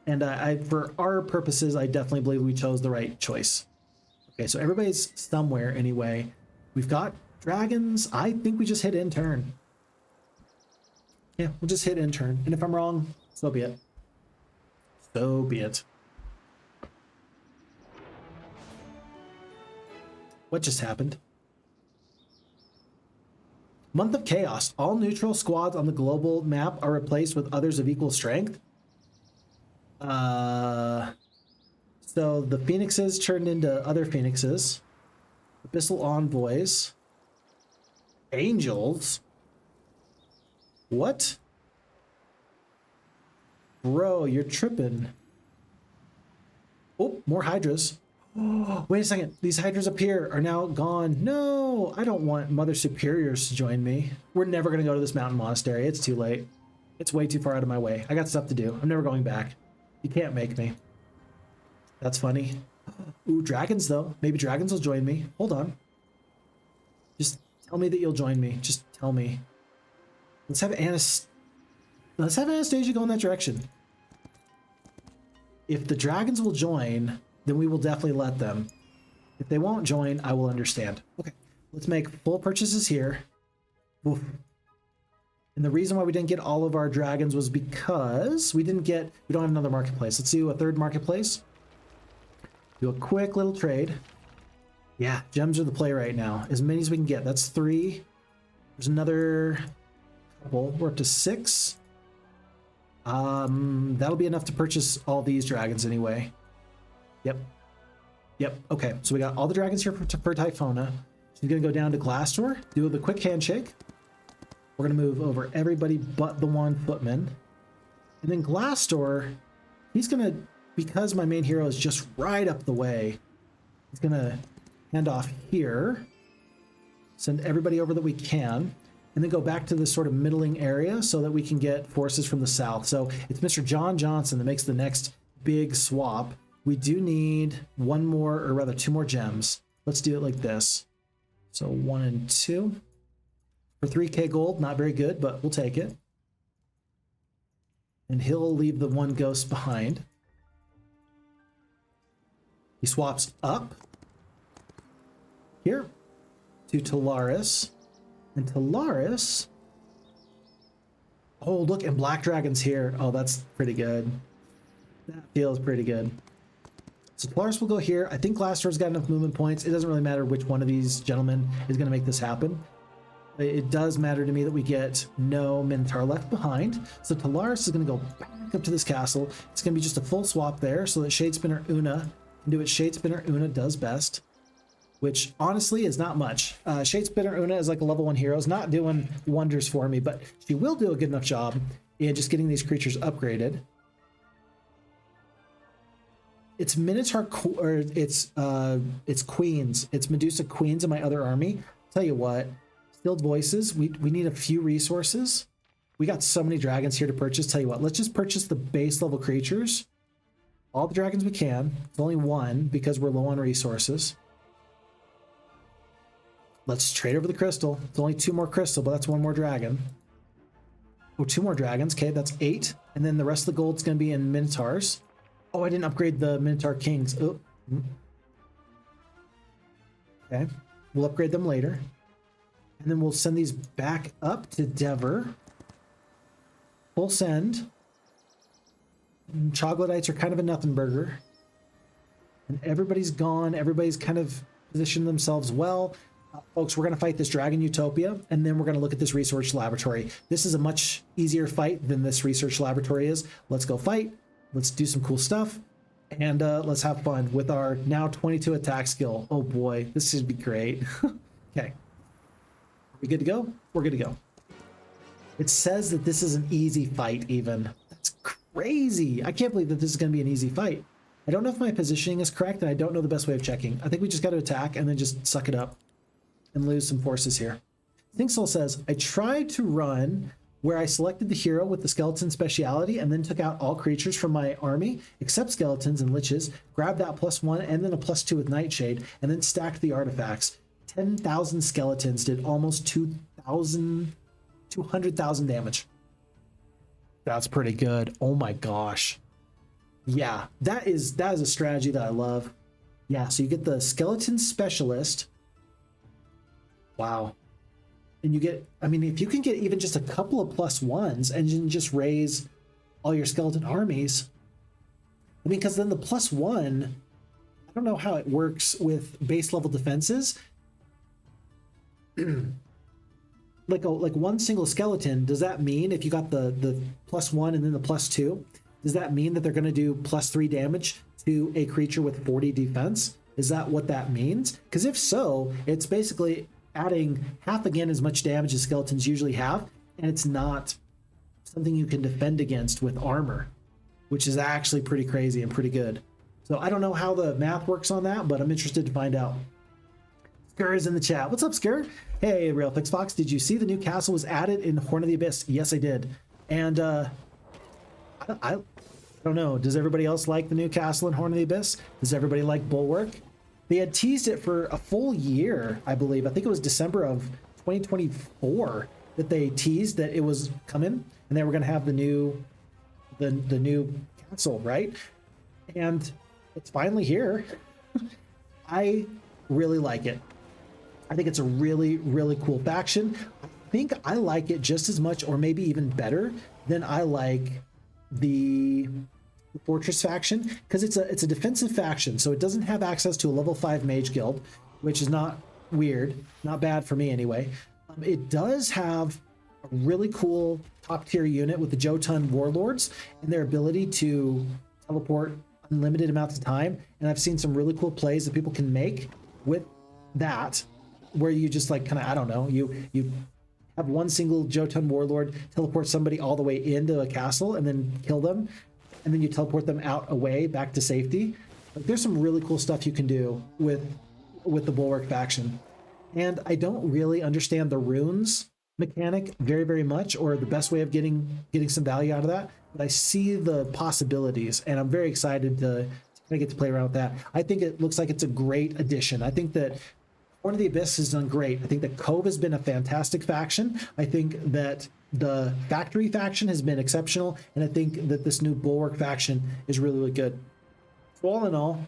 And for our purposes, I definitely believe we chose the right choice. Okay, so everybody's somewhere anyway. We've got dragons. I think we just hit end turn. Yeah, we'll just hit end turn. And if I'm wrong, so be it. So be it. What just happened? Month of Chaos. All neutral squads on the global map are replaced with others of equal strength. So the Phoenixes turned into other Phoenixes. Abyssal Envoys. Angels? What? Bro, you're tripping. Oh, more Hydras. Oh, wait a second. These hydras up here are now gone. No, I don't want Mother Superiors to join me. We're never going to go to this mountain monastery. It's too late. It's way too far out of my way. I got stuff to do. I'm never going back. You can't make me. That's funny. Ooh, dragons, though. Maybe dragons will join me. Hold on. Just tell me that you'll join me. Just tell me. Let's have Anastasia go in that direction. If the dragons will join, then we will definitely let them. If they won't join, I will understand. Okay, let's make full purchases here. Oof. And the reason why we didn't get all of our dragons was because we don't have another marketplace. Let's do a third marketplace. Do a quick little trade. Yeah, gems are the play right now. As many as we can get. That's 3. There's another couple. We're up to 6. That'll be enough to purchase all these dragons anyway. Yep. Okay, so we got all the dragons here for Typhona. She's gonna go down to Glassdoor, do the quick handshake. We're gonna move over everybody but the one footman. And then Glassdoor, he's gonna, because my main hero is just right up the way, he's gonna hand off here, send everybody over that we can, and then go back to this sort of middling area so that we can get forces from the south. So it's Mr. John Johnson that makes the next big swap. We do need 1 more, or rather 2 more gems. Let's do it like this. So 1 and 2. For 3k gold, not very good, but we'll take it. And he'll leave the 1 ghost behind. He swaps up here to Talaris. And Talaris... Oh, look, and Black Dragon's here. Oh, that's pretty good. That feels pretty good. So Talaris will go here. I think Glassdoor's got enough movement points. It doesn't really matter which one of these gentlemen is going to make this happen. It does matter to me that we get no Minotaur left behind. So Talaris is going to go back up to this castle. It's going to be just a full swap there so that Shadespinner Una can do what Shadespinner Una does best, which honestly is not much. Shadespinner Una is like a level 1 hero. It's not doing wonders for me, but she will do a good enough job in just getting these creatures upgraded. It's Minotaur, or it's Queens. It's Medusa Queens in my other army. Tell you what, Stilled Voices, we need a few resources. We got so many dragons here to purchase. Tell you what, let's just purchase the base level creatures. All the dragons we can. It's only 1 because we're low on resources. Let's trade over the crystal. It's only 2 more crystal, but that's 1 more dragon. Oh, 2 more dragons. Okay, that's 8. And then the rest of the gold's going to be in Minotaurs. Oh, I didn't upgrade the Minotaur Kings. Oh. Okay, we'll upgrade them later. And then we'll send these back up to Devir. Full send. And Troglodytes are kind of a nothing burger. And everybody's gone. Everybody's kind of positioned themselves well. Folks, we're going to fight this Dragon Utopia, and then we're going to look at this research laboratory. This is a much easier fight than this research laboratory is. Let's go fight. Let's do some cool stuff, and let's have fun with our now 22 attack skill. Oh boy, this should be great. Okay. Are we good to go? We're good to go. It says that this is an easy fight even. That's crazy. I can't believe that this is going to be an easy fight. I don't know if my positioning is correct, and I don't know the best way of checking. I think we just got to attack and then just suck it up and lose some forces here. Thinksoul says, I tried to run where I selected the hero with the skeleton speciality and then took out all creatures from my army, except skeletons and liches, grabbed that +1 and then a +2 with Nightshade, and then stacked the artifacts. 10,000 skeletons did almost 200,000 damage. That's pretty good. Oh my gosh. Yeah, that is a strategy that I love. Yeah, so you get the skeleton specialist. Wow. And you get, I mean, if you can get even just a couple of +1s and then just raise all your skeleton armies, I mean, because then the +1, I don't know how it works with base level defenses. like 1 single skeleton, does that mean if you got the +1 and then the +2, does that mean that they're going to do +3 damage to a creature with 40 defense? Is that what that means? Because if so, it's basically adding half again as much damage as skeletons usually have, and it's not something you can defend against with armor, which is actually pretty crazy and pretty good. So I don't know how the math works on that, but I'm interested to find out. Skir is in the chat. What's up, Skir? Hey, Real Phixfox, did you see the new castle was added in Horn of the Abyss? Yes, I did. And I don't know. Does everybody else like the new castle in Horn of the Abyss? Does everybody like Bulwark? They had teased it for a full year, I believe. I think it was December of 2024 that they teased that it was coming, and they were going to have the new castle, right? And it's finally here. I really like it. I think it's a really, really cool faction. I think I like it just as much, or maybe even better, than I like the Fortress faction, because it's a defensive faction, so it doesn't have access to a level 5 mage guild, which is not weird, not bad for me anyway. It does have a really cool top tier unit with the Jotun warlords and their ability to teleport unlimited amounts of time, and I've seen some really cool plays that people can make with that, where you just like kind of, I don't know, you have one single Jotun warlord teleport somebody all the way into a castle and then kill them, and then you teleport them out away back to safety. Like, there's some really cool stuff you can do with the Bulwark faction. And I don't really understand the runes mechanic very, very much, or the best way of getting some value out of that. But I see the possibilities, and I'm very excited to kind of get to play around with that. I think it looks like it's a great addition. I think that Horn of the Abyss has done great. I think that Cove has been a fantastic faction. I think that the Factory faction has been exceptional, and I think that this new Bulwark faction is really, really good. So all in all,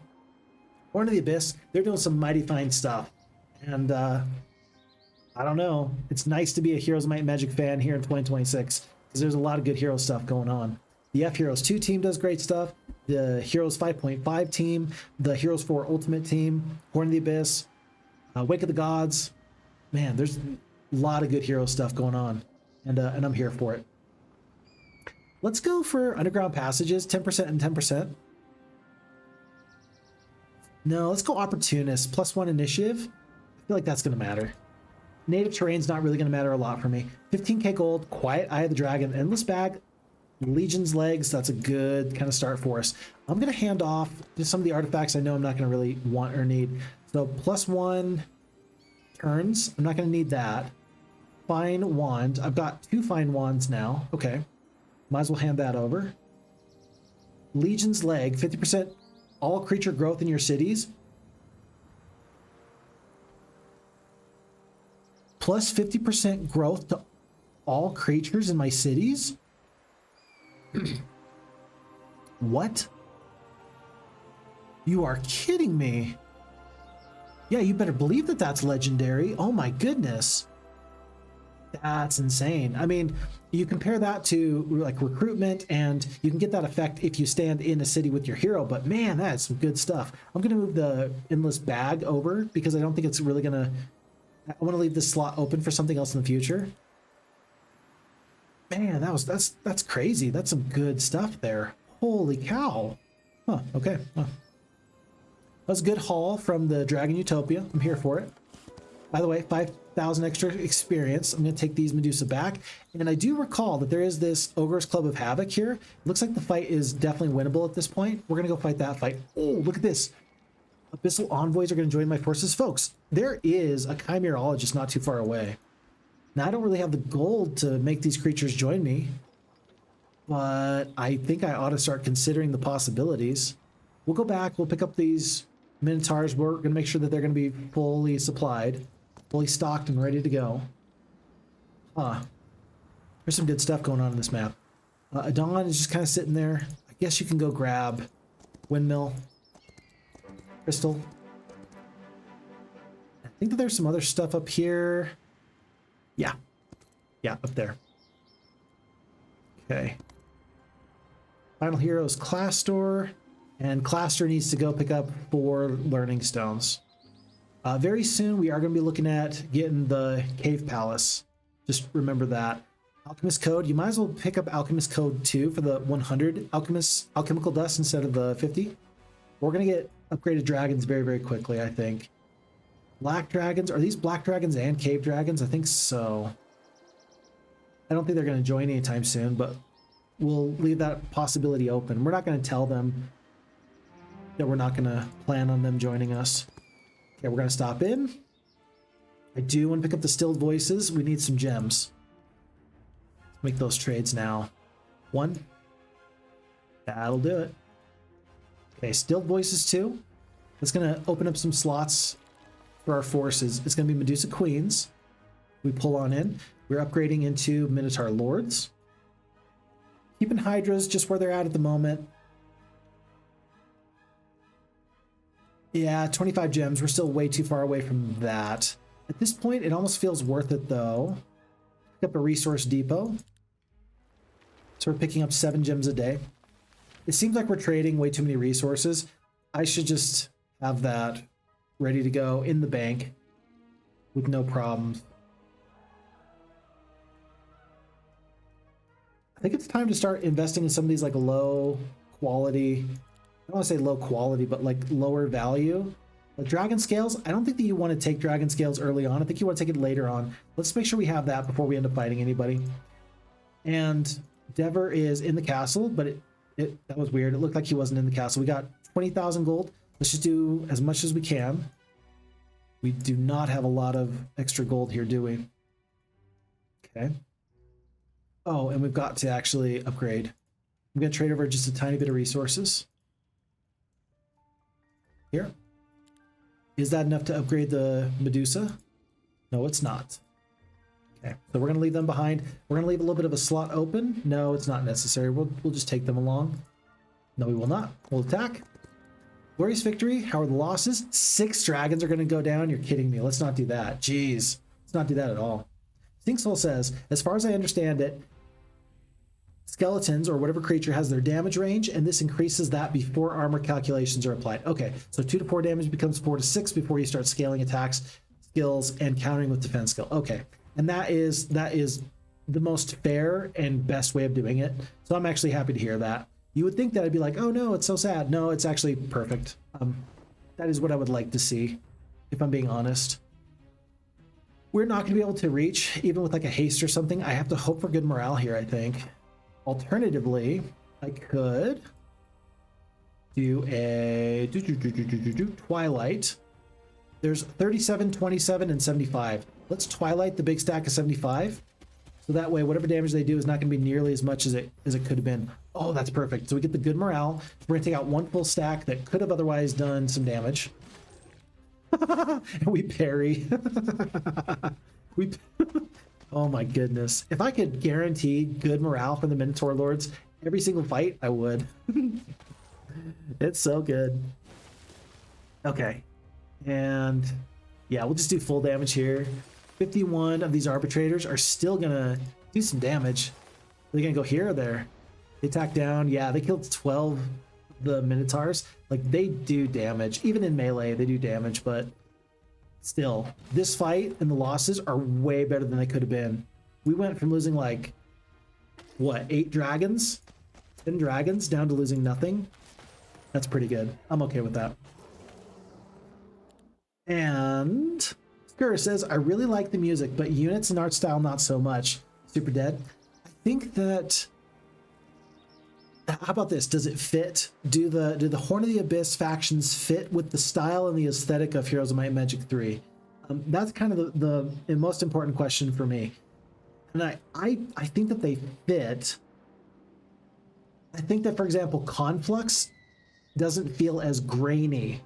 Horn of the Abyss, they're doing some mighty fine stuff. And I don't know. It's nice to be a Heroes Might and Magic fan here in 2026, because there's a lot of good hero stuff going on. The F Heroes 2 team does great stuff. The Heroes 5.5 team, the Heroes 4 Ultimate team, Horn of the Abyss, Wake of the Gods. Man, there's a lot of good hero stuff going on, and I'm here for it. Let's go for Underground Passages, 10% and 10%. No, let's go Opportunist, +1 initiative. I feel like that's going to matter. Native terrain's not really going to matter a lot for me. 15k gold, Quiet Eye of the Dragon, Endless Bag, Legion's Legs. That's a good kind of start for us. I'm going to hand off just some of the artifacts I know I'm not going to really want or need. So +1 turns. I'm not going to need that. Fine Wand. I've got 2 Fine Wands now. Okay. Might as well hand that over. Legion's Leg, 50% all creature growth in your cities. Plus 50% growth to all creatures in my cities? What? You are kidding me. Yeah, you better believe that that's legendary. Oh my goodness. That's insane. I mean, you compare that to like recruitment, and you can get that effect if you stand in a city with your hero, but man, that's some good stuff. I'm going to move the Endless Bag over because I don't think it's really going to... I want to leave this slot open for something else in the future. Man, that's crazy. That's some good stuff there. Holy cow. Huh, okay. Huh. That was a good haul from the Dragon Utopia. I'm here for it. By the way, 5,000 extra experience. I'm going to take these Medusa back. And I do recall that there is this Ogre's Club of Havoc here. It looks like the fight is definitely winnable at this point. We're going to go fight that fight. Oh, look at this. Abyssal Envoys are going to join my forces. Folks, there is a Chimerologist not too far away. Now, I don't really have the gold to make these creatures join me, but I think I ought to start considering the possibilities. We'll go back. We'll pick up these Minotaurs. We're going to make sure that they're going to be fully supplied, fully stocked and ready to go. Huh. There's some good stuff going on in this map. Adon is just kind of sitting there. I guess you can go grab Windmill. Crystal. I think that there's some other stuff up here. Yeah. Yeah, up there. Okay. Final Heroes Class Store. And Claster needs to go pick up 4 Learning Stones. Very soon we are going to be looking at getting the Cave Palace. Just remember that. Alchemist Code. You might as well pick up Alchemist Code 2 for the 100 Alchemical Dust instead of the 50. We're going to get upgraded dragons very, very quickly, I think. Black dragons. Are these black dragons and cave dragons? I think so. I don't think they're going to join anytime soon, but we'll leave that possibility open. We're not going to tell them that we're not going to plan on them joining us. Okay, we're going to stop in. I do want to pick up the Stilled Voices. We need some gems. Let's make those trades now. 1. That'll do it. Okay, Stilled Voices 2. That's going to open up some slots for our forces. It's going to be Medusa Queens. We pull on in. We're upgrading into Minotaur Lords. Keeping Hydras just where they're at the moment. Yeah, 25 gems. We're still way too far away from that. At this point, it almost feels worth it, though. Pick up a resource depot. So we're picking up 7 gems a day. It seems like we're trading way too many resources. I should just have that ready to go in the bank with no problems. I think it's time to start investing in some of these like low quality, I don't want to say low quality, but like lower value. Like Dragon Scales, I don't think that you want to take Dragon Scales early on. I think you want to take it later on. Let's make sure we have that before we end up fighting anybody. And Devir is in the castle, but that was weird. It looked like he wasn't in the castle. We got 20,000 gold. Let's just do as much as we can. We do not have a lot of extra gold here, do we? Okay. Oh, and we've got to actually upgrade. I'm going to trade over just a tiny bit of resources. Here. Is that enough to upgrade the Medusa? No, it's not. Okay, so we're going to leave them behind. We're going to leave a little bit of a slot open. No, it's not necessary. We'll just take them along. No, we will not. We'll attack. Glorious victory. How are the losses? 6 dragons are going to go down. You're kidding me. Let's not do that. Jeez. Let's not do that at all. Stinksoul says, as far as I understand it, skeletons or whatever creature has their damage range, and this increases that before armor calculations are applied. Okay, so 2 to 4 damage becomes 4 to 6 before you start scaling attacks, skills, and countering with defense skill. Okay, and that is the most fair and best way of doing it. So I'm actually happy to hear that. You would think that I'd be like, oh no, it's so sad. No, it's actually perfect. That is what I would like to see, if I'm being honest. We're not going to be able to reach, even with like a haste or something. I have to hope for good morale here, I think. Alternatively, I could do a Twilight. There's 37, 27, and 75. Let's Twilight the big stack of 75. So that way, whatever damage they do is not going to be nearly as much as it could have been. Oh, that's perfect. So we get the good morale. We're going to take out 1 full stack that could have otherwise done some damage. And we parry. Oh my goodness. If I could guarantee good morale for the Minotaur Lords every single fight, I would. It's so good. Okay. And yeah, we'll just do full damage here. 51 of these arbitrators are still gonna do some damage. Are they gonna go here or there? They attack down. Yeah, they killed 12 of the Minotaurs. Like, they do damage. Even in melee, they do damage, but still, this fight and the losses are way better than they could have been. We went from losing like, what, 8 dragons? 10 dragons down to losing nothing. That's pretty good. I'm okay with that. And Skur says, I really like the music, but units and art style not so much. Super Dead. I think that... How about this? Does it fit? Do the Horn of the Abyss factions fit with the style and the aesthetic of Heroes of Might and Magic 3? That's kind of the most important question for me. And I think that they fit. I think that, for example, Conflux doesn't feel as grainy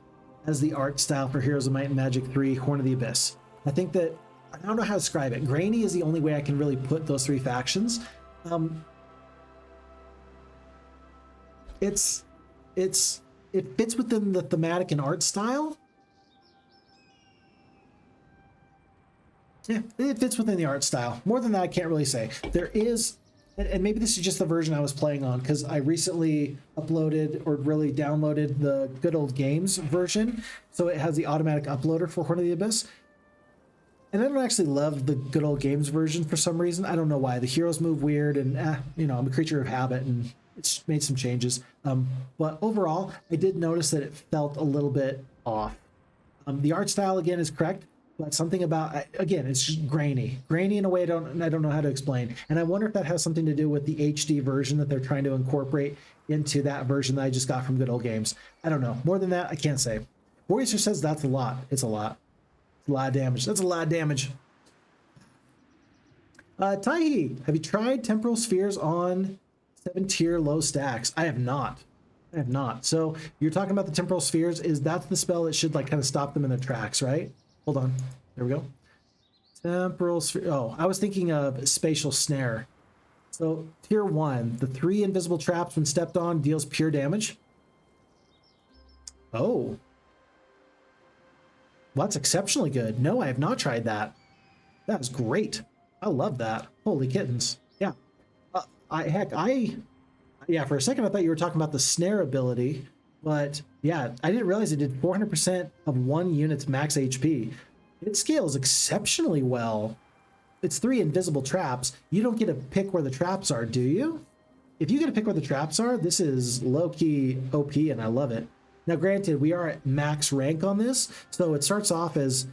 as the art style for Heroes of Might and Magic 3 Horn of the Abyss. I think that, I don't know how to describe it. Grainy is the only way I can really put those 3 factions. It fits within the thematic and art style. Yeah, it fits within the art style. More than that, I can't really say. There is, and maybe this is just the version I was playing on, because I recently uploaded or really downloaded the Good Old Games version, so it has the automatic uploader for Horn of the Abyss. And I don't actually love the Good Old Games version for some reason. I don't know why. The heroes move weird, and I'm a creature of habit, and it's made some changes. But overall, I did notice that it felt a little bit off. The art style, again, is correct, but something about, again, it's just grainy in a way I don't know how to explain. And I wonder if that has something to do with the HD version that they're trying to incorporate into that version that I just got from Good Old Games. I don't know. More than that, I can't say. Warrior says that's a lot. It's a lot. It's a lot of damage. That's a lot of damage. Tiehye, have you tried Temporal Spheres on 7-tier low stacks? I have not. I have not. So you're talking about the Temporal Spheres. That's the spell that should like kind of stop them in their tracks, right? Hold on. There we go. Temporal Sphere. Oh, I was thinking of Spatial Snare. So tier 1, the 3 invisible traps when stepped on deals pure damage. Oh. Well, that's exceptionally good. No, I have not tried that. That is great. I love that. Holy kittens. Yeah. Yeah, for a second I thought you were talking about the snare ability, but yeah, I didn't realize it did 400% of one unit's max HP. It scales exceptionally well. It's 3 invisible traps. You don't get to pick where the traps are, do you? If you get to pick where the traps are, this is low-key OP, and I love it. Now, granted, we are at max rank on this, so it starts off as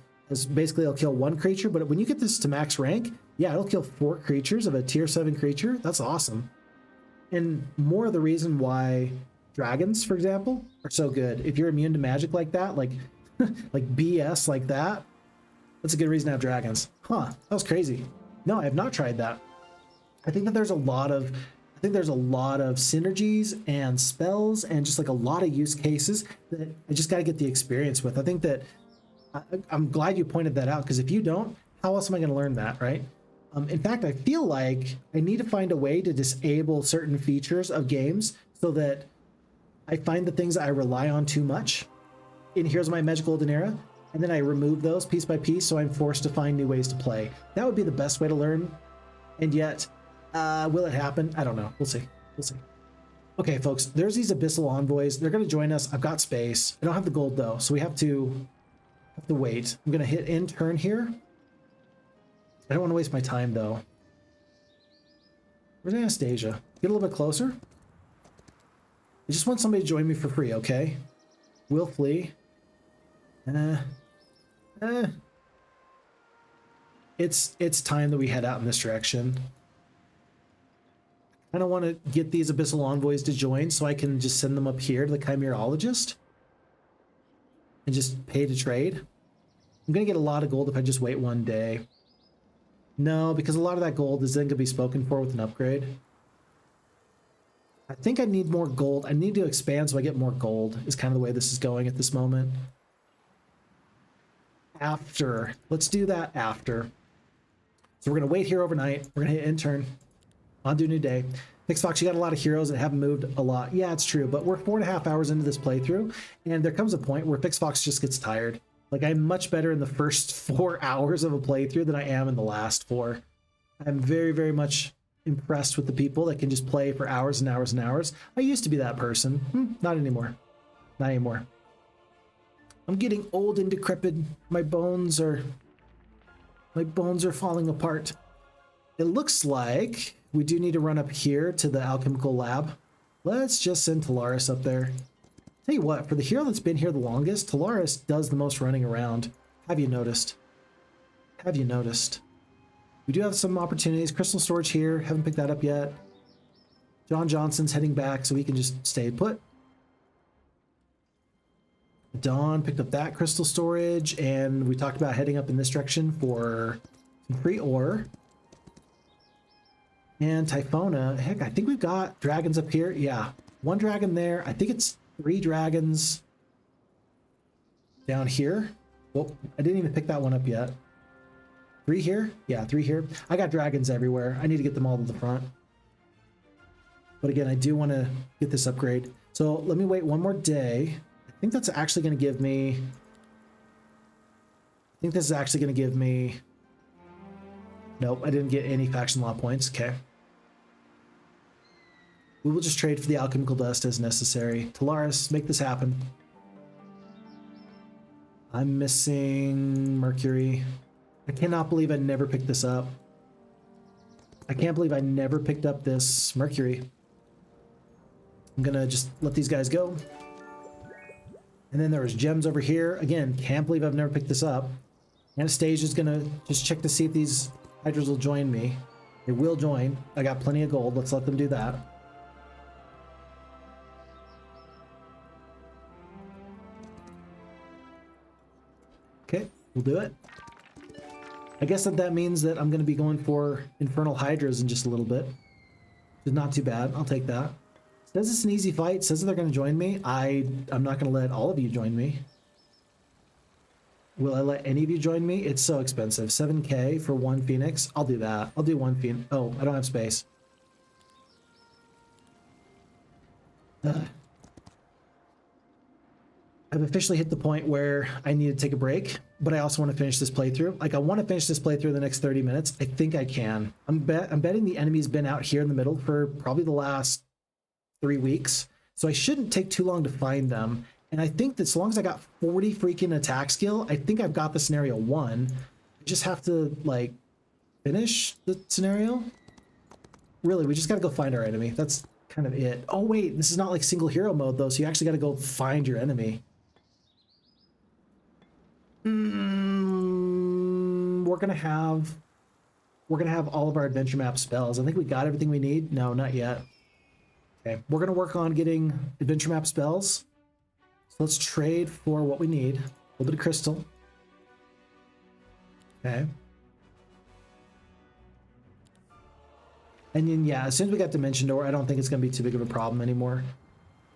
basically it'll kill 1 creature, but when you get this to max rank, yeah, it'll kill 4 creatures of a tier 7 creature. That's awesome. And more of the reason why dragons, for example, are so good. If you're immune to magic like that, like like BS like that, that's a good reason to have dragons. Huh, that was crazy. No, I have not tried that. I think that there's a lot of synergies and spells and just like a lot of use cases that I just got to get the experience with. I think that I'm glad you pointed that out, because if you don't, how else am I going to learn that, right? In fact, I feel like I need to find a way to disable certain features of games so that I find the things I rely on too much in Heroes of My Magic Olden Era, and then I remove those piece by piece so I'm forced to find new ways to play. That would be the best way to learn, and yet, will it happen? I don't know. We'll see. We'll see. Okay, folks, there's these Abyssal Envoys. They're going to join us. I've got space. I don't have the gold, though, so we have to wait. I'm going to hit end turn here. I don't want to waste my time, though. Where's Anastasia? Get a little bit closer. I just want somebody to join me for free, okay? We'll flee. It's time that we head out in this direction. I don't want to get these Abyssal Envoys to join so I can just send them up here to the Chimeologist and just pay to trade. I'm going to get a lot of gold if I just wait one day. No, because a lot of that gold is then going to be spoken for with an upgrade. I think I need more gold. I need to expand so I get more gold, is kind of the way this is going at this moment. After. Let's do that after. So we're going to wait here overnight. We're going to hit end turn. On to a new day. Phixfox, you got a lot of heroes that haven't moved a lot. Yeah, it's true, but we're 4.5 hours into this playthrough, and there comes a point where Phixfox just gets tired. Like, I'm much better in the first 4 hours of a playthrough than I am in the last 4. I'm very, very much impressed with the people that can just play for hours and hours and hours. I used to be that person. Not anymore. Not anymore. I'm getting old and decrepit. My bones are falling apart. It looks like we do need to run up here to the alchemical lab. Let's just send Talaris up there. Tell you what, for the hero that's been here the longest, Talaris does the most running around. Have you noticed? Have you noticed? We do have some opportunities. Crystal storage here. Haven't picked that up yet. John Johnson's heading back so he can just stay put. Dawn picked up that crystal storage, and we talked about heading up in this direction for some free ore. And Typhona, heck, I think we've got dragons up here. Yeah, 1 dragon there. I think it's 3 dragons down here. Well, I didn't even pick that one up yet. 3 here? Yeah, 3 here. I got dragons everywhere. I need to get them all to the front. But again, I do want to get this upgrade. So let me wait one more day. I think that's actually going to give me... I think this is actually going to give me... Nope, I didn't get any faction law points. Okay. We will just trade for the alchemical dust as necessary. Talaris, make this happen. I'm missing Mercury. I cannot believe I never picked this up. I can't believe I never picked up this Mercury. I'm gonna just let these guys go. And then there was gems over here. Again, can't believe I've never picked this up. Anastasia's gonna just check to see if these Hydras will join me. They will join. I got plenty of gold. Let's let them do that. We'll do it. I guess that means that I'm going to be going for Infernal Hydras in just a little bit. It's not too bad. I'll take that. Says it's an easy fight. Says that they're going to join me. I'm not going to let all of you join me. Will I let any of you join me? It's so expensive. 7K for one Phoenix. I'll do that. I'll do one Phoenix. Oh, I don't have space. I've officially hit the point where I need to take a break, but I also want to finish this playthrough. Like, I want to finish this playthrough in the next 30 minutes. I think I can. I'm betting the enemy's been out here in the middle for probably the last 3 weeks, so I shouldn't take too long to find them. And I think that as long as I got 40 freaking attack skill, I think I've got the scenario won. I just have to, like, finish the scenario. Really, we just got to go find our enemy. That's kind of it. Oh, wait, this is not like single hero mode, though, so you actually got to go find your enemy. We're gonna have all of our adventure map spells. I think we got everything we need. No, not yet. Okay, we're gonna work on getting adventure map spells. So let's trade for what we need. A little bit of crystal. Okay. And then, yeah, as soon as we got Dimension Door, I don't think it's gonna be too big of a problem anymore.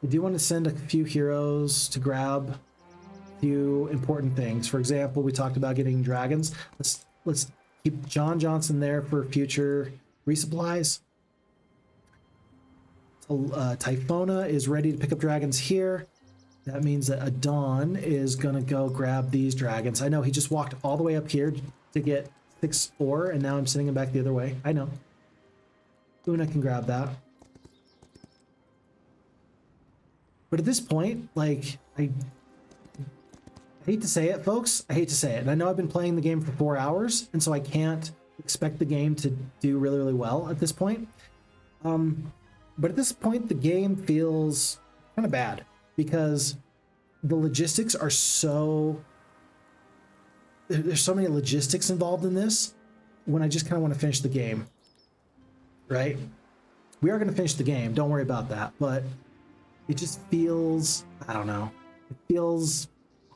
I do want to send a few heroes to grab few important things. For example, we talked about getting dragons. Let's keep John Johnson there for future resupplies. So, Typhona is ready to pick up dragons here. That means that Adon is gonna go grab these dragons. I know he just walked all the way up here to get 6 ore, and now I'm sending him back the other way. I know. Una can grab that. But at this point, like, I hate to say it, folks. I hate to say it. And I know I've been playing the game for 4 hours, and so I can't expect the game to do really, really well at this point. But at this point, the game feels kind of bad because the logistics are so... There's so many logistics involved in this when I just kind of want to finish the game, right? We are going to finish the game. Don't worry about that. But it just feels... I don't know. It feels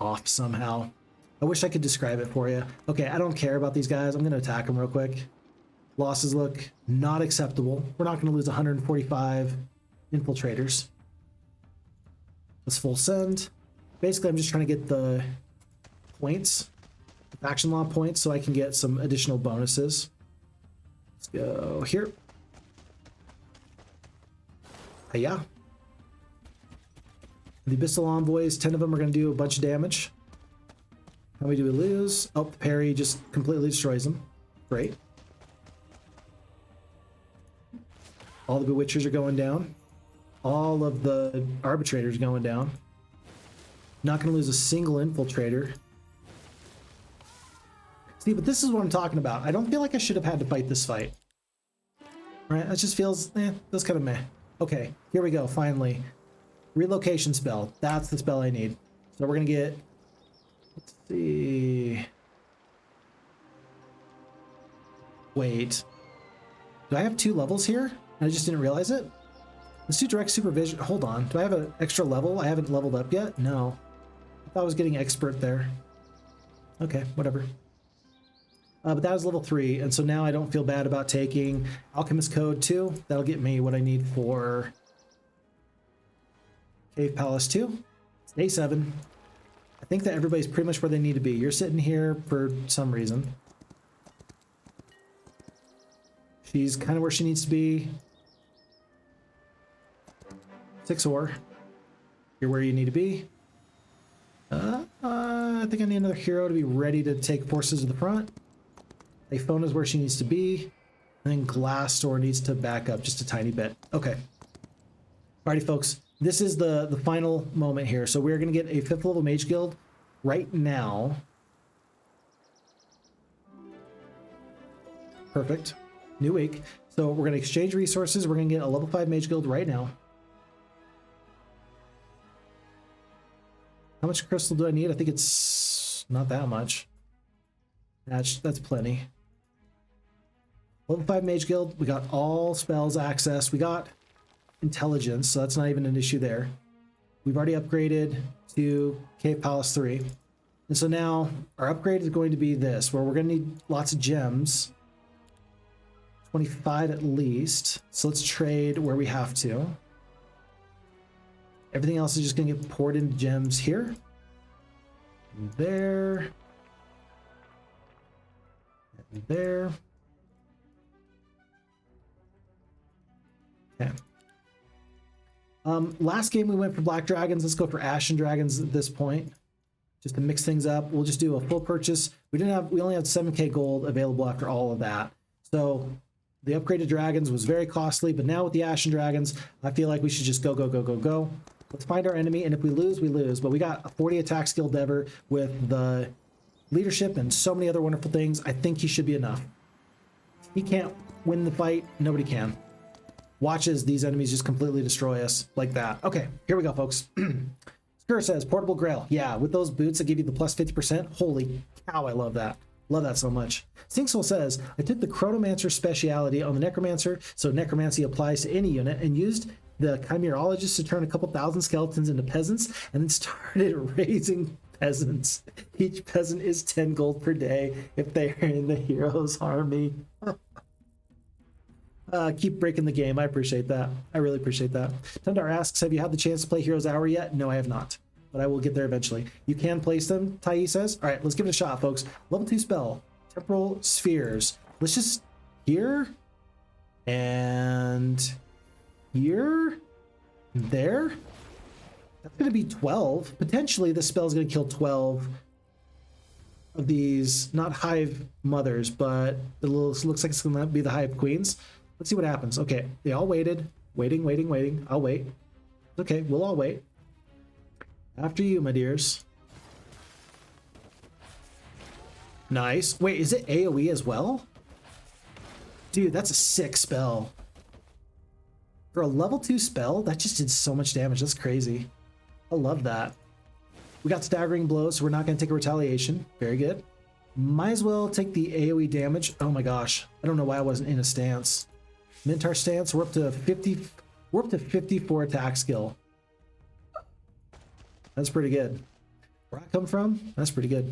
off somehow. I wish I could describe it for you. Okay, I don't care about these guys. I'm going to attack them real quick. Losses look not acceptable. We're not going to lose 145 infiltrators. Let's full send. Basically, I'm just trying to get the points, the faction law points, so I can get some additional bonuses. Let's go here. Yeah. The Abyssal Envoys, 10 of them are going to do a bunch of damage. How many do we lose? Oh, the parry just completely destroys them. Great. All the Bewitchers are going down. All of the Arbitrators are going down. Not going to lose a single Infiltrator. See, but this is what I'm talking about. I don't feel like I should have had to fight this fight. All right, that just feels, that's kind of meh. Okay, here we go, finally. Relocation spell. That's the spell I need. So we're going to get... Let's see... Wait. Do I have 2 levels here? I just didn't realize it? Let's do direct supervision. Hold on. Do I have an extra level? I haven't leveled up yet? No. I thought I was getting expert there. Okay, whatever. But that was level 3, and so now I don't feel bad about taking Alchemist Code 2. That'll get me what I need for... Cave Palace 2. It's day 7. I think that everybody's pretty much where they need to be. You're sitting here for some reason. She's kind of where she needs to be. 6 ore. You're where you need to be. I think I need another hero to be ready to take forces to the front. Typhona's where she needs to be. And then Glass Door needs to back up just a tiny bit. Okay. Alrighty, folks. This is the final moment here. So we're going to get a 5th level Mage Guild right now. Perfect. New week. So we're going to exchange resources. We're going to get a level 5 Mage Guild right now. How much crystal do I need? I think it's not that much. That's plenty. Level 5 Mage Guild. We got all spells access. We got intelligence, so that's not even an issue there. We've already upgraded to Cave Palace 3. And so now our upgrade is going to be this, where we're going to need lots of gems. 25 at least. So let's trade where we have to. Everything else is just going to get poured into gems here. And there. And there. Okay. Last game we went for black dragons. Let's go for ashen dragons at this point, just to mix things up. We'll just do a full purchase. We only have 7k gold available after all of that. So the upgraded dragons was very costly, but now with the ashen dragons, I feel like we should just go, go, go, go, go. Let's find our enemy, and if we lose, we lose. But we got a 40 attack skill Devir with the leadership and so many other wonderful things. I think he should be enough. He can't win the fight. Nobody can. Watch as these enemies just completely destroy us like that. Okay, here we go, folks. Skur says, portable grail. Yeah, with those boots that give you the plus 50%. Holy cow, I love that. Love that so much. Stinksoul says, I took the Chronomancer speciality on the Necromancer, so Necromancy applies to any unit, and used the Chimerologist to turn a couple thousand skeletons into peasants, and then started raising peasants. Each peasant is 10 gold per day if they are in the hero's army. Keep breaking the game. I appreciate that. I really appreciate that. Tundar asks, have you had the chance to play Heroes Hour yet? No, I have not, but I will get there eventually. You can place them, Tiehye says. All right, let's give it a shot, folks. Level 2 spell, Temporal Spheres. Let's just here and here and there. That's going to be 12. Potentially, this spell is going to kill 12 of these, not Hive Mothers, but it looks like it's going to be the Hive Queens. Let's see what happens. Okay, they all waited. Waiting. I'll wait. Okay, we'll all wait. After you, my dears. Nice. Wait, is it AoE as well? Dude, that's a sick spell. For a level 2 spell, that just did so much damage. That's crazy. I love that. We got staggering blows, so we're not going to take a retaliation. Very good. Might as well take the AoE damage. Oh my gosh. I don't know why I wasn't in a stance. Minotaur stance, we're up to 50. We're up to 54 attack skill. That's pretty good. Where I come from, that's pretty good.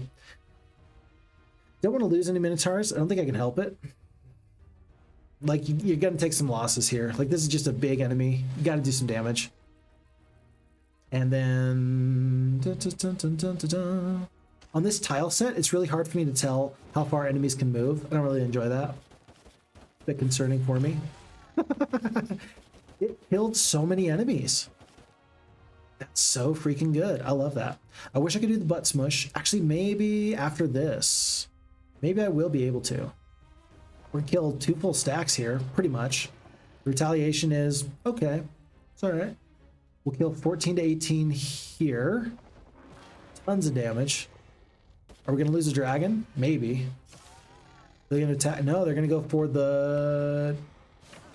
Don't want to lose any Minotaurs. I don't think I can help it. Like, you're going to take some losses here. Like, this is just a big enemy. You got to do some damage. And then... On this tile set, it's really hard for me to tell how far enemies can move. I don't really enjoy that. A bit concerning for me. It killed so many enemies. That's so freaking good. I love that. I wish I could do the butt smush. Actually, maybe after this. Maybe I will be able to. We're gonna kill 2 full stacks here, pretty much. Retaliation is okay. It's all right. We'll kill 14 to 18 here. Tons of damage. Are we gonna lose a dragon? Maybe. They're gonna attack. No, they're gonna go for the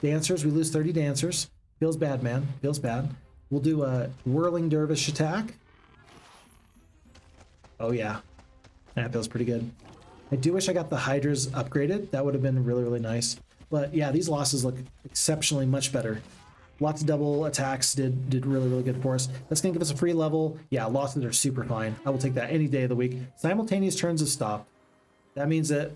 dancers. We lose 30 dancers. Feels bad, man. Feels bad. We'll do a whirling dervish attack. Oh yeah, that feels pretty good. I do wish I got the hydras upgraded. That would have been really, really nice. But yeah, these losses look exceptionally much better. Lots of double attacks did really, really good for us. That's going to give us a free level. Yeah, losses are super fine. I will take that any day of the week. Simultaneous turns have stopped. That means that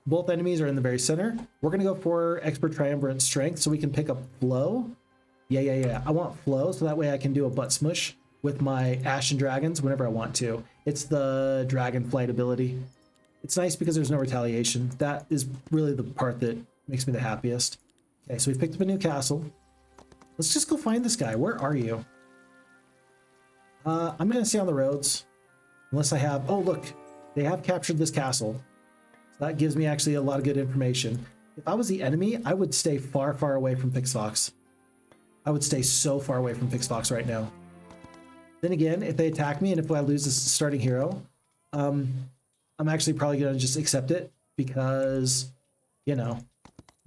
both enemies are in the very center. We're going to go for Expert Triumvirate Strength so we can pick up Flow. Yeah. I want Flow so that way I can do a butt smush with my Ashen Dragons whenever I want to. It's the Dragon Flight ability. It's nice because there's no retaliation. That is really the part that makes me the happiest. Okay, so we've picked up a new castle. Let's just go find this guy. Where are you? I'm going to stay on the roads. Unless I have... Oh, look. They have captured this castle. So that gives me actually a lot of good information. If I was the enemy, I would stay far, far away from Phixfox. I would stay so far away from Phixfox right now. Then again, if they attack me and if I lose this starting hero, I'm actually probably going to just accept it because, you know,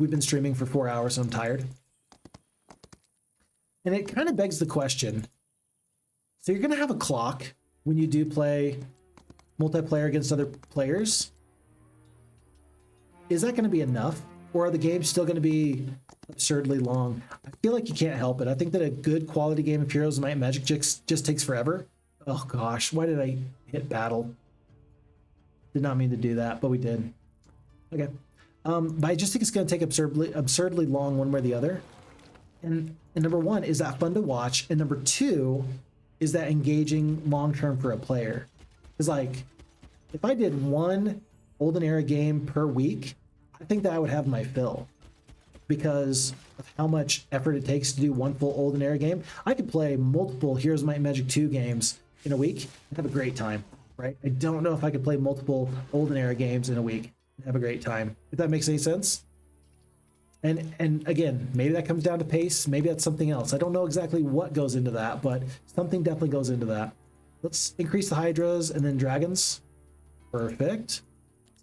we've been streaming for 4 hours and I'm tired. And it kind of begs the question. So you're going to have a clock when you do play multiplayer against other players. Is that going to be enough? Or are the games still going to be absurdly long? I feel like you can't help it. I think that a good quality game of Heroes of Might and Magic just takes forever. Oh gosh, why did I hit battle? Did not mean to do that, but we did. Okay. But I just think it's going to take absurdly long one way or the other. And number one, is that fun to watch? And number two, is that engaging long-term for a player? Because like, if I did one Olden Era game per week, I think that I would have my fill. Because of how much effort it takes to do one full Olden Era game. I could play multiple Heroes of Might and Magic 2 games in a week and have a great time, right? I don't know if I could play multiple Olden Era games in a week and have a great time. If that makes any sense. And again, maybe that comes down to pace. Maybe that's something else. I don't know exactly what goes into that, but something definitely goes into that. Let's increase the Hydras and then Dragons. Perfect.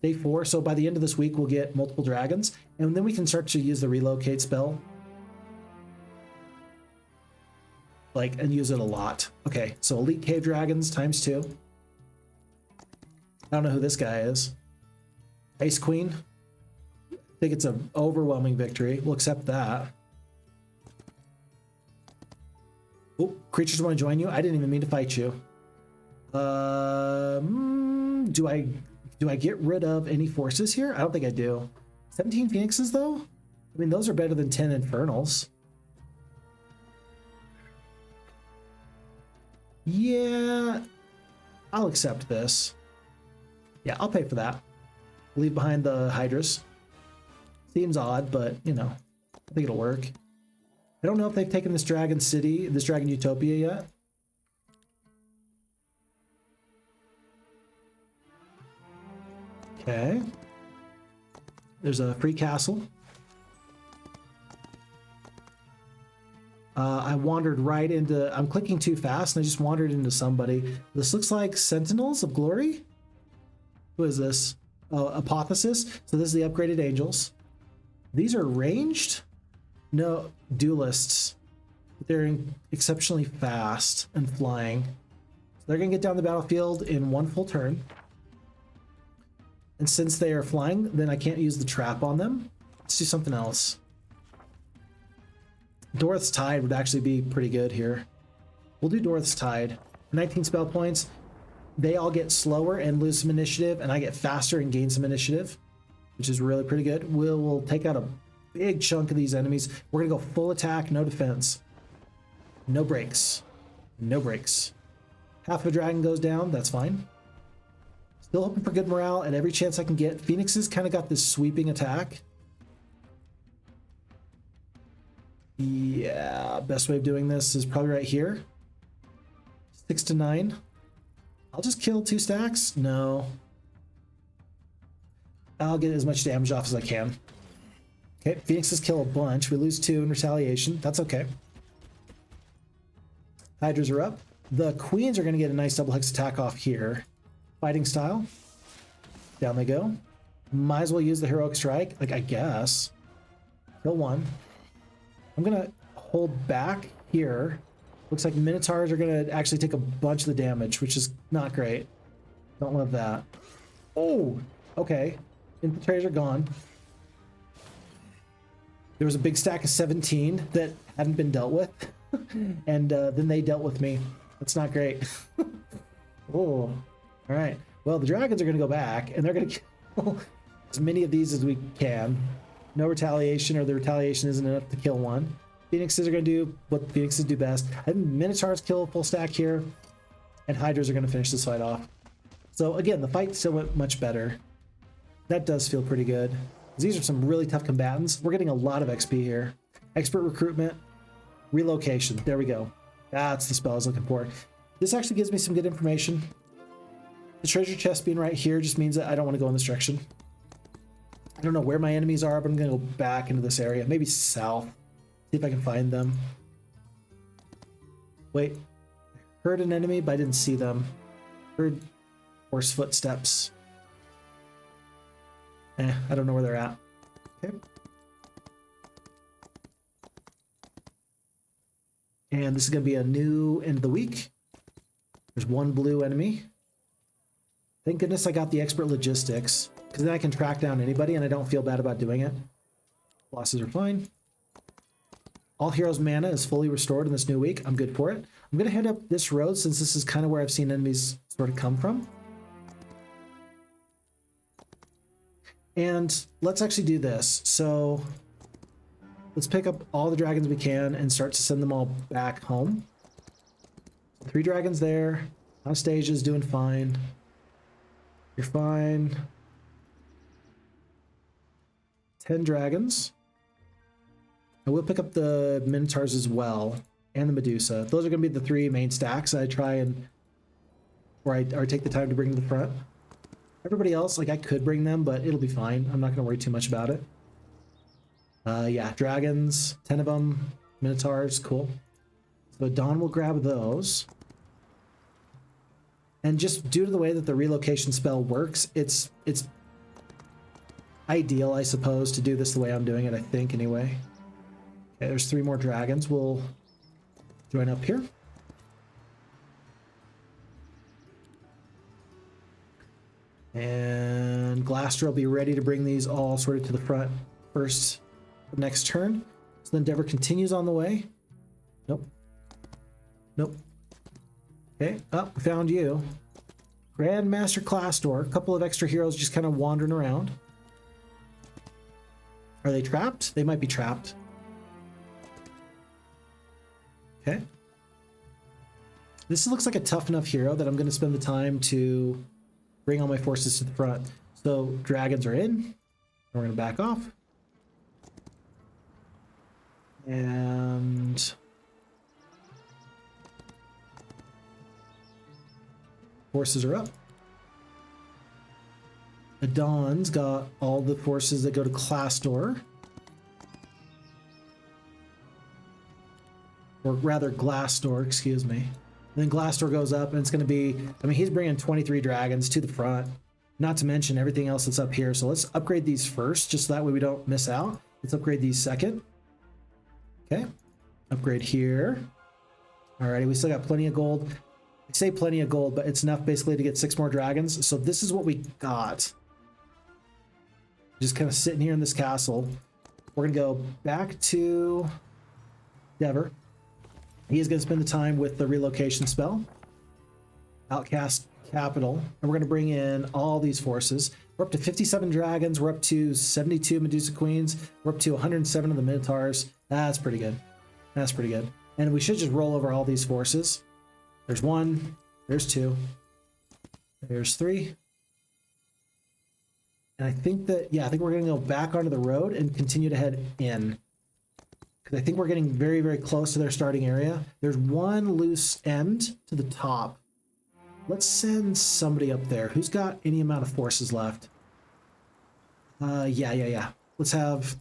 Day 4. So by the end of this week, we'll get multiple Dragons. And then we can start to use the relocate spell. Like, and use it a lot. Okay, so Elite Cave Dragons times 2. I don't know who this guy is. Ice Queen. I think it's an overwhelming victory. We'll accept that. Oh, creatures want to join you? I didn't even mean to fight you. Do I get rid of any forces here? I don't think I do. 17 Phoenixes, though? I mean, those are better than 10 Infernals. Yeah, I'll accept this. Yeah, I'll pay for that. Leave behind the Hydras. Seems odd, but, you know, I think it'll work. I don't know if they've taken this Dragon City, this Dragon Utopia yet. Okay. There's a free castle. I wandered right into... I'm clicking too fast, and I just wandered into somebody. This looks like Sentinels of Glory? Who is this? Apotheosis. So this is the upgraded angels. These are ranged? No, duelists. They're exceptionally fast and flying. So they're going to get down the battlefield in one full turn. And since they are flying, then I can't use the trap on them. Let's do something else. Dorth's Tide would actually be pretty good here. We'll do Dorth's Tide. 19 spell points. They all get slower and lose some initiative, and I get faster and gain some initiative, which is really pretty good. We'll take out a big chunk of these enemies. We're going to go full attack, no defense. No breaks. No breaks. Half of a dragon goes down. That's fine. Still hoping for good morale at every chance I can get. Phoenixes kind of got this sweeping attack. Yeah, best way of doing this is probably right here. 6 to 9. I'll just kill 2 stacks. No. I'll get as much damage off as I can. Okay, Phoenixes kill a bunch. We lose 2 in retaliation. That's okay. Hydras are up. The Queens are going to get a nice double hex attack off here. Fighting style. Down they go. Might as well use the heroic strike, like, I guess. Kill 1. I'm going to hold back here. Looks like Minotaurs are going to actually take a bunch of the damage, which is not great. Don't love that. Oh, okay. Infiltrators are gone. There was a big stack of 17 that hadn't been dealt with. And then they dealt with me. That's not great. Oh, all right. Well, the dragons are going to go back, and they're going to kill as many of these as we can. No retaliation, or the retaliation isn't enough to kill 1. Phoenixes are going to do what Phoenixes do best. And Minotaurs kill a full stack here, and Hydras are going to finish this fight off. So again, the fight still went much better. That does feel pretty good. These are some really tough combatants. We're getting a lot of XP here. Expert recruitment, relocation. There we go. That's the spell I was looking for. This actually gives me some good information. The treasure chest being right here just means that I don't want to go in this direction. I don't know where my enemies are, but I'm going to go back into this area. Maybe south. See if I can find them. Wait. I heard an enemy, but I didn't see them. Heard horse footsteps. I don't know where they're at. Okay. And this is going to be a new end of the week. There's 1 blue enemy. Thank goodness I got the expert logistics, because then I can track down anybody and I don't feel bad about doing it. Losses are fine. All heroes mana is fully restored in this new week. I'm good for it. I'm going to head up this road since this is kind of where I've seen enemies sort of come from. And let's actually do this. So let's pick up all the dragons we can and start to send them all back home. 3 dragons there. Anastasia's doing fine. You're fine. 10 dragons. And we'll pick up the Minotaurs as well, and the Medusa. Those are going to be the 3 main stacks I try and, or take the time to bring to the front. Everybody else, like I could bring them, but it'll be fine. I'm not going to worry too much about it. Yeah, dragons, 10 of them, Minotaurs, cool. So Dawn will grab those. And just due to the way that the relocation spell works, it's ideal, I suppose, to do this the way I'm doing it, I think, anyway. Okay, there's 3 more dragons. We'll join up here. And Glaster will be ready to bring these all sort of to the front first next turn. So then Devir continues on the way. Nope. Nope. Okay, up, we found you. Grandmaster Clastor, a couple of extra heroes just kind of wandering around. Are they trapped? They might be trapped. Okay. This looks like a tough enough hero that I'm going to spend the time to bring all my forces to the front. So dragons are in. We're going to back off. And forces are up. Adon's got all the forces that go to Clastor. Or rather Glassdoor, excuse me. And then Glassdoor goes up, and it's going to be, I mean, he's bringing 23 dragons to the front, not to mention everything else that's up here. So let's upgrade these first, just so that way we don't miss out. Let's upgrade these second. Okay, upgrade here. Alrighty, we still got plenty of gold. I say plenty of gold, but it's enough basically to get 6 more dragons. So this is what we got. Just kind of sitting here in this castle. We're going to go back to Devir. He is going to spend the time with the relocation spell. Outcast Capital. And we're going to bring in all these forces. We're up to 57 dragons. We're up to 72 Medusa Queens. We're up to 107 of the Minotaurs. That's pretty good. That's pretty good. And we should just roll over all these forces. There's 1. There's 2. There's 3. And I think that, yeah, I think we're going to go back onto the road and continue to head in. Because I think we're getting very, very close to their starting area. There's 1 loose end to the top. Let's send somebody up there. Who's got any amount of forces left? Yeah. Let's have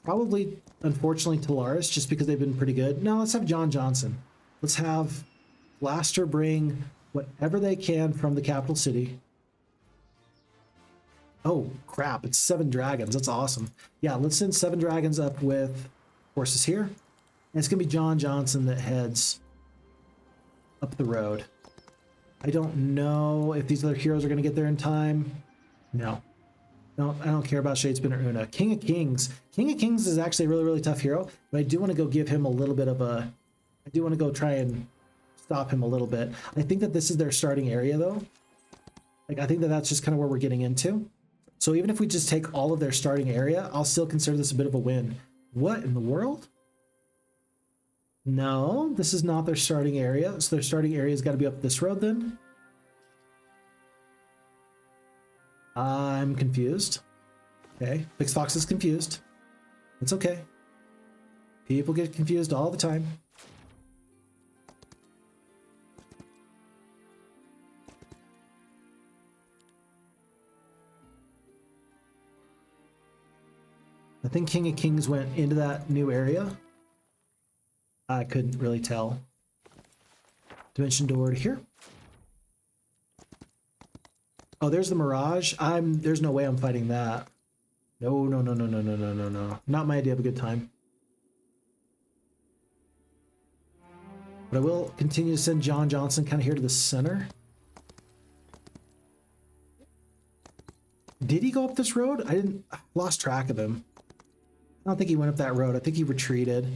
probably, unfortunately, Talaris, just because they've been pretty good. No, let's have John Johnson. Let's have Blaster bring whatever they can from the capital city. Oh, crap. It's 7 dragons. That's awesome. Yeah, let's send 7 dragons up with forces here. And it's going to be John Johnson that heads up the road. I don't know if these other heroes are going to get there in time. No. No, I don't care about Shadespin or Una. King of Kings. King of Kings is actually a really, really tough hero, but I do want to go give him a little bit of a... I do want to go try and stop him a little bit. I think that this is their starting area, though. Like, I think that that's just kind of where we're getting into. So even if we just take all of their starting area, I'll still consider this a bit of a win. What in the world? No, this is not their starting area. So their starting area has got to be up this road then. I'm confused. Okay, Phixfox is confused. It's okay. People get confused all the time. I think King of Kings went into that new area. I couldn't really tell. Dimension door to here. Oh, there's the Mirage. There's no way I'm fighting that. No. Not my idea of a good time. But I will continue to send John Johnson kind of here to the center. Did he go up this road? I lost track of him. I don't think he went up that road. I think he retreated.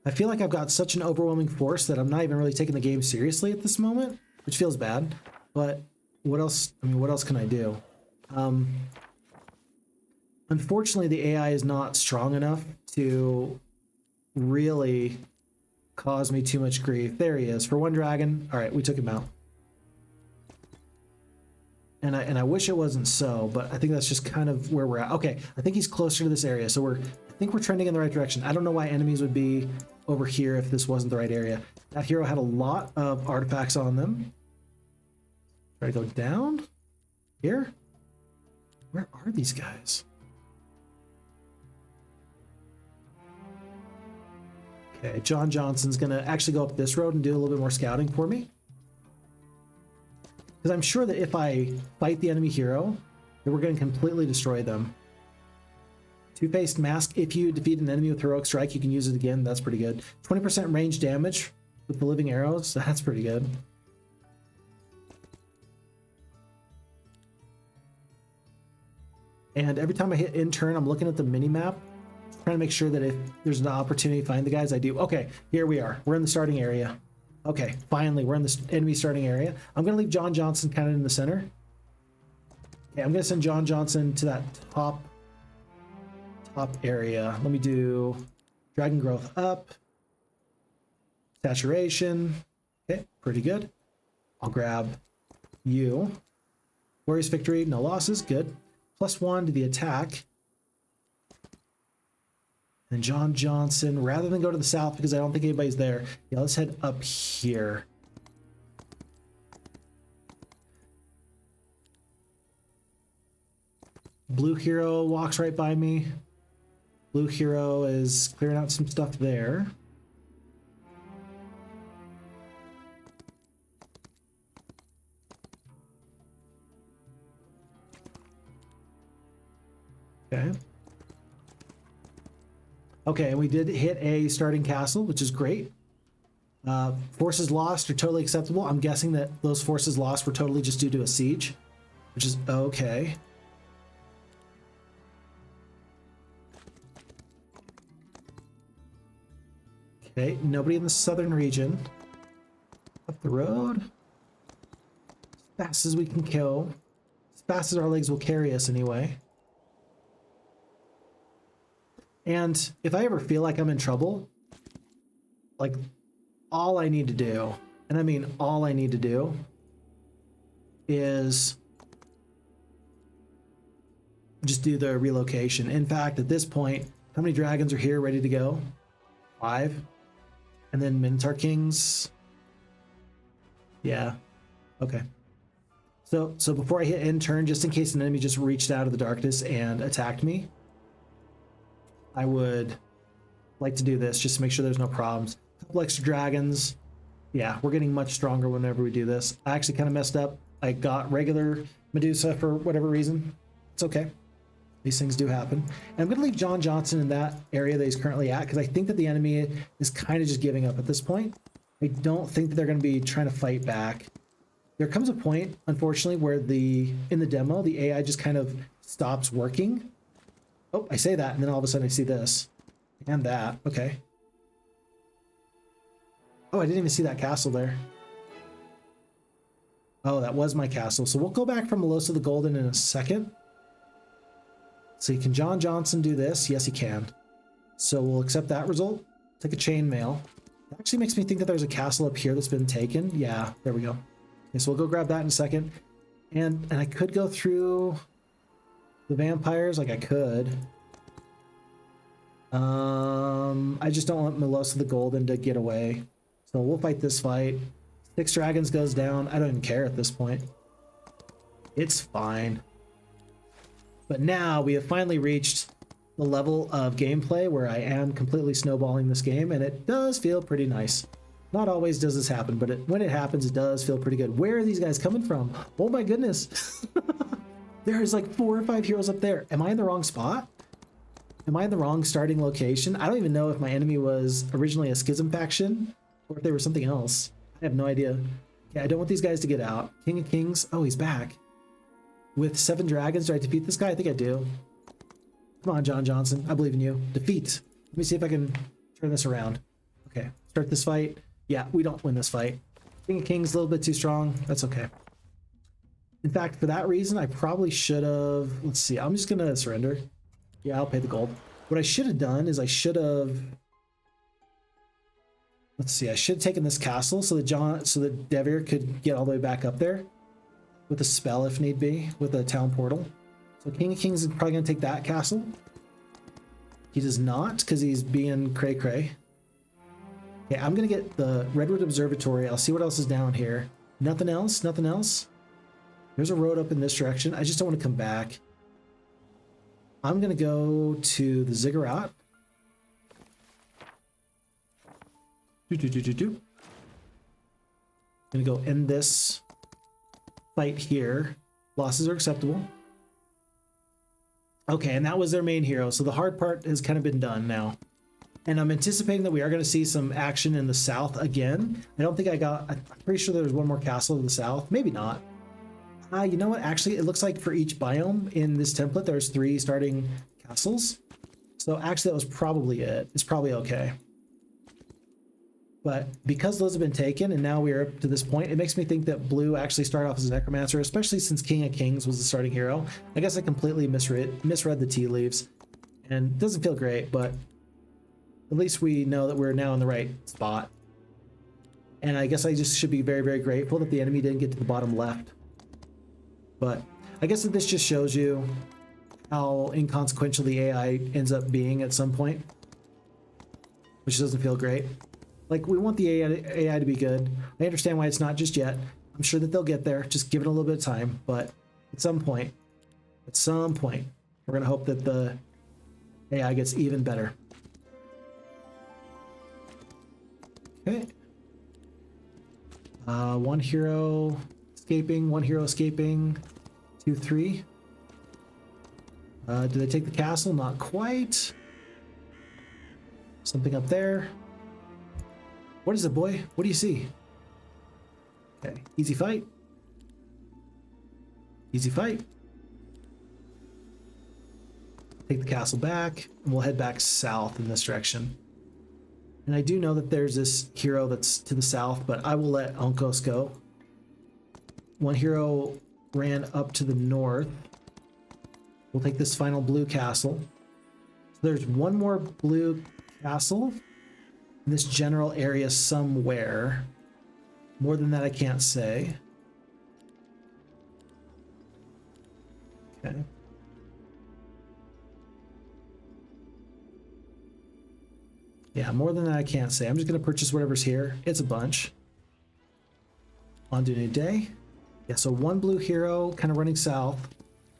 I feel like I've got such an overwhelming force that I'm not even really taking the game seriously at this moment, which feels bad. But what else? I mean, what else can I do? Unfortunately, the AI is not strong enough to really cause me too much grief. There he is. For one dragon. All right, we took him out. And I wish it wasn't so, but I think that's just kind of where we're at. Okay, I think he's closer to this area, so I think we're trending in the right direction. I don't know why enemies would be over here if this wasn't the right area. That hero had a lot of artifacts on them. Try to go down here. Where are these guys? Okay, John Johnson's gonna actually go up this road and do a little bit more scouting for me. Because I'm sure that if I fight the enemy hero, then we're gonna completely destroy them. Two-faced mask, if you defeat an enemy with heroic strike, you can use it again. That's pretty good. 20% range damage with the living arrows. That's pretty good. And every time I hit in turn, I'm looking at the mini-map, trying to make sure that if there's an opportunity to find the guys, I do. Okay, here we are. We're in the starting area. Okay, finally, we're in the enemy starting area. I'm going to leave John Johnson kind of in the center. Okay, I'm going to send John Johnson to that top area. Let me do Dragon Growth up. Saturation. Okay, pretty good. I'll grab you. Glorious Victory, no losses, good. +1 to the attack. And John Johnson, rather than go to the south because I don't think anybody's there, yeah, let's head up here. Blue hero walks right by me. Blue hero is clearing out some stuff there. Okay. Okay, and we did hit a starting castle, which is great. Forces lost are totally acceptable. I'm guessing that those forces lost were totally just due to a siege, which is okay. Okay, nobody in the southern region. Up the road. As fast as we can kill. As fast as our legs will carry us anyway. And if I ever feel like I'm in trouble, like all I need to do, and I mean all I need to do, is just do the relocation. In fact, at this point, how many dragons are here ready to go? 5. And then Minotaur Kings. Yeah. Okay. So before I hit end turn, just in case an enemy just reached out of the darkness and attacked me, I would like to do this just to make sure there's no problems. A couple extra dragons. Yeah, we're getting much stronger whenever we do this. I actually kind of messed up. I got regular Medusa for whatever reason. It's okay. These things do happen. And I'm going to leave John Johnson in that area that he's currently at because I think that the enemy is kind of just giving up at this point. I don't think that they're going to be trying to fight back. There comes a point, unfortunately, where in the demo, the AI just kind of stops working. Oh, I say that, and then all of a sudden I see this. And that. Okay. Oh, I didn't even see that castle there. Oh, that was my castle. So we'll go back from Melosa the Golden in a second. So can John Johnson do this? Yes, he can. So we'll accept that result. Take a chainmail. That actually makes me think that there's a castle up here that's been taken. Yeah, there we go. Okay, so we'll go grab that in a second. And I could go through the vampires, like I could. I just don't want Melosa the Golden to get away. So we'll fight this fight. 6 dragons goes down. I don't even care at this point. It's fine. But now we have finally reached the level of gameplay where I am completely snowballing this game, and it does feel pretty nice. Not always does this happen, but when it happens, it does feel pretty good. Where are these guys coming from? Oh my goodness. There's like 4 or 5 heroes up there. Am I in the wrong spot? Am I in the wrong starting location? I don't even know if my enemy was originally a Schism faction or if they were something else. I have no idea. Okay, I don't want these guys to get out. King of Kings. Oh, he's back. With 7 dragons, do I defeat this guy? I think I do. Come on, John Johnson. I believe in you. Defeat. Let me see if I can turn this around. Okay, start this fight. Yeah, we don't win this fight. King of Kings a little bit too strong. That's okay. In fact, for that reason, I probably should have... Let's see, I'm just gonna surrender. Yeah, I'll pay the gold. What I should have done is I should have... Let's see, I should have taken this castle so that Devir could get all the way back up there with a spell if need be, with a town portal. So King of Kings is probably gonna take that castle. He does not, because he's being cray-cray. Okay, I'm gonna get the Redwood Observatory. I'll see what else is down here. Nothing else, nothing else. There's a road up in this direction. I just don't want to come back. I'm gonna go to the Ziggurat. I'm gonna go end this fight here. Losses are acceptable. Okay, and that was their main hero. So the hard part has kind of been done now. And I'm anticipating that we are going to see some action in the south again. I'm pretty sure there's one more castle to the south. Maybe not. You know what? Actually, it looks like for each biome in this template, there's 3 starting castles. So actually, that was probably it. It's probably okay. But because those have been taken and now we're up to this point, it makes me think that blue actually started off as a necromancer, especially since King of Kings was the starting hero. I guess I completely misread the tea leaves, and it doesn't feel great, but at least we know that we're now in the right spot. And I guess I just should be very, very grateful that the enemy didn't get to the bottom left. But I guess that this just shows you how inconsequential the AI ends up being at some point, which doesn't feel great. Like, we want the AI to be good. I understand why it's not just yet. I'm sure that they'll get there. Just give it a little bit of time. But at some point, we're going to hope that the AI gets even better. Okay. One hero escaping. 2, 3. Do they take the castle? Not quite. Something up there. What is it, boy? What do you see? Okay, easy fight. Easy fight. Take the castle back, and we'll head back south in this direction. And I do know that there's this hero that's to the south, but I will let Uncos go. One hero ran up to the north. We'll take this final blue castle. So there's one more blue castle in this general area somewhere. More than that, I can't say. Okay. Yeah, more than that, I can't say. I'm just going to purchase whatever's here. It's a bunch. On to a new day. Yeah, so one blue hero kind of running south.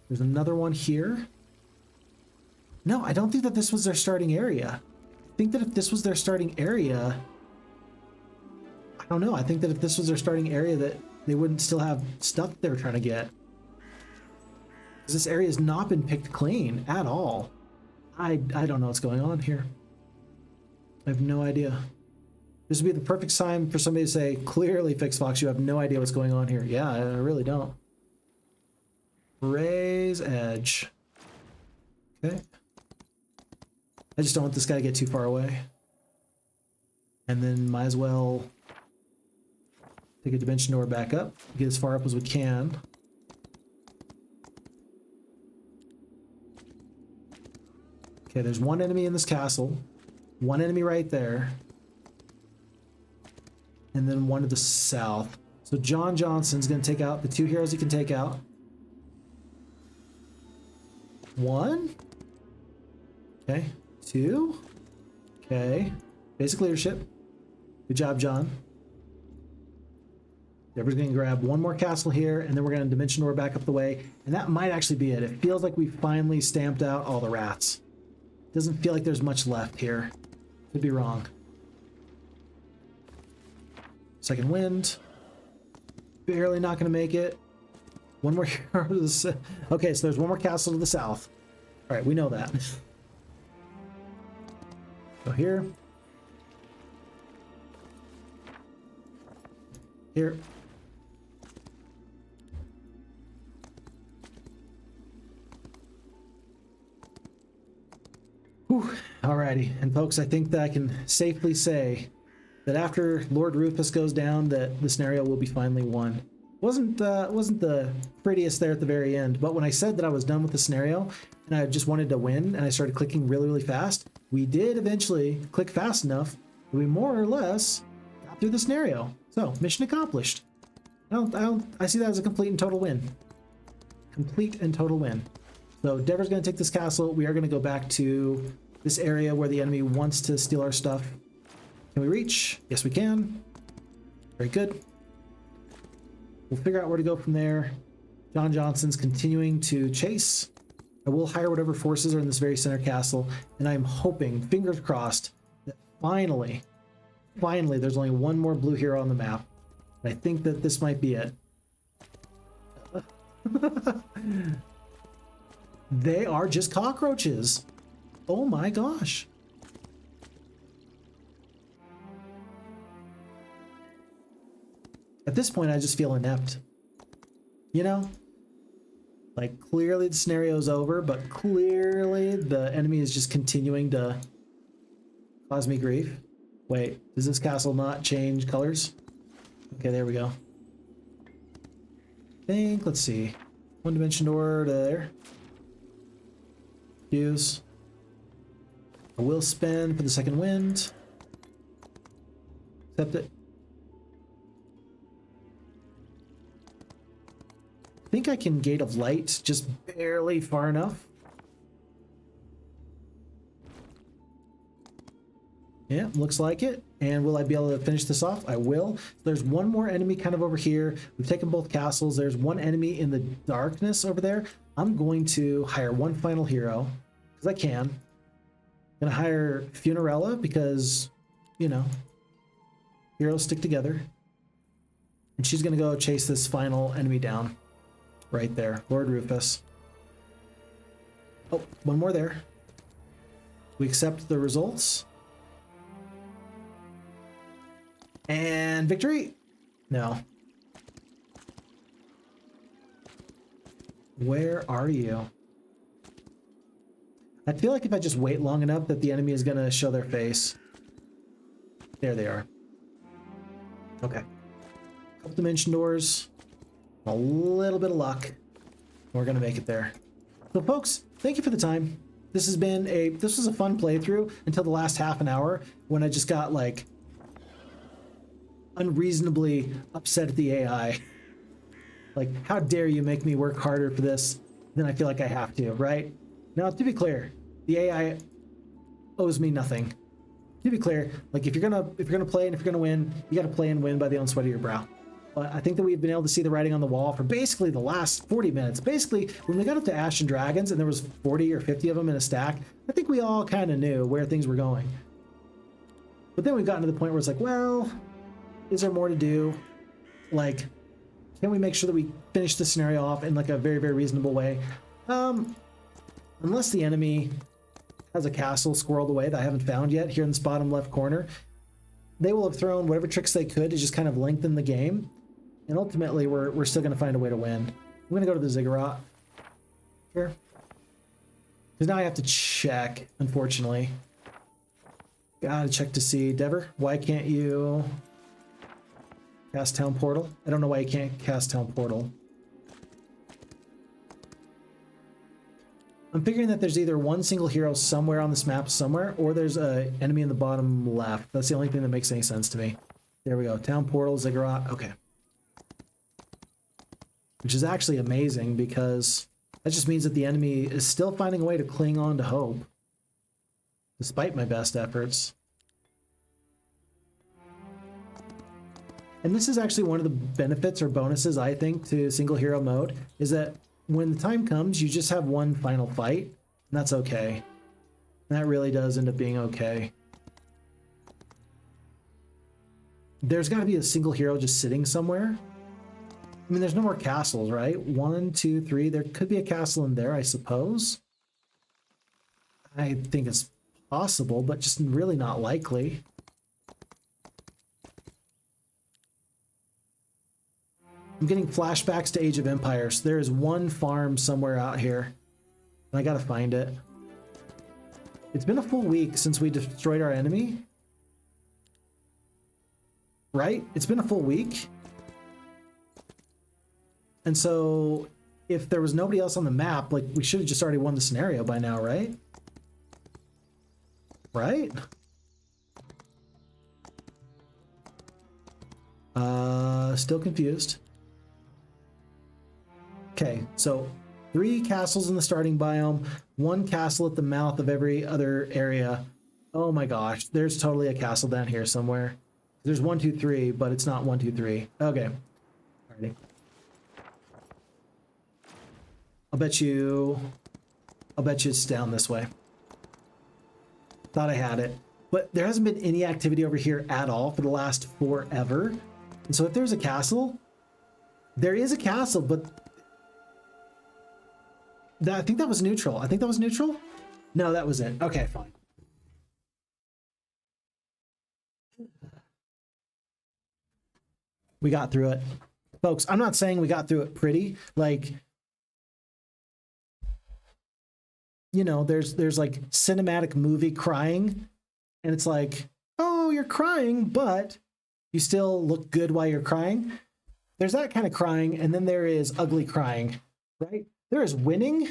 There's another one here. No, I don't think that this was their starting area. I think that if this was their starting area, I don't know. I think that if this was their starting area, that they wouldn't still have stuff they were trying to get. Because this area has not been picked clean at all. I don't know what's going on here. I have no idea. This would be the perfect time for somebody to say, clearly, Phixfox, you have no idea what's going on here. Yeah, I really don't. Raise edge. Okay. I just don't want this guy to get too far away. And then might as well take a dimension door back up, get as far up as we can. Okay, there's one enemy in this castle. One enemy right there. And then one to the south. So John Johnson's going to take out the 2 heroes he can take out. 1. Okay. 2. Okay. Basic leadership. Good job, John. We're going to grab one more castle here, and then we're going to dimension door back up the way. And that might actually be it. It feels like we finally stamped out all the rats. Doesn't feel like there's much left here. Could be wrong. Second wind. Barely not going to make it. One more hero to the okay, so there's one more castle to the south. All right, we know that. Go here. Here. Whew. Alrighty, and folks, I think that I can safely say that after Lord Rufus goes down, that the scenario will be finally won. Wasn't the prettiest there at the very end, but when I said that I was done with the scenario and I just wanted to win and I started clicking really, really fast, we did eventually click fast enough that we more or less got through the scenario. So, mission accomplished. I see that as a complete and total win. Complete and total win. So Devir's going to take this castle. We are going to go back to this area where the enemy wants to steal our stuff. Can we reach? Yes, we can. Very good. We'll figure out where to go from there. John Johnson's continuing to chase. I will hire whatever forces are in this very center castle, and I'm hoping, fingers crossed, that finally, there's only one more blue hero on the map. And I think that this might be it. They are just cockroaches. Oh my gosh. At this point, I just feel inept. You know? Like, clearly the scenario's over, but clearly the enemy is just continuing to cause me grief. Wait, does this castle not change colors? Okay, there we go. I think, let's see. One dimension door to there. Use. I will spin for the second wind. Accept it. I think I can Gate of Light just barely far enough. Yeah, looks like it. And will I be able to finish this off? I will. There's one more enemy kind of over here. We've taken both castles. There's one enemy in the darkness over there. I'm going to hire one final hero, because I can. I'm going to hire Funerella because, you know, heroes stick together. And she's going to go chase this final enemy down. Right there. Lord Rufus. Oh, one more there. We accept the results. And victory? No. Where are you? I feel like if I just wait long enough that the enemy is going to show their face. There they are. Okay. Couple dimension doors. A little bit of luck. We're going to make it there. So folks, thank you for the time. This was a fun playthrough until the last half an hour when I just got like unreasonably upset at the AI. Like, how dare you make me work harder for this than I feel like I have to, right? Now, to be clear, the AI owes me nothing. To be clear, like if you're gonna play and if you're gonna win, you gotta play and win by the own sweat of your brow. But I think that we've been able to see the writing on the wall for basically the last 40 minutes. Basically, when we got up to Ashen Dragons and there was 40 or 50 of them in a stack, I think we all kind of knew where things were going. But then we've gotten to the point where it's like, well, is there more to do? Like, can we make sure that we finish the scenario off in like a very, very reasonable way? Unless the enemy has a castle squirreled away that I haven't found yet here in this bottom left corner, they will have thrown whatever tricks they could to just kind of lengthen the game. And ultimately, we're still going to find a way to win. I'm going to go to the ziggurat here. Because now I have to check, unfortunately. Gotta check to see. Devir, why can't you cast Town Portal? I don't know why you can't cast Town Portal. I'm figuring that there's either one single hero somewhere on this map somewhere, or there's an enemy in the bottom left. That's the only thing that makes any sense to me. There we go. Town Portal, ziggurat. Okay. Which is actually amazing because that just means that the enemy is still finding a way to cling on to hope, despite my best efforts. And this is actually one of the benefits or bonuses, I think, to single hero mode, is that when the time comes, you just have one final fight, and that's okay. And that really does end up being okay. There's got to be a single hero just sitting somewhere. I mean, there's no more castles, right? 1, 2, 3. There could be a castle in there, I suppose. I think it's possible, but just really not likely. I'm getting flashbacks to Age of Empires. There is one farm somewhere out here, and I gotta find it. It's been a full week since we destroyed our enemy. right? It's been a full week. And so if there was nobody else on the map, like we should have just already won the scenario by now, right? Right? Still confused. Okay, so 3 castles in the starting biome, 1 castle at the mouth of every other area. Oh my gosh, there's totally a castle down here somewhere. There's 1, 2, 3, but it's not 1, 2, 3. Okay. Alrighty. I'll bet you it's down this way. Thought I had it. But there hasn't been any activity over here at all for the last forever. And so if there's a castle, there is a castle, but I think that was neutral. I think that was neutral? No, that was it. Okay, fine. We got through it. Folks, I'm not saying we got through it pretty. Like, you know, there's like cinematic movie crying, and it's like, oh, you're crying, but you still look good while you're crying. There's that kind of crying, and then there is ugly crying, right? There is winning,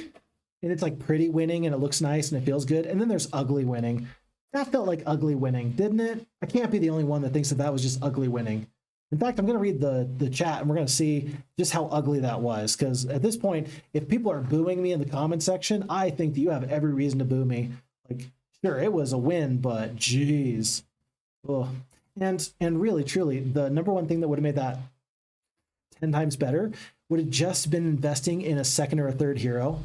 and it's like pretty winning, and it looks nice, and it feels good. And then there's ugly winning. That felt like ugly winning, didn't it? I can't be the only one that thinks that was just ugly winning. In fact, I'm going to read the chat, and we're going to see just how ugly that was. Because at this point, if people are booing me in the comment section, I think that you have every reason to boo me. Like, sure, it was a win, but geez. Ugh. And really, truly, the number one thing that would have made that 10 times better would have just been investing in a second or a third hero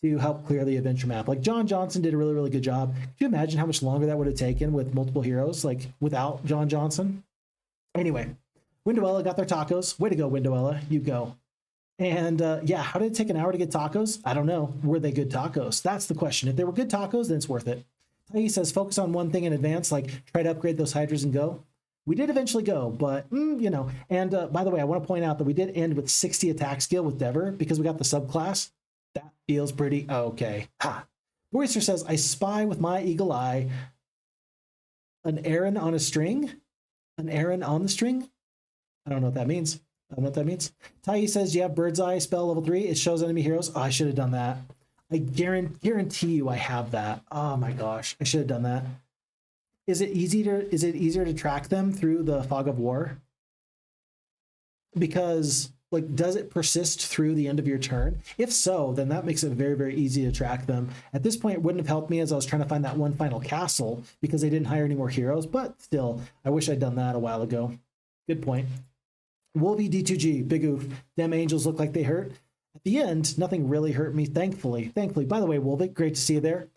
to help clear the adventure map. Like John Johnson did a really, really good job. Could you imagine how much longer that would have taken with multiple heroes, like without John Johnson? Anyway, Windowella got their tacos. Way to go, Windowella. You go. And yeah, how did it take an hour to get tacos? I don't know. Were they good tacos? That's the question. If they were good tacos, then it's worth it. Tiehye says, focus on one thing in advance, like try to upgrade those hydras and go. We did eventually go, but, you know. And by the way, I want to point out that we did end with 60 attack skill with Devir because we got the subclass. That feels pretty okay. Ha! Boyster says, I spy with my eagle eye an Aaron on a string. An Aaron on the string? I don't know what that means. I don't know what that means. Tiehye says, you have Bird's Eye spell level 3. It shows enemy heroes. Oh, I should have done that. I guarantee you I have that. Oh my gosh, I should have done that. Is it easier to track them through the Fog of War? Because, like, does it persist through the end of your turn? If so, then that makes it very, very easy to track them. At this point, it wouldn't have helped me as I was trying to find that one final castle because they didn't hire any more heroes, but still, I wish I'd done that a while ago. Good point. Wolvie D2G, big oof. Them angels look like they hurt. At the end, nothing really hurt me, thankfully. By the way, Wolvie, great to see you there.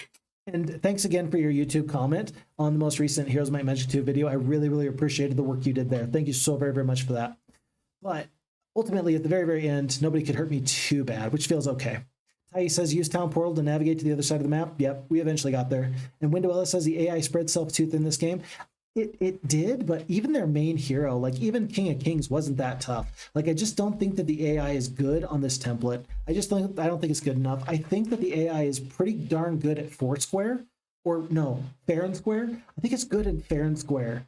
And thanks again for your YouTube comment on the most recent Heroes Might Magic 2 video. I really, really appreciated the work you did there. Thank you so very, very much for that. But ultimately, at the very, very end, nobody could hurt me too bad, which feels okay. Tiehye says, use Town Portal to navigate to the other side of the map. Yep, we eventually got there. And Windowella says the AI spread self-tooth in this game. It did, but even their main hero, like even King of Kings, wasn't that tough. Like, I just don't think that the AI is good on this template. I don't think it's good enough. I think that the AI is pretty darn good at Foursquare, or no, Fair and Square. I think it's good at Fair and Square,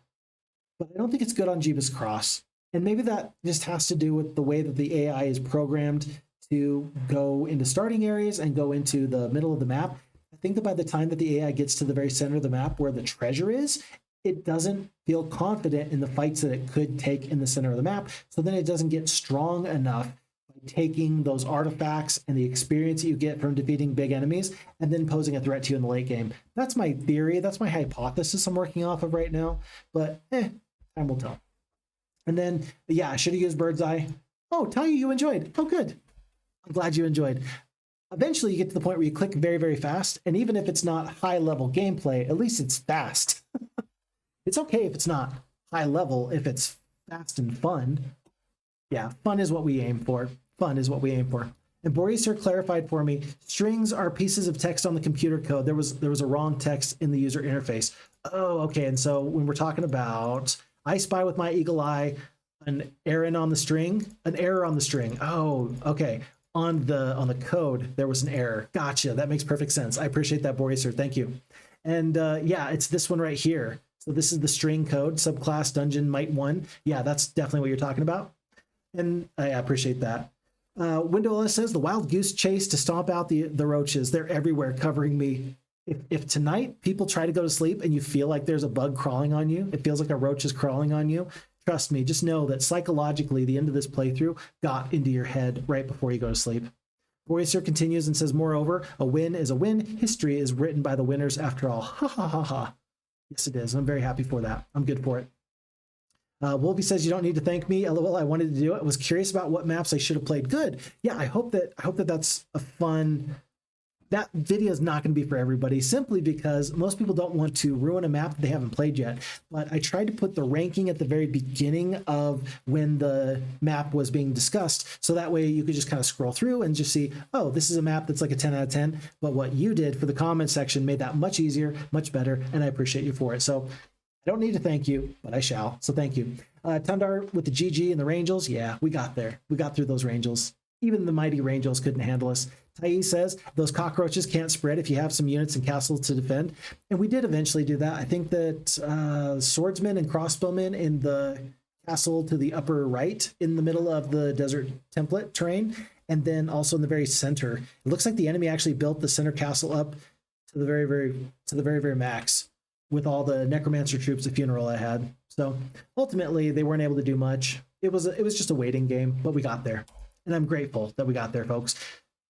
but I don't think it's good on JebusCross. And maybe that just has to do with the way that the AI is programmed to go into starting areas and go into the middle of the map. I think that by the time that the AI gets to the very center of the map where the treasure is, it doesn't feel confident in the fights that it could take in the center of the map. So then it doesn't get strong enough by taking those artifacts and the experience that you get from defeating big enemies and then posing a threat to you in the late game. That's my theory. That's my hypothesis I'm working off of right now. But time will tell. And then, yeah, I should have used Bird's Eye. Oh, Tiehye, you enjoyed. Oh, good. I'm glad you enjoyed. Eventually, you get to the point where you click very, very fast. And even if it's not high-level gameplay, at least it's fast. It's okay if it's not high level, if it's fast and fun. Yeah, fun is what we aim for. Fun is what we aim for. And Boreaser clarified for me, strings are pieces of text on the computer code. There was a wrong text in the user interface. Oh, okay. And so when we're talking about, I spy with my eagle eye an error on the string. Oh, okay. On the code, there was an error. Gotcha. That makes perfect sense. I appreciate that, Boreaser. Thank you. And yeah, it's this one right here. So this is the string code, subclass dungeon might 1. Yeah, that's definitely what you're talking about. And I appreciate that. Window says the wild goose chase to stomp out the roaches. They're everywhere covering me. If tonight people try to go to sleep and you feel like there's a bug crawling on you, it feels like a roach is crawling on you, trust me, just know that psychologically the end of this playthrough got into your head right before you go to sleep. Voicer continues and says, moreover, a win is a win. History is written by the winners after all. Ha ha ha ha. Yes, it is. I'm very happy for that. I'm good for it. Wolfie says, you don't need to thank me. LOL, I wanted to do it. I was curious about what maps I should have played. Good. Yeah, I hope that that's a fun... That video is not going to be for everybody, simply because most people don't want to ruin a map that they haven't played yet. But I tried to put the ranking at the very beginning of when the map was being discussed, so that way you could just kind of scroll through and just see, oh, this is a map that's like a 10 out of 10. But what you did for the comment section made that much easier, much better, and I appreciate you for it. So I don't need to thank you, but I shall. So thank you. Tundar with the GG and the Rangels. Yeah, we got there. We got through those Rangels. Even the mighty Rangels couldn't handle us. Tiehye says, those cockroaches can't spread if you have some units and castles to defend. And we did eventually do that. I think that swordsmen and crossbowmen in the castle to the upper right in the middle of the desert template terrain, and then also in the very center. It looks like the enemy actually built the center castle up to the very max with all the necromancer troops of funeral I had. So ultimately they weren't able to do much. It was just a waiting game, but we got there. And I'm grateful that we got there, folks.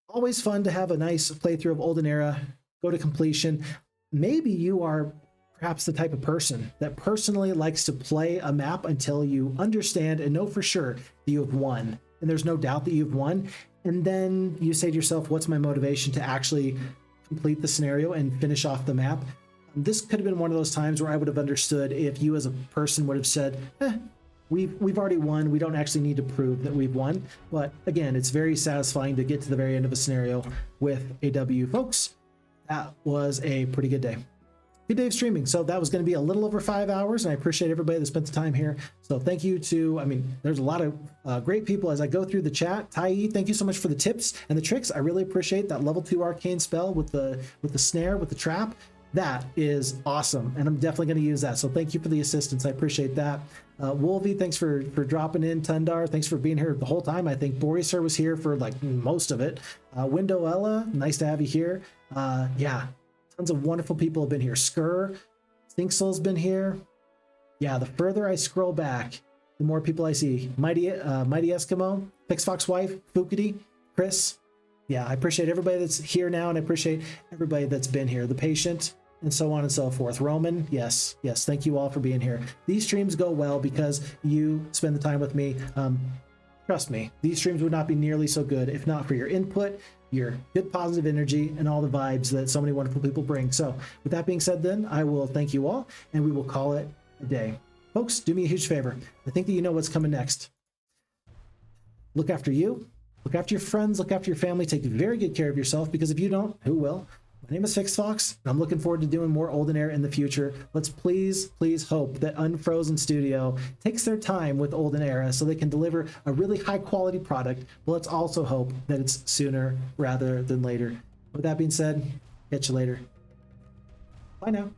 Always fun to have a nice playthrough of Olden Era, go to completion. Maybe you are perhaps the type of person that personally likes to play a map until you understand and know for sure that you have won. And there's no doubt that you've won. And then you say to yourself, what's my motivation to actually complete the scenario and finish off the map? This could have been one of those times where I would have understood if you as a person would have said, We've already won. We don't actually need to prove that we've won. But again, it's very satisfying to get to the very end of a scenario with a W. Folks, that was a pretty good day. Good day of streaming. So that was going to be a little over 5 hours, and I appreciate everybody that spent the time here. So thank you to, there's a lot of great people as I go through the chat. Tiehye, thank you so much for the tips and the tricks. I really appreciate that level 2 arcane spell with the snare, with the trap. That is awesome, and I'm definitely going to use that. So thank you for the assistance. I appreciate that. Wolvie, thanks for dropping in. Tundar, thanks for being here the whole time. I think Borisar was here for like most of it. Windowella, nice to have you here. Yeah, tons of wonderful people have been here. Skur, Thinksoul's been here. Yeah, the further I scroll back, the more people I see. Mighty Eskimo, Phixfox wife, Fukidi, Chris. Yeah, I appreciate everybody that's here now, and I appreciate everybody that's been here. The patient, and so on and so forth. Roman, yes, thank you all for being here. These streams go well because you spend the time with me. Trust me, these streams would not be nearly so good if not for your input, your good positive energy, and all the vibes that so many wonderful people bring. So with that being said, then I will thank you all, and we will call it a day. Folks, do me a huge favor. I think that you know what's coming next. Look after you. Look after your friends, look after your family, take very good care of yourself, because if you don't, who will? My name is Phixfox, and I'm looking forward to doing more Olden Era in the future. Let's please hope that Unfrozen Studio takes their time with Olden Era so they can deliver a really high quality product, but let's also hope that it's sooner rather than later. With that being said, catch you later. Bye now.